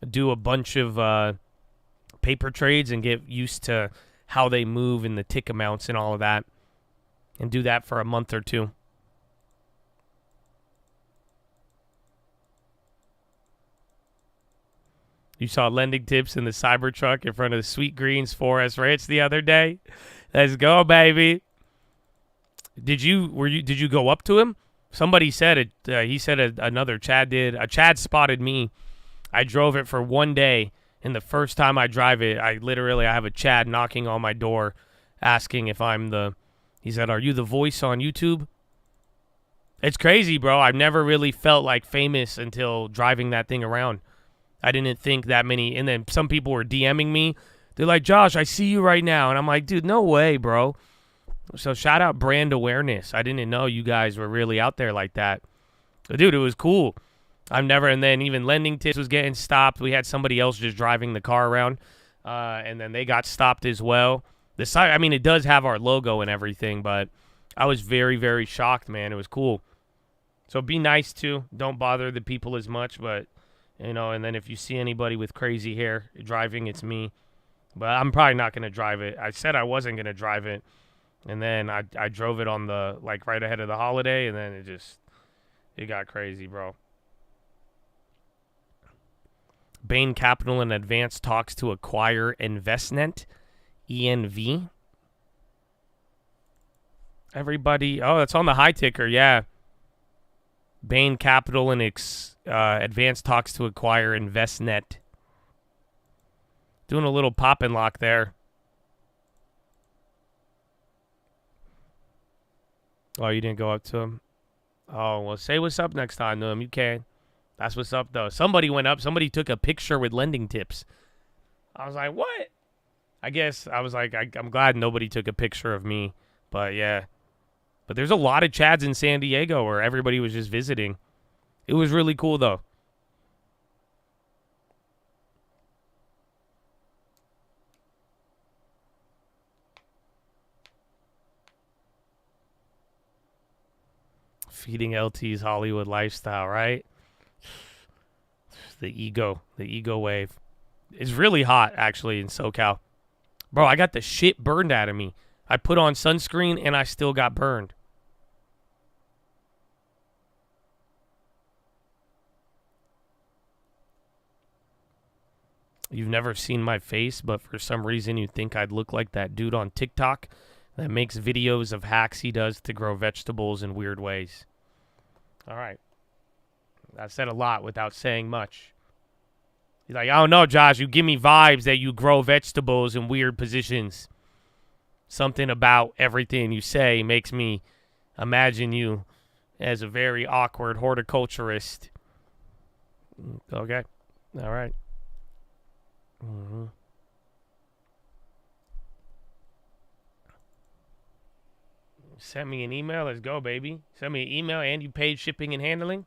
do a bunch of paper trades and get used to how they move and the tick amounts and all of that. And do that for a month or two. You saw lending tips in the Cybertruck in front of the Sweet Greens Forest Ranch the other day. Let's go, baby. Did you go up to him? Somebody said it. He said another Chad did. A Chad spotted me. I drove it for one day, and the first time I drive it, I have a Chad knocking on my door, asking if I'm the. He said, "Are you the voice on YouTube?" It's crazy, bro. I've never really felt like famous until driving that thing around. I didn't think that many. And then some people were DMing me. They're like, "Josh, I see you right now," and I'm like, "Dude, no way, bro." So shout out brand awareness. I didn't know you guys were really out there like that. But dude, it was cool. And then even lending tips was getting stopped. We had somebody else just driving the car around. And then they got stopped as well. The site, I mean, it does have our logo and everything, but I was very, very shocked, man. It was cool. So be nice too. Don't bother the people as much, but you know, and then if you see anybody with crazy hair driving, it's me. But I'm probably not going to drive it. I said I wasn't going to drive it. And then I drove it on the, like, right ahead of the holiday, and then it got crazy, bro. Bain Capital in advanced talks to acquire Investnet, ENV. Everybody, oh, it's on the high ticker, yeah. Bain Capital in advanced talks to acquire Investnet. Doing a little pop and lock there. Oh, you didn't go up to him? Oh, well, say what's up next time to him. You can. That's what's up, though. Somebody went up. Somebody took a picture with lending tips. I was like, what? I guess I was like, I'm glad nobody took a picture of me. But yeah. But there's a lot of Chads in San Diego where everybody was just visiting. It was really cool, though. Feeding LT's Hollywood lifestyle, right? The ego wave. It's really hot, actually, in SoCal. Bro, I got the shit burned out of me. I put on sunscreen, and I still got burned. You've never seen my face, but for some reason you think I'd look like that dude on TikTok that makes videos of hacks he does to grow vegetables in weird ways. All right. I said a lot without saying much. He's like, I don't know, Josh. You give me vibes that you grow vegetables in weird positions. Something about everything you say makes me imagine you as a very awkward horticulturist. Okay. All right. Mm-hmm. Send me an email. Let's go, baby. Send me an email and you paid shipping and handling.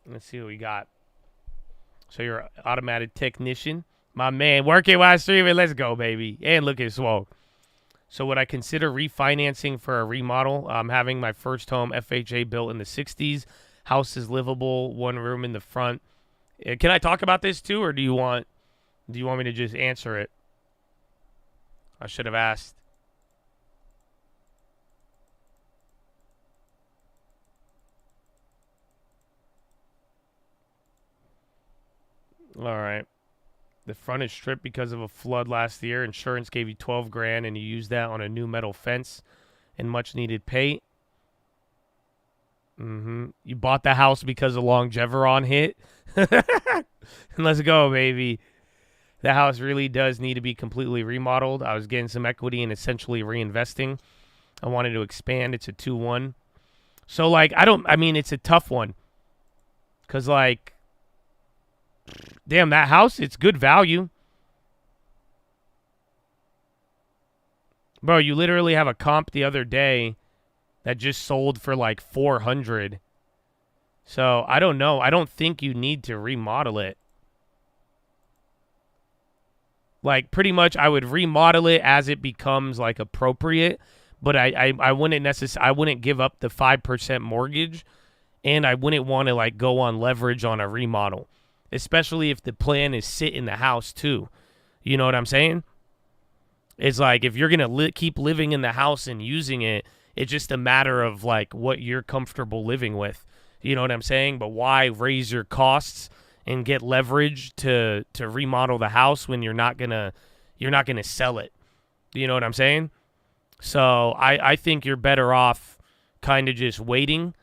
Let's see what we got. So you're an automated technician. My man, working while streaming. Let's go, baby. And looking swole. So would I consider refinancing for a remodel? I'm having my first home FHA built in the 60s. House is livable. One room in the front. Can I talk about this too, or do you want me to just answer it? I should have asked. All right. The front is stripped because of a flood last year. Insurance gave you 12 grand and you used that on a new metal fence and much needed paint. You bought the house because of Longeveron hit. Let's go, baby. The house really does need to be completely remodeled. I was getting some equity and essentially reinvesting. I wanted to expand. It's a 2-1. So, like, it's a tough one. Because, like, damn, that house, it's good value. Bro, you literally have a comp the other day that just sold for like 400. So, I don't know. I don't think you need to remodel it. Like, pretty much I would remodel it as it becomes like appropriate, but I wouldn't give up the 5% mortgage, and I wouldn't want to like go on leverage on a remodel, especially if the plan is sit in the house too. You know what I'm saying? It's like if you're going to keep living in the house and using it, it's just a matter of like what you're comfortable living with. You know what I'm saying? But why raise your costs and get leverage to remodel the house when you're not gonna sell it? You know what I'm saying? So I think you're better off kind of just waiting,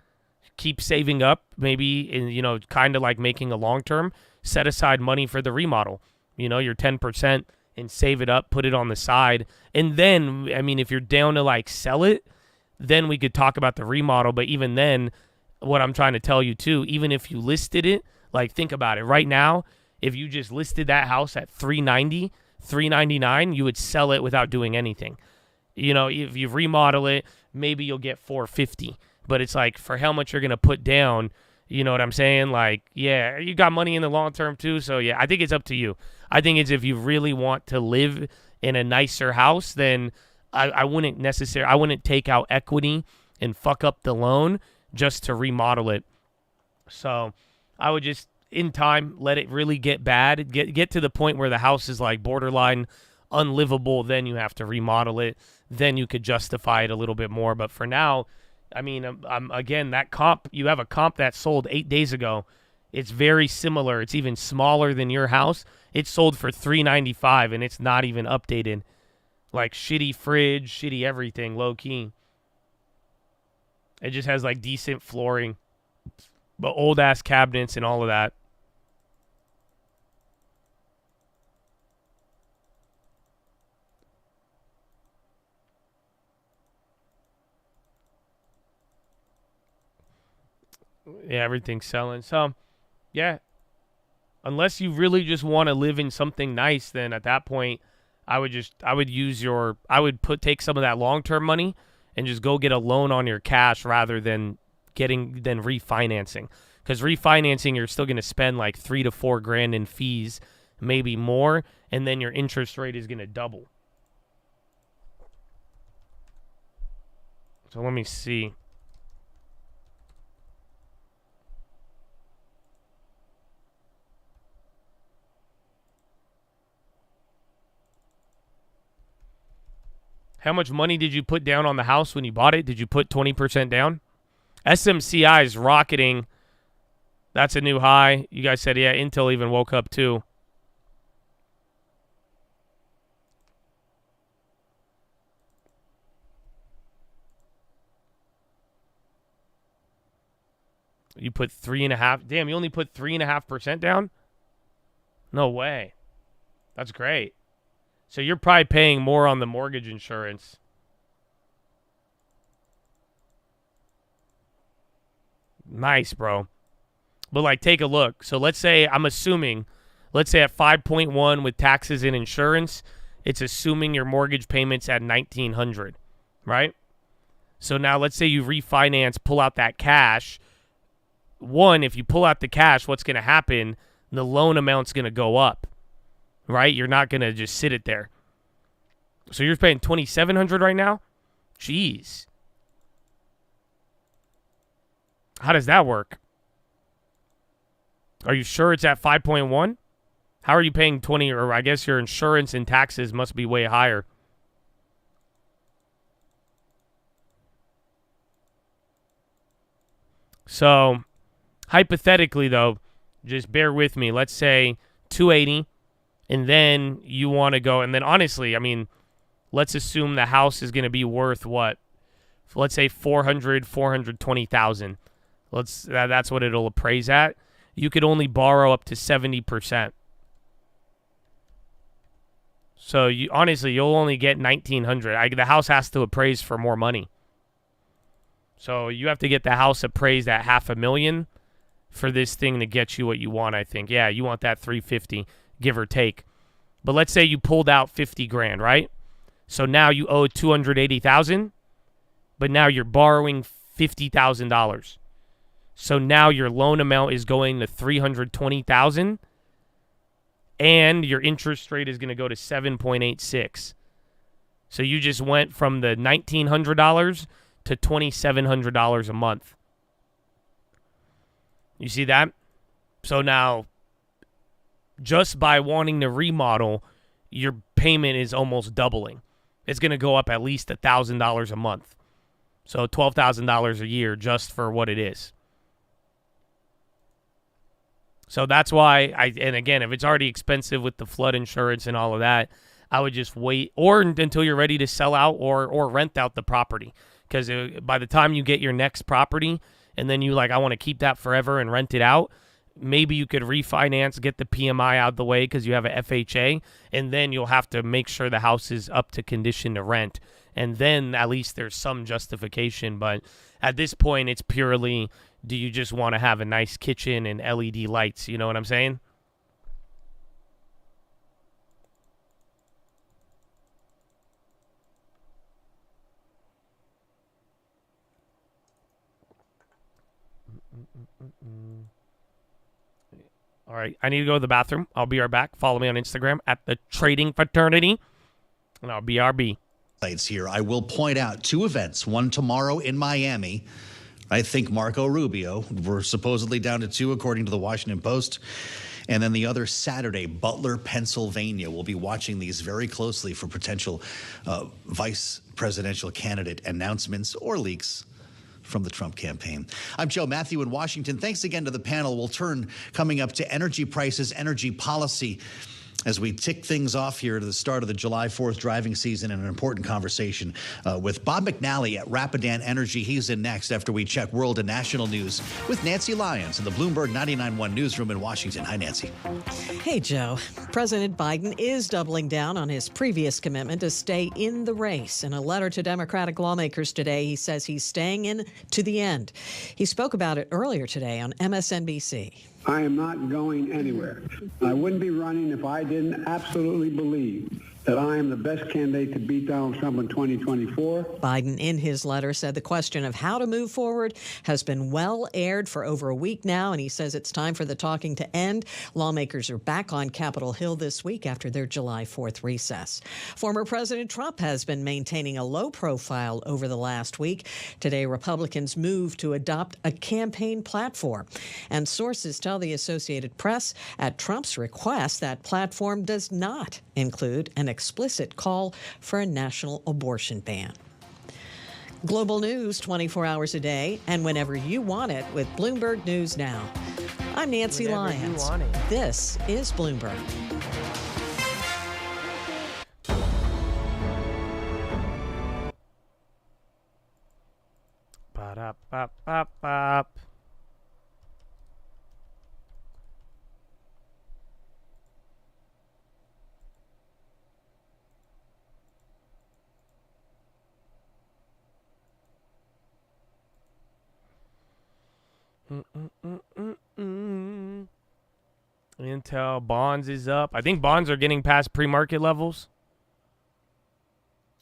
keep saving up, maybe, and kind of like making a long term, set aside money for the remodel. Your 10% and save it up, put it on the side, and then if you're down to like sell it, then we could talk about the remodel. But even then, what I'm trying to tell you too, even if you listed it, like think about it right now, if you just listed that house at $390, $399, you would sell it without doing anything. If you remodel it, maybe you'll get $450, but it's like for how much you're going to put down, you know what I'm saying? Like, yeah, you got money in the long term too. So yeah, I think it's up to you. I think it's if you really want to live in a nicer house, then I wouldn't take out equity and fuck up the loan just to remodel it. So I would just, in time, let it really get bad, get to the point where the house is like borderline unlivable. Then you have to remodel it. Then you could justify it a little bit more. But for now, again, that comp, you have a comp that sold 8 days ago. It's very similar. It's even smaller than your house. It sold for $395 and it's not even updated. Like shitty fridge, shitty everything, low key. It just has like decent flooring, but old ass cabinets and all of that. Yeah, everything's selling. So, yeah. Unless you really just want to live in something nice, then at that point, I would take some of that long-term money and just go get a loan on your cash rather than refinancing. Because refinancing, you're still going to spend like $3,000 to $4,000 in fees, maybe more, and then your interest rate is going to double. So let me see. How much money did you put down on the house when you bought it? Did you put 20% down? SMCI is rocketing. That's a new high. You guys said, yeah, Intel even woke up too. You put 3.5. Damn, you only put 3.5% down? No way. That's great. So you're probably paying more on the mortgage insurance. Nice, bro. But, like, take a look. So let's say, I'm assuming, let's say at 5.1 with taxes and insurance, it's assuming your mortgage payment's at $1,900, right? So now let's say you refinance, pull out that cash. One, if you pull out the cash, what's going to happen? The loan amount's going to go up, right? You're not going to just sit it there. So you're paying $2,700 right now? Jeez. How does that work? Are you sure it's at 5.1? How are you paying 20? Or I guess your insurance and taxes must be way higher. So, hypothetically, though, just bear with me. Let's say 280, and then you want to go. And then, honestly, I mean, let's assume the house is going to be worth what? Let's say 420,000. That's what it'll appraise at. You could only borrow up to 70%. So honestly, you'll only get $1,900. The house has to appraise for more money. So you have to get the house appraised at $500,000 for this thing to get you what you want, I think. Yeah, you want that 350, give or take. But let's say you pulled out 50 grand, right? So now you owe 280,000, but now you're borrowing $50,000. So now your loan amount is going to 320,000, and your interest rate is going to go to 7.86. So you just went from the $1,900 to $2,700 a month. You see that? So now, just by wanting to remodel, your payment is almost doubling. It's going to go up at least $1,000 a month. So $12,000 a year just for what it is. So that's why and again, if it's already expensive with the flood insurance and all of that, I would just wait until you're ready to sell out or rent out the property. Because by the time you get your next property and then you I want to keep that forever and rent it out, maybe you could refinance, get the PMI out of the way because you have a FHA, and then you'll have to make sure the house is up to condition to rent. And then at least there's some justification. But at this point, it's purely, do you just want to have a nice kitchen and LED lights? You know what I'm saying? All right, I need to go to the bathroom. I'll be right back. Follow me on Instagram at The Trading Fraternity, and I'll BRB. Here, I will point out two events, one tomorrow in Miami. I think Marco Rubio, we're supposedly down to 2 according to the Washington Post. And then the other Saturday, Butler, Pennsylvania. We'll be watching these very closely for potential vice presidential candidate announcements or leaks from the Trump campaign. I'm Joe Matthew in Washington. Thanks again to the panel. We'll turn coming up to energy prices, energy policy, as we tick things off here to the start of the July 4th driving season, and an important conversation with Bob McNally at Rapidan Energy. He's in next after we check world and national news with Nancy Lyons in the Bloomberg 99.1 newsroom in Washington. Hi, Nancy. Hey, Joe. President Biden is doubling down on his previous commitment to stay in the race. In a letter to Democratic lawmakers today, he says he's staying in to the end. He spoke about it earlier today on MSNBC. I am not going anywhere. I wouldn't be running if I didn't absolutely believe that I am the best candidate to beat Donald Trump in 2024. Biden, in his letter, said the question of how to move forward has been well aired for over a week now, and he says it's time for the talking to end. Lawmakers are back on Capitol Hill this week after their July 4th recess. Former President Trump has been maintaining a low profile over the last week. Today, Republicans moved to adopt a campaign platform, and sources tell the Associated Press at Trump's request that platform does not include an explicit call for a national abortion ban. Global news 24 hours a day and whenever you want it with Bloomberg News Now. I'm Nancy Lyons. This is Bloomberg. Ba-da-ba-ba-ba. Intel bonds is up. I think bonds are getting past pre-market levels.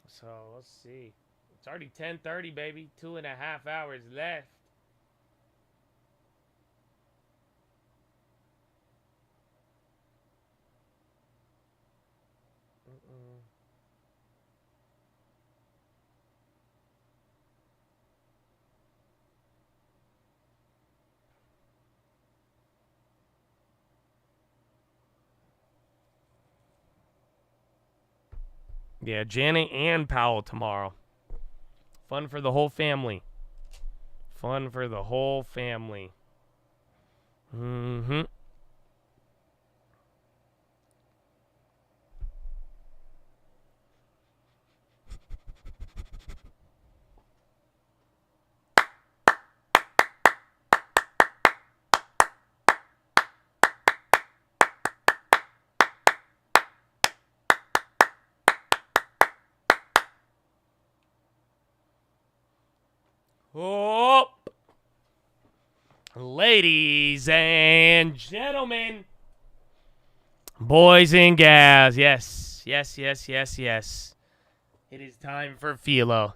So let's see. It's already 10:30, baby. 2.5 hours left. Yeah, Janet and Powell tomorrow. Fun for the whole family. Fun for the whole family. Mm-hmm. Oh, ladies and gentlemen, boys and gals, yes. It is time for PHILO.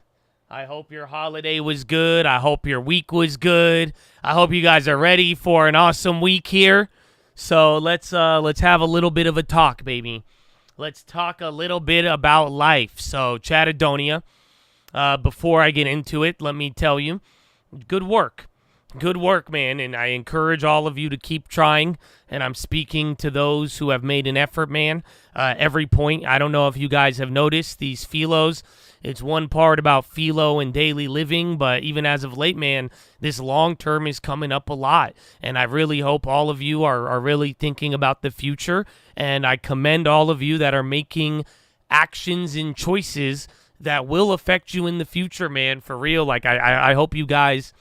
I hope your holiday was good. I hope your week was good. I hope you guys are ready for an awesome week here. So let's have a little bit of a talk, baby. Let's talk a little bit about life. So, Chattadonia. Before I get into it, let me tell you, good work. Good work, man, and I encourage all of you to keep trying, and I'm speaking to those who have made an effort, man. Every point, I don't know if you guys have noticed, these PHILOs, it's one part about PHILO and daily living, but even as of late, man, this long term is coming up a lot, and I really hope all of you are really thinking about the future, and I commend all of you that are making actions and choices that will affect you in the future, man, for real. Like, I hope you guys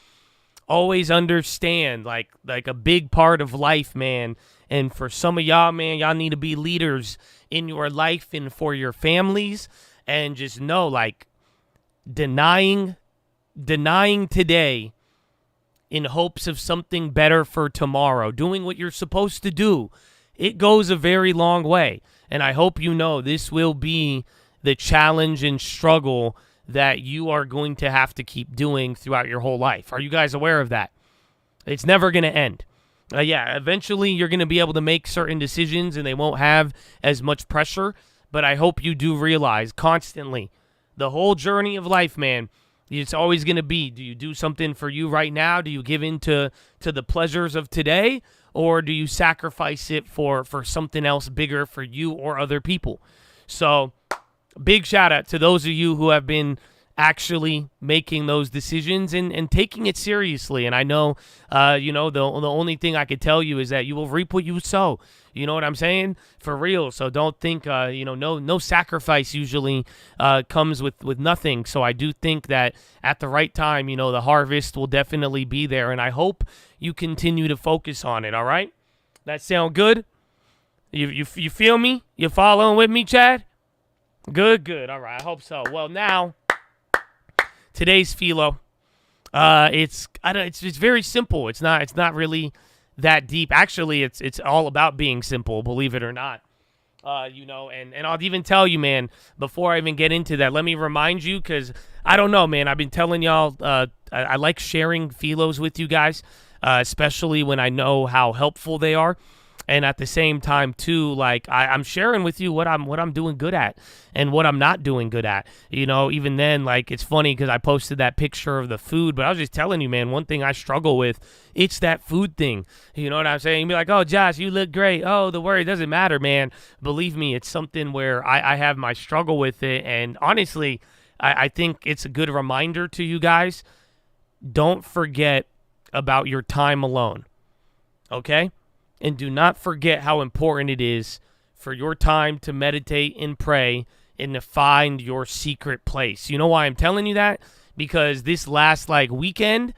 always understand, like a big part of life, man. And for some of y'all, man, y'all need to be leaders in your life and for your families. And just know, like, denying today in hopes of something better for tomorrow, doing what you're supposed to do, it goes a very long way. And I hope you know this will be the challenge and struggle that you are going to have to keep doing throughout your whole life. Are you guys aware of that? It's never going to end. Yeah, eventually you're going to be able to make certain decisions and they won't have as much pressure, but I hope you do realize constantly the whole journey of life, man, it's always going to be, do you do something for you right now? Do you give in to the pleasures of today? Or do you sacrifice it for something else bigger for you or other people? So, big shout out to those of you who have been actually making those decisions and taking it seriously. And I know, the only thing I could tell you is that you will reap what you sow. You know what I'm saying? For real. So don't think, no sacrifice usually comes with nothing. So I do think that at the right time, the harvest will definitely be there. And I hope you continue to focus on it. All right? That sound good? You feel me? You following with me, Chad? Good. All right, I hope so. Well, now, today's PHILO, it's very simple. It's not really that deep. Actually, it's all about being simple, believe it or not. And I'll even tell you, man, before I even get into that, let me remind you, because I don't know, man, I've been telling y'all, I like sharing PHILOs with you guys, especially when I know how helpful they are. And at the same time, too, like I'm sharing with you what I'm doing good at and what I'm not doing good at. Even then, like, it's funny because I posted that picture of the food, but I was just telling you, man, one thing I struggle with, it's that food thing. You know what I'm saying? You'd be like, oh, Josh, you look great. Oh, the word doesn't matter, man. Believe me, it's something where I have my struggle with it. And honestly, I think it's a good reminder to you guys. Don't forget about your time alone. Okay? And do not forget how important it is for your time to meditate and pray and to find your secret place. You know why I'm telling you that? Because this last weekend,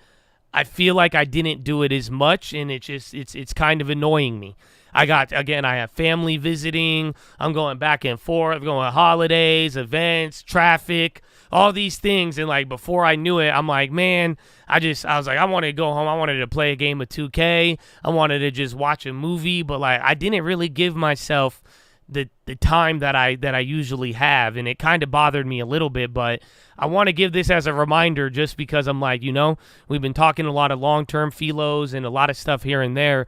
I feel like I didn't do it as much, and it's kind of annoying me. I have family visiting. I'm going back and forth, going holidays, events, traffic, all these things. And before I knew it, I'm like, man, I was like, I wanted to go home. I wanted to play a game of 2K. I wanted to just watch a movie, but I didn't really give myself the time that I usually have, and it kind of bothered me a little bit. But I want to give this as a reminder, just because I'm like, we've been talking a lot of long-term PHILOs and a lot of stuff here and there.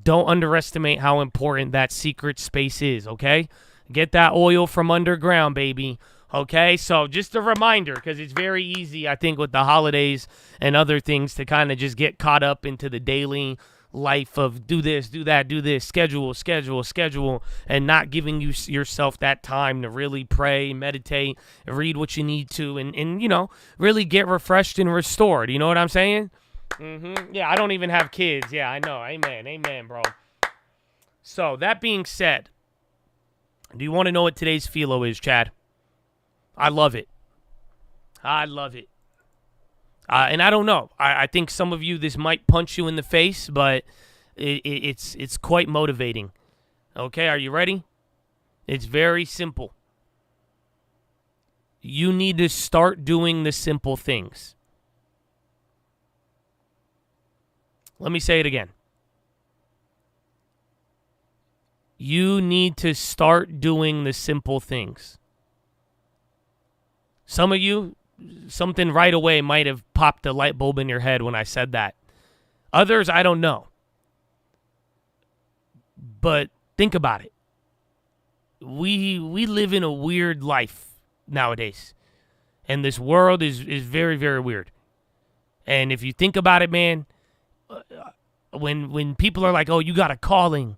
Don't underestimate how important that secret space is, okay? Get that oil from underground, baby. Okay, so just a reminder, because it's very easy, I think, with the holidays and other things to kind of just get caught up into the daily life of do this, do that, do this, schedule, and not giving yourself that time to really pray, meditate, read what you need to, and really get refreshed and restored. You know what I'm saying? Yeah, I don't even have kids. Yeah, I know. Amen, bro. So, that being said, do you want to know what today's PHILO is, Chad? I love it. And I don't know. I think some of you, this might punch you in the face, but it's quite motivating. Okay, are you ready? It's very simple. You need to start doing the simple things. Let me say it again. You need to start doing the simple things. Some of you, something right away might have popped a light bulb in your head when I said that. Others, I don't know. But think about it. We live in a weird life nowadays. And this world is very, very weird. And if you think about it, man, when people are like, oh, you got a calling.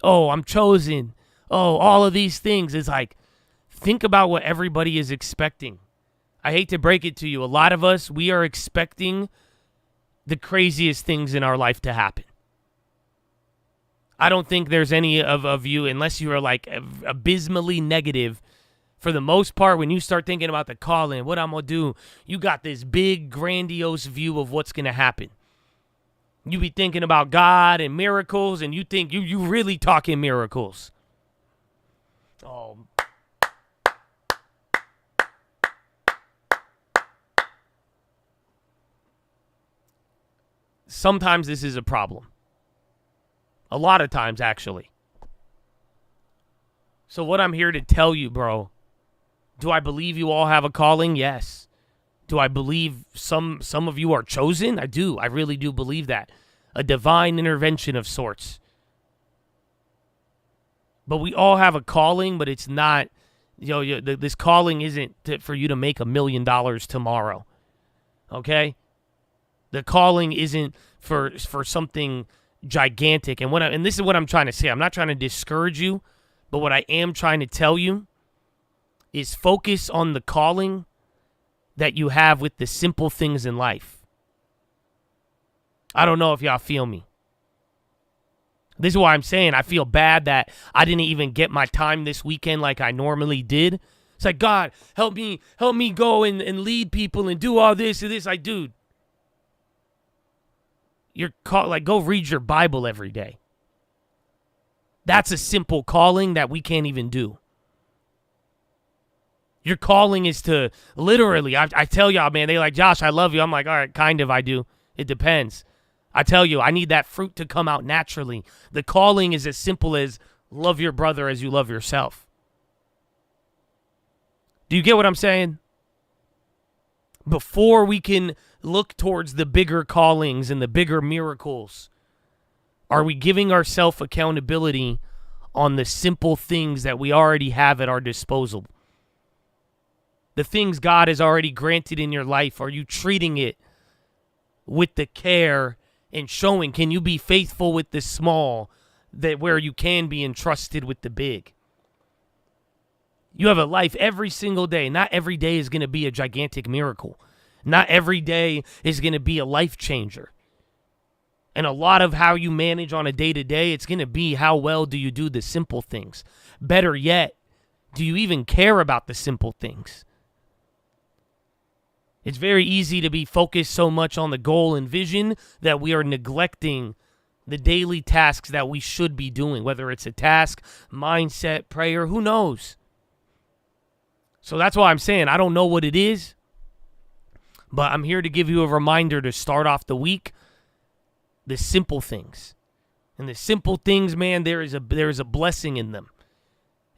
Oh, I'm chosen. Oh, all of these things. It's like, think about what everybody is expecting. I hate to break it to you. A lot of us, we are expecting the craziest things in our life to happen. I don't think there's any of you, unless you are abysmally negative, for the most part, when you start thinking about the calling, what I'm going to do, you got this big, grandiose view of what's going to happen. You be thinking about God and miracles, and you think you really talking miracles. Oh, sometimes this is a problem. A lot of times, actually. So what I'm here to tell you, bro, do I believe you all have a calling? Yes. Do I believe some of you are chosen? I do. I really do believe that. A divine intervention of sorts. But we all have a calling, but it's not, this calling isn't for you to make $1 million tomorrow. Okay? The calling isn't for something gigantic. And this is what I'm trying to say. I'm not trying to discourage you, but what I am trying to tell you is focus on the calling that you have with the simple things in life. I don't know if y'all feel me. This is why I'm saying I feel bad that I didn't even get my time this weekend like I normally did. It's like, God, help me go and lead people and do all this and this. Dude, you're called, go read your Bible every day. That's a simple calling that we can't even do. Your calling is to literally, I tell y'all, man, they like, Josh, I love you. I'm like, all right, kind of, I do. It depends. I tell you, I need that fruit to come out naturally. The calling is as simple as love your brother as you love yourself. Do you get what I'm saying? Before we can look towards the bigger callings and the bigger miracles, are we giving ourselves accountability on the simple things that we already have at our disposal? The things God has already granted in your life, are you treating it with the care and showing, can you be faithful with the small that where you can be entrusted with the big? You have a life every single day. Not every day is going to be a gigantic miracle. Not every day is going to be a life changer. And a lot of how you manage on a day-to-day, it's going to be how well do you do the simple things. Better yet, do you even care about the simple things? It's very easy to be focused so much on the goal and vision that we are neglecting the daily tasks that we should be doing, whether it's a task, mindset, prayer, who knows? So that's why I'm saying I don't know what it is, but I'm here to give you a reminder to start off the week, the simple things. And the simple things, man, there is a blessing in them.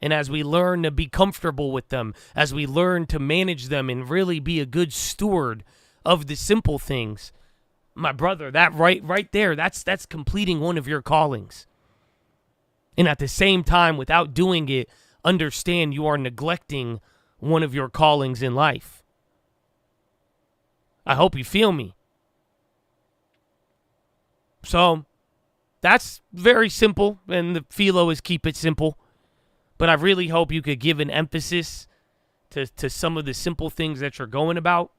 And as we learn to be comfortable with them, as we learn to manage them and really be a good steward of the simple things, my brother, that right there, that's completing one of your callings. And at the same time, without doing it, understand you are neglecting one of your callings in life. I hope you feel me. So, that's very simple, and the PHILO is keep it simple. But I really hope you could give an emphasis to some of the simple things that you're going about.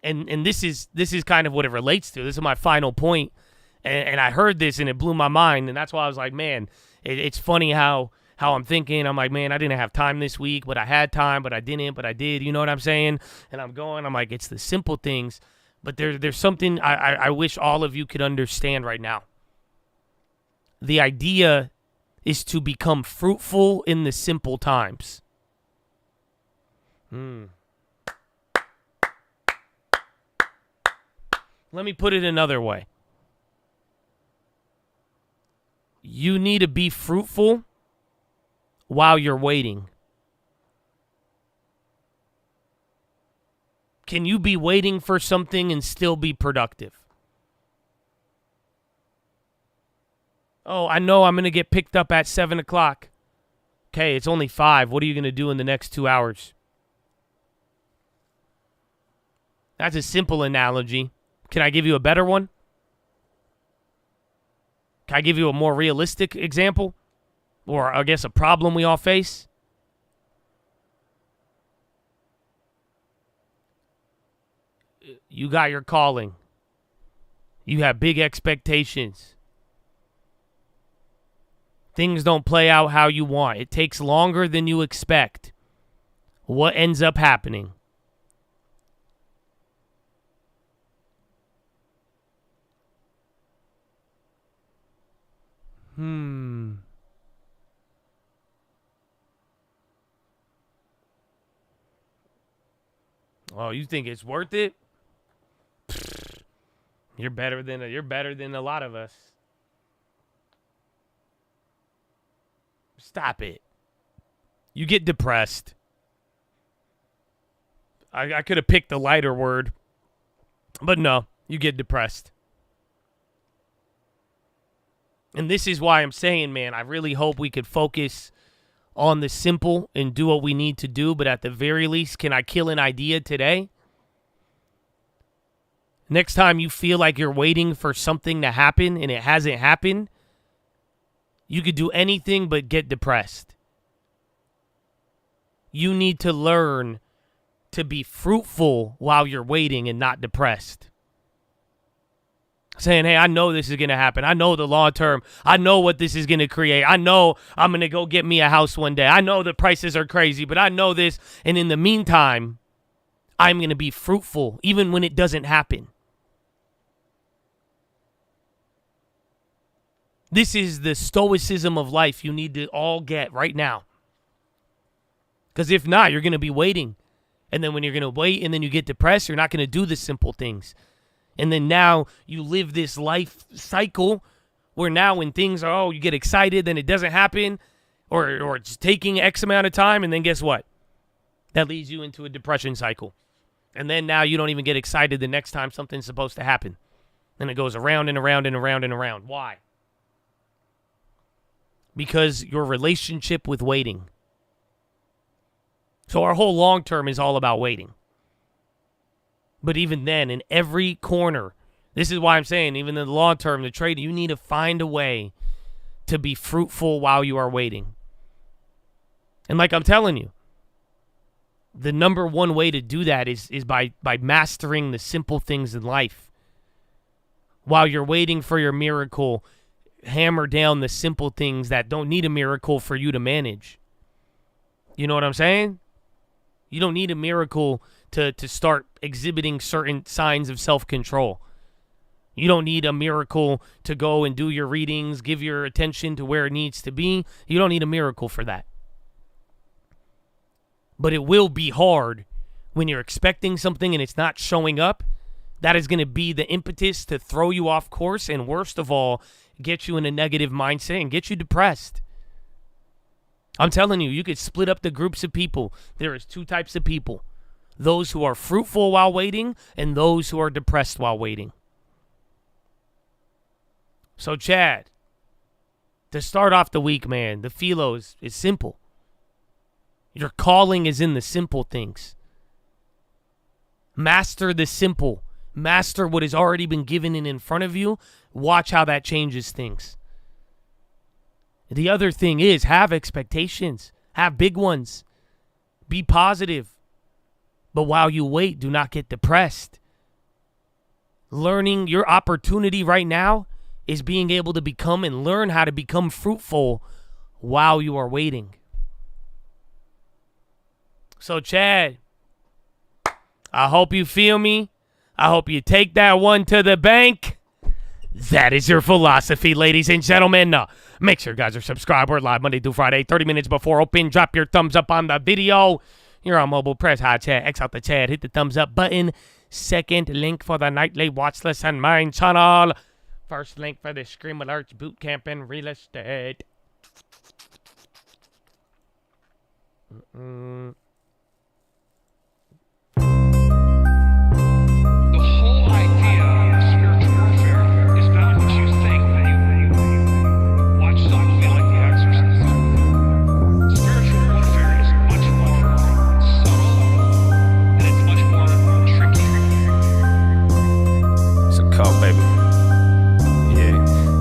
And this is kind of what it relates to. This is my final point. And I heard this and it blew my mind. And that's why I was like, man, it's funny how I'm thinking. I'm like, man, I didn't have time this week, but I had time, but I didn't, but I did. You know what I'm saying? And I'm like, it's the simple things. But there's something I wish all of you could understand right now. The idea is to become fruitful in the simple times. Let me put it another way. You need to be fruitful while you're waiting. Can you be waiting for something and still be productive? Oh, I know I'm going to get picked up at 7 o'clock. Okay, it's only 5. What are you going to do in the next 2 hours? That's a simple analogy. Can I give you a better one? Can I give you a more realistic example? Or, I guess, a problem we all face? You got your calling. You have big expectations. Things don't play out how you want. It takes longer than you expect. What ends up happening? Oh, you think it's worth it? You're better than a lot of us. Stop it. You get depressed. I could have picked a lighter word, but no, you get depressed. And this is why I'm saying, man, I really hope we could focus on the simple and do what we need to do, but at the very least, can I kill an idea today? Next time you feel like you're waiting for something to happen and it hasn't happened, you could do anything but get depressed. You need to learn to be fruitful while you're waiting and not depressed. Saying, hey, I know this is going to happen. I know the long term. I know what this is going to create. I know I'm going to go get me a house one day. I know the prices are crazy, but I know this. And in the meantime, I'm going to be fruitful even when it doesn't happen. This is the stoicism of life you need to all get right now. Because if not, you're going to be waiting. And then when you're going to wait and then you get depressed, you're not going to do the simple things. And then now you live this life cycle where now when things are, you get excited, then it doesn't happen, or it's taking X amount of time, and then guess what? That leads you into a depression cycle. And then now you don't even get excited the next time something's supposed to happen. And it goes around and around and around and around. Why? Because your relationship with waiting. So our whole long term is all about waiting. But even then, in every corner, this is why I'm saying, even in the long term, the trade, you need to find a way to be fruitful while you are waiting. And like I'm telling you, the number one way to do that is by mastering the simple things in life. While you're waiting for your miracle, hammer down the simple things that don't need a miracle for you to manage. You know what I'm saying? You don't need a miracle to start exhibiting certain signs of self-control. You don't need a miracle to go and do your readings, give your attention to where it needs to be. You don't need a miracle for that. But it will be hard when you're expecting something and it's not showing up. That is going to be the impetus to throw you off course and, worst of all, get you in a negative mindset and get you depressed. I'm telling you, you could split up the groups of people. There is two types of people. Those who are fruitful while waiting and those who are depressed while waiting. So, Chad, to start off the week, man, the PHILO is simple. Your calling is in the simple things. Master the simple. Master what has already been given and in front of you. Watch how that changes things. The other thing is have expectations. Have big ones. Be positive. But while you wait, do not get depressed. Learning your opportunity right now is being able to become and learn how to become fruitful while you are waiting. So, Chad, I hope you feel me. I hope you take that one to the bank. That is your philosophy, ladies and gentlemen. Make sure you guys are subscribed. We're live Monday through Friday, 30 minutes before open. Drop your thumbs up on the video. You're on mobile. Press high chat. X out the chat. Hit the thumbs up button. Second link for the nightly watch list on my channel. First link for the Scream Alerts boot camp in real estate.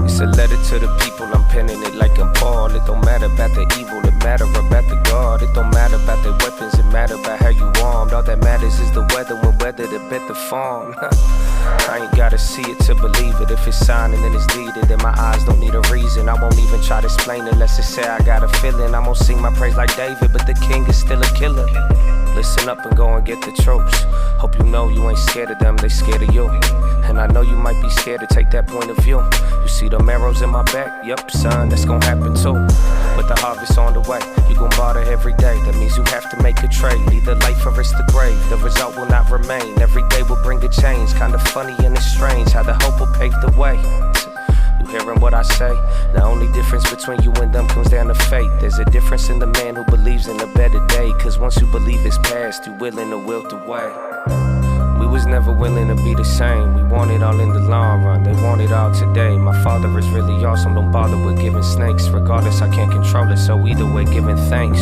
It's a letter to the people, I'm penning it like I'm Paul. It don't matter about the evil, it matter about the God. It don't matter about the weapons, it matter about how you armed. All that matters is the weather, when weather to bet the farm. I ain't gotta see it to believe it. If it's signing then it's deeded, and my eyes don't need a reason. I won't even try to explain it unless it say I got a feeling. I'm gonna sing my praise like David, but the king is still a killer. Listen up and go and get the tropes. Hope you know you ain't scared of them, they scared of you. And I know you might be scared to take that point of view. You see them arrows in my back? Yup, son, that's gonna happen too. But the harvest's on the way, you gon' barter every day. That means you have to make a trade, either life or it's the grave. The result will not remain, every day will bring a change. Kinda funny and it's strange how the hope will pave the way. You hearing what I say? The only difference between you and them comes down to faith. There's a difference in the man who believes in a better day. Cause once you believe it's past, you willing to wilt away. We was never willing to be the same. We want it all in the long run, they want it all today. My father is really awesome, don't bother with giving snakes. Regardless, I can't control it, so either way, giving thanks.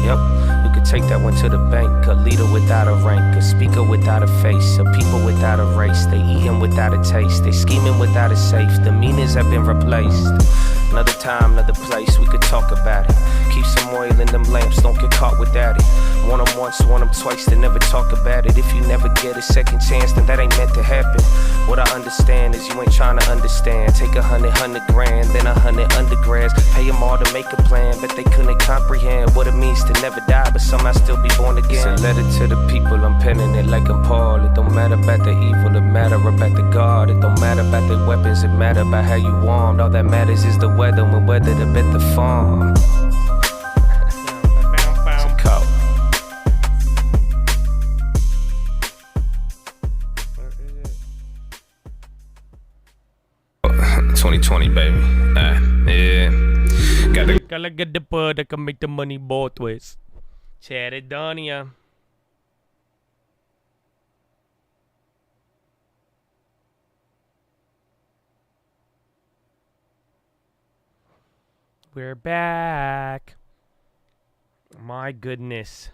Yep, you could take that one to the bank. A leader without a rank, a speaker without a face, a people without a race. They eating without a taste, they scheming without a safe. The meanings have been replaced. Another time, another place, we could talk about it. Keep some oil in them lamps, don't get caught without it. Want them once, want them twice, they never talk about it. If you never get a second chance, then that ain't meant to happen. What I understand is you ain't trying to understand. Take 100 grand, then 100 undergrads. Pay them all to make a plan, but they couldn't comprehend what it means to never die, but somehow still be born again. It's a letter to the people, I'm penning it like I'm Paul. It don't matter about the evil, it matter about the God. It don't matter about the weapons, it matter about how you armed. All that matters is the weather, when weather to bet the farm. 2020, baby. Yeah. Gotta get the pud that can make the money both ways. Cheridonia. We're back. My goodness.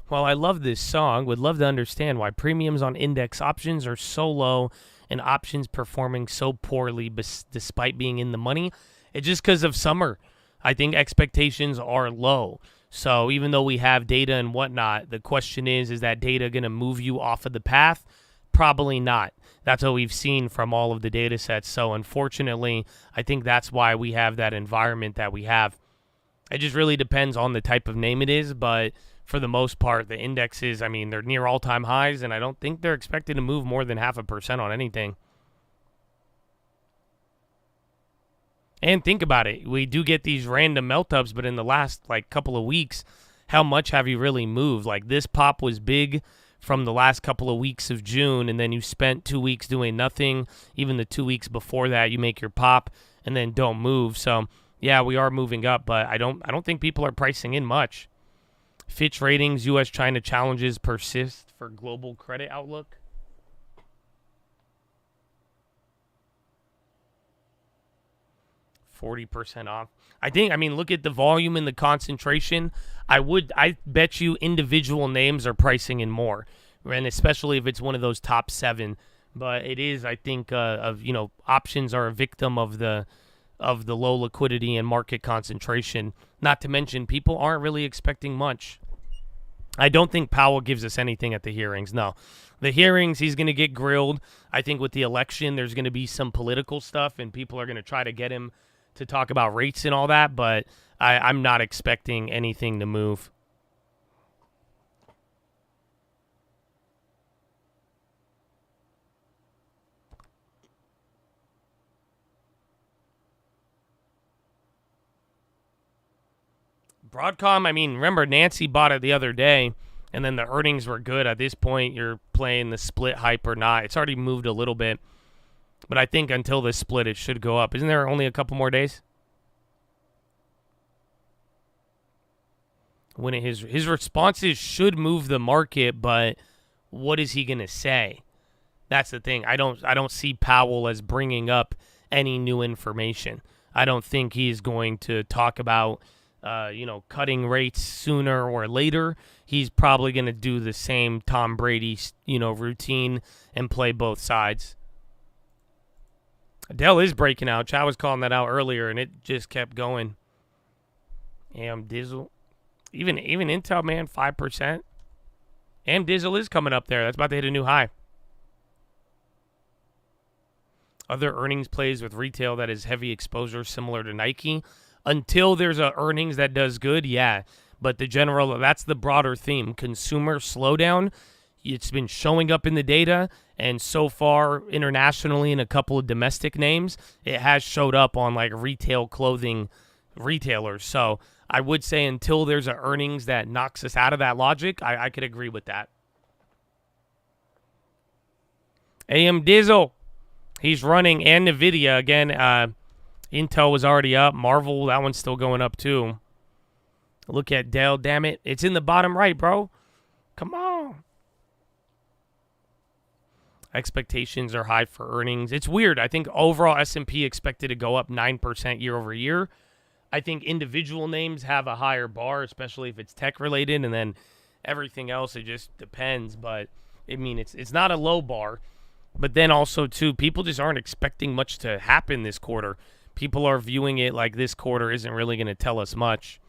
Well, I love this song. Would love to understand why premiums on index options are so low and options performing so poorly despite being in the money. It's just because of summer. I think expectations are low. So even though we have data and whatnot, the question is that data going to move you off of the path? Probably not. That's what we've seen from all of the data sets. So unfortunately, I think that's why we have that environment that we have. It just really depends on the type of name it is, but for the most part, the indexes, I mean, they're near all-time highs, and I don't think they're expected to move more than 0.5% on anything. And think about it. We do get these random melt-ups, but in the last, couple of weeks, how much have you really moved? Like, this pop was big from the last couple of weeks of June, and then you spent 2 weeks doing nothing. Even the 2 weeks before that, you make your pop and then don't move. So, yeah, we are moving up, but I don't think people are pricing in much. Fitch ratings, U.S.-China challenges persist for global credit outlook. %40 off. I mean, look at the volume and the concentration. I bet you individual names are pricing in more, and especially if it's one of those top 7. But it is, I think, options are a victim of the low liquidity and market concentration. Not to mention, people aren't really expecting much. I don't think Powell gives us anything at the hearings. No. The hearings, he's going to get grilled. I think with the election, there's going to be some political stuff, and people are going to try to get him to talk about rates and all that, but I'm not expecting anything to move. Broadcom, I mean, remember, Nancy bought it the other day, and then the earnings were good. At this point, you're playing the split hype or not. It's already moved a little bit, but I think until this split, it should go up. Isn't there only a couple more days? When his responses should move the market, but what is he going to say? That's the thing. I don't see Powell as bringing up any new information. I don't think he's going to talk about cutting rates sooner or later. He's probably going to do the same Tom Brady, routine and play both sides. Adele is breaking out. Chow was calling that out earlier, and it just kept going. Dizzle. Even Intel, man, 5%. Dizzle is coming up there. That's about to hit a new high. Other earnings plays with retail that is heavy exposure similar to Nike. Until there's a earnings that does good, yeah. But that's the broader theme. Consumer slowdown, it's been showing up in the data, and so far internationally in a couple of domestic names, it has showed up on retail clothing retailers. So I would say until there's an earnings that knocks us out of that logic, I could agree with that. Dizzle, he's running, and NVIDIA again. Intel was already up. Marvel, that one's still going up too. Look at Dell, damn it. It's in the bottom right, bro. Come on. Expectations are high for earnings. It's weird. I think overall S&P expected to go up 9% year over year. I think individual names have a higher bar, especially if it's tech related, and then everything else, it just depends. But I mean, it's not a low bar. But then also too, people just aren't expecting much to happen this quarter. People are viewing it like this quarter isn't really going to tell us much.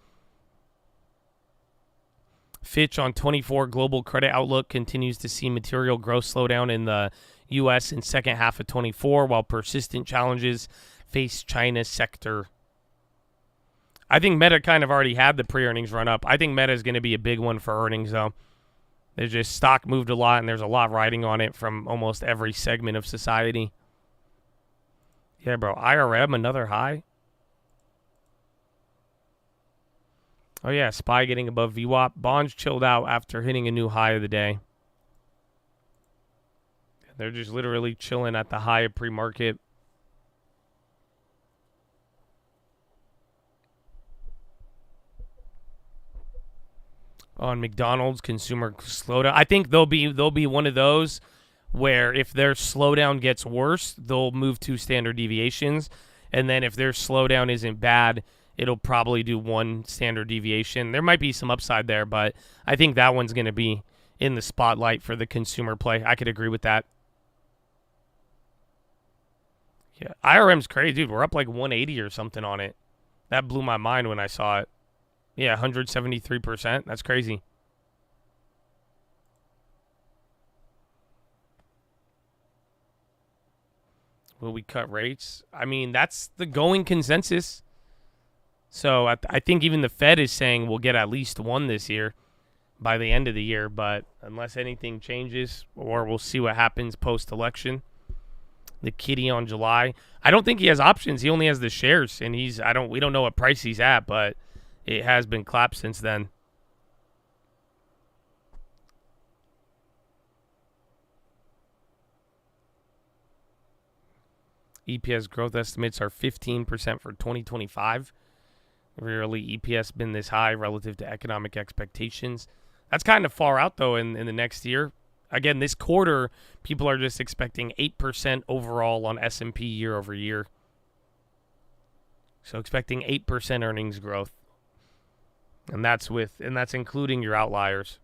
Fitch on 24 global credit outlook continues to see material growth slowdown in the U.S. in second half of 24, while persistent challenges face China's sector. I think Meta kind of already had the pre-earnings run up. I think Meta is going to be a big one for earnings, though. There's just stock moved a lot, and there's a lot riding on it from almost every segment of society. Yeah, bro. IRM, another high. Oh, yeah. SPY getting above VWAP. Bonds chilled out after hitting a new high of the day. They're just literally chilling at the high of pre-market. On McDonald's consumer slowdown, I think they'll be one of those where if their slowdown gets worse, they'll move to standard deviations, and then if their slowdown isn't bad, it'll probably do one standard deviation. There might be some upside there, but I think that one's going to be in the spotlight for the consumer play. I could agree with that. Yeah, IRM's crazy, dude. We're up like 180 or something on it. That blew my mind when I saw it. Yeah, 173%. That's crazy. Will we cut rates? I mean, that's the going consensus. So I think even the Fed is saying we'll get at least one this year by the end of the year. But unless anything changes, or we'll see what happens post-election. The kitty on July. I don't think he has options. He only has the shares, and we don't know what price he's at, but it has been clapped since then. EPS growth estimates are 15% for 2025. Rarely EPS been this high relative to economic expectations. That's kind of far out, though, in the next year. Again, this quarter, people are just expecting 8% overall on S&P year over year. So expecting 8% earnings growth. And that's including your outliers.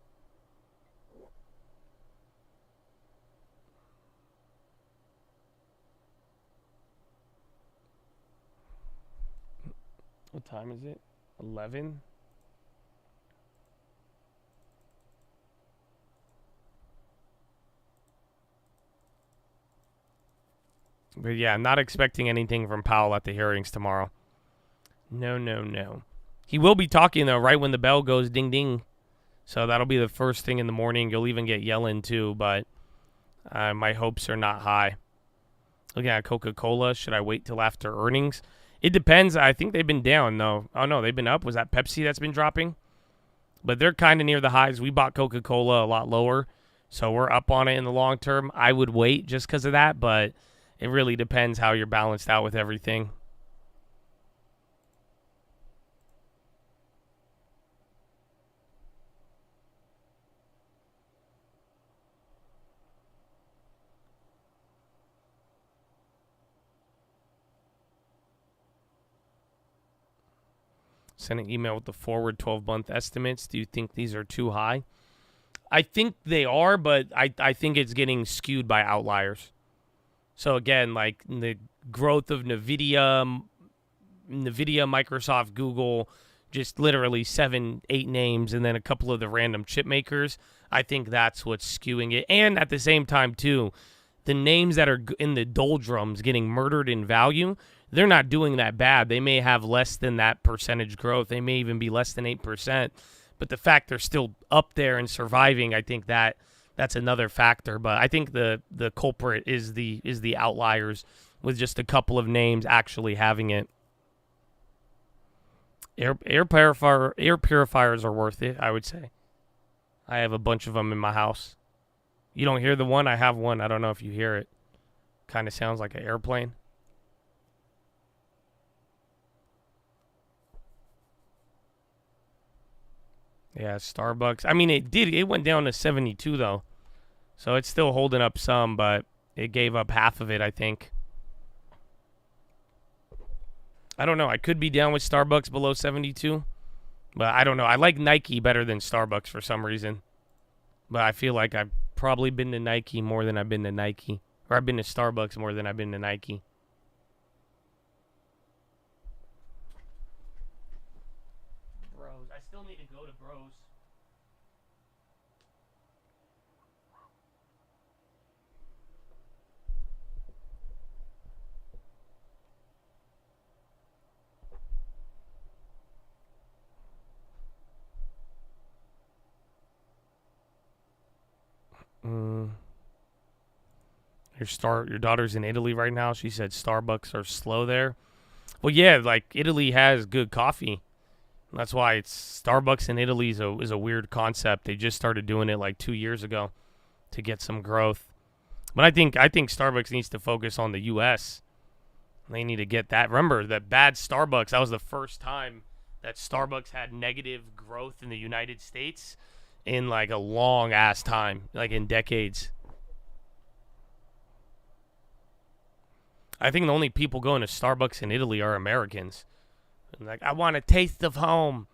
What time is it? 11? But yeah, I'm not expecting anything from Powell at the hearings tomorrow. No. He will be talking, though, right when the bell goes ding, ding. So that'll be the first thing in the morning. You'll even get Yellen, too, but my hopes are not high. Looking at Coca-Cola, should I wait till after earnings? It depends. I think they've been down, though. Oh, no, they've been up. Was that Pepsi that's been dropping? But they're kind of near the highs. We bought Coca-Cola a lot lower, so we're up on it in the long term. I would wait just because of that, but it really depends how you're balanced out with everything. Sent an email with the forward 12-month estimates. Do you think these are too high? I think they are, but I think it's getting skewed by outliers. So again, like the growth of NVIDIA, Microsoft, Google, just literally 7, 8 names, and then a couple of the random chip makers. I think that's what's skewing it. And at the same time, too, the names that are in the doldrums getting murdered in value, they're not doing that bad. They may have less than that percentage growth. They may even be less than 8%. But the fact they're still up there and surviving, I think that's another factor. But I think the culprit is the outliers with just a couple of names actually having it. Air purifiers are worth it, I would say. I have a bunch of them in my house. You don't hear the one? I have one. I don't know if you hear it. Kind of sounds like an airplane. Yeah, Starbucks. I mean, it went down to 72, though. So it's still holding up some, but it gave up half of it, I think. I don't know. I could be down with Starbucks below 72. But I don't know. I like Nike better than Starbucks for some reason. But I feel like I've probably been to Nike more than I've been to Nike. Or I've been to Starbucks more than I've been to Nike. Bros. I still need to go to Bros. Your daughter's in Italy right now. She said Starbucks are slow there. Well, yeah, like Italy has good coffee. That's why it's Starbucks in Italy is a weird concept. They just started doing it like 2 years ago to get some growth. But I think Starbucks needs to focus on the U.S. They need to get that. Remember, that bad Starbucks, that was the first time that Starbucks had negative growth in the United States in like a long-ass time, like in decades. I think the only people going to Starbucks in Italy are Americans. And like, I want a taste of home.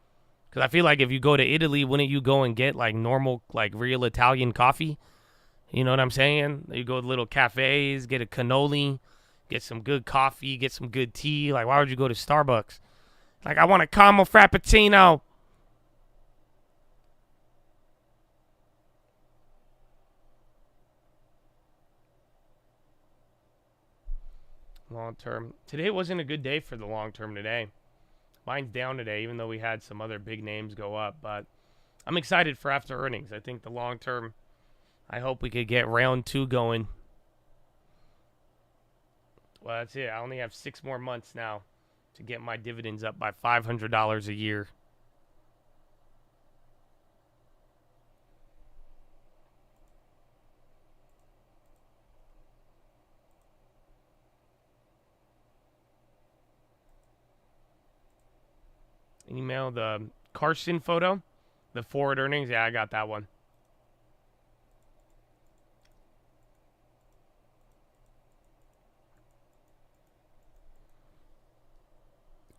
Because I feel like if you go to Italy, wouldn't you go and get like normal, like real Italian coffee? You know what I'm saying? You go to little cafes, get a cannoli, get some good coffee, get some good tea. Like, why would you go to Starbucks? Like, I want a caramel frappuccino. Long term. Today wasn't a good day for the long term today. Mine's down today, even though we had some other big names go up. But I'm excited for after earnings. I think the long term, I hope we could get round 2 going. Well, that's it. I only have 6 more months now to get my dividends up by $500 a year. Email the Carson photo, the forward earnings. Yeah, I got that one.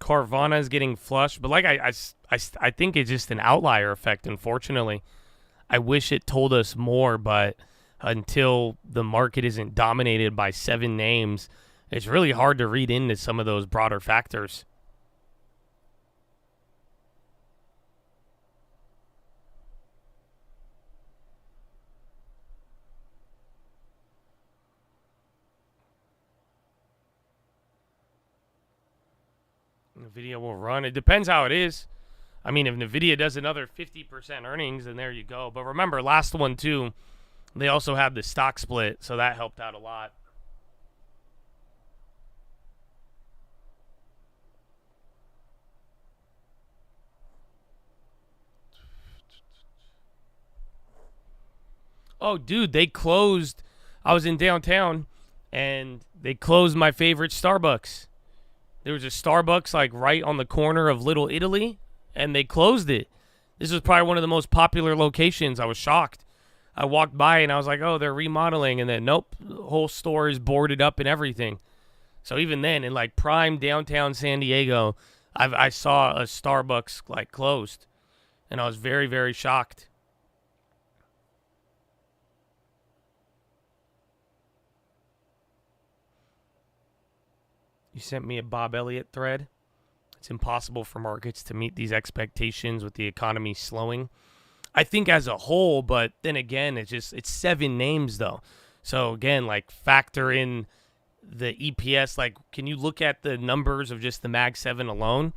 Carvana is getting flushed, but like I think it's just an outlier effect, unfortunately. I wish it told us more, but until the market isn't dominated by 7 names, it's really hard to read into some of those broader factors. NVIDIA will run. It depends how it is. I mean, if NVIDIA does another 50% earnings, then there you go. But remember, last one, too, they also had the stock split, so that helped out a lot. Oh, dude, they closed. I was in downtown, and they closed my favorite Starbucks. There was a Starbucks like right on the corner of Little Italy, and they closed it. This was probably one of the most popular locations. I was shocked. I walked by and I was like, oh, they're remodeling. And then, nope, the whole store is boarded up and everything. So even then, in like prime downtown San Diego, I saw a Starbucks like closed. And I was very, very shocked. You sent me a Bob Elliott thread. It's impossible for markets to meet these expectations with the economy slowing. I think as a whole, but then again, it's 7 names though. So again, like factor in the EPS. Like, can you look at the numbers of just the Mag 7 alone?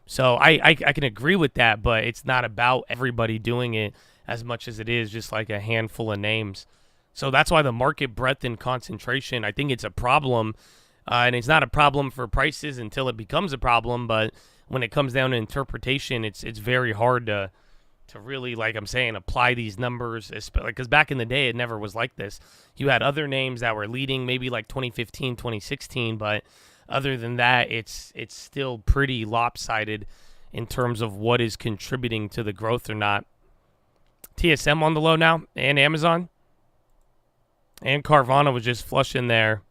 So I can agree with that, but it's not about everybody doing it as much as it is just like a handful of names. So that's why the market breadth and concentration, I think it's a problem. And it's not a problem for prices until it becomes a problem. But when it comes down to interpretation, it's very hard to really, like I'm saying, apply these numbers. Because back in the day, it never was like this. You had other names that were leading, maybe like 2015, 2016. But other than that, it's still pretty lopsided in terms of what is contributing to the growth or not. TSM on the low now, and Amazon. And Carvana was just flushing there.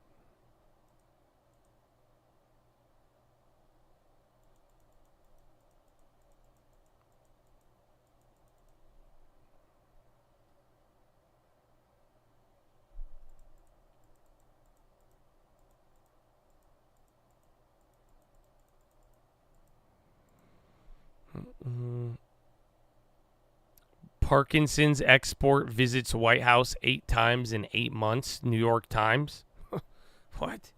Parkinson's export visits White House 8 times in 8 months. New York Times. What?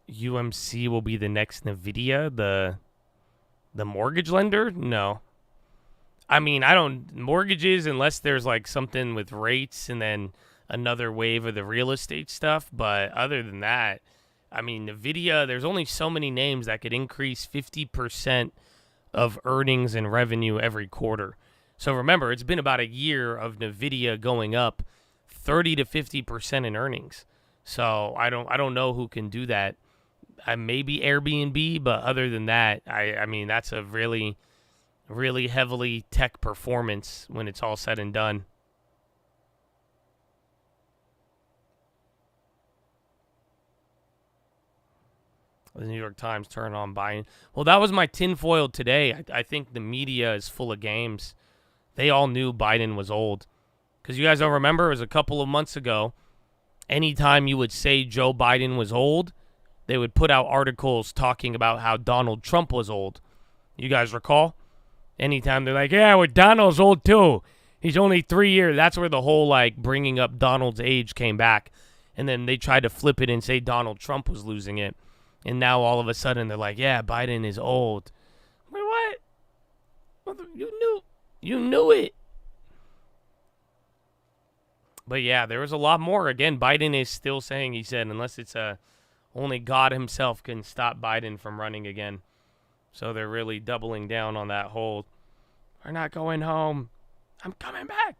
UMC will be the next NVIDIA, the mortgage lender? No. I mean, I don't mortgages unless there's like something with rates and then another wave of the real estate stuff. But other than that, I mean, NVIDIA, there's only so many names that could increase 50% of earnings and revenue every quarter. So remember, it's been about a year of NVIDIA going up 30 to 50% in earnings. So I don't know who can do that. Maybe Airbnb, but other than that, I mean, that's a really, really heavily tech performance when it's all said and done. The New York Times turn on Biden. Well, that was my tinfoil today. I think the media is full of games. They all knew Biden was old. Because you guys don't remember, it was a couple of months ago. Anytime you would say Joe Biden was old, they would put out articles talking about how Donald Trump was old. You guys recall? Anytime they're like, yeah, well, Donald's old too. He's only 3 years. That's where the whole, like, bringing up Donald's age came back. And then they tried to flip it and say Donald Trump was losing it. And now all of a sudden they're like, yeah, Biden is old. Wait, what? You knew it. But yeah, there was a lot more. Again, Biden is still saying, he said, unless it's only God himself can stop Biden from running again. So they're really doubling down on that whole, we're not going home. I'm coming back.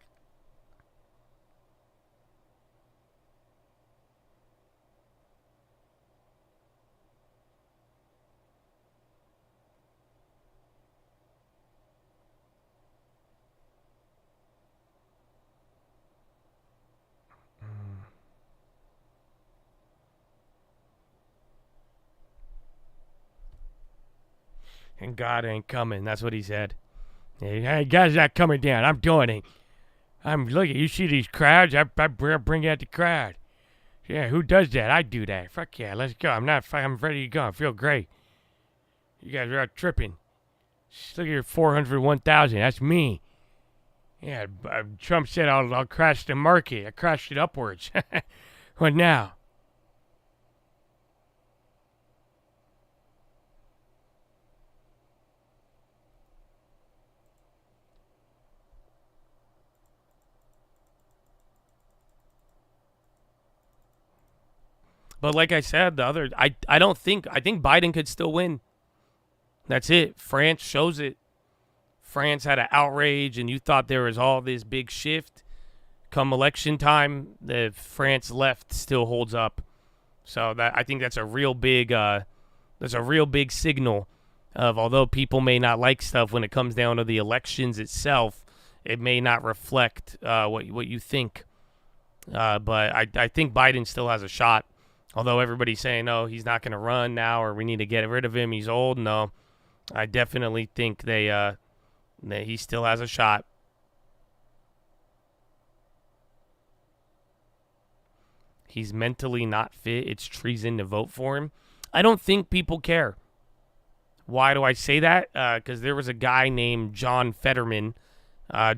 And God ain't coming. That's what he said. Hey, God's not coming down. I'm doing it. Look at you. See these crowds? I bring out the crowd. Yeah, who does that? I do that. Fuck yeah, let's go. I'm ready to go. I feel great. You guys are out tripping. Just look at your 401,000. That's me. Yeah, Trump said I'll crash the market. I crashed it upwards. What now? But like I said, I think Biden could still win. That's it. France shows it. France had an outrage, and you thought there was all this big shift. Come election time, the France left still holds up. So I think that's a real big signal of, although people may not like stuff when it comes down to the elections itself, it may not reflect what you think. But I think Biden still has a shot. Although everybody's saying, no, he's not going to run now, or we need to get rid of him, he's old. No, I definitely think that he still has a shot. He's mentally not fit. It's treason to vote for him. I don't think people care. Why do I say that? Because there was a guy named John Fetterman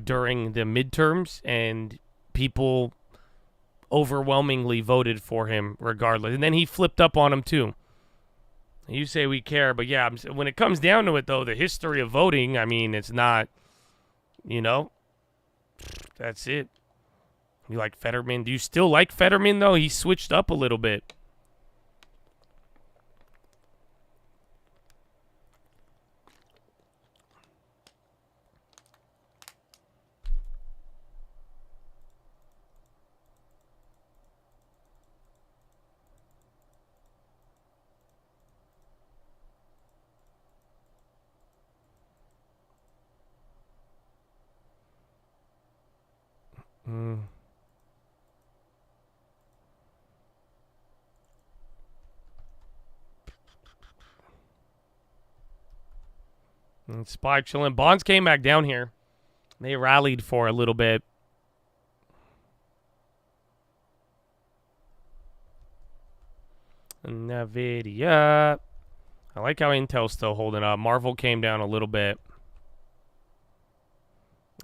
during the midterms, and people overwhelmingly voted for him regardless. And then he flipped up on him too. You say we care, but yeah, when it comes down to it, though, the history of voting, I mean, it's not, that's it. You like Fetterman? Do you still like Fetterman, though? He switched up a little bit. And SPY chilling. Bonds came back down here. They rallied for a little bit. NVIDIA. I like how Intel's still holding up. Marvel came down a little bit.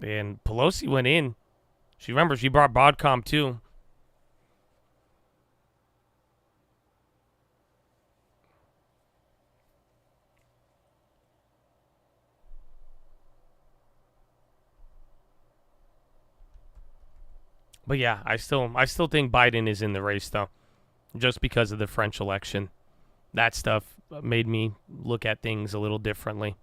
And Pelosi went in. She brought Broadcom too. But yeah, I still think Biden is in the race, though, just because of the French election. That stuff made me look at things a little differently.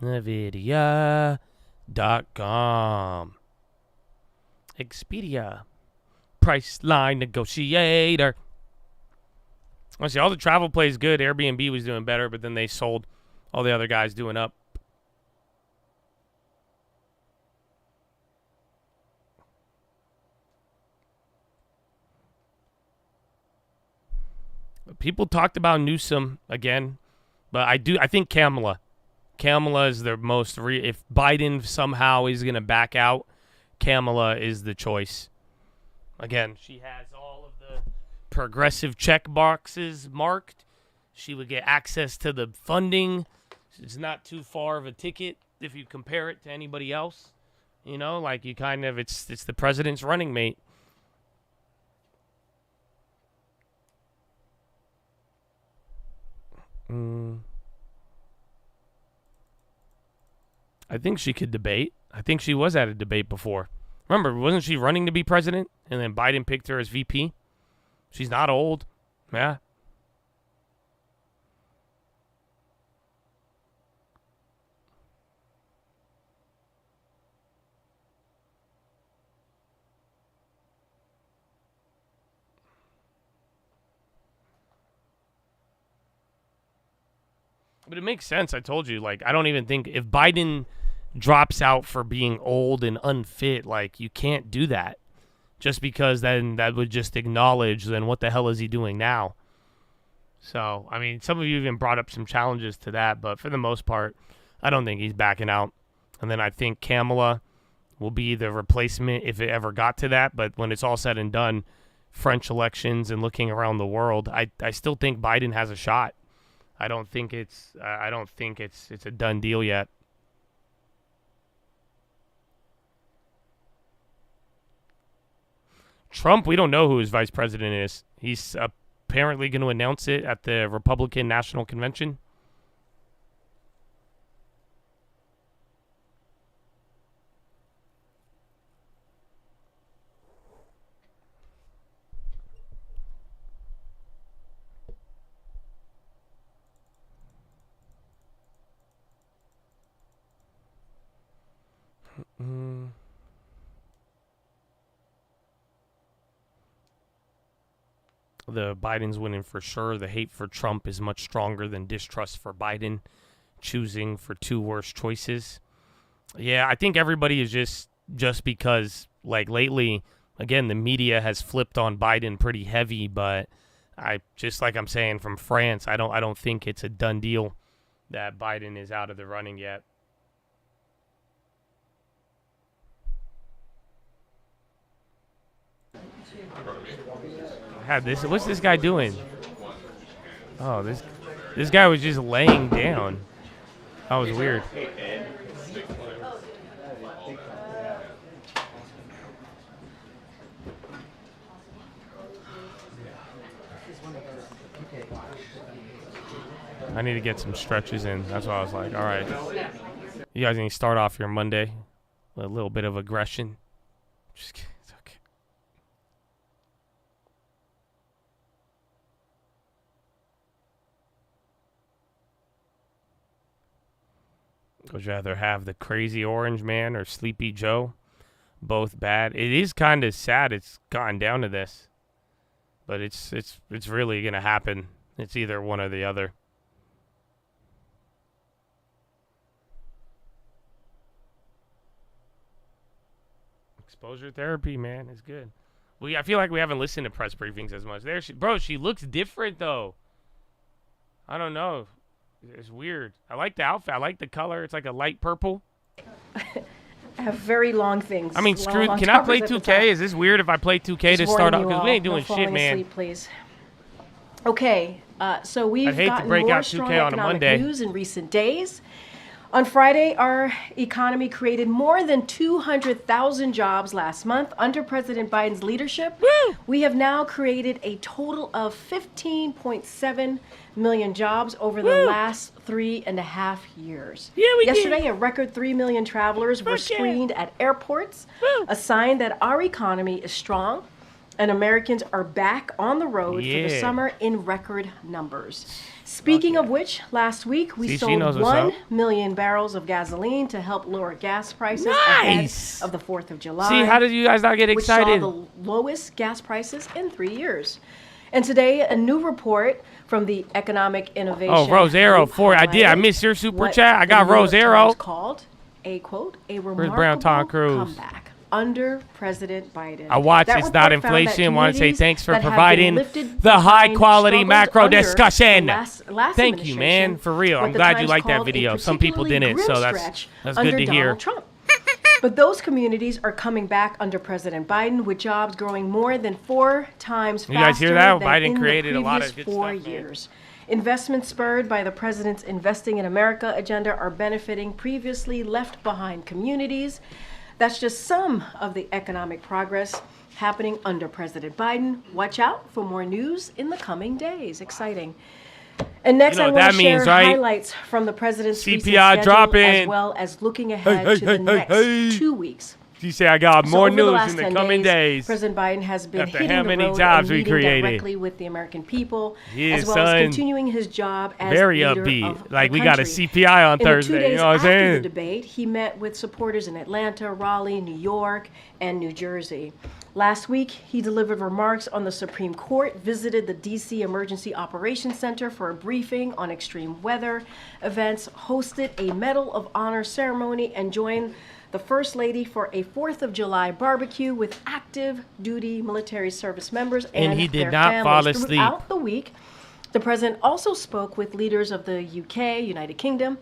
Nvidia.com. Expedia. Priceline negotiator. Honestly, all the travel plays good. Airbnb was doing better, but then they sold. All the other guys doing up. People talked about Newsom again, but I think Kamala is the most if Biden somehow is going to back out, Kamala is the choice. Again, she has all of the progressive check boxes marked. She would get access to the funding. It's not too far of a ticket if you compare it to anybody else. You know, like you kind of, it's the president's running mate. I think she could debate. I think she was at a debate before. Remember, wasn't she running to be president? And then Biden picked her as VP. She's not old. Yeah. But it makes sense. I told you, like, I don't even think if Biden drops out for being old and unfit, like, you can't do that. Just because then that would just acknowledge then what the hell is he doing now? So, I mean, some of you even brought up some challenges to that, but for the most part, I don't think he's backing out. And then I think Kamala will be the replacement if it ever got to that. But when it's all said and done, French elections and looking around the world, I still think Biden has a shot. I don't think it's a done deal yet. Trump, we don't know who his vice president is. He's apparently going to announce it at the Republican National Convention. The Biden's winning for sure. The hate for Trump is much stronger than distrust for Biden. Choosing for two worse choices. Yeah, I think everybody is just because, like, lately, again, the media has flipped on Biden pretty heavy, but just like I'm saying from France, I don't think it's a done deal that Biden is out of the running yet. What's this guy doing? Oh, this guy was just laying down. That was weird. I need to get some stretches in. That's why I was like, all right. You guys need to start off your Monday with a little bit of aggression. Just kidding. It's okay. Would you rather have the Crazy Orange Man or Sleepy Joe? Both bad. It is kind of sad it's gotten down to this. But it's really going to happen. It's either one or the other. Exposure therapy, man, is good. I feel like we haven't listened to press briefings as much. She looks different, though. I don't know. It's weird. I like the outfit. I like the color. It's like a light purple. I have very long things. I mean, screw. Can I play 2K? Is this weird if I play 2K to start off? Because we ain't doing shit, man. Asleep, please. Okay, so we've gotten more strong economic news in recent days. On Friday, our economy created more than 200,000 jobs last month. Under President Biden's leadership, we have now created a total of 15.7 million jobs over the last 3.5 years. Yesterday, a record 3 million travelers were screened at airports, a sign that our economy is strong and Americans are back on the road for the summer in record numbers. Speaking of which, last week we sold 1 million barrels of gasoline to help lower gas prices ahead of the 4th of July. See, how did you guys not get excited? Which saw the lowest gas prices in 3 years. And today, a new report from the Economic Innovation. Oh, Rose Arrow, I missed your super chat. I got Rose Arrow. Called a quote, a remarkable comeback under President Biden. I watched It's Not Inflation. Want to say thanks for providing the high-quality macro discussion. Thank you, man. For real. I'm glad you liked that video. Some people didn't, so that's good to hear. But those communities are coming back under President Biden, with jobs growing more than 4 times faster you guys hear that? than Biden in created the a lot of previous good 4 stuff, years. Investments spurred by the president's Investing in America agenda are benefiting previously left behind communities. That's just some of the economic progress happening under President Biden. Watch out for more news in the coming days. Exciting. And next, I want to share highlights from the president's CPI dropping, as well as looking ahead to the next 2 weeks. You say I got more news in the coming days. President Biden has been After hitting how the many road jobs and we meeting created. directly with the American people, Yeah, as well son. as continuing his job as Very leader upbeat. of Like the we got a country. CPI on In Thursday. The 2 days you know what I'm after saying? the debate, he met with supporters in Atlanta, Raleigh, New York, and New Jersey. Last week, he delivered remarks on the Supreme Court, visited the D.C. Emergency Operations Center for a briefing on extreme weather events, hosted a Medal of Honor ceremony, and joined the First Lady for a 4th of July barbecue with active duty military service members and he did their not families. fall asleep. Throughout the week, the president also spoke with leaders of the UK, United Kingdom,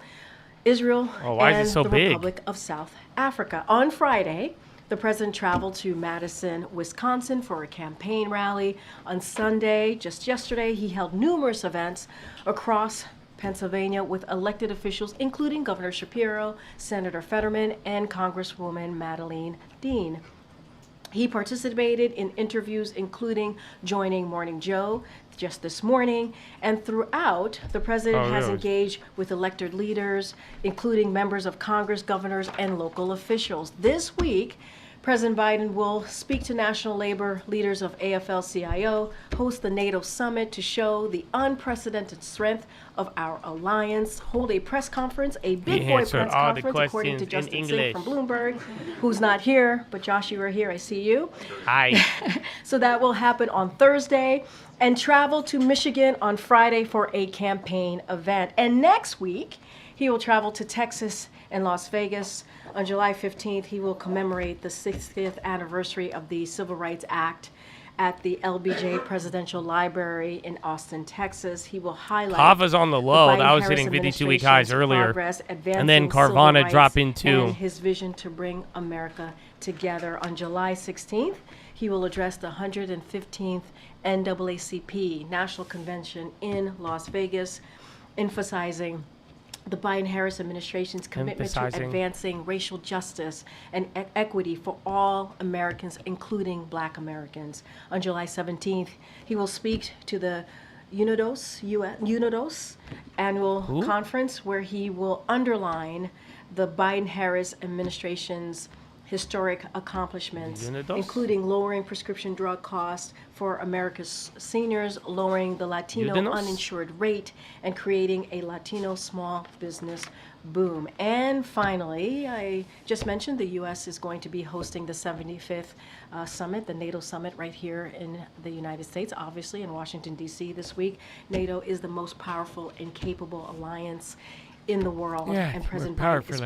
Israel, and the Republic of South Africa. On Friday, the president traveled to Madison, Wisconsin for a campaign rally. On Sunday, just yesterday, he held numerous events across Pennsylvania with elected officials, including Governor Shapiro, Senator Fetterman, and Congresswoman Madeleine Dean. He participated in interviews, including joining Morning Joe just this morning, and throughout, the president has engaged with elected leaders, including members of Congress, governors, and local officials. This week, President Biden will speak to national labor leaders of AFL-CIO, host the NATO summit to show the unprecedented strength of our alliance, hold a press conference, a big boy press conference, according to Justin Singh from Bloomberg, who's not here, but Josh, you are here, I see you. Hi. So that will happen on Thursday, and travel to Michigan on Friday for a campaign event. And next week, he will travel to Texas and Las Vegas. On July 15th, he will commemorate the 60th anniversary of the Civil Rights Act at the LBJ Presidential Library in Austin, Texas. He will highlight Hava's on the low. Biden That was Harris hitting 52-week highs earlier. progress, And then advancing Carvana civil rights, dropping too. and his vision to bring America together. On July 16th, he will address the 115th NAACP National Convention in Las Vegas, emphasizing the Biden-Harris administration's commitment to advancing racial justice and equity for all Americans, including Black Americans. On July 17th, he will speak to the UNODOS annual conference, where he will underline the Biden-Harris administration's historic accomplishments, including lowering prescription drug costs for America's seniors, lowering the Latino uninsured rate, and creating a Latino small business boom. And finally, I just mentioned the U.S. is going to be hosting the 75th summit, the NATO summit, right here in the United States, obviously in Washington, D.C. this week. NATO is the most powerful and capable alliance in the world, and President Biden is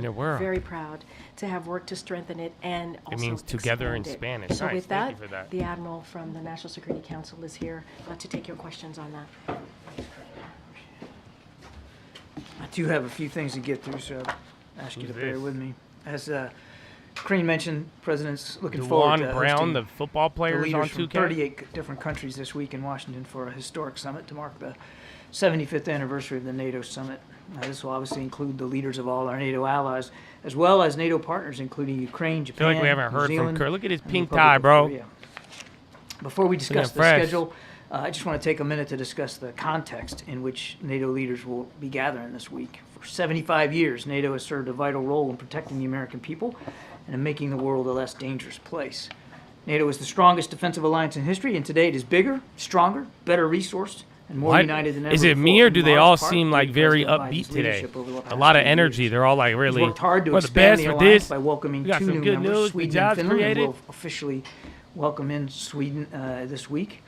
proud, very proud to have worked to strengthen it and also it means together in expand it. Spanish. So Nice. with Thank that, you for that. the Admiral from the National Security Council is here to take your questions on that. I do have a few things to get through, so I'll ask you to bear with me. As Crean mentioned, President's looking forward to Brown, hosting the football players the on leaders from 2K. 38 different countries this week in Washington for a historic summit to mark the 75th anniversary of the NATO summit. This will obviously include the leaders of all our NATO allies, as well as NATO partners, including Ukraine, Japan, I feel like we haven't New heard Zealand, from Kurt. Look at his and the pink Republic tie, of bro. Korea. Before we discuss the fresh. schedule, I just want to take a minute to discuss the context in which NATO leaders will be gathering this week. For 75 years, NATO has served a vital role in protecting the American people and in making the world a less dangerous place. NATO is the strongest defensive alliance in history, and today it is bigger, stronger, better resourced, and more united than ever. Is it before, me, or in do they large all part seem due like to very President upbeat Biden's today? leadership over the A past lot of 2 energy. years. They're all like He's really, worked hard to we're the expand best the for alliance this. by welcoming We got 2 some new good members, news. Sweden The and jobs Finland, created. and will officially welcome in Sweden this week.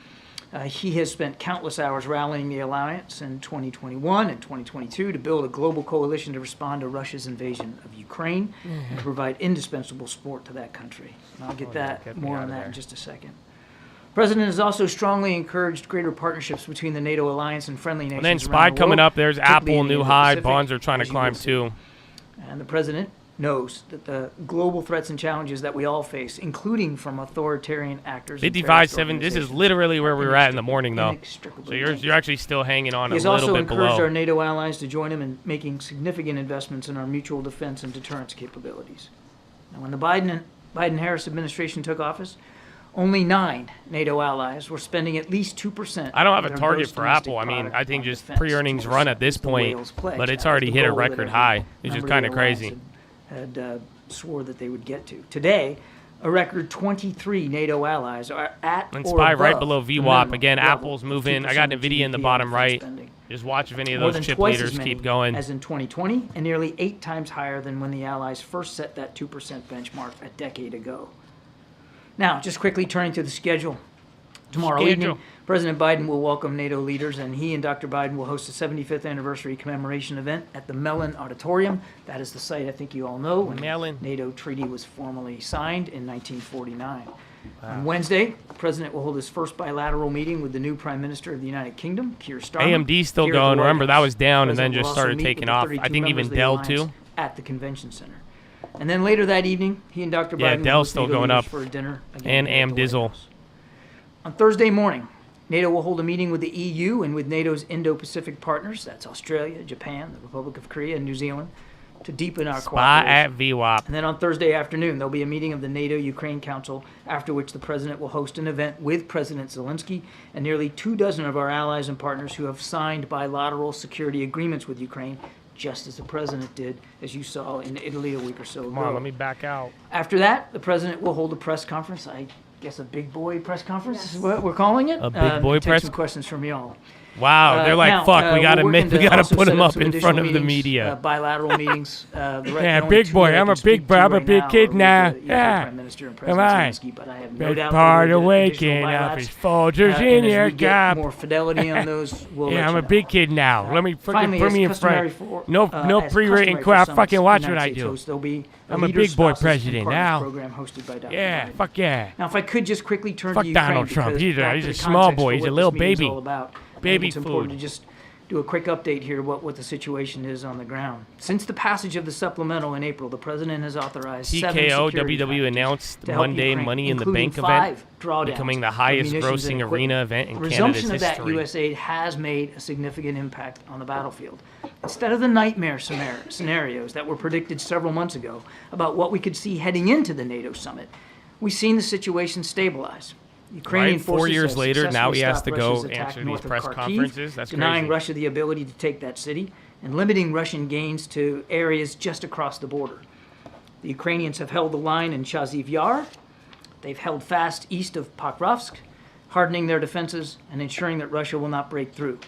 He has spent countless hours rallying the alliance in 2021 and 2022 to build a global coalition to respond to Russia's invasion of Ukraine and to provide indispensable support to that country. And I'll get more on that in just a second. The President has also strongly encouraged greater partnerships between the NATO alliance and friendly nations. And then around SPY the coming world, up. There's particularly Apple, in the new high. Indo-Pacific, Bonds are trying to as you will climb see. too. And the President knows that the global threats and challenges that we all face, including from authoritarian actors and terrorist 55.7. This is organizations, literally where we were at in the morning, though. inextricably So you're linked. actually still hanging on He a has little also bit encouraged below. our NATO allies to join him in making significant investments in our mutual defense and deterrence capabilities. Now, when the Biden-Harris administration took office, only 9 NATO allies were spending at least 2%. I don't have of a their target gross for domestic Apple. I mean, product I think on just defense. pre-earnings run at this The point, Wales Pledge. but it's That was already the hit a goal that record every high, which is member kind of the alliance crazy. had swore that they would get to. Today, a record 23 NATO allies are at And or SPY right above below the VWAP. minimum Again, level Apple's of moving. I 2% got of NVIDIA in the GDP bottom on right. defense spending. Just watch if any of More those than chip twice as leaders many keep going. as in 2020, and nearly 8 times higher than when the Allies first set that 2% benchmark a decade ago. Now, just quickly turning to the schedule. Tomorrow evening, President Biden will welcome NATO leaders, and he and Dr. Biden will host a 75th anniversary commemoration event at the Mellon Auditorium. That is the site I think you all know when the NATO treaty was formally signed in 1949. On Wednesday, the President will hold his first bilateral meeting with the new Prime Minister of the United Kingdom, Keir Starmer. AMD still here at the going. White Remember, that House. was down and then President will just also started meet taking with the off. 32 I think members even of the Dell, alliance too. At the convention center. And then later that evening, he and Dr. Yeah, Biden will Dell's host still NATO going leaders up. for a dinner again And here at the White Dizzle. House. On Thursday morning, NATO will hold a meeting with the EU and with NATO's Indo-Pacific partners, that's Australia, Japan, the Republic of Korea, and New Zealand, to deepen our SPY cooperation. at VWAP. And then on Thursday afternoon, there'll be a meeting of the NATO-Ukraine Council, after which the President will host an event with President Zelensky and nearly 24 of our allies and partners who have signed bilateral security agreements with Ukraine, just as the President did, as you saw in Italy a week or so ago. Come on, let me back out. After that, the President will hold a press conference. I guess a big boy press conference is what we're calling it. A big boy and take press- some questions from y'all. Wow, they're like, Now, fuck, we gotta we're make, working we to gotta also put set him up up some in front additional of the meetings, media. bilateral meetings. Yeah, big boy, I'm a big boy, I'm a big kid now. Yeah, come on. But I have no Big doubt part there of will be additional waking up bilaps. is Folgers And in as your we get cup. more fidelity on those, we'll let Yeah, I'm you a know. big kid now. Let me Finally, freaking put as me in customary front. for, No as pre-written customary for crap. summits Fucking the watch what United I States do. hosts, there'll be I'm a Leaders, big boy Spouses, and president Partners now. program hosted by Dr. Yeah, Biden. fuck yeah. Now, if I could just quickly turn Fuck to Ukraine, Donald Trump. because He's back a to the small context boy. for He's what a little this meeting's baby. all about. I Baby think it's important food. to just do a quick update here what the situation is on the ground. Since the passage of the supplemental in April, the President has authorized 7 TKO security WW packages announced to help Monday Ukraine, Money in the including Bank event, 5 drawdowns becoming the of highest munitions and grossing equipment. arena event in Canada's Resumption of that history. U.S. aid has made a significant impact on the battlefield. Instead of the nightmare scenarios that were predicted several months ago about what we could see heading into the NATO summit, we've seen the situation stabilize. Ukrainian Right, 4 forces years have later, now successfully he has stopped to go Russia's attack answer these north of press Kharkiv, conferences. That's denying crazy. Russia the ability to take that city and limiting Russian gains to areas just across the border. The Ukrainians have held the line in Chaziv Yar. They've held fast east of Pokrovsk, hardening their defenses and ensuring that Russia will not break through.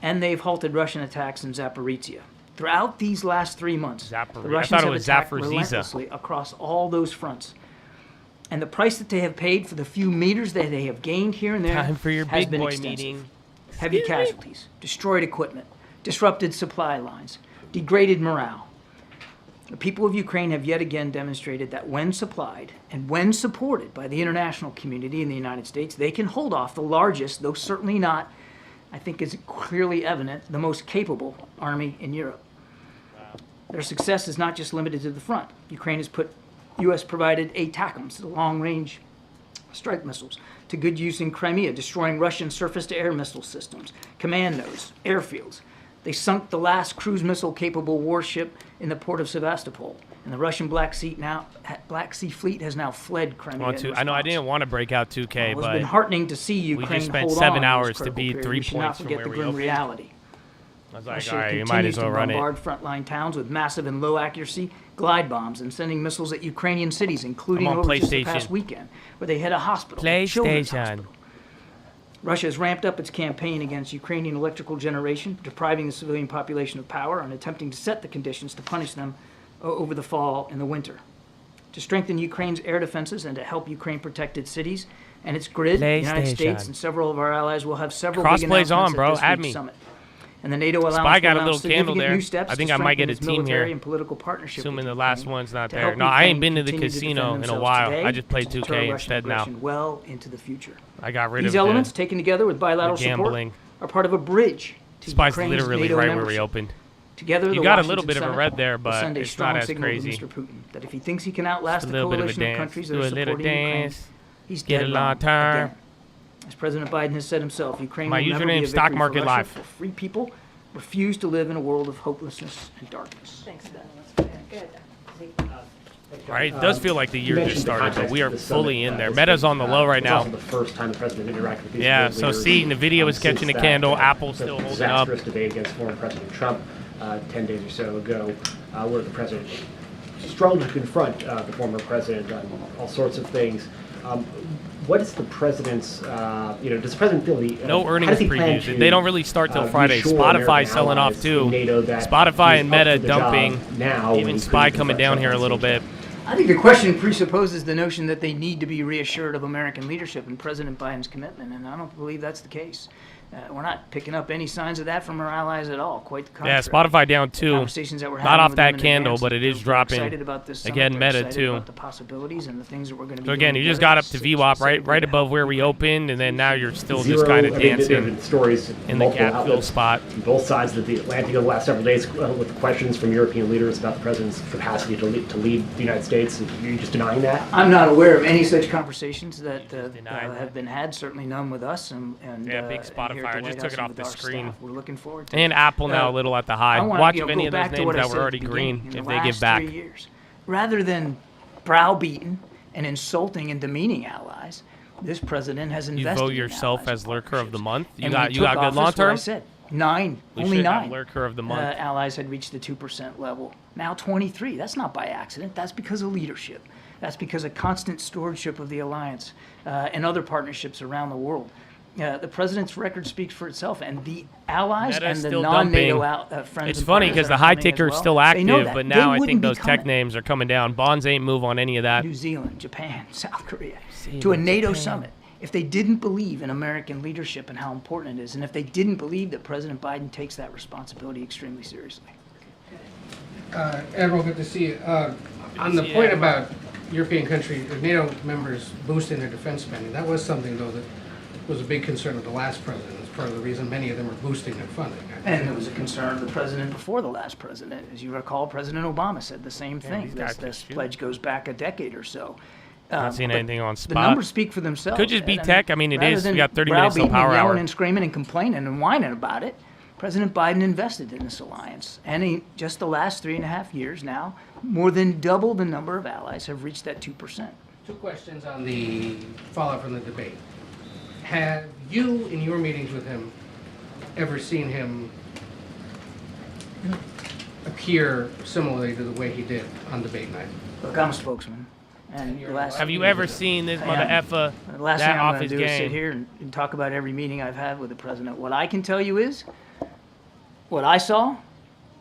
And they've halted Russian attacks in Zaporizhia. Throughout these last 3 months, the I Russians thought it have was attacked Zaporizhzhia. relentlessly across all those fronts. And the price that they have paid for the few meters that they have gained here and there Time for your has big been boy extensive. meeting. Heavy casualties, destroyed equipment, disrupted supply lines, degraded morale. The people of Ukraine have yet again demonstrated that when supplied and when supported by the international community in the United States, they can hold off the largest, though certainly not, I think is clearly evident, the most capable army in Europe. Their success is not just limited to the front. Ukraine has put U.S.-provided ATACMS, the long-range strike missiles, to good use in Crimea, destroying Russian surface-to-air missile systems, command nodes, airfields. They sunk the last cruise missile-capable warship in the port of Sevastopol. And the Russian Black Sea Fleet has now fled Crimea. I know I didn't want to break out 2K, It's but been heartening to see Ukraine we just spent hold 7 on hours in this to be critical 3 period. We should not points from forget where the we grim opened. reality. I was like, Russia all right, you might as well run it. continues to bombard frontline towns with massive and low-accuracy glide bombs and sending missiles at Ukrainian cities, including I'm on over just the PlayStation. past weekend, where they hit a hospital, a children's hospital. Russia has ramped up its campaign against Ukrainian electrical generation, depriving the civilian population of power and attempting to set the conditions to punish them over the fall and the winter. To strengthen Ukraine's air defenses and to help Ukraine protect its cities and its grid, the United States and several of our allies will have several big Crossplay's on, announcements bro. at this Add week's me. summit. And the NATO alliance Spy got will a announce little candle significant there. new steps I think to I might get a strengthen its team military here. and political partnership Assuming with the last Ukraine one's not to there. help No, I ain't Ukraine been to the continue to casino defend in a themselves while. today I just played and to 2K deter Russian instead now. aggression well into the future. I got rid These of elements, taken together with bilateral the gambling. support, are part of a bridge to Spy's Ukraine's literally NATO right membership. where we opened. Together, You the got a Washington little bit of a Summit red there, will but send a it's strong not as signal crazy. to Mr. Putin that if he thinks he can outlast Just the a little bit of a coalition of dance. countries that Do are a little supporting Ukraine, dance. he's Get dead a wrong lantern. again. As President Biden has said himself, Ukraine My will never be username a Stock victory Market for Russia, Live. for free people refuse to live in a world of hopelessness and darkness. Thanks, Good. All right, it does feel like the year You just mentioned the started, but we are context of the fully summit, in there. this Meta's week. on the low right It's now. also the first time the president interacted with these Yeah, world so leaders, see, NVIDIA was since catching a that, candle. Apple's still holding up. disastrous debate against former President Trump 10 days or so ago, where the president struggled to confront the former president on all sorts of things. What is the president's, does the president feel the... No how earnings does he plan previews. to, They don't really start till Friday. reassure Spotify American selling off allies too. in NATO that Spotify he's and up Meta to the job dumping. now when Even he Spy couldn't coming confront down here a Trump little on bit. I think the question presupposes the notion that they need to be reassured of American leadership and President Biden's commitment, and I don't believe that's the case. We're not picking up any signs of that from our allies at all. Quite the contrary. Yeah, Spotify down The too. conversations that we're Not having off with them that in candle, advance, but it is they're dropping. excited about this summit. Again, They're Meta excited too. about the possibilities and the things that we're going to be So again, doing you just together. got up to VWAP right above where we opened, and then now you're still just Zero, kind of I mean, there have dancing been stories in the multiple gap fill outlets spot. on both sides of the Atlantic over the last several days with questions from European leaders about the president's capacity to lead the United States. Are you just denying that? I'm not aware of any such conversations that have been had. Certainly none with us. And Yeah, big here at Spotify. the I White just took House it and off with the our screen. staff. We're looking forward to And it. Apple now a little at the high. I wanna, Watch you if know, any go of those back to names what I that said were at already the green, beginning. In if the they give last back. 3 years, rather than browbeaten and insulting and demeaning allies, this president has You invested vote in yourself allies. as lurker of the month. You And got we you took got good office long where I term. said We only should have nine lurker of the month. allies had reached the 2% level. Now 23. That's not by accident. That's because of leadership. That's because of constant stewardship of the alliance and other partnerships around the world. The president's record speaks for itself, and the allies Meta and is the still non-NATO dumping. friends. It's and funny partners because that the are high coming as ticker's well, still they know active, that. but They now I wouldn't think be those tech coming. names are coming down. Bonds ain't move on any of that. New Zealand, Japan, South Korea, See, to a but NATO Japan. summit. If they didn't believe in American leadership and how important it is, and if they didn't believe that President Biden takes that responsibility extremely seriously. Admiral, good to see you. On the point about European countries, NATO members boosting their defense spending, that was something, though, that was a big concern of the last president. It's part of the reason many of them are boosting their funding. And it was a concern of the president before the last president. As you recall, President Obama said the same thing. This pledge goes back a decade or so. Not seeing but anything on The spot. numbers speak for themselves. Could just be And tech. I mean, it rather is. than We got 30 minutes till browbeating power and yelling hour. and screaming and complaining and whining about it, President Biden invested in this alliance. And just the last 3.5 years now, more than double the number of allies have reached that 2%. Two questions on the fallout from the debate. Have you, in your meetings with him, ever seen him appear similarly to the way he did on debate night? Look, I'm a spokesman. And the last Have you ever seen this mother effer The last that thing I'm off going his to do is sit game? here and talk about every meeting I've had with the president. What I can tell you is, what I saw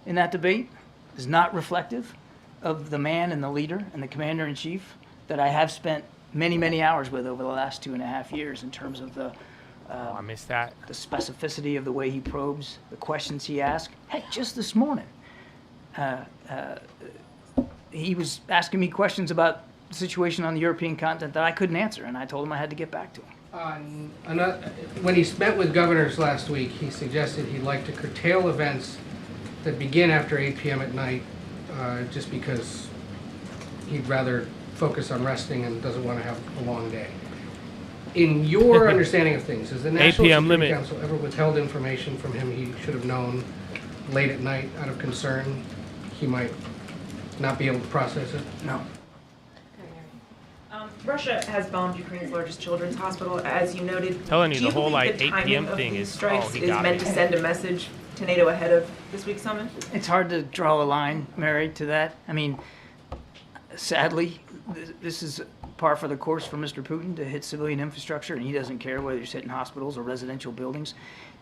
in that debate is not reflective of the man and the leader and the commander-in-chief that I have spent many, many hours with over the last 2.5 years in terms of the I missed that. The specificity of the way he probes, the questions he asks. Heck, just this morning, he was asking me questions about the situation on the European continent that I couldn't answer, and I told him I had to get back to him. When he met with governors last week, he suggested he'd like to curtail events that begin after 8 p.m. at night, just because he'd rather focus on resting and doesn't want to have a long day. In your understanding of things, has the National 8 p.m. Security limit. Council ever withheld information from him he should have known late at night out of concern he might not be able to process it? No. Russia has bombed Ukraine's largest children's hospital, as you noted. Telling you, Do the whole believe like the 8 timing p.m. of thing these is strikes he is got meant me. to send a message to NATO ahead of this week's summit? It's hard to draw a line, Mary, to that. I mean, sadly, this is par for the course for Mr. Putin to hit civilian infrastructure, and he doesn't care whether you're hitting hospitals or residential buildings.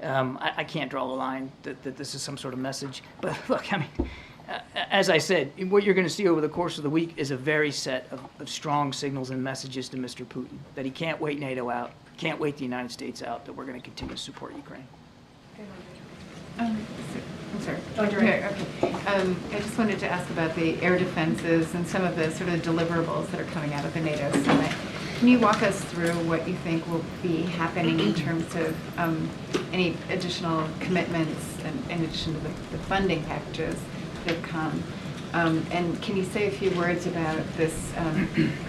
I can't draw a line that this is some sort of message. But look, I mean, as I said, what you're going to see over the course of the week is a very set of strong signals and messages to Mr. Putin that he can't wait NATO out, can't wait the United States out, that we're going to continue to support Ukraine. I'm sorry. Okay. I just wanted to ask about the air defenses and some of the sort of deliverables that are coming out of the NATO summit. Can you walk us through what you think will be happening in terms of any additional commitments in addition to the funding packages that have come? And can you say a few words about this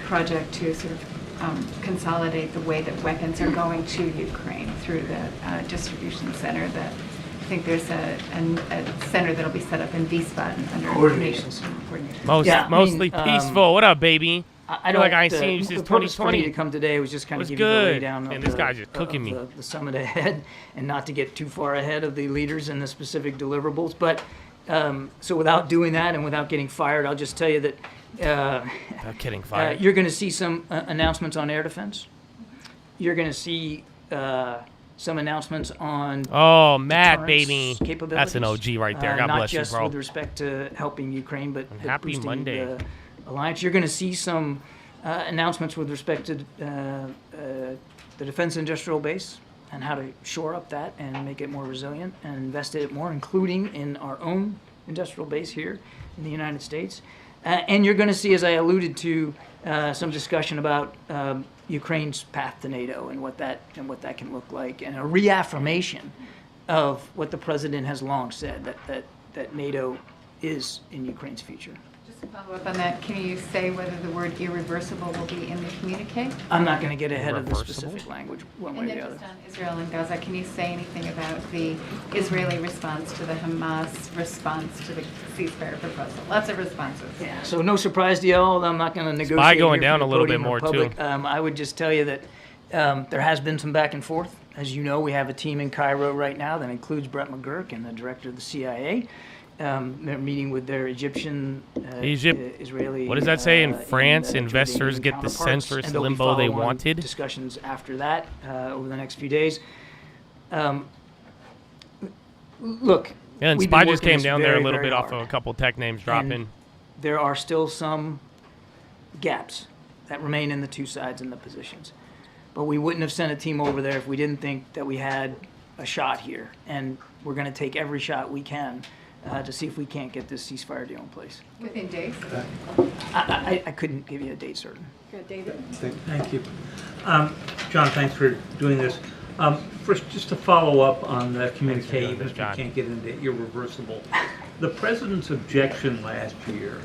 project to sort of consolidate the way that weapons are going to Ukraine through the distribution center that I think there's a center that'll be set up in Wiesbaden under coordination. Mostly peaceful. What up, baby? I feel like I don't. ain't seen you since The purpose for me 2020. to come today was just kind of What's give you the good? laydown And of this guy's just cooking me. the summit ahead, and not to get too far ahead of the leaders and the specific deliverables. But so without doing that and without getting fired, I'll just tell you that Not getting fired. you're going to see some announcements on air defense. You're going to see some announcements on Matt, deterrence baby. capabilities. That's an OG right there. God not bless you, just bro. with respect to helping Ukraine, but happy boosting Monday. the alliance. You're going to see some announcements with respect to the defense industrial base and how to shore up that and make it more resilient and invest in it more, including in our own industrial base here in the United States. And you're going to see, as I alluded to, some discussion about Ukraine's path to NATO and what that can look like, and a reaffirmation of what the president has long said, that NATO is in Ukraine's future. Just to follow up on that, can you say whether the word irreversible will be in the communique? I'm not going to get ahead of the specific language one way or the other. Just on Israel and Gaza, can you say anything about the Israeli response to the Hamas response to the ceasefire proposal? Lots of responses. Yeah. So no surprise to y'all, I'm not going to negotiate. Spy going here down from a the little bit podium more, or public. too. I would just tell you that there has been some back and forth. As you know, we have a team in Cairo right now that includes Brett McGurk and the director of the CIA. They're meeting with their Egyptian, Israeli. What does that say in and, France? Jordanian Investors get the counterparts, centrist and there'll be limbo they follow-on wanted. Discussions after that over the next few days. Look. Yeah, and we've Spy been just working came this down there a very, little very bit off hard. of a couple tech names And dropping. there are still some gaps that remain in the two sides and the positions. But we wouldn't have sent a team over there if we didn't think that we had a shot here. And we're going to take every shot we can to see if we can't get this ceasefire deal in place. Within days? I couldn't give you a date certain. Good, David. Thank you. John, thanks for doing this. First, just to follow up on the communique, even if you can't get into irreversible. The president's objection last year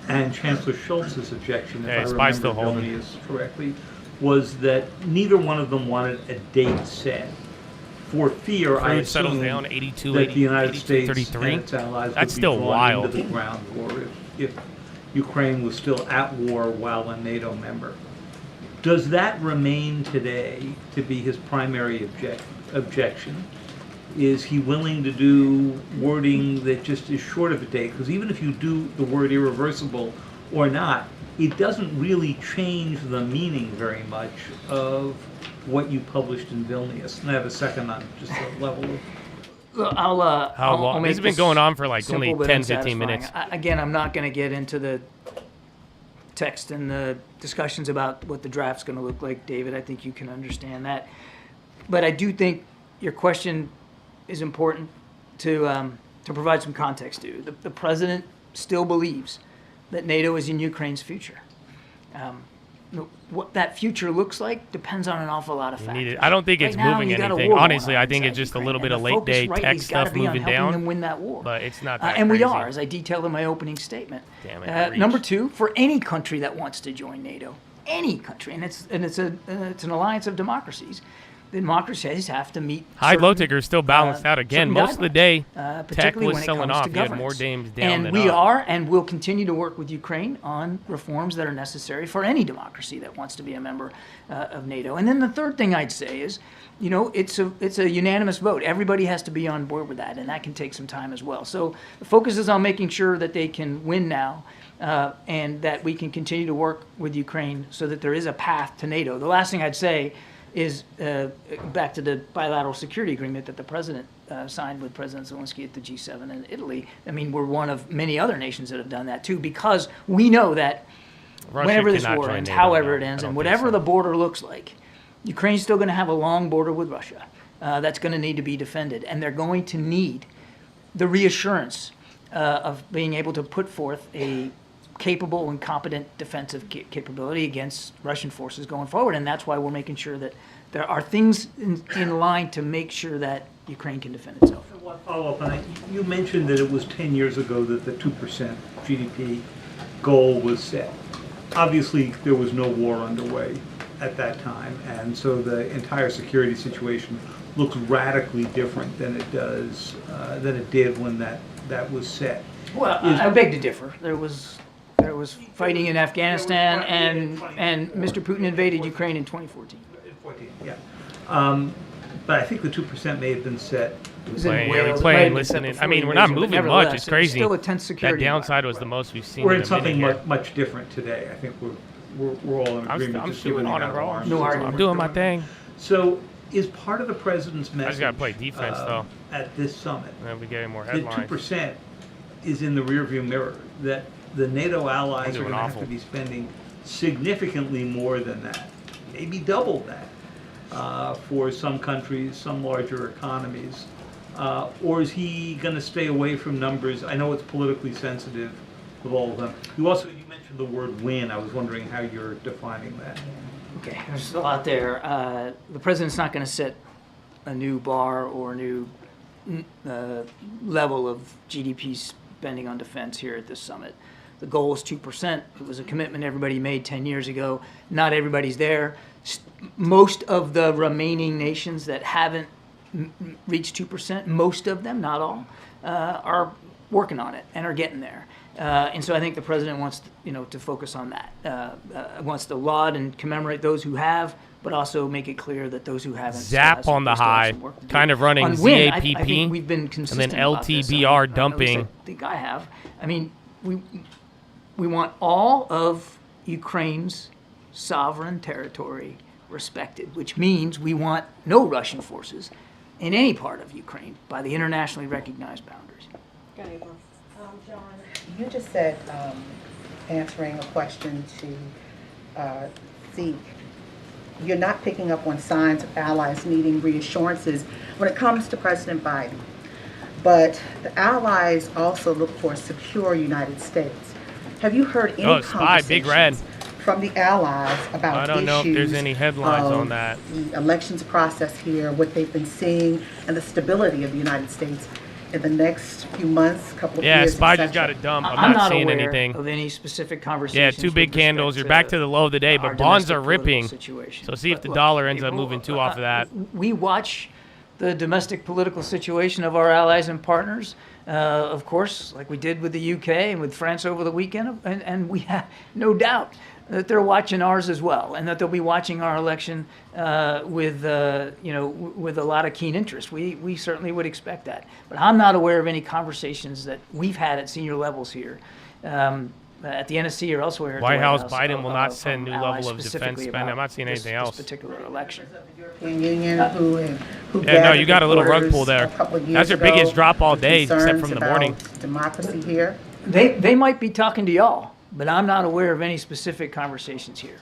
and Chancellor Schultz's objection, if I Spy's remember still holding. Vilnius correctly, was that neither one of them wanted a date set. For fear, I Crude settles assume, down 82, that the United 82, States 33. and its allies That's would be still drawn wild. into the ground war if Ukraine was still at war while a NATO member. Does that remain today to be his primary objection? Is he willing to do wording that just is short of a date? Because even if you do the word irreversible or not, it doesn't really change the meaning very much of what you published in Vilnius. And I have a second on just the level of... Look, How long? make This has been going on for like simple only but 10, unsatisfying. 15 minutes. Again, I'm not going to get into the text and the discussions about what the draft's going to look like, David. I think you can understand that. But I do think your question is important to provide some context to. The president still believes that NATO is in Ukraine's future. What that future looks like depends on an awful lot of factors. I don't think it's Right now, moving you got a anything. war going Honestly, on I think inside it's just a Ukraine, little bit and of the late focus day rightly tech has gotta stuff be on moving helping down. them win that war. But it's not that and we crazy. are, as I detailed in my opening statement. Damn it, Number two, for any country that wants to join NATO, any country, and it's an alliance of democracies, democracies have to meet high-low ticker is still balanced out again. Most of the day, tech was selling off. You had more names down than up. And we are and will continue to work with Ukraine on reforms that are necessary for any democracy that wants to be a member of NATO. And then the third thing I'd say is, it's a unanimous vote. Everybody has to be on board with that, and that can take some time as well. So the focus is on making sure that they can win now, and that we can continue to work with Ukraine so that there is a path to NATO. The last thing I'd say is back to the bilateral security agreement that the president signed with President Zelensky at the G7 in Italy. I mean, we're one of many other nations that have done that too, because we know that whenever this war ends, however it ends, and whatever the border looks like, Ukraine's still going to have a long border with Russia that's going to need to be defended, and they're going to need the reassurance of being able to put forth a capable and competent defensive capability against Russian forces going forward. And that's why we're making sure that there are things in line to make sure that Ukraine can defend itself. One follow-up on that. You mentioned that it was 10 years ago that the 2% GDP goal was set. Obviously, there was no war underway at that time, and so the entire security situation looks radically different than it did when that was set. Well, I beg to differ. There was fighting in Afghanistan, and Mr. Putin invaded Ukraine in 2014. Yeah. But I think the 2% may have been set. Playing, listening. I mean, we're not moving much. It's crazy. Still a tense security. That downside was the most we've seen. We're in something much different today. I think we're all in agreement. I'm still on and rolling. No argument. I'm doing my thing. So, is part of the president's message? I just gotta play defense though. At this summit, and then we get more headlines. The 2% is in the rearview mirror. That the NATO allies are going to have to be spending significantly more than that, maybe double that, for some countries, some larger economies. Or is he going to stay away from numbers? I know it's politically sensitive with all of them. You mentioned the word win. I was wondering how you're defining that. Okay, there's a lot there. The president's not going to set a new bar or a new level of GDP spending on defense here at this summit. The goal is 2%. It was a commitment everybody made 10 years ago. Not everybody's there. Most of the remaining nations that haven't reached 2%, most of them, not all, are working on it and are getting there. And so I think the president wants to focus on that. Wants to laud and commemorate those who have, but also make it clear that those who haven't. ZAP on the high, kind of running ZAPP, I think we've been consistent and then LTBR dumping. I think I have. I mean, we want all of Ukraine's sovereign territory respected, which means we want no Russian forces in any part of Ukraine by the internationally recognized boundaries. John, you just said, answering a question to Zeke, you're not picking up on signs of allies needing reassurances when it comes to President Biden. But the allies also look for a secure United States. Have you heard any conversations from the allies about I don't know if there's any headlines on that. The elections process here, what they've been seeing, and the stability of the United States in the next few months, couple of years? Yeah, Spy just got a dump. I'm not seeing anything. Of any specific conversations. Yeah, two big candles. You're back to the low of the day, but bonds are ripping. So see if the dollar ends up moving too off of that. We watch the domestic political situation of our allies and partners, of course, like we did with the UK and with France over the weekend, and we have no doubt that they're watching ours as well, and that they'll be watching our election with a lot of keen interest. We certainly would expect that, but I'm not aware of any conversations that we've had at senior levels here, at the NSC or elsewhere. White House, Biden will not set a new level of defense spending. I'm not seeing anything else. This particular election. Union who yeah, no, you got a little rug pull there. That's your biggest drop all day, except from the morning. Democracy here. They might be talking to y'all, but I'm not aware of any specific conversations here.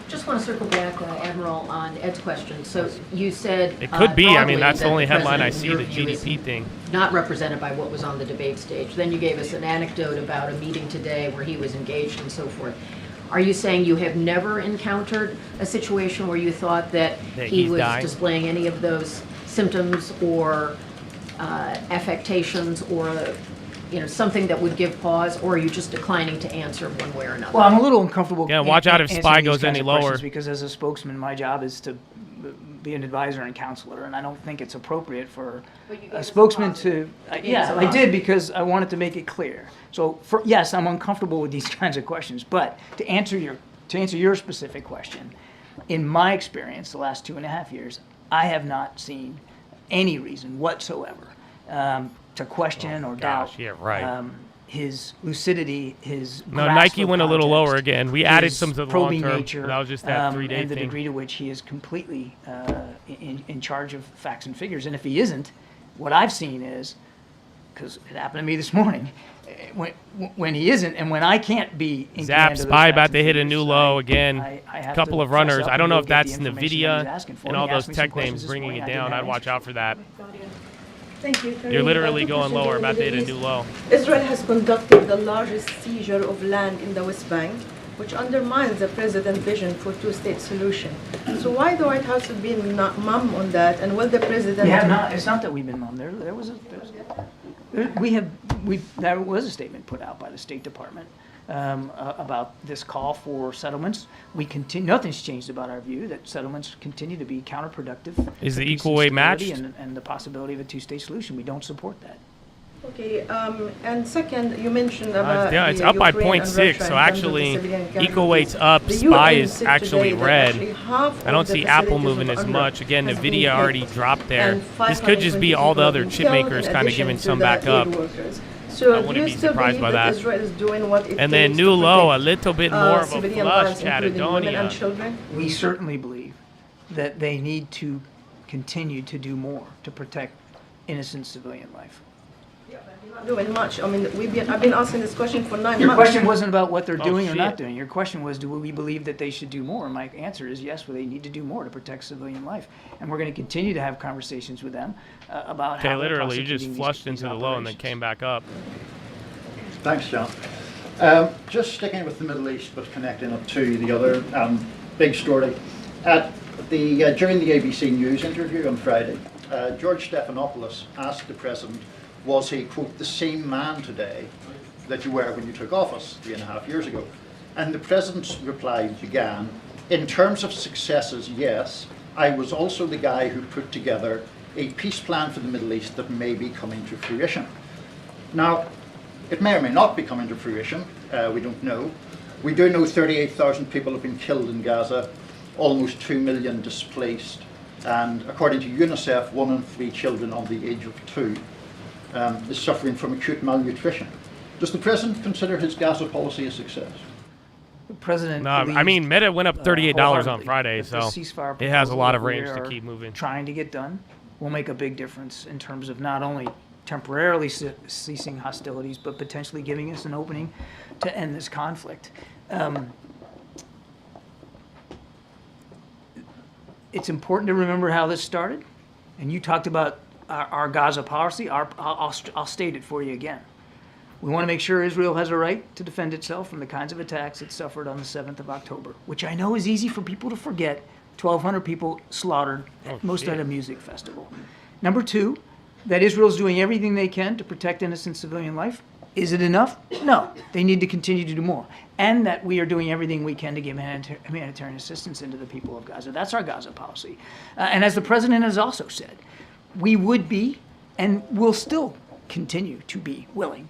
Just want to circle back, Admiral, on Ed's question. So you said it could be. I mean, that's the that only the headline I president, see. in The your view, GDP thing. Not represented by what was on the debate stage. Then you gave us an anecdote about a meeting today where he was engaged and so forth. Are you saying you have never encountered a situation where you thought that he was displaying any of those symptoms or affectations or something that would give pause, or are you just declining to answer one way or another? Well, I'm a little uncomfortable. Yeah, watch out if SPY goes any lower. Because as a spokesman, my job is to be an advisor and counselor, and I don't think it's appropriate for a spokesman to. Yeah, I did because I wanted to make it clear. So yes, I'm uncomfortable with these kinds of questions, but to answer your specific question, in my experience, the last 2.5 years, I have not seen any reason whatsoever to question or doubt his lucidity, his Nike went a little lower again. We added some to the long term. Nature, that was just that 3-day and the thing. degree to which he is completely in charge of facts and figures. And if he isn't, what I've seen is, because it happened to me this morning, when he isn't, and when I can't be in Zap SPY about to hit a new low again. A couple of runners. I don't know if that's NVIDIA and all those tech names bringing it down. I'd watch out for that. Thank you. You're literally going lower, about to hit a new low. Israel has conducted the largest seizure of land in the West Bank, which undermines the president's vision for two-state solution. So why the White House has been mum on that, and will the president? Yeah, it's not that we've been mum. There was a statement put out by the State Department about this call for settlements. Nothing's changed about our view that settlements continue to be counterproductive. Is the equal weight matched? And the possibility of a two-state solution. We don't support that. Okay, and second, you mentioned about it's up by 0.6, so actually equal weight's up, SPY is actually red. I don't see Apple moving as much. Again, NVIDIA already dropped there. This could just be all the other chip makers kind of giving some back up. So I wouldn't be surprised by that. Israel is doing what it and then takes new to low, protect, a little bit more of a civilian flush, lives, including women and Chatadonia. children? We certainly believe that they need to continue to do more to protect innocent civilian life. Not doing much. I mean, I've been asking this question for 9 months. Your question wasn't about what they're doing or shit. not doing. Your question was, do we believe that they should do more? And my answer is yes, well, they need to do more to protect civilian life. And we're going to continue to have conversations with them about how they're Literally, you just prosecuting flushed these into the low and then came back up. Thanks, John. Just sticking with the Middle East, but connecting it to the other big story. During the ABC News interview on Friday, George Stephanopoulos asked the president, was he, quote, the same man today that you were when you took office 3.5 years ago? And the president's reply began, in terms of successes, yes, I was also the guy who put together a peace plan for the Middle East that may be coming to fruition. Now, it may or may not be coming to fruition, we don't know. We do know 38,000 people have been killed in Gaza, almost 2 million displaced, and according to UNICEF, 1 in 3 children under the age of 2 is suffering from acute malnutrition. Does the president consider his Gaza policy a success? The president. No, I mean, Meta went up $38 on Friday, that the so ceasefire it has a lot of proposal range that to we keep moving. Trying to get done will make a big difference in terms of not only temporarily ceasing hostilities, but potentially giving us an opening to end this conflict. It's important to remember how this started, and you talked about our Gaza policy. I'll state it for you again. We want to make sure Israel has a right to defend itself from the kinds of attacks it suffered on the 7th of October, which I know is easy for people to forget. 1,200 people slaughtered, most at a music festival. Number 2, that Israel's doing everything they can to protect innocent civilian life. Is it enough? No. They need to continue to do more. And that we are doing everything we can to give humanitarian assistance into the people of Gaza. That's our Gaza policy. And as the president has also said, we would be and will still continue to be willing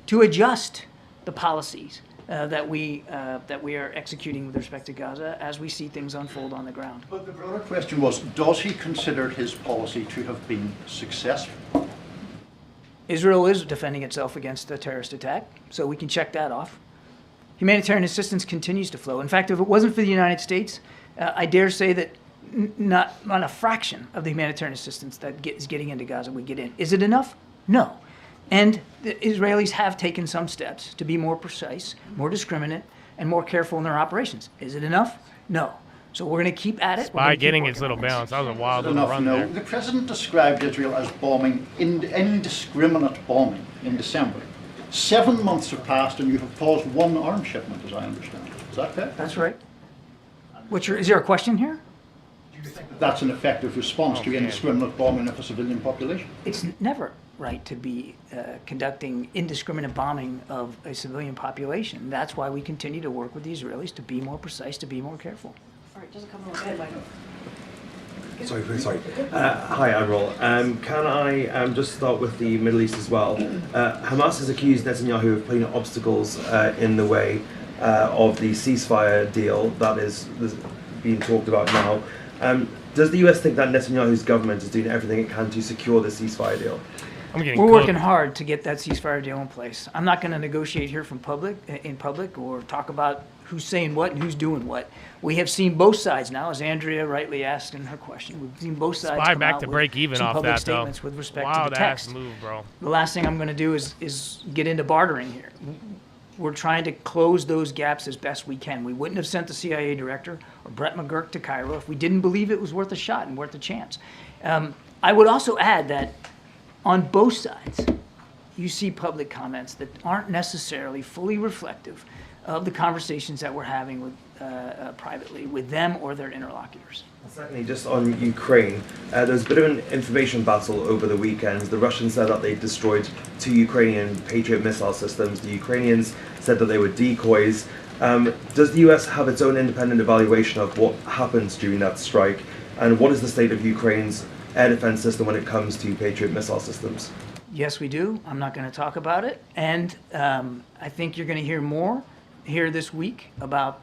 to adjust the policies that we are executing with respect to Gaza as we see things unfold on the ground. But the broader question was, does he consider his policy to have been successful? Israel is defending itself against a terrorist attack, so we can check that off. Humanitarian assistance continues to flow. In fact, if it wasn't for the United States, I dare say that not a fraction of the humanitarian assistance that is getting into Gaza would get in. Is it enough? No. And the Israelis have taken some steps to be more precise, more discriminate, and more careful in their operations. Is it enough? No. So we're going to keep at it. By getting its little balance. That was a wild little run there. The president described Israel as bombing, indiscriminate bombing in December. 7 months have passed and you have paused 1 arms shipment, as I understand. Is that fair? That's right. Is there a question here? Do you think that that's an effective response to indiscriminate bombing of a civilian population? It's never right to be conducting indiscriminate bombing of a civilian population. That's why we continue to work with the Israelis to be more precise, to be more careful. All right, just a couple more. Go ahead, Michael. Sorry. Hi, Admiral. Can I just start with the Middle East as well? Hamas has accused Netanyahu of putting obstacles in the way of the ceasefire deal that is being talked about now. Does the US think that Netanyahu's government is doing everything it can to secure the ceasefire deal? We're working hard to get that ceasefire deal in place. I'm not going to negotiate here in public or talk about who's saying what and who's doing what. We have seen both sides now, as Andrea rightly asked in her question. We've seen both sides Spy come back out to with break even some off public that, though. statements with respect to Wild the text. ass move, bro. The last thing I'm going to do is get into bartering here. We're trying to close those gaps as best we can. We wouldn't have sent the CIA director or Brett McGurk to Cairo if we didn't believe it was worth a shot and worth a chance. I would also add that on both sides, you see public comments that aren't necessarily fully reflective of the conversations that we're having with privately with them or their interlocutors. Secondly, just on Ukraine, there's a bit of an information battle over the weekend. The Russians said that they destroyed 2 Ukrainian Patriot missile systems. The Ukrainians said that they were decoys. Does the US have its own independent evaluation of what happened during that strike? And what is the state of Ukraine's air defense system when it comes to Patriot missile systems? Yes, we do. I'm not going to talk about it. And I think you're going to hear more here this week about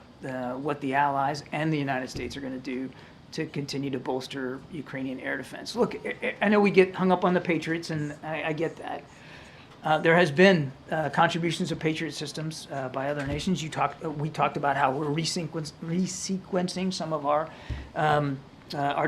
what the Allies and the United States are going to do to continue to bolster Ukrainian air defense. Look, I know we get hung up on the Patriots, and I get that. There has been contributions of Patriot systems by other nations. We talked about how we're resequencing some of our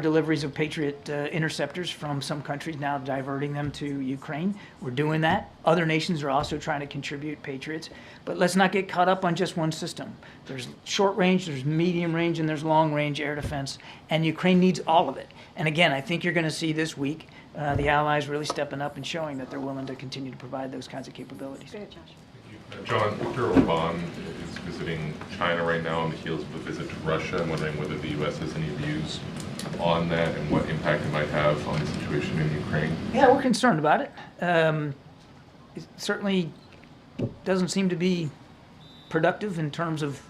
deliveries of Patriot interceptors from some countries, now diverting them to Ukraine. We're doing that. Other nations are also trying to contribute Patriots. But let's not get caught up on just one system. There's short range, there's medium range, and there's long range air defense. And Ukraine needs all of it. And again, I think you're going to see this week the Allies really stepping up and showing that they're willing to continue to provide those kinds of capabilities. Go ahead, Josh. John, Viktor Orban is visiting China right now on the heels of a visit to Russia. I'm wondering whether the U.S. has any views on that and what impact it might have on the situation in Ukraine. Yeah, we're concerned about it. It certainly doesn't seem to be productive in terms of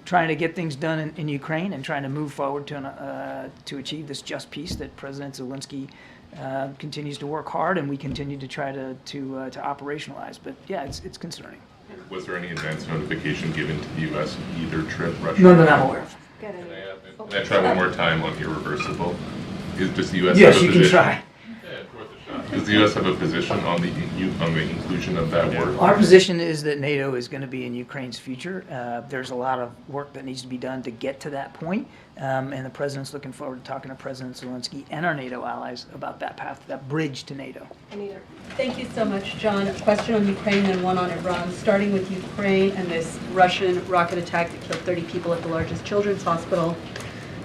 trying to get things done in Ukraine and trying to move forward to achieve this just peace that President Zelensky continues to work hard, and we continue to try to operationalize. But yeah, it's concerning. Was there any advance notification given to the U.S. of either trip, Russia? None that I'm aware of. Can I try one more time on irreversible? Does the U.S. Yes, have a you position? can try. Does the U.S. have a position on the inclusion of that word? Our position is that NATO is going to be in Ukraine's future. There's a lot of work that needs to be done to get to that point, and the president's looking forward to talking to President Zelensky and our NATO allies about that path, that bridge to NATO. Anita. Thank you so much, John. A question on Ukraine and one on Iran. Starting with Ukraine and this Russian rocket attack that killed 30 people at the largest children's hospital.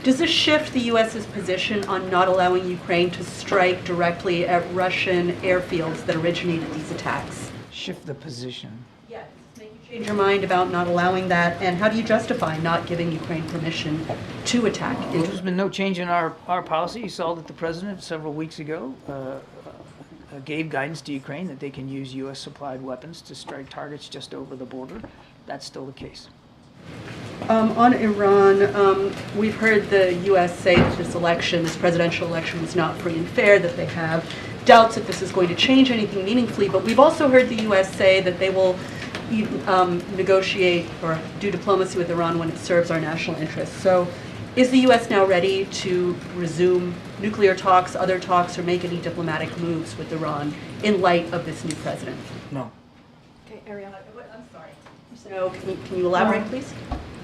Does this shift the U.S.'s position on not allowing Ukraine to strike directly at Russian airfields that originated these attacks? Shift the position. Yes. Make you change your mind about not allowing that, and how do you justify not giving Ukraine permission to attack? There's been no change in our policy. You saw that the president several weeks ago gave guidance to Ukraine that they can use U.S. supplied weapons to strike targets just over the border. That's still the case. On Iran, we've heard the U.S. say that this presidential election was not free and fair, that they have doubts that this is going to change anything meaningfully, but we've also heard the U.S. say that they will negotiate or do diplomacy with Iran when it serves our national interests. So is the U.S. now ready to resume nuclear talks, other talks, or make any diplomatic moves with Iran in light of this new president? No. Okay, Ariana. I'm sorry. So can you elaborate, please?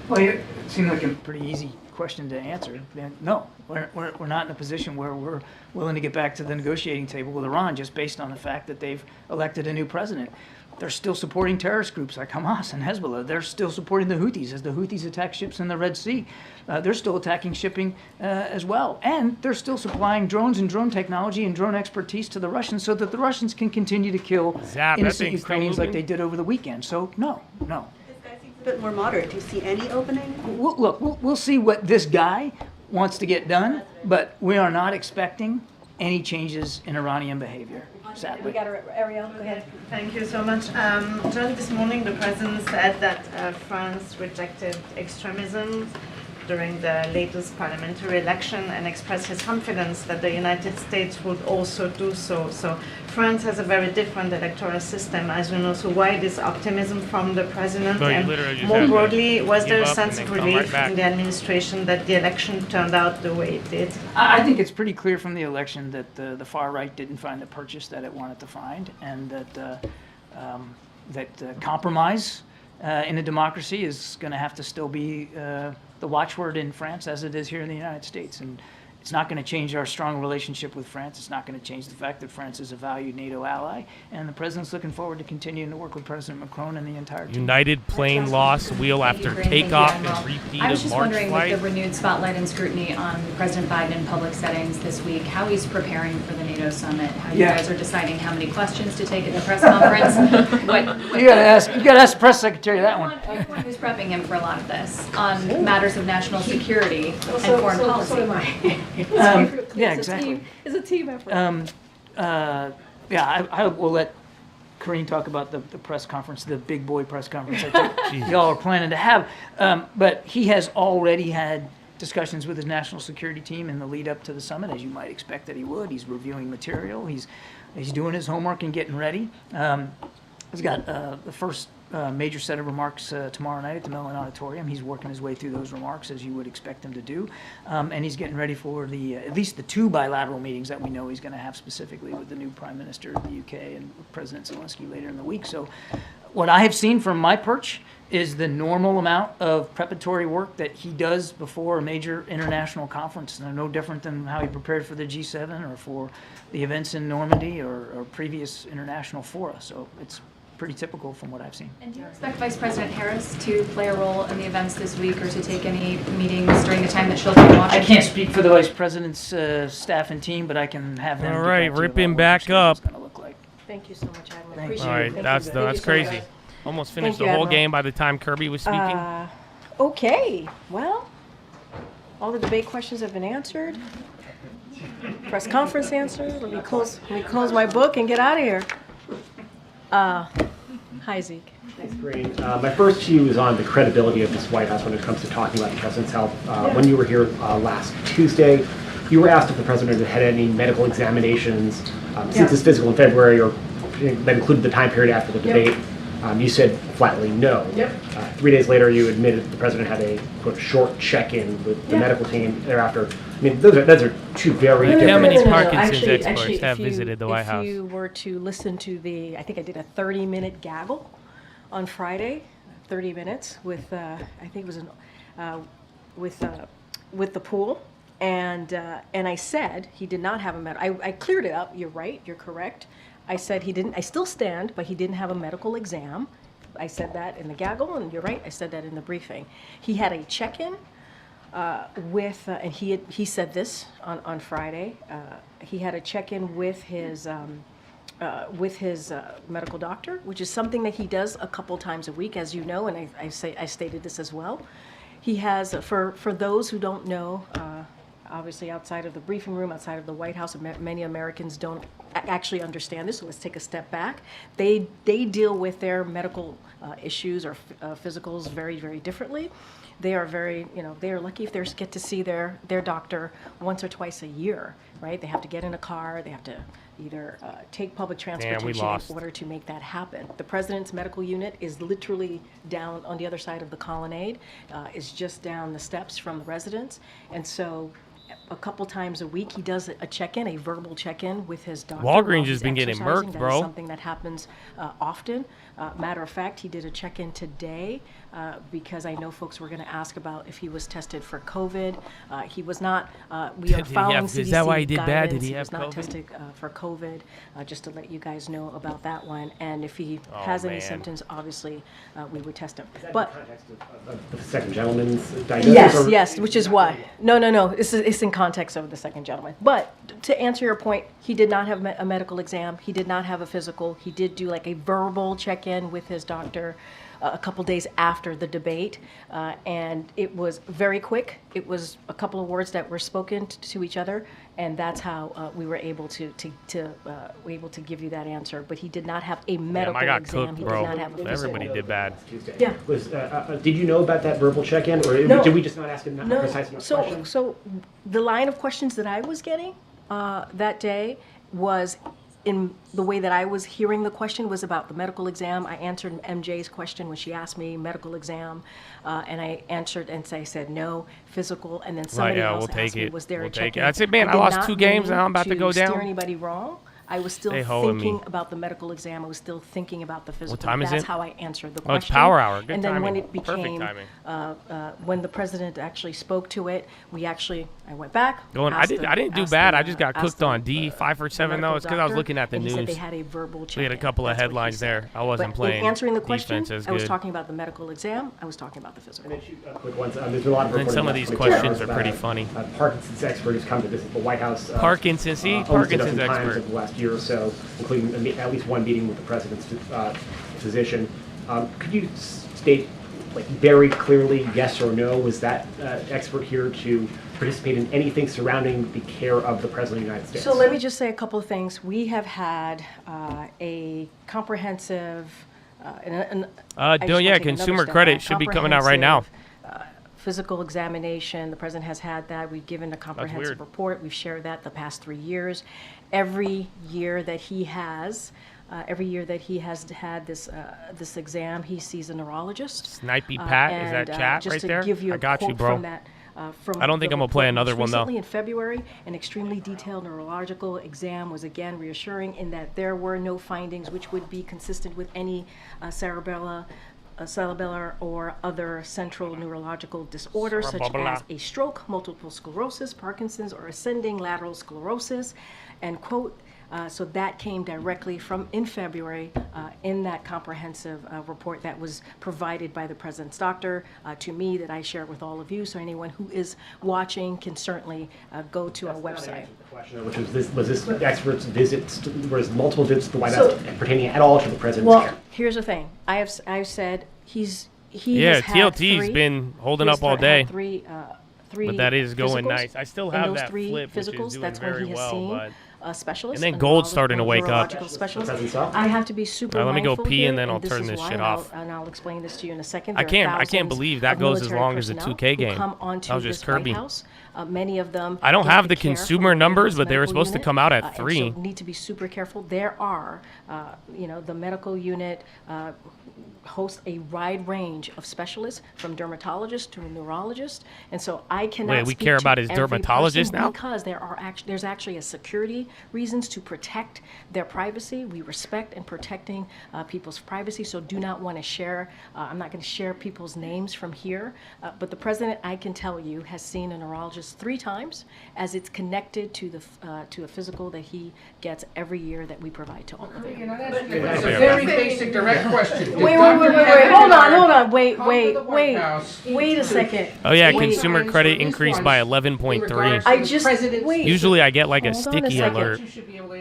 Well, it seemed like a pretty easy question to answer. No, we're not in a position where we're willing to get back to the negotiating table with Iran just based on the fact that they've elected a new president. They're still supporting terrorist groups like Hamas and Hezbollah. They're still supporting the Houthis as the Houthis attack ships in the Red Sea. They're still attacking shipping as well. And they're still supplying drones and drone technology and drone expertise to the Russians so that the Russians can continue to kill innocent Ukrainians like they did over the weekend. So no. A bit more moderate. Do you see any opening? We'll see what this guy wants to get done, but we are not expecting any changes in Iranian behavior. sadly. We got Ariel, go ahead. Thank you so much. John, this morning the president said that France rejected extremism during the latest parliamentary election and expressed his confidence that the United States would also do so. So France has a very different electoral system, as you know. So why this optimism from the president? No, and more broadly, was there a sense of relief in the administration that the election turned out the way it did? I think it's pretty clear from the election that the far right didn't find the purchase that it wanted to find, and that compromise in a democracy is going to have to still be the watchword in France as it is here in the United States. And it's not going to change our strong relationship with France. It's not going to change the fact that France is a valued NATO ally. And the president's looking forward to continuing to work with President Macron and the entire team. United plane lost wheel after takeoff and repeat I was of just March wondering, flight. with the renewed spotlight and scrutiny on President Biden in public settings this week, how he's preparing for the NATO summit, how you guys are deciding how many questions to take at the press conference. You got to ask the press secretary that one. Everyone who's prepping him for a lot of this on matters of national security and foreign policy. So am I. Yeah, exactly. It's a team effort. I will let Karine talk about the press conference, the big boy press conference I think y'all are planning to have. But he has already had discussions with his national security team in the lead up to the summit, as you might expect that he would. He's reviewing material. He's doing his homework and getting ready. He's got the first major set of remarks tomorrow night at the Mellon Auditorium. He's working his way through those remarks as you would expect him to do. And he's getting ready for at least the 2 bilateral meetings that we know he's going to have specifically with the new Prime Minister of the UK and President Zelensky later in the week. So what I have seen from my perch is the normal amount of preparatory work that he does before a major international conference. No different than how he prepared for the G7 or for the events in Normandy or previous international fora. So it's pretty typical from what I've seen. And do you expect Vice President Harris to play a role in the events this week or to take any meetings during the time that she'll be in Washington? I can't speak for the Vice President's staff and team, but I can have them. All right, rip him back up. Thank you so much, Admiral. Thank Appreciate All right, it. that's crazy. Almost finished Thank the you, whole Admiral. game by the time Kirby was speaking. Okay, well, all the debate questions have been answered. Press conference answered. Let me close my book and get out of here. Hi, Zeke. Thanks, Green. My first to you is on the credibility of this White House when it comes to talking about the president's health. When you were here last Tuesday, you were asked if the president had had any medical examinations since his physical in February, or that included the time period after the debate. You said flatly no. 3 days later, you admitted the president had a quote short check-in with the medical team thereafter. I mean, those are 2 very different. How many No. Parkinson's experts Actually, have visited the White House? If you were to listen to I think I did a 30-minute gaggle on Friday, 30 minutes with, I think it was with the pool, and I said he did not have a medical. I cleared it up. You're right. You're correct. I said he didn't. I still stand, but he didn't have a medical exam. I said that in the gaggle, and you're right. I said that in the briefing. He had a check-in. And he said this on Friday. He had a check-in with his medical doctor, which is something that he does a couple times a week, as you know, and I stated this as well. He has, for those who don't know, obviously outside of the briefing room, outside of the White House, many Americans don't actually understand this, so let's take a step back. They deal with their medical issues or physicals very, very differently. They are they are lucky if they get to see their doctor once or twice a year, right? They have to get in a car, they have to either take public transportation in order to make that happen. The president's medical unit is literally down on the other side of the colonnade, is just down the steps from the residence, and so a couple times a week he does a check-in, a verbal check-in with his doctor. Walgreens has been getting murked, That bro. is something that happens often. Matter of fact, he did a check-in today because I know folks were going to ask about if he was tested for COVID. He was not. We are following CDC is that why he did bad? guidance. Did he have was not COVID? tested for COVID, just to let you guys know about that one. And if he has any man. symptoms, obviously we would test him. Is that But in the context of the second gentleman's diagnosis? yes, which is why. No. This It's in context of the second gentleman. But to answer your point, he did not have a medical exam. He did not have a physical. He did do like a verbal check-in with his doctor a couple days after the debate, and it was very quick. It was a couple of words that were spoken to each other, and that's how we were able to give you that answer. But he did not have a medical I got exam. cooked, He bro. did not have a physical. Everybody did bad. Yeah. Did you know about that verbal check-in, or No. did we just not ask him No. precise enough questions? So the line of questions that I was getting that day was, in the way that I was hearing the question, was about the medical exam. I answered MJ's question when she asked me medical exam, and I answered and I said no, physical, and then somebody else asked me, was there a check-in? I said, man, I did lost not 2 games mean and I'm about to go down. steer anybody wrong. I was still They hoeing me. thinking about the medical exam. I was still thinking about the physical. What time is That's it? how I answered the Oh, it's question. power hour. Good and then when timing. it became, Perfect timing. when the president actually spoke to it, I went back. I didn't do bad. I just got cooked on D 5 for 7 though. It's because I was looking at the and he news. said they had a verbal check-in. We had a couple of headlines there. I wasn't But playing. in answering the question, defense as I was good. talking about the medical exam. I was talking about the physical. Quick ones. There's a lot of And some of these questions are pretty funny. Parkinson's expert who's come to visit the White House. Parkinson's, see? almost a Parkinson's dozen times expert. over the last year or so, including at least one meeting with the president's physician. Could you state, like, very clearly, yes or no, was that expert here to participate in anything surrounding the care of the president of the United States? So let me just say a couple of things. We have had a comprehensive. Consumer Credit should be coming out right now. Physical examination. The president has had that. We've given a comprehensive report. We've shared that the past 3 years. Every year that he has had this exam, he sees a neurologist. Snipey Pat, is that chat just right to there? give you a I got you, quote bro. From that, from I don't think the I'm gonna play report another most one, though. recently in February, an extremely detailed neurological exam was again reassuring in that there were no findings which would be consistent with any cerebellar or other central neurological disorder such as a stroke, multiple sclerosis, Parkinson's, or ascending lateral sclerosis, end quote. So that came directly from in February in that comprehensive report that was provided by the president's doctor to me, that I share with all of you. So anyone who is watching can certainly go to our website. Which was this expert's visits, was multiple visits to the White House pertaining at all to the president's care? Well, here's the thing. I've said he Yeah, has had TLT's been holding up all day. Three But that is going physicals. nice. I still In have those that 3 flip, which is physicals, doing that's when very he has well, seen but- a specialist. And then a Gold's starting to wake up. neurological specialist. I have to be super All right, let me go mindful pee here, and then I'll this turn is this why, shit and off. I'll explain this to you in a second. I There are can't thousands believe that of goes as military long as the personnel 2K who game. come onto That was just this White Kirby. House. Many of them. I don't get have the care from consumer White numbers, House but they were medical supposed to unit, come out at and 3. So need to be super careful. There are, the medical unit hosts a wide range of specialists, from dermatologists to neurologists, and so I cannot. Wait, we speak care to about his every dermatologist person now? because there's actually a security reasons to protect their privacy. We respect and protecting people's privacy, so do not want to share. I'm not going to share people's names from here, but the president, I can tell you, has seen a neurologist 3 times, as it's connected to a physical that he gets every year that we provide to all of you. It's a very basic, direct question. Wait, hold on, wait a second. Oh yeah, Wait. consumer credit increased by 11.3. I just wait. Usually I get like a Hold on a sticky second. alert,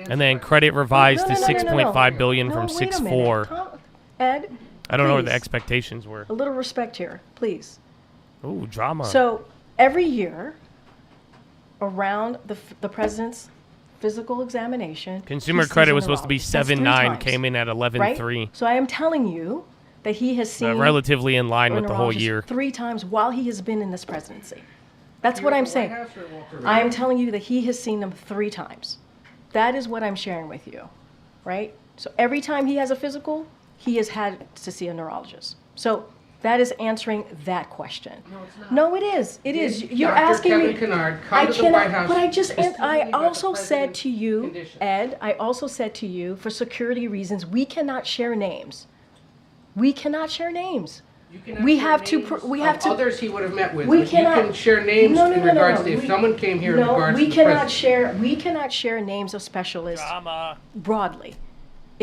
and then credit revised to 6.5 billion No, from wait a 6.4. minute. Ed, I don't know what the please. expectations were. A little respect here, please. Ooh, drama. So every year, around the president's physical examination, Consumer he sees credit a was supposed to be neurologist. That's 3 7.9, times, came in at 11.3. right? So I am telling you that he has seen relatively in line a with the whole neurologist year. 3 times while he has been in this presidency. That's what I'm saying. I am telling you that he has seen them 3 times. That is what I'm sharing with you, right? So every time he has a physical, he has had to see a neurologist. So that is answering that question. No, it's not. No, it is. It is. You're Dr. asking Kevin me. Kennard come to the White House But I just. specifically I about also the said to you, condition. Ed. I also said to you, for security reasons, we cannot share names. We cannot share names. We have to. We have to. Others he would have met with. We but cannot. You can share names in regards to if someone came here in regards to the president. We cannot share names of specialists broadly,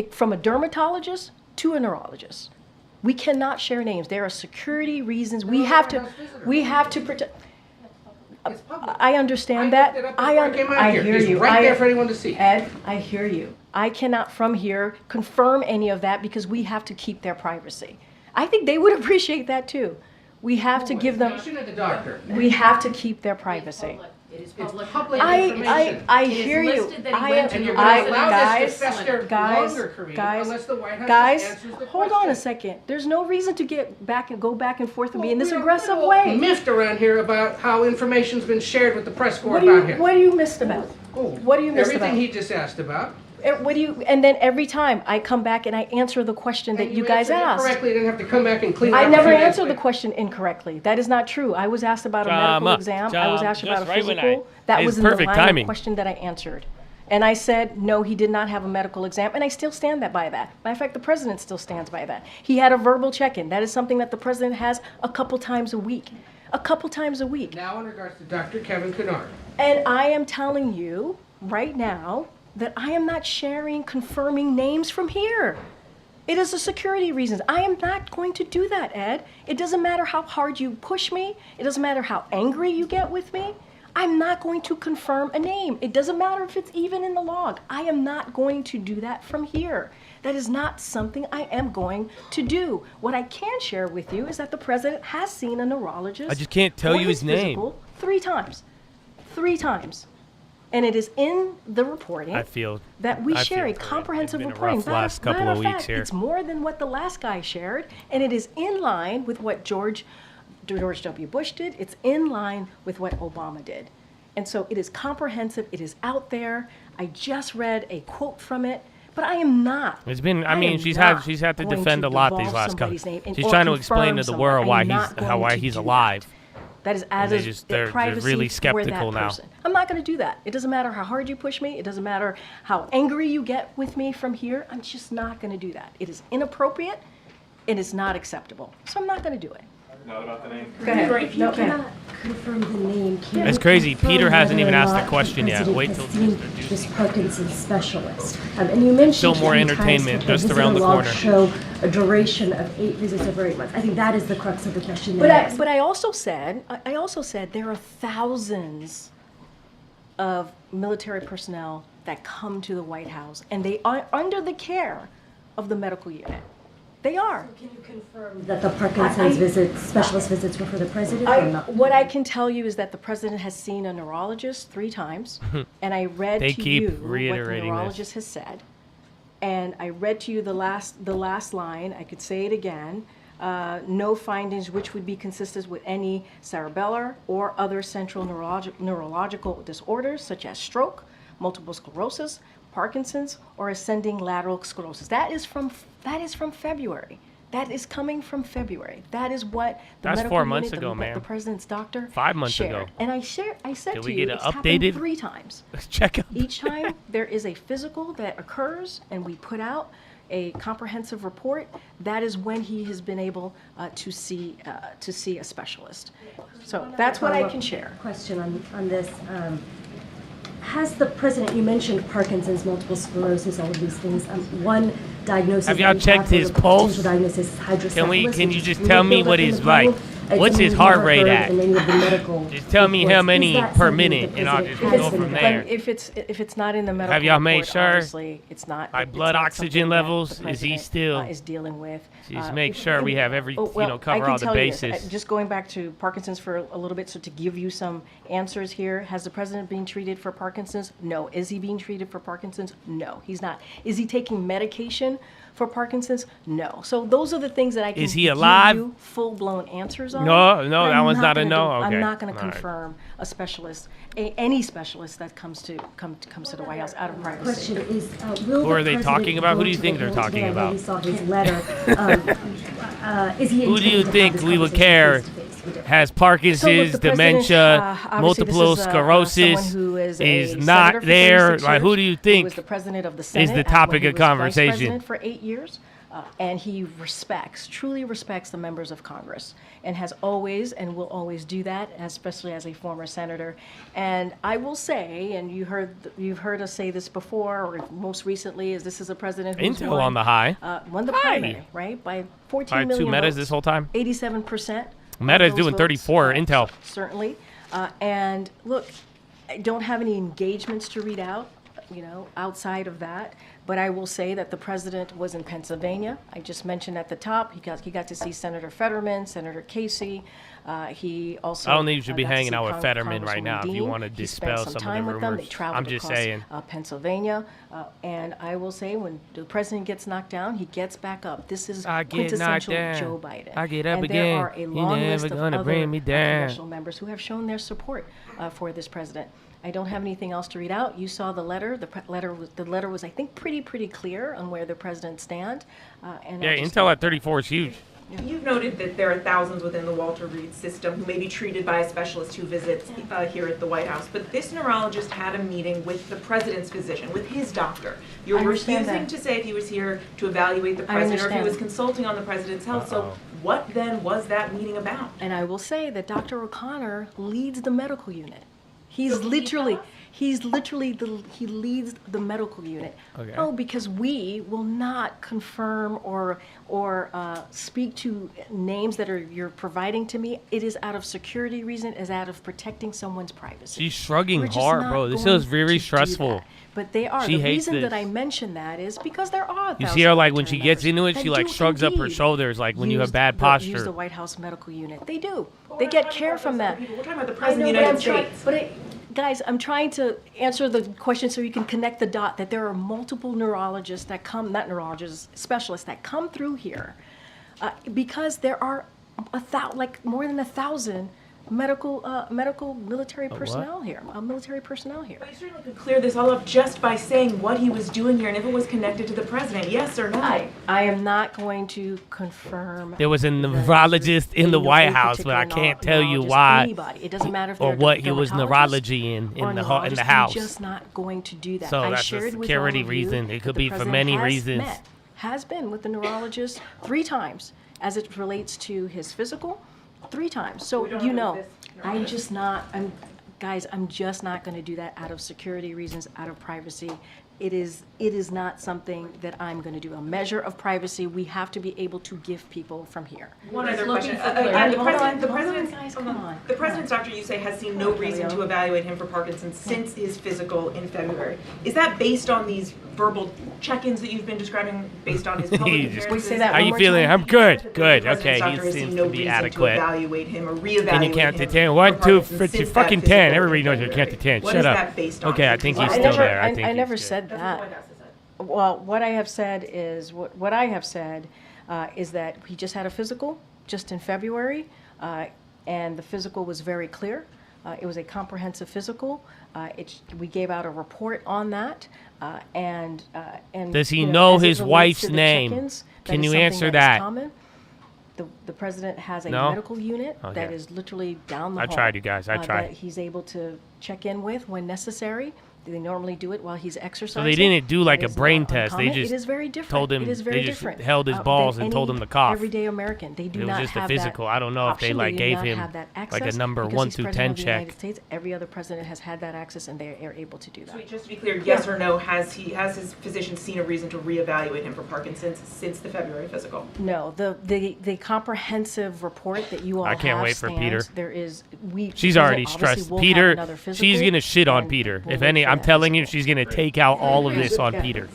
from a dermatologist to a neurologist. We cannot share names. There are security reasons. We have to protect. I understand I looked it up before I came out I here. hear It's you. right there for anyone to see. Ed, I hear you. I cannot from here confirm any of that because we have to keep their privacy. I think they would appreciate that too. We have to give them. The doctor. We have to keep their privacy. It is It's public. public I information. hear you. listed that he I went am. to And you're I, going to allow guys, this to fester guys, longer, Kareem, guys, unless the White House guys, answers the hold question. on a second. There's no reason to go back and forth and be in this We are aggressive little way. miffed around here about how information's been shared with the press corps What do about him. What are you missed about? What do you missed Everything about? he just asked about. What do you? And then every time I come back and I answer the question that And you guys answered it asked. correctly, you didn't have to come back and clean it I up never a few days answered the later. question incorrectly. That is not true. I was asked about a medical exam. I was asked about a just right when physical. That it's was in the perfect line timing. of question that I answered. And I said, no, he did not have a medical exam. And I still stand by that. Matter of fact, the president still stands by that. He had a verbal check-in. That is something that the president has a couple times a week. A couple times a week. Now in regards to Dr. Kevin Kennard. And I am telling you right now that I am not sharing confirming names from here. It is a security reasons. I am not going to do that, Ed. It doesn't matter how hard you push me. It doesn't matter how angry you get with me. I'm not going to confirm a name. It doesn't matter if it's even in the log. I am not going to do that from here. That is not something I am going to do. What I can share with you is that the president has seen a neurologist. I just can't tell for you his name. physical 3 times. 3 times. And it is in the reporting I feel that we I share a feel comprehensive it's been a reporting. rough last couple Matter of fact, weeks here. It's more than what the last guy shared, and it is in line with what George W. Bush did. It's in line with what Obama did. And so it is comprehensive. It is out there. I just read a quote from it. But I am not. It's been. I am mean, she's not had to going defend a lot these divulge last couple. somebody's name and- She's or trying to explain to confirm the world someone. why I'm he's not going to he's do alive. That is And they're privacy really for skeptical that now. person. I'm not going to do that. It doesn't matter how hard you push me. It doesn't matter how angry you get with me from here. I'm just not going to do that. It is inappropriate. It is not acceptable. So I'm not going to do it. Not about the name. Go ahead. If you No, go ahead. cannot confirm the name, can It's you crazy. confirm Peter hasn't whether even or asked the not question yet. president Wait has till seen this Parkinson's specialist? And you mentioned Still more many times entertainment that just the around the visitor logs corner. show a duration of 8 visits over 8 months. I think that is the crux of the question. But I also said there are thousands of military personnel that come to the White House, and they are under the care of the medical unit. They are. So can you confirm that the Parkinson's visits, specialist visits, were for the president or not? What I can tell you is that the president has seen a neurologist 3 times, and I read They to keep you what the reiterating this. neurologist has said, and I read to you the last line. I could say it again. No findings which would be consistent with any cerebellar or other central neurological disorders such as stroke, multiple sclerosis, Parkinson's, or ascending lateral sclerosis. That is from February. That is coming from February. That is what the That's medical 4 months unit, ago, man. the president's doctor 5 months shared. ago. And I said Did to we you, get it it's happened updated? 3 times. Check out. Each time there is a physical that occurs, and we put out a comprehensive report. That is when he has been able to see a specialist. So that's what I can share. Question on this. Has the president, you mentioned Parkinson's, multiple sclerosis, all of these things. One diagnosis. Have y'all that we checked for his the pulse? potential diagnosis is hydrocephalus, Can which you is just fluid tell me buildup what in his the brain. what's his We've heart never rate heard at? in any of the medical Just tell me how reports. many Is that per something minute, the and I'll president just has go been from advised? there. If it's not in the medical Have y'all made report, sure? obviously it's not. My it's blood not oxygen something that levels, the is he president, still? is dealing with? Just make sure we have every, I cover can all the tell you this. bases. Just going back to Parkinson's for a little bit, so to give you some answers here, has the president been treated for Parkinson's? No. Is he being treated for Parkinson's? No, he's not. Is he taking medication for Parkinson's? No. So those are the things that I can Is he alive? give you full-blown answers on. No, but that I'm one's not a gonna no? I'm Okay. not going to All right. confirm a specialist, any specialist that comes to the White House out of privacy. Question is, will Who are the they president talking about? Who go do you to think the they're Hill talking today? I know about? we saw his letter. Is he Who do you intending to have think this we would conversation care face-to-face with him? has Parkinson's, the president, dementia, obviously this multiple is, sclerosis, someone who is is a not senator for there? 36 Like, who do you years, think who was the president of the Senate is the when topic he of was vice conversation? president for 8 years, and he truly respects the members of Congress, and has always and will always do that, especially as a former senator. And I will say, and you've heard us say this before, or most recently, is this is a president who's Intel on the high. won the High. primary, right, by 14 By million 2 metas votes. this whole time. 87%. Meta is of those doing votes, 34. Intel. Certainly. And look, I don't have any engagements to read out, outside of that. But I will say that the president was in Pennsylvania. I just mentioned at the top, he got to see Senator Fetterman, Senator Casey. He also. I don't think you should be got to hanging see out with Fetterman right now if you Dean. want to He dispel spent some time of the with them. rumors. They traveled I'm just across saying. Pennsylvania. And I will say, when the president gets knocked down, he gets back up. This is I get knocked quintessential down. Joe Biden. I get up and again. There are a You long never list of gonna other bring me down. congressional members who have shown their support for this president. I don't have anything else to read out. You saw the letter. The letter was, I think, pretty clear on where the president stands. And Yeah, intel at 34 is huge. You've noted that there are thousands within the Walter Reed system who may be treated by a specialist who visits here at the White House. But this neurologist had a meeting with the president's physician, with his doctor. You're refusing to say if he was here to evaluate the president or if he was consulting on the president's health. So what then was that meeting about? And I will say that Dr. O'Connor leads the medical unit. He leads the medical unit. Okay. Oh, because we will not confirm or speak to names that you're providing to me. It is out of security reason, is out of protecting someone's privacy. She's shrugging We're just hard, not bro. This going is very to do stressful. that. But they are. She The hates reason this. that I mention that is because there are. You see her, like, when she military gets into it, members she, that like, do shrugs up her indeed shoulders, like, when you have use bad Use posture. the White House medical unit. They do. They get care from that. We're talking about the I president know, of the but United I'm States. guys, I'm trying to answer the question so you can connect the dot that there are multiple neurologists that come, not neurologists, specialists that come through here because there are more than 1,000 military personnel here, military personnel here. But you certainly could clear this all up just by saying what he was doing here and if it was connected to the president, yes or no? I am not going to confirm. There was a neurologist in the White House, but I can't tell you why. Anybody. It doesn't matter if or they're what he was dermatologists neurology in or the neurologists. house. I'm just not going to do that. So I that's a shared with security all of you reason. It could that be the for president many has reasons. has been with the neurologist 3 times as it relates to his physical, 3 times. So I'm just not going to do that out of security reasons, out of privacy. It is not something that I'm going to do. A measure of privacy we have to be able to give people from here. One other question. The president's doctor, you say, has seen no reason to evaluate him for Parkinson's since his physical in February. Is that based on these verbal check-ins that you've been describing, based on his public appearances? How you feeling? I'm good. Good. Okay, Doctor he has seems seen no to be reason adequate. to evaluate him or reevaluate Can you count to him 10? for 1, 2, Parkinson's 50, since fucking that 10. physical Everybody in knows you count to 10. What Shut is up. that based on? Okay, I think he's still there. I never said that. Well, what I have said is is that he just had a physical just in February, and the physical was very clear. It was a comprehensive physical. We gave out a report on that, and does he know as it his relates wife's to the name? check-ins, Can is you something answer is that? common. The president has a No? medical unit that Okay. is literally down the I hall. tried, you guys. I tried. That he's able to check in with when necessary. They normally do it while he's exercising. So they didn't do like That a is brain not test. They uncommon. just It is very different. told him. It is very they just different, held his than balls and told any him to cough. Everyday American. They do It was not just a have physical. that I don't know if they option. like do gave not him have that like a access number because 1 he's through 10 president of the check. United States. Every other president has had that access, and they are able to do that. So just to be clear, yes or no, has his physician seen a reason to reevaluate him for Parkinson's since the February physical? No, the comprehensive report that you all I can't have wait for Peter. There is She's we already obviously stressed. will have Peter, another she's physical, gonna shit on and Peter. we'll If wait any, for I'm that telling you, physical. she's gonna take out all of this on Peter.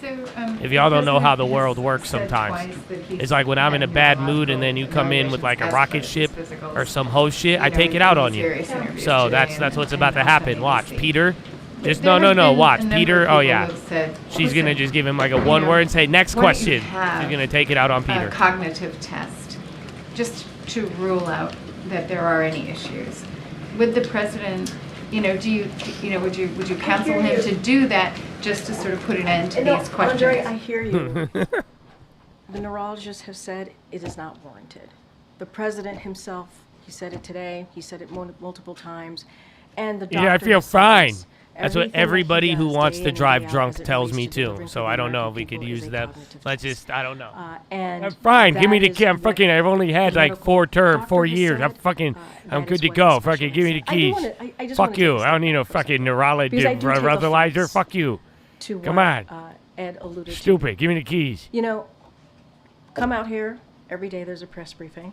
If y'all don't know how the world works sometimes, it's like when I'm in a bad mood and then you come in with like a rocket ship or some host shit, I take it out on you. So that's what's about to happen. Watch, Peter. Just no. Watch, Peter. Oh yeah, she's gonna just give him like a 1 word and say next question. She's gonna take it out on Peter. A cognitive test, just to rule out that there are any issues. Would the president, would you counsel him to do that just to sort of put an end to these questions? Andre, I hear you. The neurologists have said it is not warranted. The president himself, he said it today. He said it multiple times, and the doctor Yeah, I feel has said fine. this. That's what Everything that he everybody who does wants day to in and drive day out drunk as it tells relates me to too. delivering So for I the don't know if American we could people use is a them. cognitive Let's test. just, I don't know. And I'm fine. Give me the that key. I'm is fucking. I've only had like 4 terms, 4 years. I'm fucking. I'm good to go. Fucking give me the keys. I just Fuck wanna you. take a I don't need no step back for a fucking second. neurologist, Because I do take breathalyzer. offense Fuck you. to Come what, on. Ed alluded to. Stupid. Give me the keys. Come out here every day. There's a press briefing,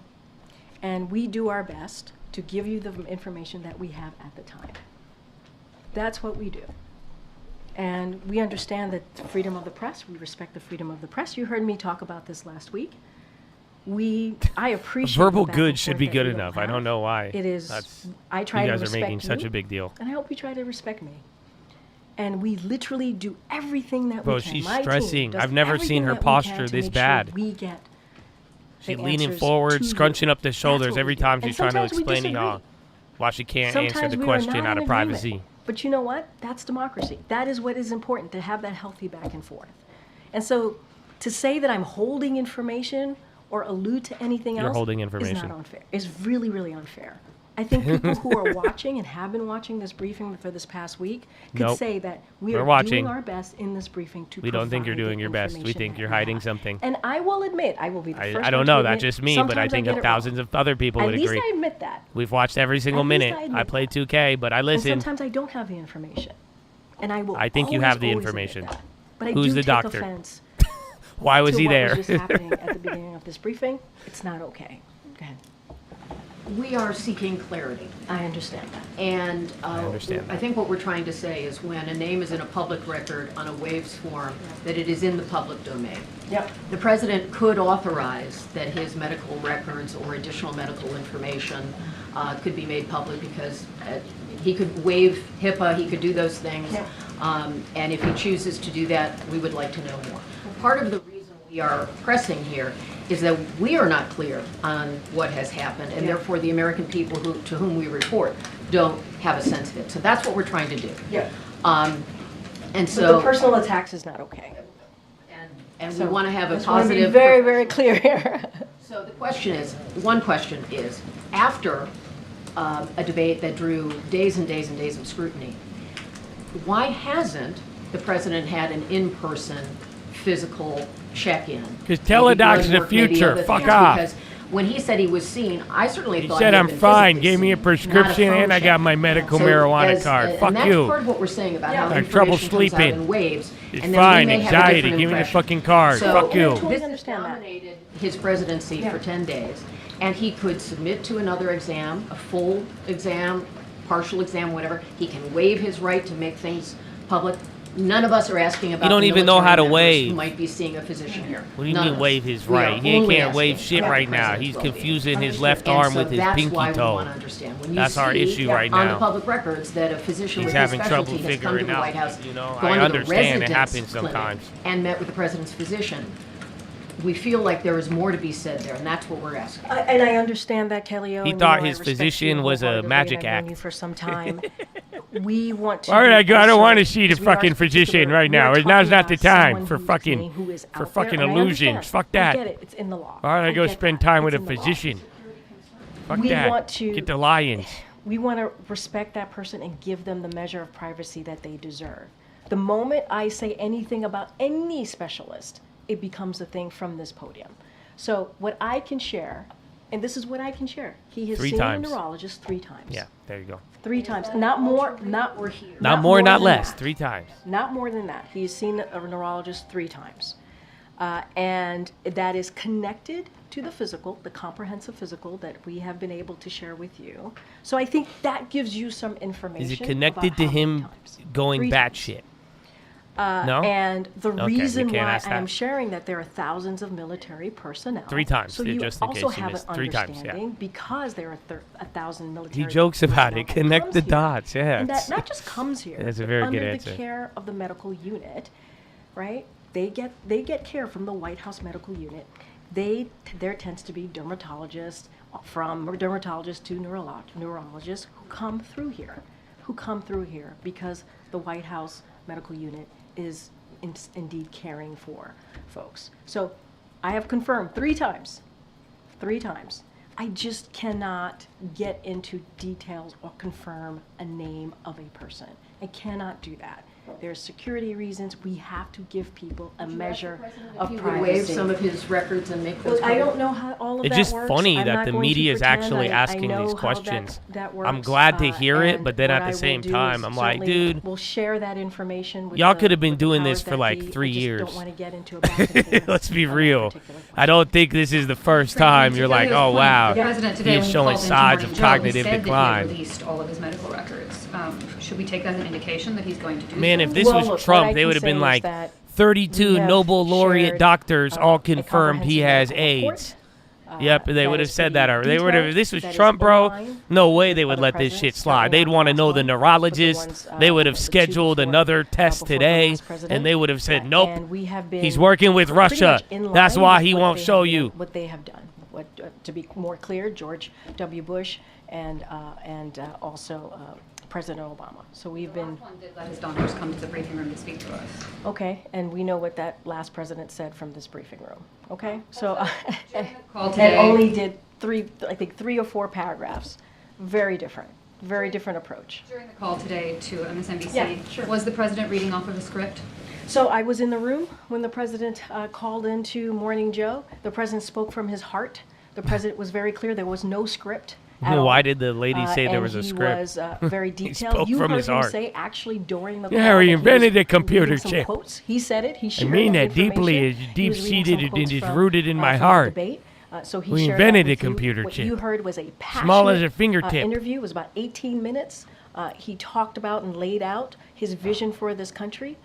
and we do our best to give you the information that we have at the time. That's what we do. And we understand that the freedom of the press, we respect the freedom of the press. You heard me talk about this last week. I appreciate verbal the back good and should forth be that good we don't enough. I have. don't know why. It is. I try you to guys are respect making such you, a big deal. and I hope you try to respect me. And we literally do everything that Bro, we can. she's My team stressing. does I've never seen everything her that we posture can to this make sure bad. we get She's the leaning answers forward, to scrunching you. up the shoulders That's what every we do. time And she's trying to sometimes we explain to disagree. y'all why she can't Sometimes answer the we are question not out in of agreement. privacy. But you know what? That's democracy. That is what is important, to have that healthy back and forth. And so to say that I'm holding information or allude to anything You're else holding is information. not unfair. It's really, really unfair. I think people who are watching and have been watching this briefing for this past week could Nope. say that we We're are watching. doing our best in this briefing to We don't think you're provide doing the your best. We information think that you're we hiding have. something. And I will admit, I will be the first I one don't to know, admit, that's just me, but I sometimes think get it thousands wrong. of other people would At least agree. I admit that. We've watched every single At least minute. I I admit play that. 2K, but I And listen. sometimes I don't have the information. And I will I think you always, have the always admit information. that. But I Who's do the take doctor? offense Why was to he what there? was just happening at the beginning of this briefing. It's not okay. Go ahead. We are seeking clarity. I understand that. And I understand that. I think what we're trying to say is when a name is in a public record on a waves form, that it is in the public domain. Yep. The president could authorize that his medical records or additional medical information could be made public because he could waive HIPAA, he could do those things. Yep. And if he chooses to do that, we would like to know more. Part of the reason we are pressing here is that we are not clear on what has happened, and therefore the American people to whom we report don't have a sense of it. So that's what we're trying to do. Yeah. And But so, the personal attacks is not okay. and So we want to have a I just wanna be positive. very, very clear here. So the question is, one question is, after a debate that drew days and days and days of scrutiny, why hasn't the president had an in-person physical check-in? 'Cause teledoc's the future. Fuck off. Because when he said he was seen, I certainly He thought said had I'm been fine, physically gave me a seen, prescription, not a phone and I check. got my medical So marijuana card. and Fuck that's you. part of what we're saying about how I have trouble information comes out sleeping. in waves. It's and then we fine, may have a anxiety, different give me the impression. fucking card. So Fuck you. This has dominated his presidency for 10 days, and he could submit to another exam, a full exam, partial exam, whatever. He can waive his right to make things public. None of us are asking about don't the even know military how to members waive. who might be seeing a physician here. What do you None mean of us. waive his We are right? He only can't waive asking shit what right the now. president He's will be. confusing his left And arm so with his that's pinky why we toe. want to understand. When you That's our see issue right on now. the public records that a physician He's with having his trouble specialty has come to figuring the out. White House, You know, gone I to the understand it residence happens clinic sometimes. and met with the president's physician, we feel like there is more to be said there, and that's what we're asking. And I understand that, Kelly O. He and thought you know I his respect physician you was a wholeheartedly, magic and I've known act. you for some time. We want to. All right, I don't also, want to see the because we are fucking physician particular, right we are now. talking Now's not the about time someone for who is fucking me, who is for out there, fucking and I illusions. understand. Fuck I that. get it. It's in the law. All right, I go get spend that. time with a It's in the law. physician. Fuck We that. want to Get the lions. We want to respect that person and give them the measure of privacy that they deserve. The moment I say anything about any specialist, it becomes a thing from this podium. So what I can share, and this is what I can share. He has 3 seen times. a neurologist 3 times. Yeah, there you go. 3 times. Not more, not Not more, not than less. that. 3 times. Not more than that. He's seen a neurologist 3 times. And that is connected to the physical, the comprehensive physical that we have been able to share with you. So I think that gives you some information. Is it connected about to how many him times. going 3 batshit? No? And the Okay, we reason can't why ask that. I'm sharing that there are thousands of military personnel. 3 times, So you just in also case you have missed. an 3 times, yeah. understanding because there are 1,000 military. He jokes about personnel it. that Connect comes the here. dots. Yeah. And that it's- not just comes here. That's a very under good the answer. care of the medical unit, right? They get care from the White House medical unit. There tends to be dermatologists, from dermatologists to neurologists who come through here because the White House medical unit is indeed caring for folks. So I have confirmed 3 times. I just cannot get into details or confirm a name of a person. I cannot do that. There's security reasons. We have to give people a measure If of he would privacy. waive some of his records and make those. I don't know how all of It's that just works. funny I'm that not the going to media is pretend actually I asking know these how questions. that works. I'm glad to hear it, and but then what at I the will same do time, is I'm like, certainly dude, we'll share that information with y'all the- could have been with the doing powers this for that like be. 3 I just years. don't want to get into a back and forth Let's be on that real. particular question. I don't think this is the first time you're like, oh wow, The president today, he's when he showing called into signs Morning of Joe, cognitive he said decline. that he had released all of his medical records. Should we take that as an indication that he's going to do Man, so? if this was Trump, they would have been like 32 Nobel laureate doctors all confirmed he has AIDS. Yep, they would have said that already. They would have. If this was Trump, bro, no way they would let this shit slide. They'd want to know the neurologist. They would have scheduled another test today, and they would have said, nope, he's working with Russia. That's why he won't show you. What they have done. To be more clear, George W. Bush and also President Obama. So we've been. One did let his doctors come to the briefing room to speak to us. Okay, and we know what that last president said from this briefing room. Okay, so call and today- only did three or four paragraphs. Very different approach. During the call today to MSNBC, Yeah, sure. was the president reading off of a script? So I was in the room when the president called into Morning Joe. The president spoke from his heart. The president was very clear. There was no script. at all. Why did the lady say there was a script? He was very He detailed. spoke You from heard his him heart. say actually during the call. Yeah, that he he was invented a computer reading some chip. quotes. He said it. He I shared mean that that deeply. information. It's He was deep-seated reading some and quotes it's from, rooted in my from the heart. debate. So he We shared invented that a with you. computer What chip. you heard was a passionate Small as a fingertip. interview. It was about 18 minutes. He talked about and laid out his vision for this country.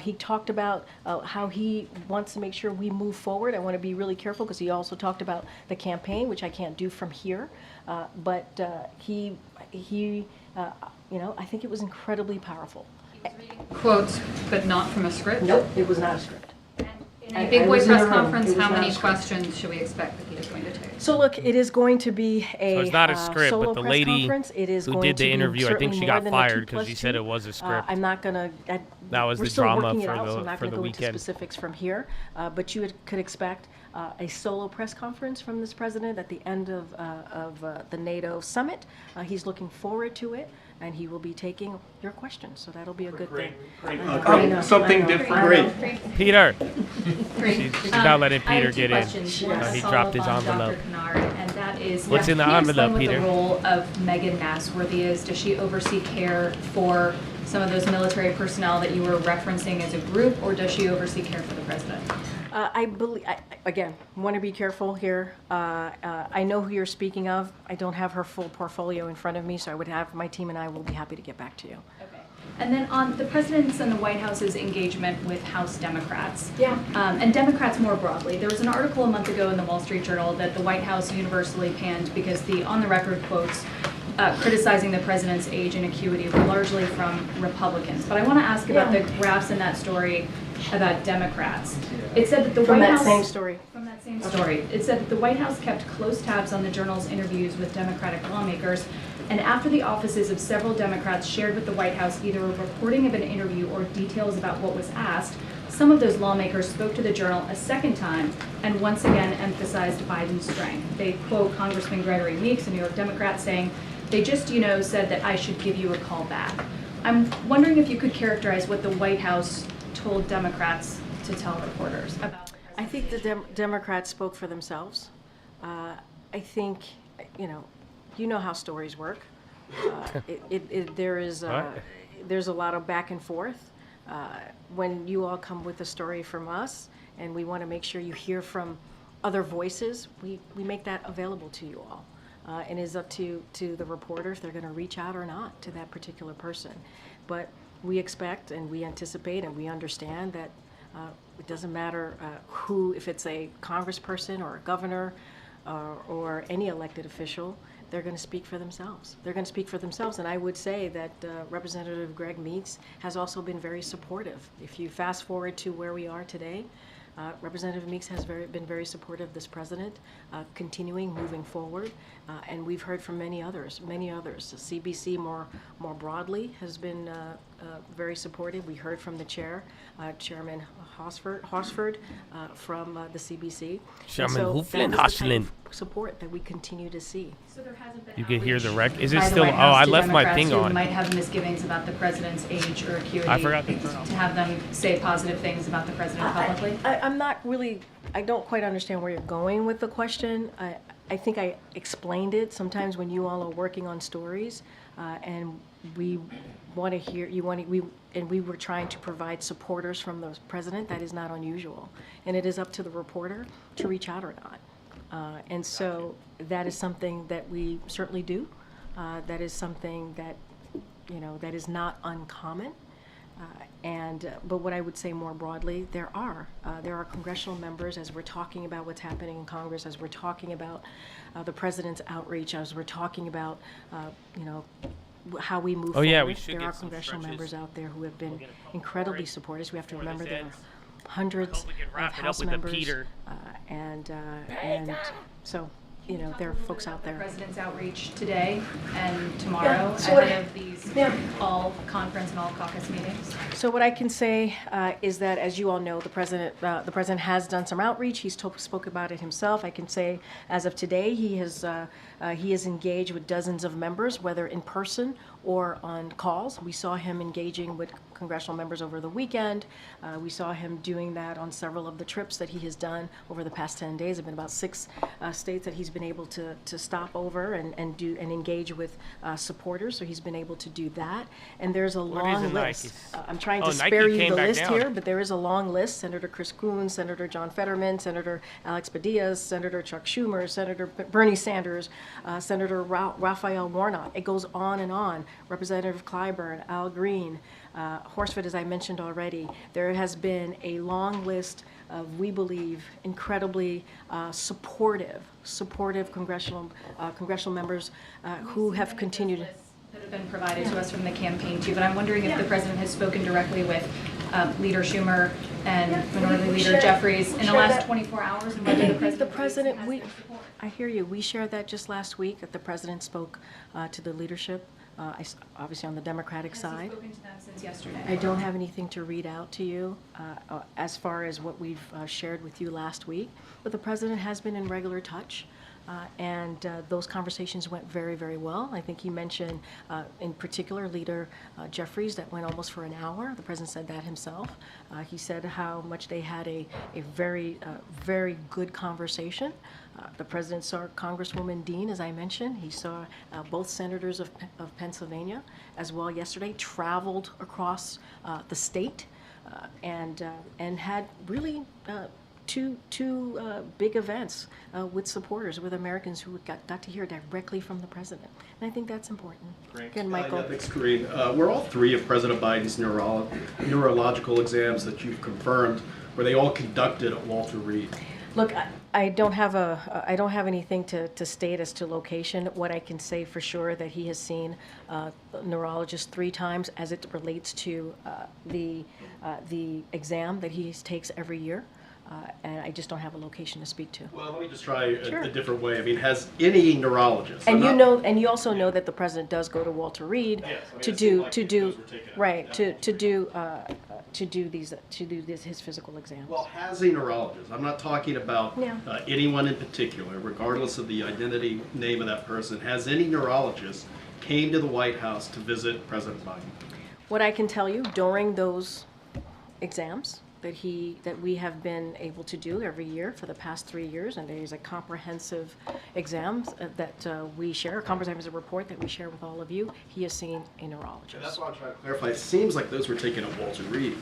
He talked about how he wants to make sure we move forward. I want to be really careful because he also talked about the campaign, which I can't do from here. But he I think it was incredibly powerful. Quotes, but not from a script? Nope, it was not a script. In a big boy was in press the room. conference, It was how not many a script. questions should we expect that he is going to take? So look, it is going to be a So it's not a script, solo but the press lady conference. It is who going did to the be interview, I think certainly she more got than a fired 2 because she plus said 2. it was a script. I'm not going to. That was we're the still drama working it for out, so the- I'm not for going to the go into weekend. specifics from here. But you could expect a solo press conference from this president at the end of the NATO summit. He's looking forward to it, and he will be taking your questions. So that'll be a good thing. I know, Something I know, different. I know. Peter. Great. She's not letting I have Peter two get questions. in. One No, to he follow dropped up his on envelope. Dr. Kennard, and that is, What's in the can you explain envelope, what Peter? the role of Megan Nasworthy is? Does she oversee care for some of those military personnel that you were referencing as a group, or does she oversee care for the president? I believe, again, want to be careful here. I know who you're speaking of. I don't have her full portfolio in front of me, so I would have, my team and I will be happy to get back to you. And then on the president's and the White House's engagement with House Democrats, Yeah. and Democrats more broadly. There was an article a month ago in the Wall Street Journal that the White House universally panned because the on-the-record quotes criticizing the president's age and acuity were largely from Republicans. But I want to ask about the graphs in that story about Democrats. It said that the From White that House... same story. From that same story. It said that the White House kept close tabs on the Journal's interviews with Democratic lawmakers, and after the offices of several Democrats shared with the White House either a recording of an interview or details about what was asked, some of those lawmakers spoke to the Journal a second time and once again emphasized Biden's strength. They quote Congressman Gregory Meeks, a New York Democrat, saying, "They just, said that I should give you a call back." I'm wondering if you could characterize what the White House told Democrats to tell reporters about. I think the Democrats spoke for themselves. I think, you know how stories work. There's a lot of back and forth. When you all come with a story from us, and we want to make sure you hear from other voices, we make that available to you all. And it's up to the reporter if they're going to reach out or not to that particular person. But we expect and we anticipate and we understand that it doesn't matter who, if it's a congressperson or a governor or any elected official, they're going to speak for themselves. They're going to speak for themselves. And I would say that Representative Greg Meeks has also been very supportive. If you fast forward to where we are today, Representative Meeks has been very supportive of this president, moving forward, and we've heard from many others. The CBC more broadly has been very supportive. We heard from the chair, Chairman Hosford, from the CBC. Chairman Hooflin, that is the type Hoslin. of support that we continue to see. So there hasn't been You can hear the outreach rec. Is it by the still? White Oh, House I to left my Democrats thing who on. might have misgivings about the president's age or acuity. I forgot to turn off. To have them say positive things about the president publicly. I'm not really, I don't quite understand where you're going with the question. I think I explained it. Sometimes when you all are working on stories and we want to hear, we were trying to provide supporters from the president, that is not unusual. And it is up to the reporter to reach out or not. And so that is something that we certainly do. That is something that, that is not uncommon. But what I would say more broadly, there are congressional members, as we're talking about what's happening in Congress, as we're talking about the president's outreach, as we're talking about, how we move forward. Yeah, we should there get are some congressional stretches. members out there who have been incredibly supportive. We have to remember there are hundreds Hope we can of wrap it up House with the members, Peter. and so there are folks out there. The president's outreach today and tomorrow so ahead of these all conference and all caucus meetings. So what I can say is that, as you all know, the president has done some outreach. He's spoke about it himself. I can say, as of today, he has engaged with dozens of members, whether in person or on calls. We saw him engaging with congressional members over the weekend. We saw him doing that on several of the trips that he has done over the past 10 days. There have been about 6 states that he's been able to stop over and engage with supporters. So he's been able to do that. And there's a long list. I'm trying to spare you the list here, but there is a long list. Senator Chris Coons, Senator John Fetterman, Senator Alex Padilla, Senator Chuck Schumer, Senator Bernie Sanders, Senator Raphael Warnock. It goes on and on. Representative Clyburn, Al Green, Horsford, as I mentioned already. There has been a long list of, we believe, incredibly supportive congressional members who have continued. That have been provided to us from the campaign too, but I'm wondering if the president has spoken directly with Leader Schumer and Minority Leader Jeffries in the last 24 hours, and whether the president I hear you. We shared that just last week, that the president spoke to the leadership, obviously on the Democratic side. Has he spoken to them since yesterday? I don't have anything to read out to you as far as what we've shared with you last week, but the president has been in regular touch. And those conversations went very, very well. I think he mentioned, in particular, Leader Jeffries, that went almost for an hour. The president said that himself. He said how much they had a very, very good conversation. The president saw Congresswoman Dean, as I mentioned. He saw both senators of Pennsylvania as well yesterday, traveled across the state and had really two big events with supporters, with Americans who got to hear directly from the president. And I think that's important. Again, Michael. Thanks, Corinne. Were all 3 of President Biden's neurological exams that you've confirmed, were they all conducted at Walter Reed? Look, I don't have anything to state as to location. What I can say for sure that he has seen a neurologist 3 times as it relates to the exam that he takes every year. And I just don't have a location to speak to. Well, let me just try a different way. I mean, has any neurologist? And you also know that the president does go to Walter Reed to do his physical exams. Well, has a neurologist? I'm not talking about anyone in particular, regardless of the identity, name of that person. Has any neurologist came to the White House to visit President Biden? What I can tell you during those exams that we have been able to do every year for the past 3 years, and there's a comprehensive exam that we share, a comprehensive report that we share with all of you. He has seen a neurologist. And that's what I'm trying to clarify. It seems like those were taken at Walter Reed,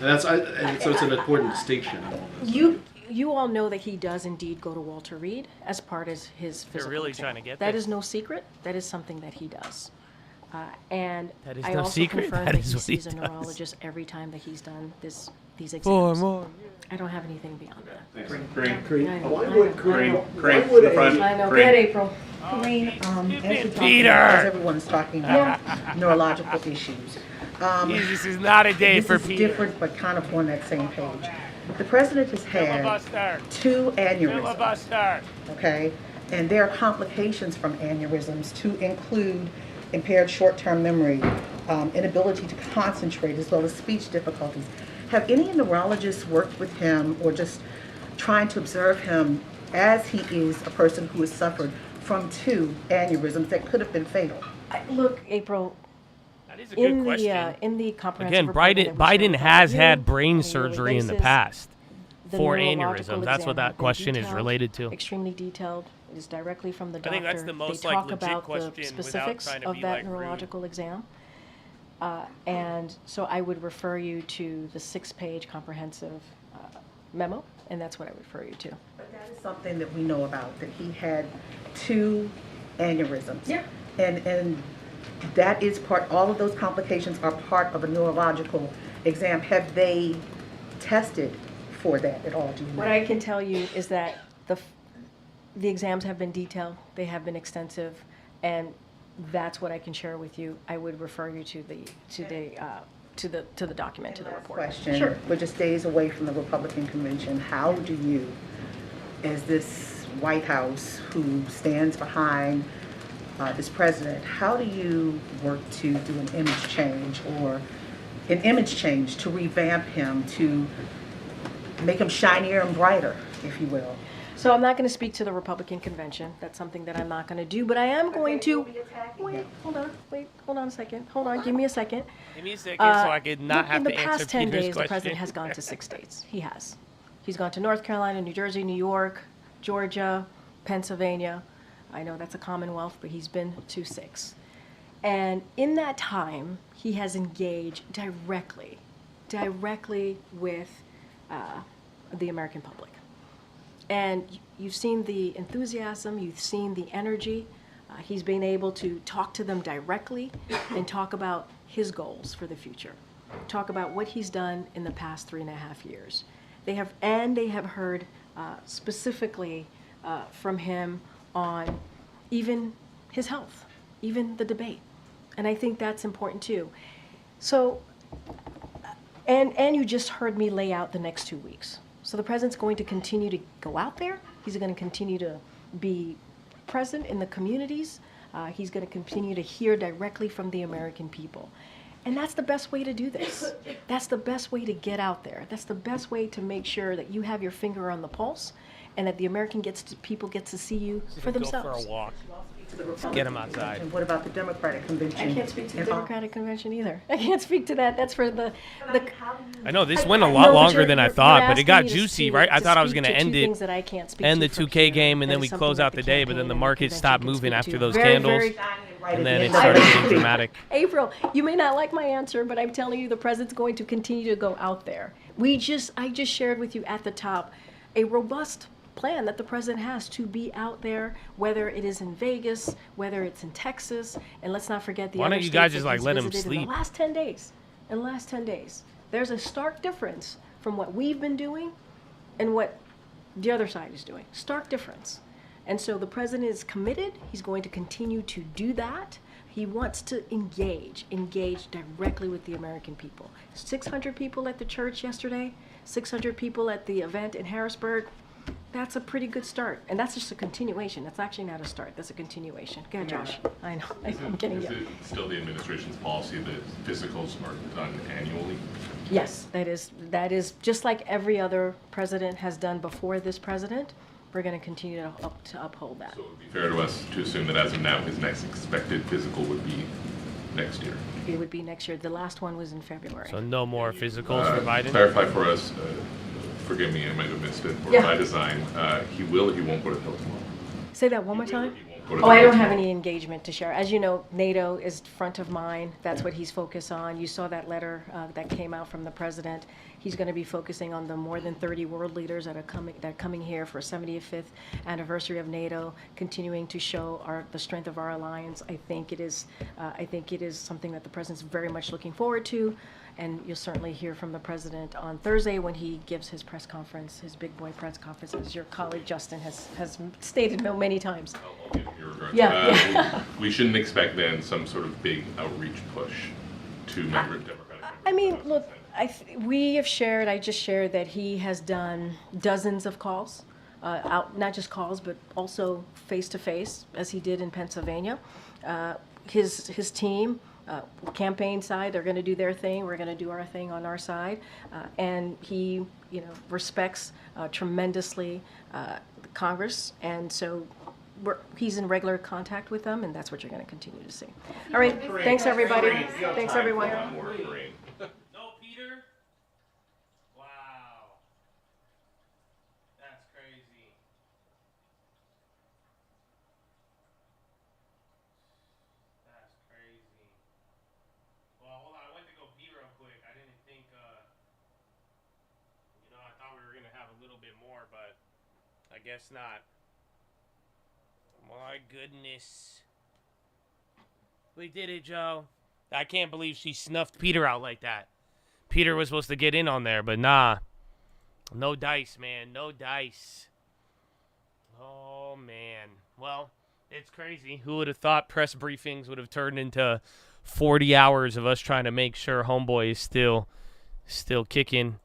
and so it's an important distinction. You all know that he does indeed go to Walter Reed as part of his physical They're really exam. trying to get that this. is no secret. That is something that he does. And That is I no also secret. confirm That that is he what he sees a does. neurologist every time that he's done these exams. 4 more. I don't have anything beyond that. Green. I know. Why I would know. Why would I know. Go ahead, April. Green, Peter! as everyone's talking about neurological issues. This is not a day for This is Peter. different, but kind of on that same page. The president has had Filibuster. 2 aneurysms, Filibuster. okay? And there are complications from aneurysms to include impaired short-term memory, inability to concentrate, as well as speech difficulties. Have any neurologists worked with him or just trying to observe him as he is a person who has suffered from 2 aneurysms that could have been fatal? Look, April, that is a good question. In the comprehensive again, Biden has had brain surgery in the past for neurological aneurysms. That's what that question is related to. Extremely detailed. It is directly from the doctor. I think that's the most they talk legit about question the specifics without trying to of be that like neurological exam. And so I would refer you to the 6-page comprehensive memo, and that's what I would refer you to. But that is something that we know about, that he had 2 aneurysms. Yeah. And that is all of those complications are part of a neurological exam. Have they tested for that at all? Do you know? What I can tell you is that the exams have been detailed, they have been extensive, and that's what I can share with you. I would refer you to the document, to the report. Question. Sure. We're just days away from the Republican convention. How do you, as this White House who stands behind this president, how do you work to do an image change to revamp him, to make him shinier and brighter, if you will? So I'm not going to speak to the Republican convention. That's something that I'm not going to do, but I am going to. Wait, hold on a second. Hold on, give me a second. Give me a second so I could not have to answer In the past 10 Peter's days, question. the president has gone to 6 states. He has. He's gone to North Carolina, New Jersey, New York, Georgia, Pennsylvania. I know that's a Commonwealth, but he's been to 6. And in that time, he has engaged directly with the American public. And you've seen the enthusiasm, you've seen the energy. He's been able to talk to them directly and talk about his goals for the future. Talk about what he's done in the past 3.5 years. They have heard specifically from him on even his health, even the debate. And I think that's important too. So, and you just heard me lay out the next 2 weeks. So the president's going to continue to go out there. He's going to continue to be present in the communities. He's going to continue to hear directly from the American people. And that's the best way to do this. That's the best way to get out there. That's the best way to make sure that you have your finger on the pulse and that the American people get to see you for themselves. Go for a walk. Get him outside. And what about the Democratic convention? I can't speak to the Democratic convention either. I can't speak to that. That's for the I know this went a lot longer than I thought, but it got asking me juicy, to right? I thought I was speak going to to end two it, things that I can't speak end to the from 2K here. game, and That then we is close something out that the day, but then the campaign market and stopped convention moving can after speak those to. candles, and then it started getting dramatic. April, you may not like my answer, but I'm telling you the president's going to continue to go out there. I just shared with you at the top a robust plan that the president has to be out there, whether it is in Vegas, whether it's in Texas, and let's not forget the Why other don't you states guys that just like he's let him visited sleep? in the last 10 days. In the last 10 days. There's a stark difference from what we've been doing and what the other side is doing. Stark difference. And so the president is committed. He's going to continue to do that. He wants to engage directly with the American people. 600 people at the church yesterday, 600 people at the event in Harrisburg. That's a pretty good start. And that's just a continuation. That's actually not a start. That's a continuation. Go ahead, Josh. I know. I'm getting Is you. it still the administration's policy that physicals are done annually? Yes, that is just like every other president has done before this president. We're going to continue to uphold that. So it would be fair to us to assume that as of now, his next expected physical would be next year. It would be next year. The last one was in February. So no more physicals for Biden? Clarify for us, forgive me, I might have missed it, or Yeah. by design, he will or he won't go to PHILO tomorrow? Say that one more time. go to Oh, I the don't have next any engagement to share. As you know, NATO is front of mind. That's what he's focused on. You saw that letter that came out from the president. He's going to be focusing on the more than 30 world leaders that are coming here for 75th anniversary of NATO, continuing to show the strength of our alliance. I think it is something that the president's very much looking forward to. And you'll certainly hear from the president on Thursday when he gives his press conference, his big boy press conference, as your colleague Justin has stated many times. Yeah. We shouldn't expect then some sort of big outreach push to member Democratic. I mean, look, I just shared that he has done dozens of calls, not just calls, but also face-to-face, as he did in Pennsylvania. His team campaign side, they're going to do their thing. We're going to do our thing on our side. And he, respects tremendously Congress. And so he's in regular contact with them, and that's what you're going to continue to see. All right. Thanks, everybody. Thanks, everyone. No, Peter? Wow. That's crazy. That's crazy. Well, hold on. I went to go pee real quick. I didn't think, I thought we were going to have a little bit more, but I guess not. My goodness. We did it, Joe. I can't believe she snuffed Peter out like that. Peter was supposed to get in on there, but nah. No dice, man. No dice. Oh, man. Well, it's crazy. Who would have thought press briefings would have turned into 40 hours of us trying to make sure Homeboy is still kicking.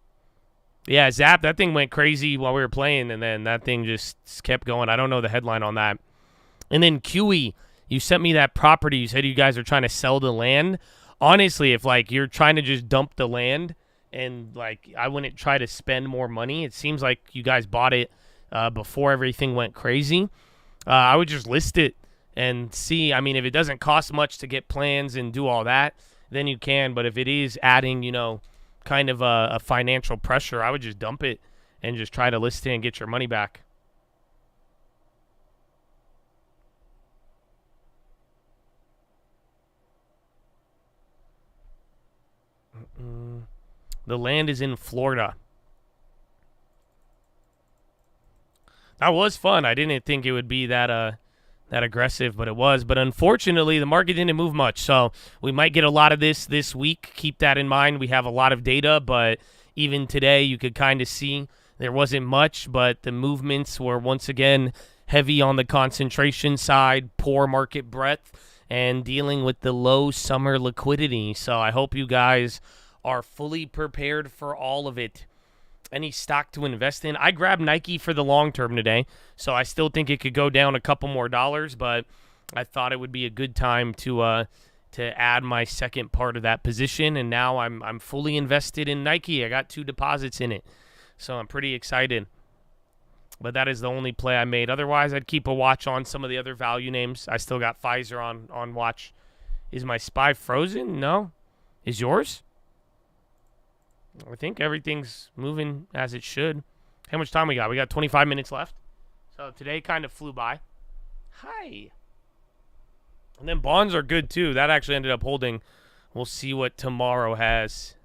Yeah, Zap, that thing went crazy while we were playing, and then that thing just kept going. I don't know the headline on that. And then QE, you sent me that property. You said you guys are trying to sell the land. Honestly, if, you're trying to just dump the land and, I wouldn't try to spend more money. It seems like you guys bought it before everything went crazy. I would just list it and see. I mean, if it doesn't cost much to get plans and do all that, then you can. But if it is adding, kind of a financial pressure, I would just dump it and just try to list it and get your money back. The land is in Florida. That was fun. I didn't think it would be that aggressive, but it was. But unfortunately, the market didn't move much, so we might get a lot of this week. Keep that in mind. We have a lot of data, but even today you could kind of see there wasn't much, but the movements were once again heavy on the concentration side, poor market breadth, and dealing with the low summer liquidity. So I hope you guys are fully prepared for all of it. Any stock to invest in? I grabbed Nike for the long term today, so I still think it could go down a couple more dollars, but I thought it would be a good time to add my second part of that position, and now I'm fully invested in Nike. I got 2 deposits in it, so I'm pretty excited. But that is the only play I made. Otherwise, I'd keep a watch on some of the other value names. I still got Pfizer on watch. Is my SPY frozen? No. Is yours? I think everything's moving as it should. How much time we got? We got 25 minutes left. So today kind of flew by. Hi. And then bonds are good too. That actually ended up holding. We'll see what tomorrow has.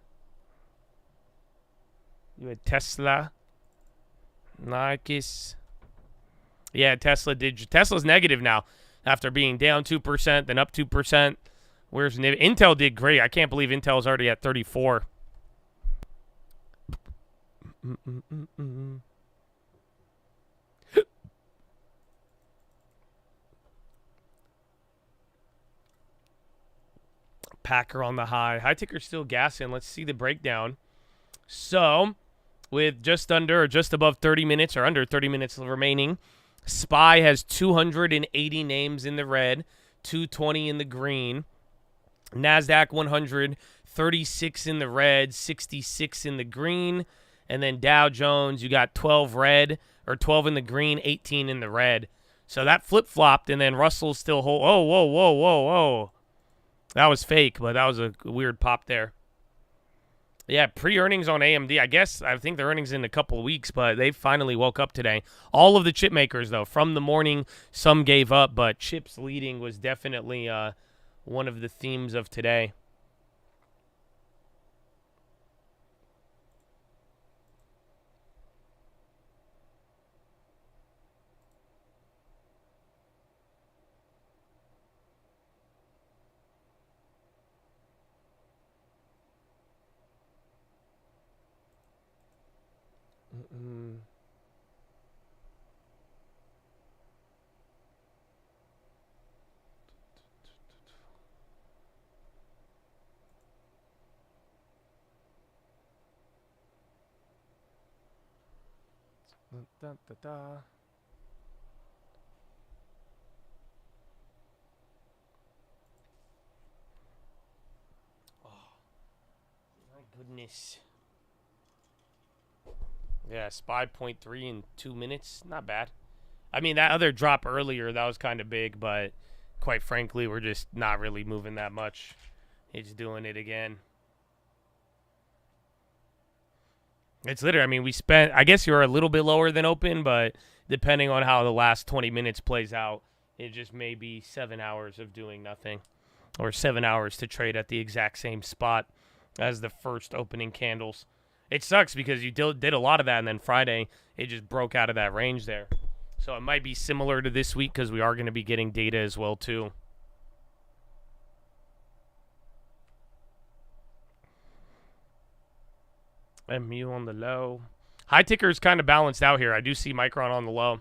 You had Tesla. Nike. Yeah, Tesla did. Tesla's negative now after being down 2%, then up 2%. Where's Intel did great. I can't believe Intel's already at 34. Packer on the high. High ticker still gassing. Let's see the breakdown. So, with just under or just above 30 minutes or under 30 minutes remaining, SPY has 280 names in the red, 220 in the green. NASDAQ 100, 36 in the red, 66 in the green. And then Dow Jones, you got 12 red, or 12 in the green, 18 in the red. So that flip-flopped, and then Russell's still hold. Oh, whoa. That was fake, but that was a weird pop there. Yeah, pre-earnings on AMD. I think the earnings in a couple of weeks, but they finally woke up today. All of the chip makers, though, from the morning, some gave up, but chips leading was definitely one of the themes of today. goodness. Yeah, SPY 0.3 in 2 minutes. Not bad. I mean, that other drop earlier, that was kind of big, but quite frankly, we're just not really moving that much. It's doing it again. It's literally, I mean, we spent, I guess you're a little bit lower than open, but depending on how the last 20 minutes plays out, it just may be 7 hours of doing nothing or 7 hours to trade at the exact same spot as the first opening candles. It sucks because you did a lot of that, and then Friday, it just broke out of that range there. So it might be similar to this week because we are going to be getting data as well, too. MU on the low. High ticker is kind of balanced out here. I do see Micron on the low.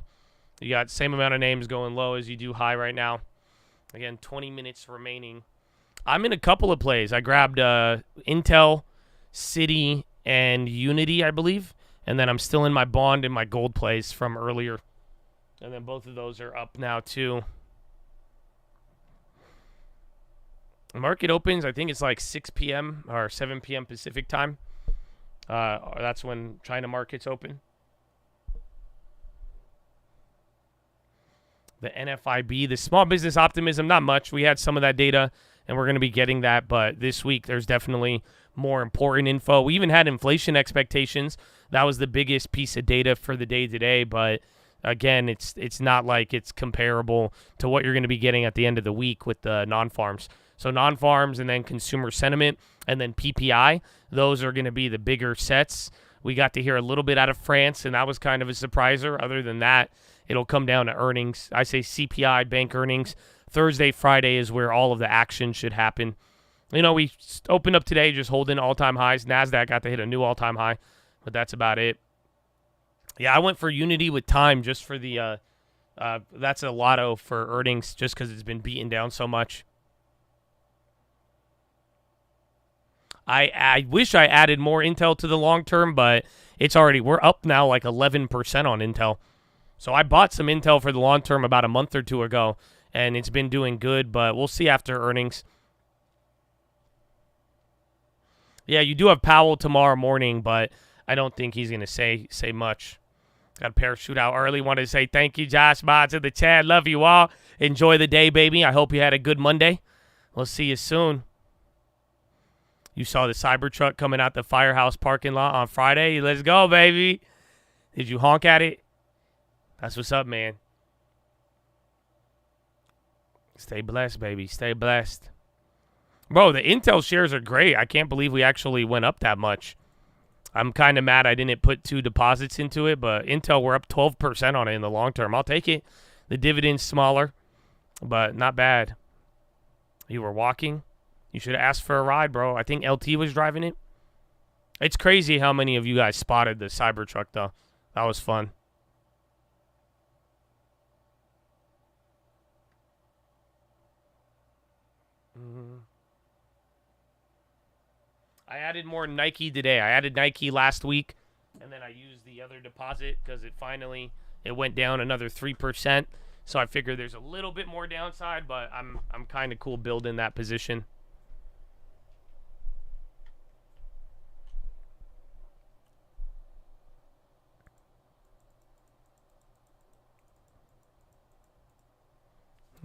You got same amount of names going low as you do high right now. Again, 20 minutes remaining. I'm in a couple of plays. I grabbed Intel, Citi, and Unity, I believe. And then I'm still in my bond and my gold plays from earlier. And then both of those are up now, too. The market opens, I think it's like 6 p.m. or 7 p.m. Pacific time. That's when China markets open. The NFIB, the small business optimism, not much. We had some of that data, and we're going to be getting that. But this week, there's definitely more important info. We even had inflation expectations. That was the biggest piece of data for the day today. But again, it's not like it's comparable to what you're going to be getting at the end of the week with the non-farms. So non-farms and then consumer sentiment and then PPI, those are going to be the bigger sets. We got to hear a little bit out of France, and that was kind of a surpriser. Other than that, it'll come down to earnings. I say CPI, bank earnings. Thursday, Friday is where all of the action should happen. You know, we opened up today just holding all-time highs. NASDAQ got to hit a new all-time high, but that's about it. Yeah, I went for Unity with time just for the that's a lotto for earnings just because it's been beaten down so much. I wish I added more Intel to the long term, but we're up now like 11% on Intel. So I bought some Intel for the long term about a month or two ago, and it's been doing good, but we'll see after earnings. Yeah, you do have Powell tomorrow morning, but I don't think he's going to say much. Got a parachute out early. Want to say thank you, Josh Mods in the chat. Love you all. Enjoy the day, baby. I hope you had a good Monday. We'll see you soon. You saw the Cybertruck coming out the Firehouse parking lot on Friday. Let's go, baby. Did you honk at it? That's what's up, man. Stay blessed, baby. Stay blessed. Bro, the Intel shares are great. I can't believe we actually went up that much. I'm kind of mad I didn't put 2 deposits into it, but Intel, we're up 12% on it in the long term. I'll take it. The dividend's smaller, but not bad. You were walking. You should have asked for a ride, bro. I think LT was driving it. It's crazy how many of you guys spotted the Cybertruck, though. That was fun. I added more Nike today. I added Nike last week, and then I used the other deposit because it went down another 3%. So I figure there's a little bit more downside, but I'm kind of cool building that position.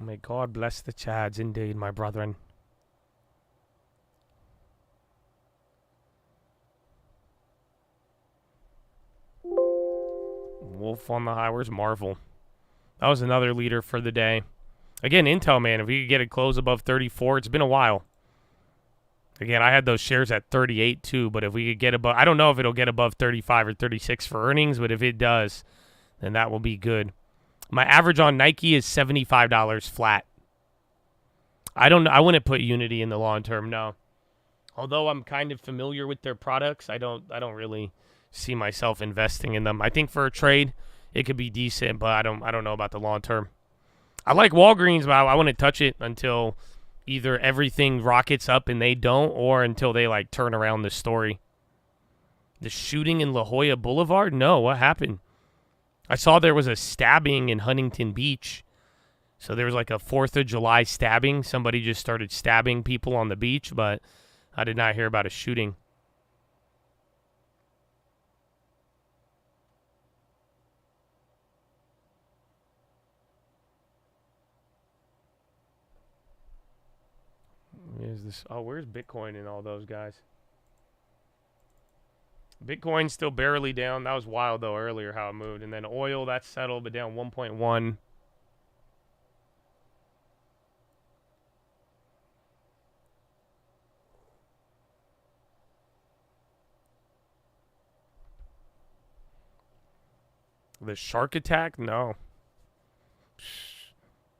May God bless the Chads indeed, my brethren. Wolf on the high. Where's Marvel? That was another leader for the day. Again, Intel, man, if we could get it close above 34, it's been a while. Again, I had those shares at 38 too, but if we could get above, I don't know if it'll get above 35 or 36 for earnings, but if it does, then that will be good. My average on Nike is $75 flat. I wouldn't put Unity in the long term, no. Although I'm kind of familiar with their products, I don't really see myself investing in them. I think for a trade, it could be decent, but I don't know about the long term. I like Walgreens, but I wouldn't touch it until either everything rockets up and they don't, or until they like turn around the story. The shooting in La Jolla Boulevard? No, what happened? I saw there was a stabbing in Huntington Beach. So there was like a 4th of July stabbing. Somebody just started stabbing people on the beach, but I did not hear about a shooting. this? Oh, where's Bitcoin and all those guys? Bitcoin's still barely down. That was wild, though, earlier how it moved. And then oil, that's settled, but down 1.1. The shark attack? No.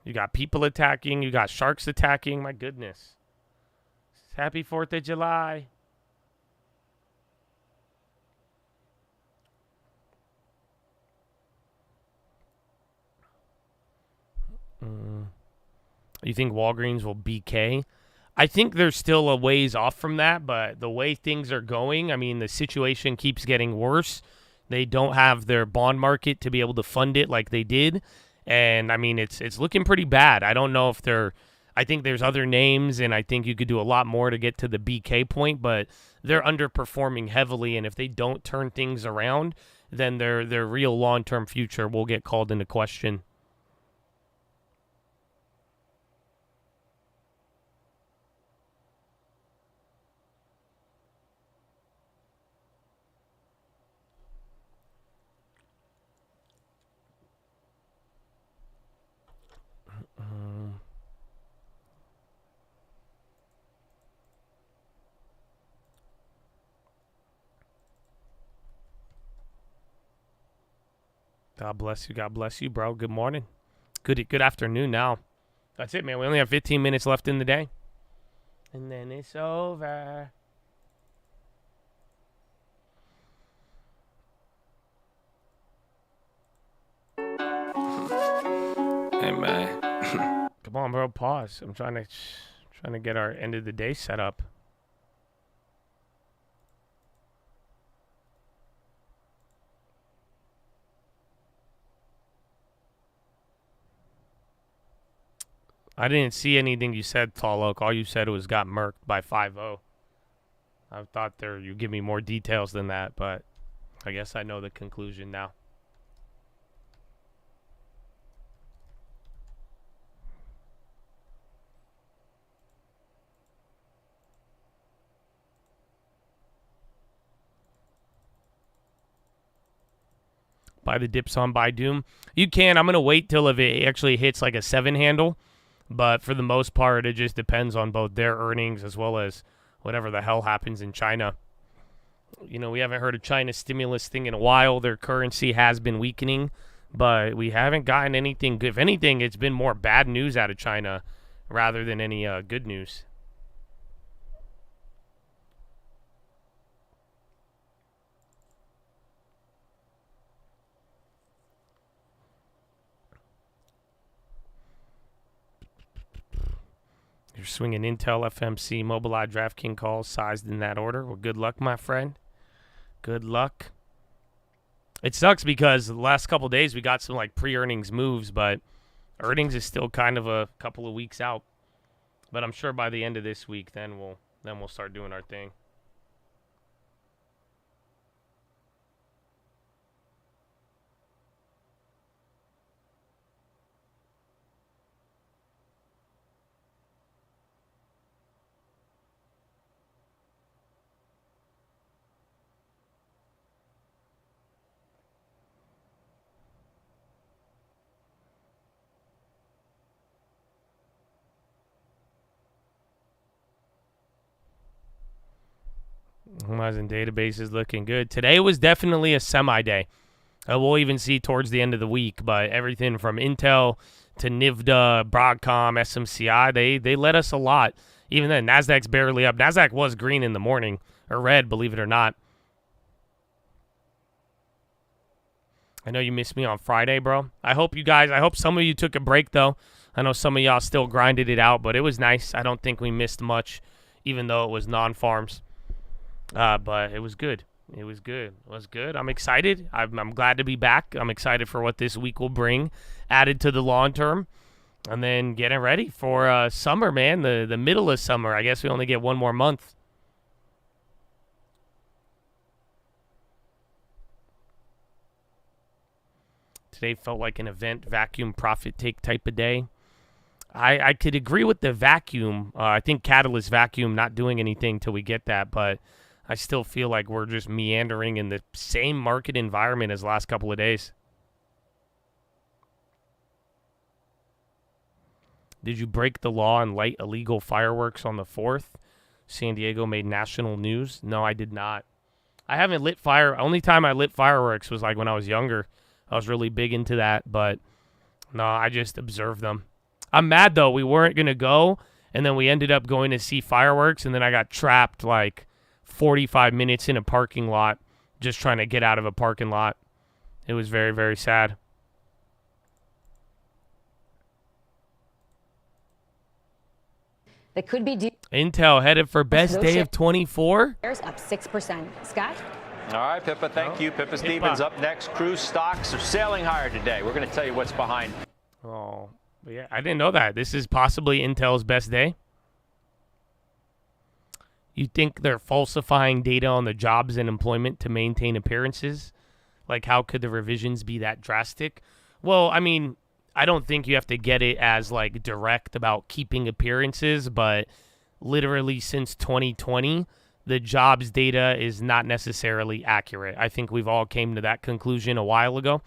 You got people attacking. You got sharks attacking. My goodness. Happy 4th of July. You think Walgreens will BK? I think they're still a ways off from that, but the way things are going, I mean, the situation keeps getting worse. They don't have their bond market to be able to fund it like they did. And, I mean, it's looking pretty bad. I don't know if they're – I think there's other names, and I think you could do a lot more to get to the BK point, but they're underperforming heavily, and if they don't turn things around, then their real long-term future will get called into question. God bless you, bro. Good morning. Good afternoon now. That's it, man. We only have 15 minutes left in the day. And then it's over. Hey, man. Come on, bro. Pause. I'm trying to get our end of the day set up. I didn't see anything you said, Tall Oak. All you said was got murked by 5-0. I thought you give me more details than that, but I guess I know the conclusion now. Buy the dips on Buy Doom. You can. I'm going to wait till if it actually hits like a 7 handle. But for the most part, it just depends on both their earnings as well as whatever the hell happens in China. You know, we haven't heard of China's stimulus thing in a while. Their currency has been weakening, but we haven't gotten anything good. If anything, it's been more bad news out of China rather than any good news. You're swinging Intel, FMC, Mobileye, DraftKings calls sized in that order. Well, good luck, my friend. Good luck. It sucks because the last couple of days we got some like pre-earnings moves, but earnings is still kind of a couple of weeks out. But I'm sure by the end of this week, then we'll start doing our thing. Horizon database is looking good. Today was definitely a semi-day. We'll even see towards the end of the week, but everything from Intel to NVIDIA, Broadcom, SMCI, they led us a lot. Even then, NASDAQ's barely up. NASDAQ was green in the morning, or red, believe it or not. I know you missed me on Friday, bro. I hope some of you took a break, though. I know some of y'all still grinded it out, but it was nice. I don't think we missed much, even though it was non-farms. But it was good. It was good. It was good. I'm excited. I'm glad to be back. I'm excited for what this week will bring added to the long term. And then getting ready for summer, man, the middle of summer. I guess we only get one more month. Today felt like an event, vacuum, profit take type of day. I could agree with the vacuum. I think catalyst vacuum not doing anything till we get that, but I still feel like we're just meandering in the same market environment as the last couple of days. Did you break the law and light illegal fireworks on the 4th? San Diego made national news. No, I did not. I haven't lit fire. Only time I lit fireworks was like when I was younger. I was really big into that, but no, I just observed them. I'm mad though. We weren't going to go, and then we ended up going to see fireworks, and then I got trapped like 45 minutes in a parking lot just trying to get out of a parking lot. It was very, very sad. That could be Intel headed for best day of 24. Up 6%. Scott? All right, Pippa, thank you. Pippa Stevens up next. Cruise stocks are sailing higher today. We're going to tell you what's behind. Oh, yeah, I didn't know that. This is possibly Intel's best day. You think they're falsifying data on the jobs and employment to maintain appearances? Like, how could the revisions be that drastic? Well, I mean, I don't think you have to get it as, like, direct about keeping appearances, but literally since 2020, the jobs data is not necessarily accurate. I think we've all came to that conclusion a while ago.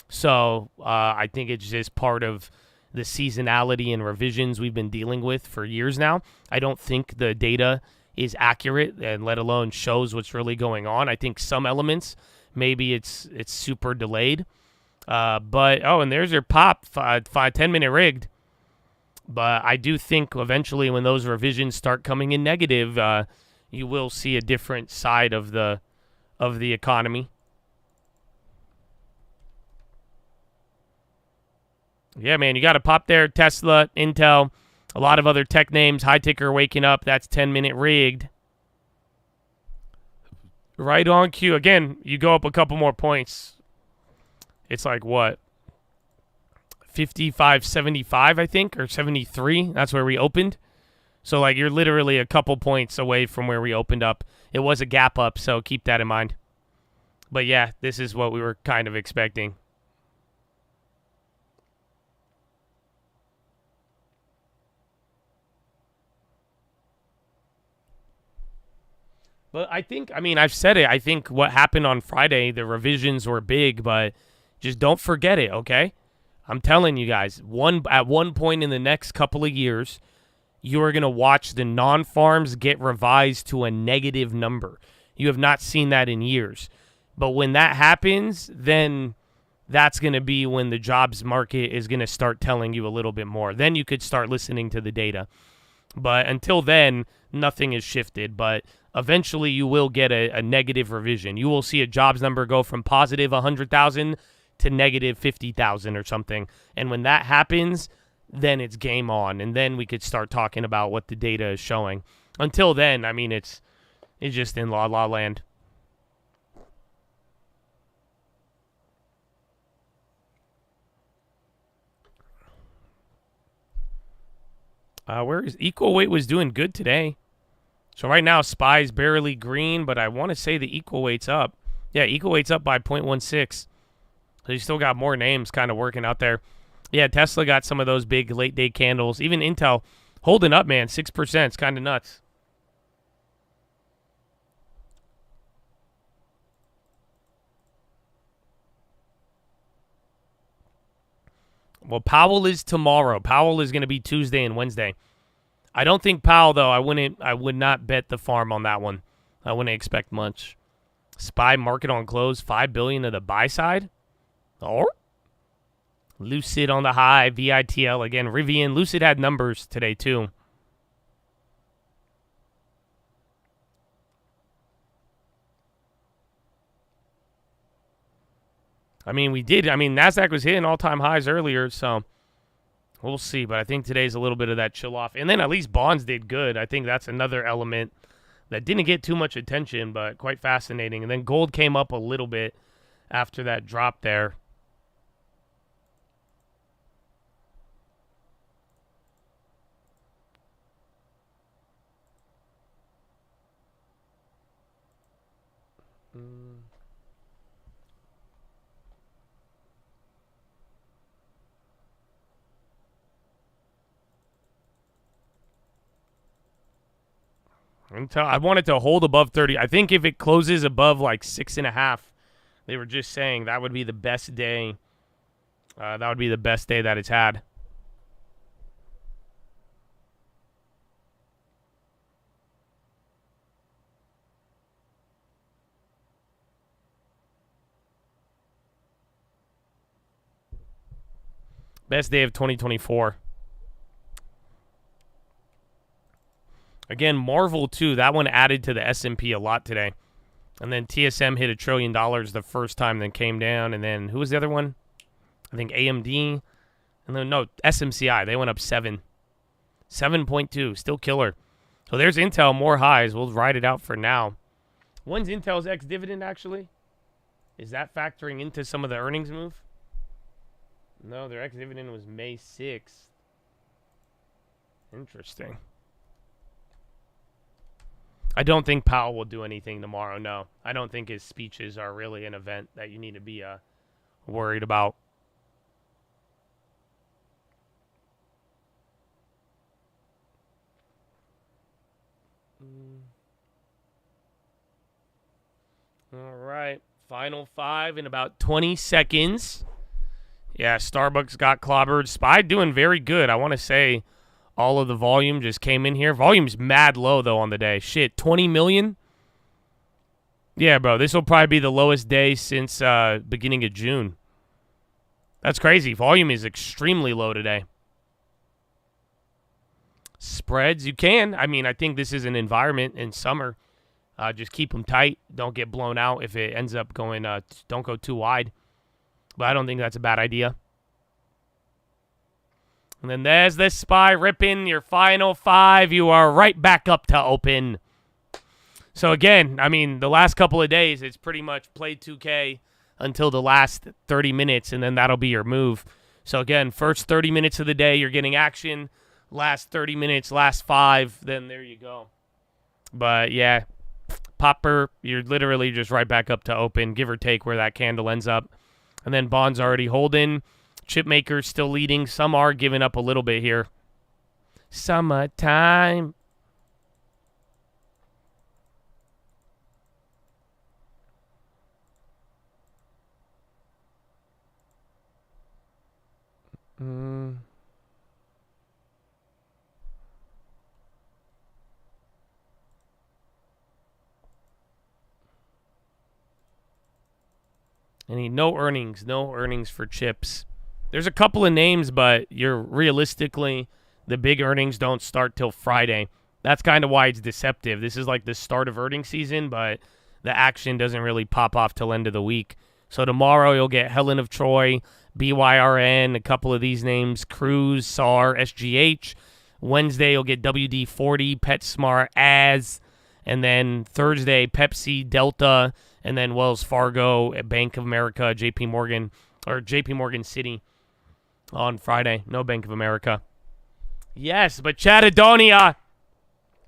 So I think it's just part of the seasonality and revisions we've been dealing with for years now. I don't think the data is accurate, and let alone shows what's really going on. I think some elements, maybe it's super delayed. But, and there's your pop, 10-minute rigged. But I do think eventually when those revisions start coming in negative, you will see a different side of the economy. Yeah, man, you got to pop there. Tesla, Intel, a lot of other tech names. High ticker waking up. That's 10-minute rigged. Right on cue. Again, you go up a couple more points. It's like what? 55.75, I think, or 73. That's where we opened. So, like, you're literally a couple points away from where we opened up. It was a gap up, so keep that in mind. But, yeah, this is what we were kind of expecting. But I think, I've said it. I think what happened on Friday, the revisions were big, but just don't forget it, okay? I'm telling you guys, at one point in the next couple of years, you are going to watch the non-farms get revised to a negative number. You have not seen that in years. But when that happens, then that's going to be when the jobs market is going to start telling you a little bit more. Then you could start listening to the data. But until then, nothing has shifted. But eventually you will get a negative revision. You will see a jobs number go from positive 100,000 to negative 50,000 or something. And when that happens, then it's game on. And then we could start talking about what the data is showing. Until then, it's just in la la land. Where is Equal Weight was doing good today. So right now, SPY's barely green, but I want to say the Equal Weight's up. Yeah, Equal Weight's up by 0.16. So you still got more names kind of working out there. Yeah, Tesla got some of those big late-day candles. Even Intel holding up, man, 6%. It's kind of nuts. Well, Powell is tomorrow. Powell is going to be Tuesday and Wednesday. I don't think Powell, though. I would not bet the farm on that one. I wouldn't expect much. SPY market on close, $5 billion to the buy side. Or Lucid on the high, VITL again. Rivian, Lucid had numbers today too. We did. NASDAQ was hitting all-time highs earlier, so we'll see. But I think today's a little bit of that chill off. And then at least bonds did good. I think that's another element that didn't get too much attention, but quite fascinating. And then gold came up a little bit after that drop there. I want it to hold above 30. I think if it closes above like 6.5, they were just saying that would be the best day. That would be the best day that it's had. Best day of 2024. Again, Marvel too. That one added to the S&P a lot today. And then TSM hit $1 trillion the first time, then came down. And then who was the other one? I think AMD. And then no, SMCI. They went up 7.2. Still killer. So there's Intel, more highs. We'll ride it out for now. When's Intel's ex-dividend actually? Is that factoring into some of the earnings move? No, their ex-dividend was May 6th. Interesting. I don't think Powell will do anything tomorrow, no. I don't think his speeches are really an event that you need to be worried about. All right, final 5 in about 20 seconds. Yeah, Starbucks got clobbered. SPY doing very good. I want to say all of the volume just came in here. Volume's mad low, though, on the day. Shit, 20 million? Yeah, bro, this will probably be the lowest day since beginning of June. That's crazy. Volume is extremely low today. Spreads, you can. I mean, I think this is an environment in summer. Just keep them tight. Don't get blown out if it ends up going, don't go too wide. But I don't think that's a bad idea. And then there's this SPY ripping your final 5. You are right back up to open. So again, I mean, the last couple of days, it's pretty much play 2K until the last 30 minutes, and then that'll be your move. So again, first 30 minutes of the day, you're getting action. Last 30 minutes, last 5, then there you go. But yeah, Popper, you're literally just right back up to open, give or take where that candle ends up. And then bonds already holding. Chip makers still leading. Some are giving up a little bit here. Summertime. No earnings for chips. There's a couple of names, but you're realistically, the big earnings don't start till Friday. That's kind of why it's deceptive. This is like the start of earnings season, but the action doesn't really pop off till end of the week. So tomorrow you'll get Helen of Troy, BYRN, a couple of these names, Cruise, SAR, SGH. Wednesday you'll get WD-40, PetSmart, AS. And then Thursday, Pepsi, Delta, and then Wells Fargo, Bank of America, JP Morgan City on Friday. No Bank of America. Yes, but Chattadonia,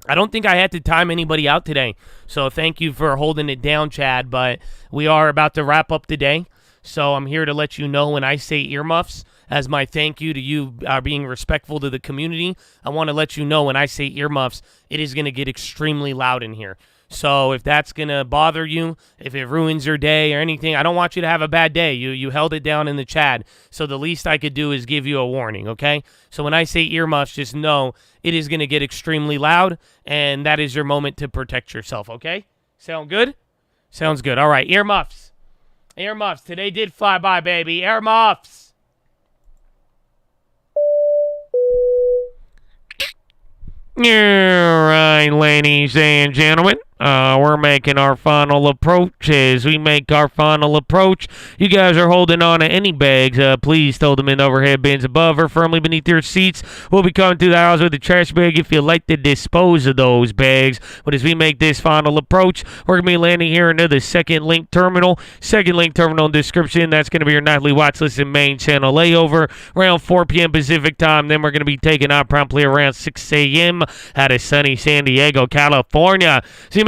I don't think I had to time anybody out today. So thank you for holding it down, Chad. But we are about to wrap up the day. So I'm here to let you know when I say earmuffs, as my thank you to you being respectful to the community. I want to let you know when I say earmuffs, it is going to get extremely loud in here. So if that's going to bother you, if it ruins your day or anything, I don't want you to have a bad day. You held it down in the chat. So the least I could do is give you a warning, okay? So when I say earmuffs, just know it is going to get extremely loud, and that is your moment to protect yourself, okay? Sound good? Sounds good. All right, earmuffs. Earmuffs. Today did fly by, baby. Earmuffs. All right, ladies and gentlemen. We're making our final approach. As we make our final approach, you guys are holding on to any bags. Please throw them in the overhead bins above or firmly beneath your seats. We'll be coming through the house with a trash bag if you'd like to dispose of those bags. But as we make this final approach, we're going to be landing here into the second link terminal. Second link terminal in description. That's going to be your nightly watch list and main channel layover around 4 p.m. Pacific time. Then we're going to be taking out promptly around 6 a.m. out of sunny San Diego, California. So you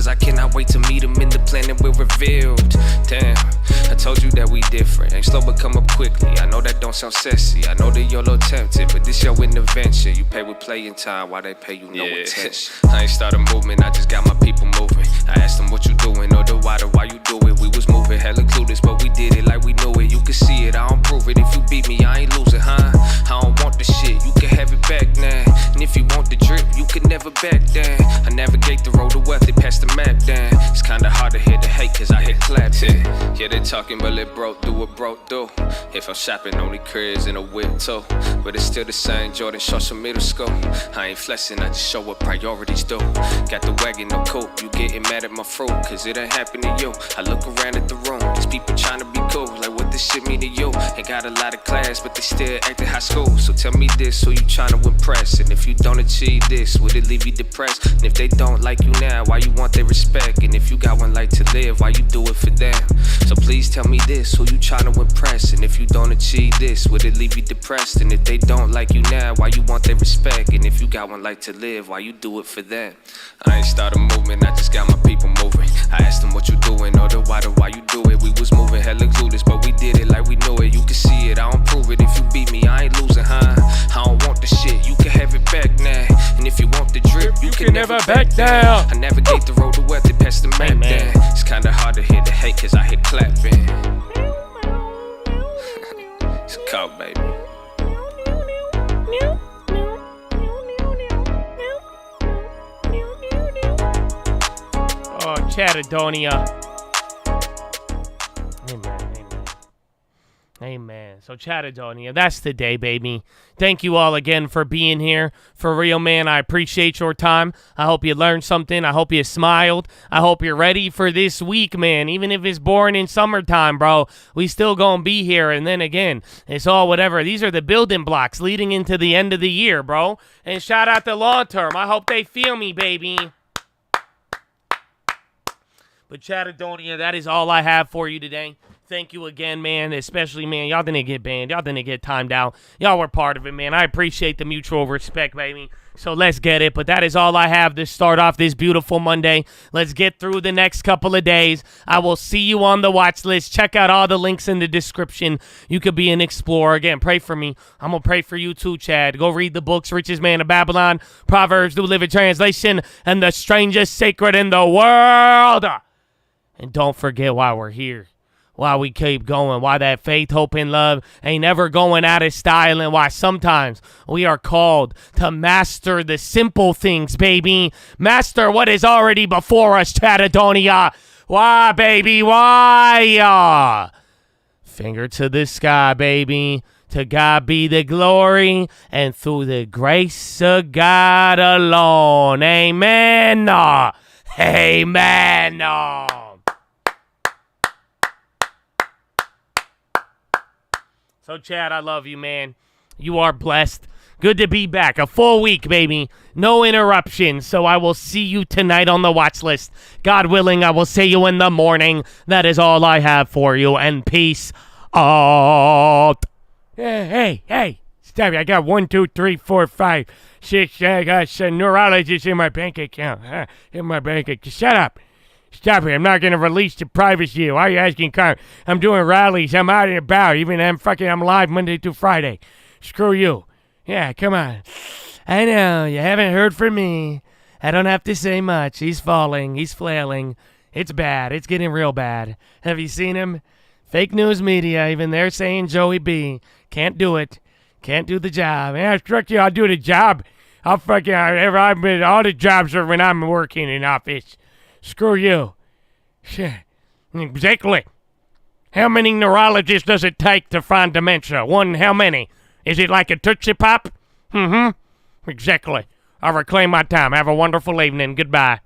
cause I cannot wait to meet him in the planet we're revealed. Damn, I told you that we different. Ain't slow but come up quickly. I know that don't sound sexy. I know that you're a little tempted, but this your intervention. You pay with playing time while they pay you no attention. I ain't start a movement, I just got my people moving. I asked them what you doing, or the why you do it. We was moving hella clueless, but we did it like we knew it. You can see it, I don't prove it. If you beat me, I ain't losing, huh? I don't want the shit, you can have it back now. And if you want the drip, you can never back down. I navigate the road to wealth, they pass the map down. It's kinda hard to hear the hate, cause I hit claps, yeah. Yeah, they talking, but it broke through what broke through. If I'm shopping, only cribs and a whip too. But it's still the same Jordan shorts from middle school. I ain't flexing, I just show what priorities do. Got the wagon, no coupe, you getting mad at my fruit, cause it ain't happen to you. I look around at the room, these people trying to be cool, like what this shit mean to you? Ain't got a lot of class, but they still act in high school. So tell me this, who you trying to impress? And if you don't achieve this, would it leave you depressed? And if they don't like you now, why you want their respect? And if you got one life to live, why you do it for them? So please tell me this, who you trying to impress? And if you don't achieve this, would it leave you depressed? And if they don't like you now, why you want their respect? And if you got one life to live, why you do it for them? I ain't start a movement, I just got my people moving. I asked them what you doing, or the why you do it. We was moving hella clueless, but we did it like we knew it. You can see it, I don't prove it. If you beat me, I ain't losing, huh? I don't want the shit, you can have it back now. And if you want the drip, you can never back down. I navigate the road to wealth, they pass the map down. It's kinda hard to hear the hate, cause I hit clapping. It's a coke, baby. Oh, Chattadonia. Amen. So, Chattadonia, that's the day, baby. Thank you all again for being here. For real, man, I appreciate your time. I hope you learned something. I hope you smiled. I hope you're ready for this week, man. Even if it's boring in summertime, bro, we still gonna be here. And then again, it's all whatever. These are the building blocks leading into the end of the year, bro. And shout out to long term. I hope they feel me, baby. But Chattadonia, that is all I have for you today. Thank you again, man. Especially, man, y'all didn't get banned. Y'all didn't get timed out. Y'all were part of it, man. I appreciate the mutual respect, baby. So let's get it. But that is all I have to start off this beautiful Monday. Let's get through the next couple of days. I will see you on the watch list. Check out all the links in the description. You could be an explorer. Again, pray for me. I'm going to pray for you too, Chad. Go read the books, Richest Man of Babylon, Proverbs, New Living Translation, and The Strangest Sacred in the World. And don't forget why we're here. Why we keep going, why that faith, hope, and love ain't ever going out of style, and why sometimes we are called to master the simple things, baby. Master what is already before us, Chattadonia. Why, baby, why? Finger to the sky, baby. To God be the glory, and through the grace of God alone. Amen. Amen. So, Chad, I love you, man. You are blessed. Good to be back. A full week, baby. No interruptions. So I will see you tonight on the watch list. God willing, I will see you in the morning. That is all I have for you. And peace out. Hey. Stop it. I got 1, 2, 3, 4, 5, 6. I got some neurologists in my bank account. In my bank account. Shut up. Stop it. I'm not going to release the privacy. Why are you asking? I'm doing rallies. I'm out and about. I'm live Monday through Friday. Screw you. Yeah, come on. I know. You haven't heard from me. I don't have to say much. He's falling. He's flailing. It's bad. It's getting real bad. Have you seen him? Fake news media. Even they're saying Joey B. Can't do it. Can't do the job. I instruct you. I'll do the job. All the jobs are when I'm working in office. Screw you. Exactly. How many neurologists does it take to find dementia? One, how many? Is it like a Tootsie Pop? Exactly. I'll reclaim my time. Have a wonderful evening. Goodbye.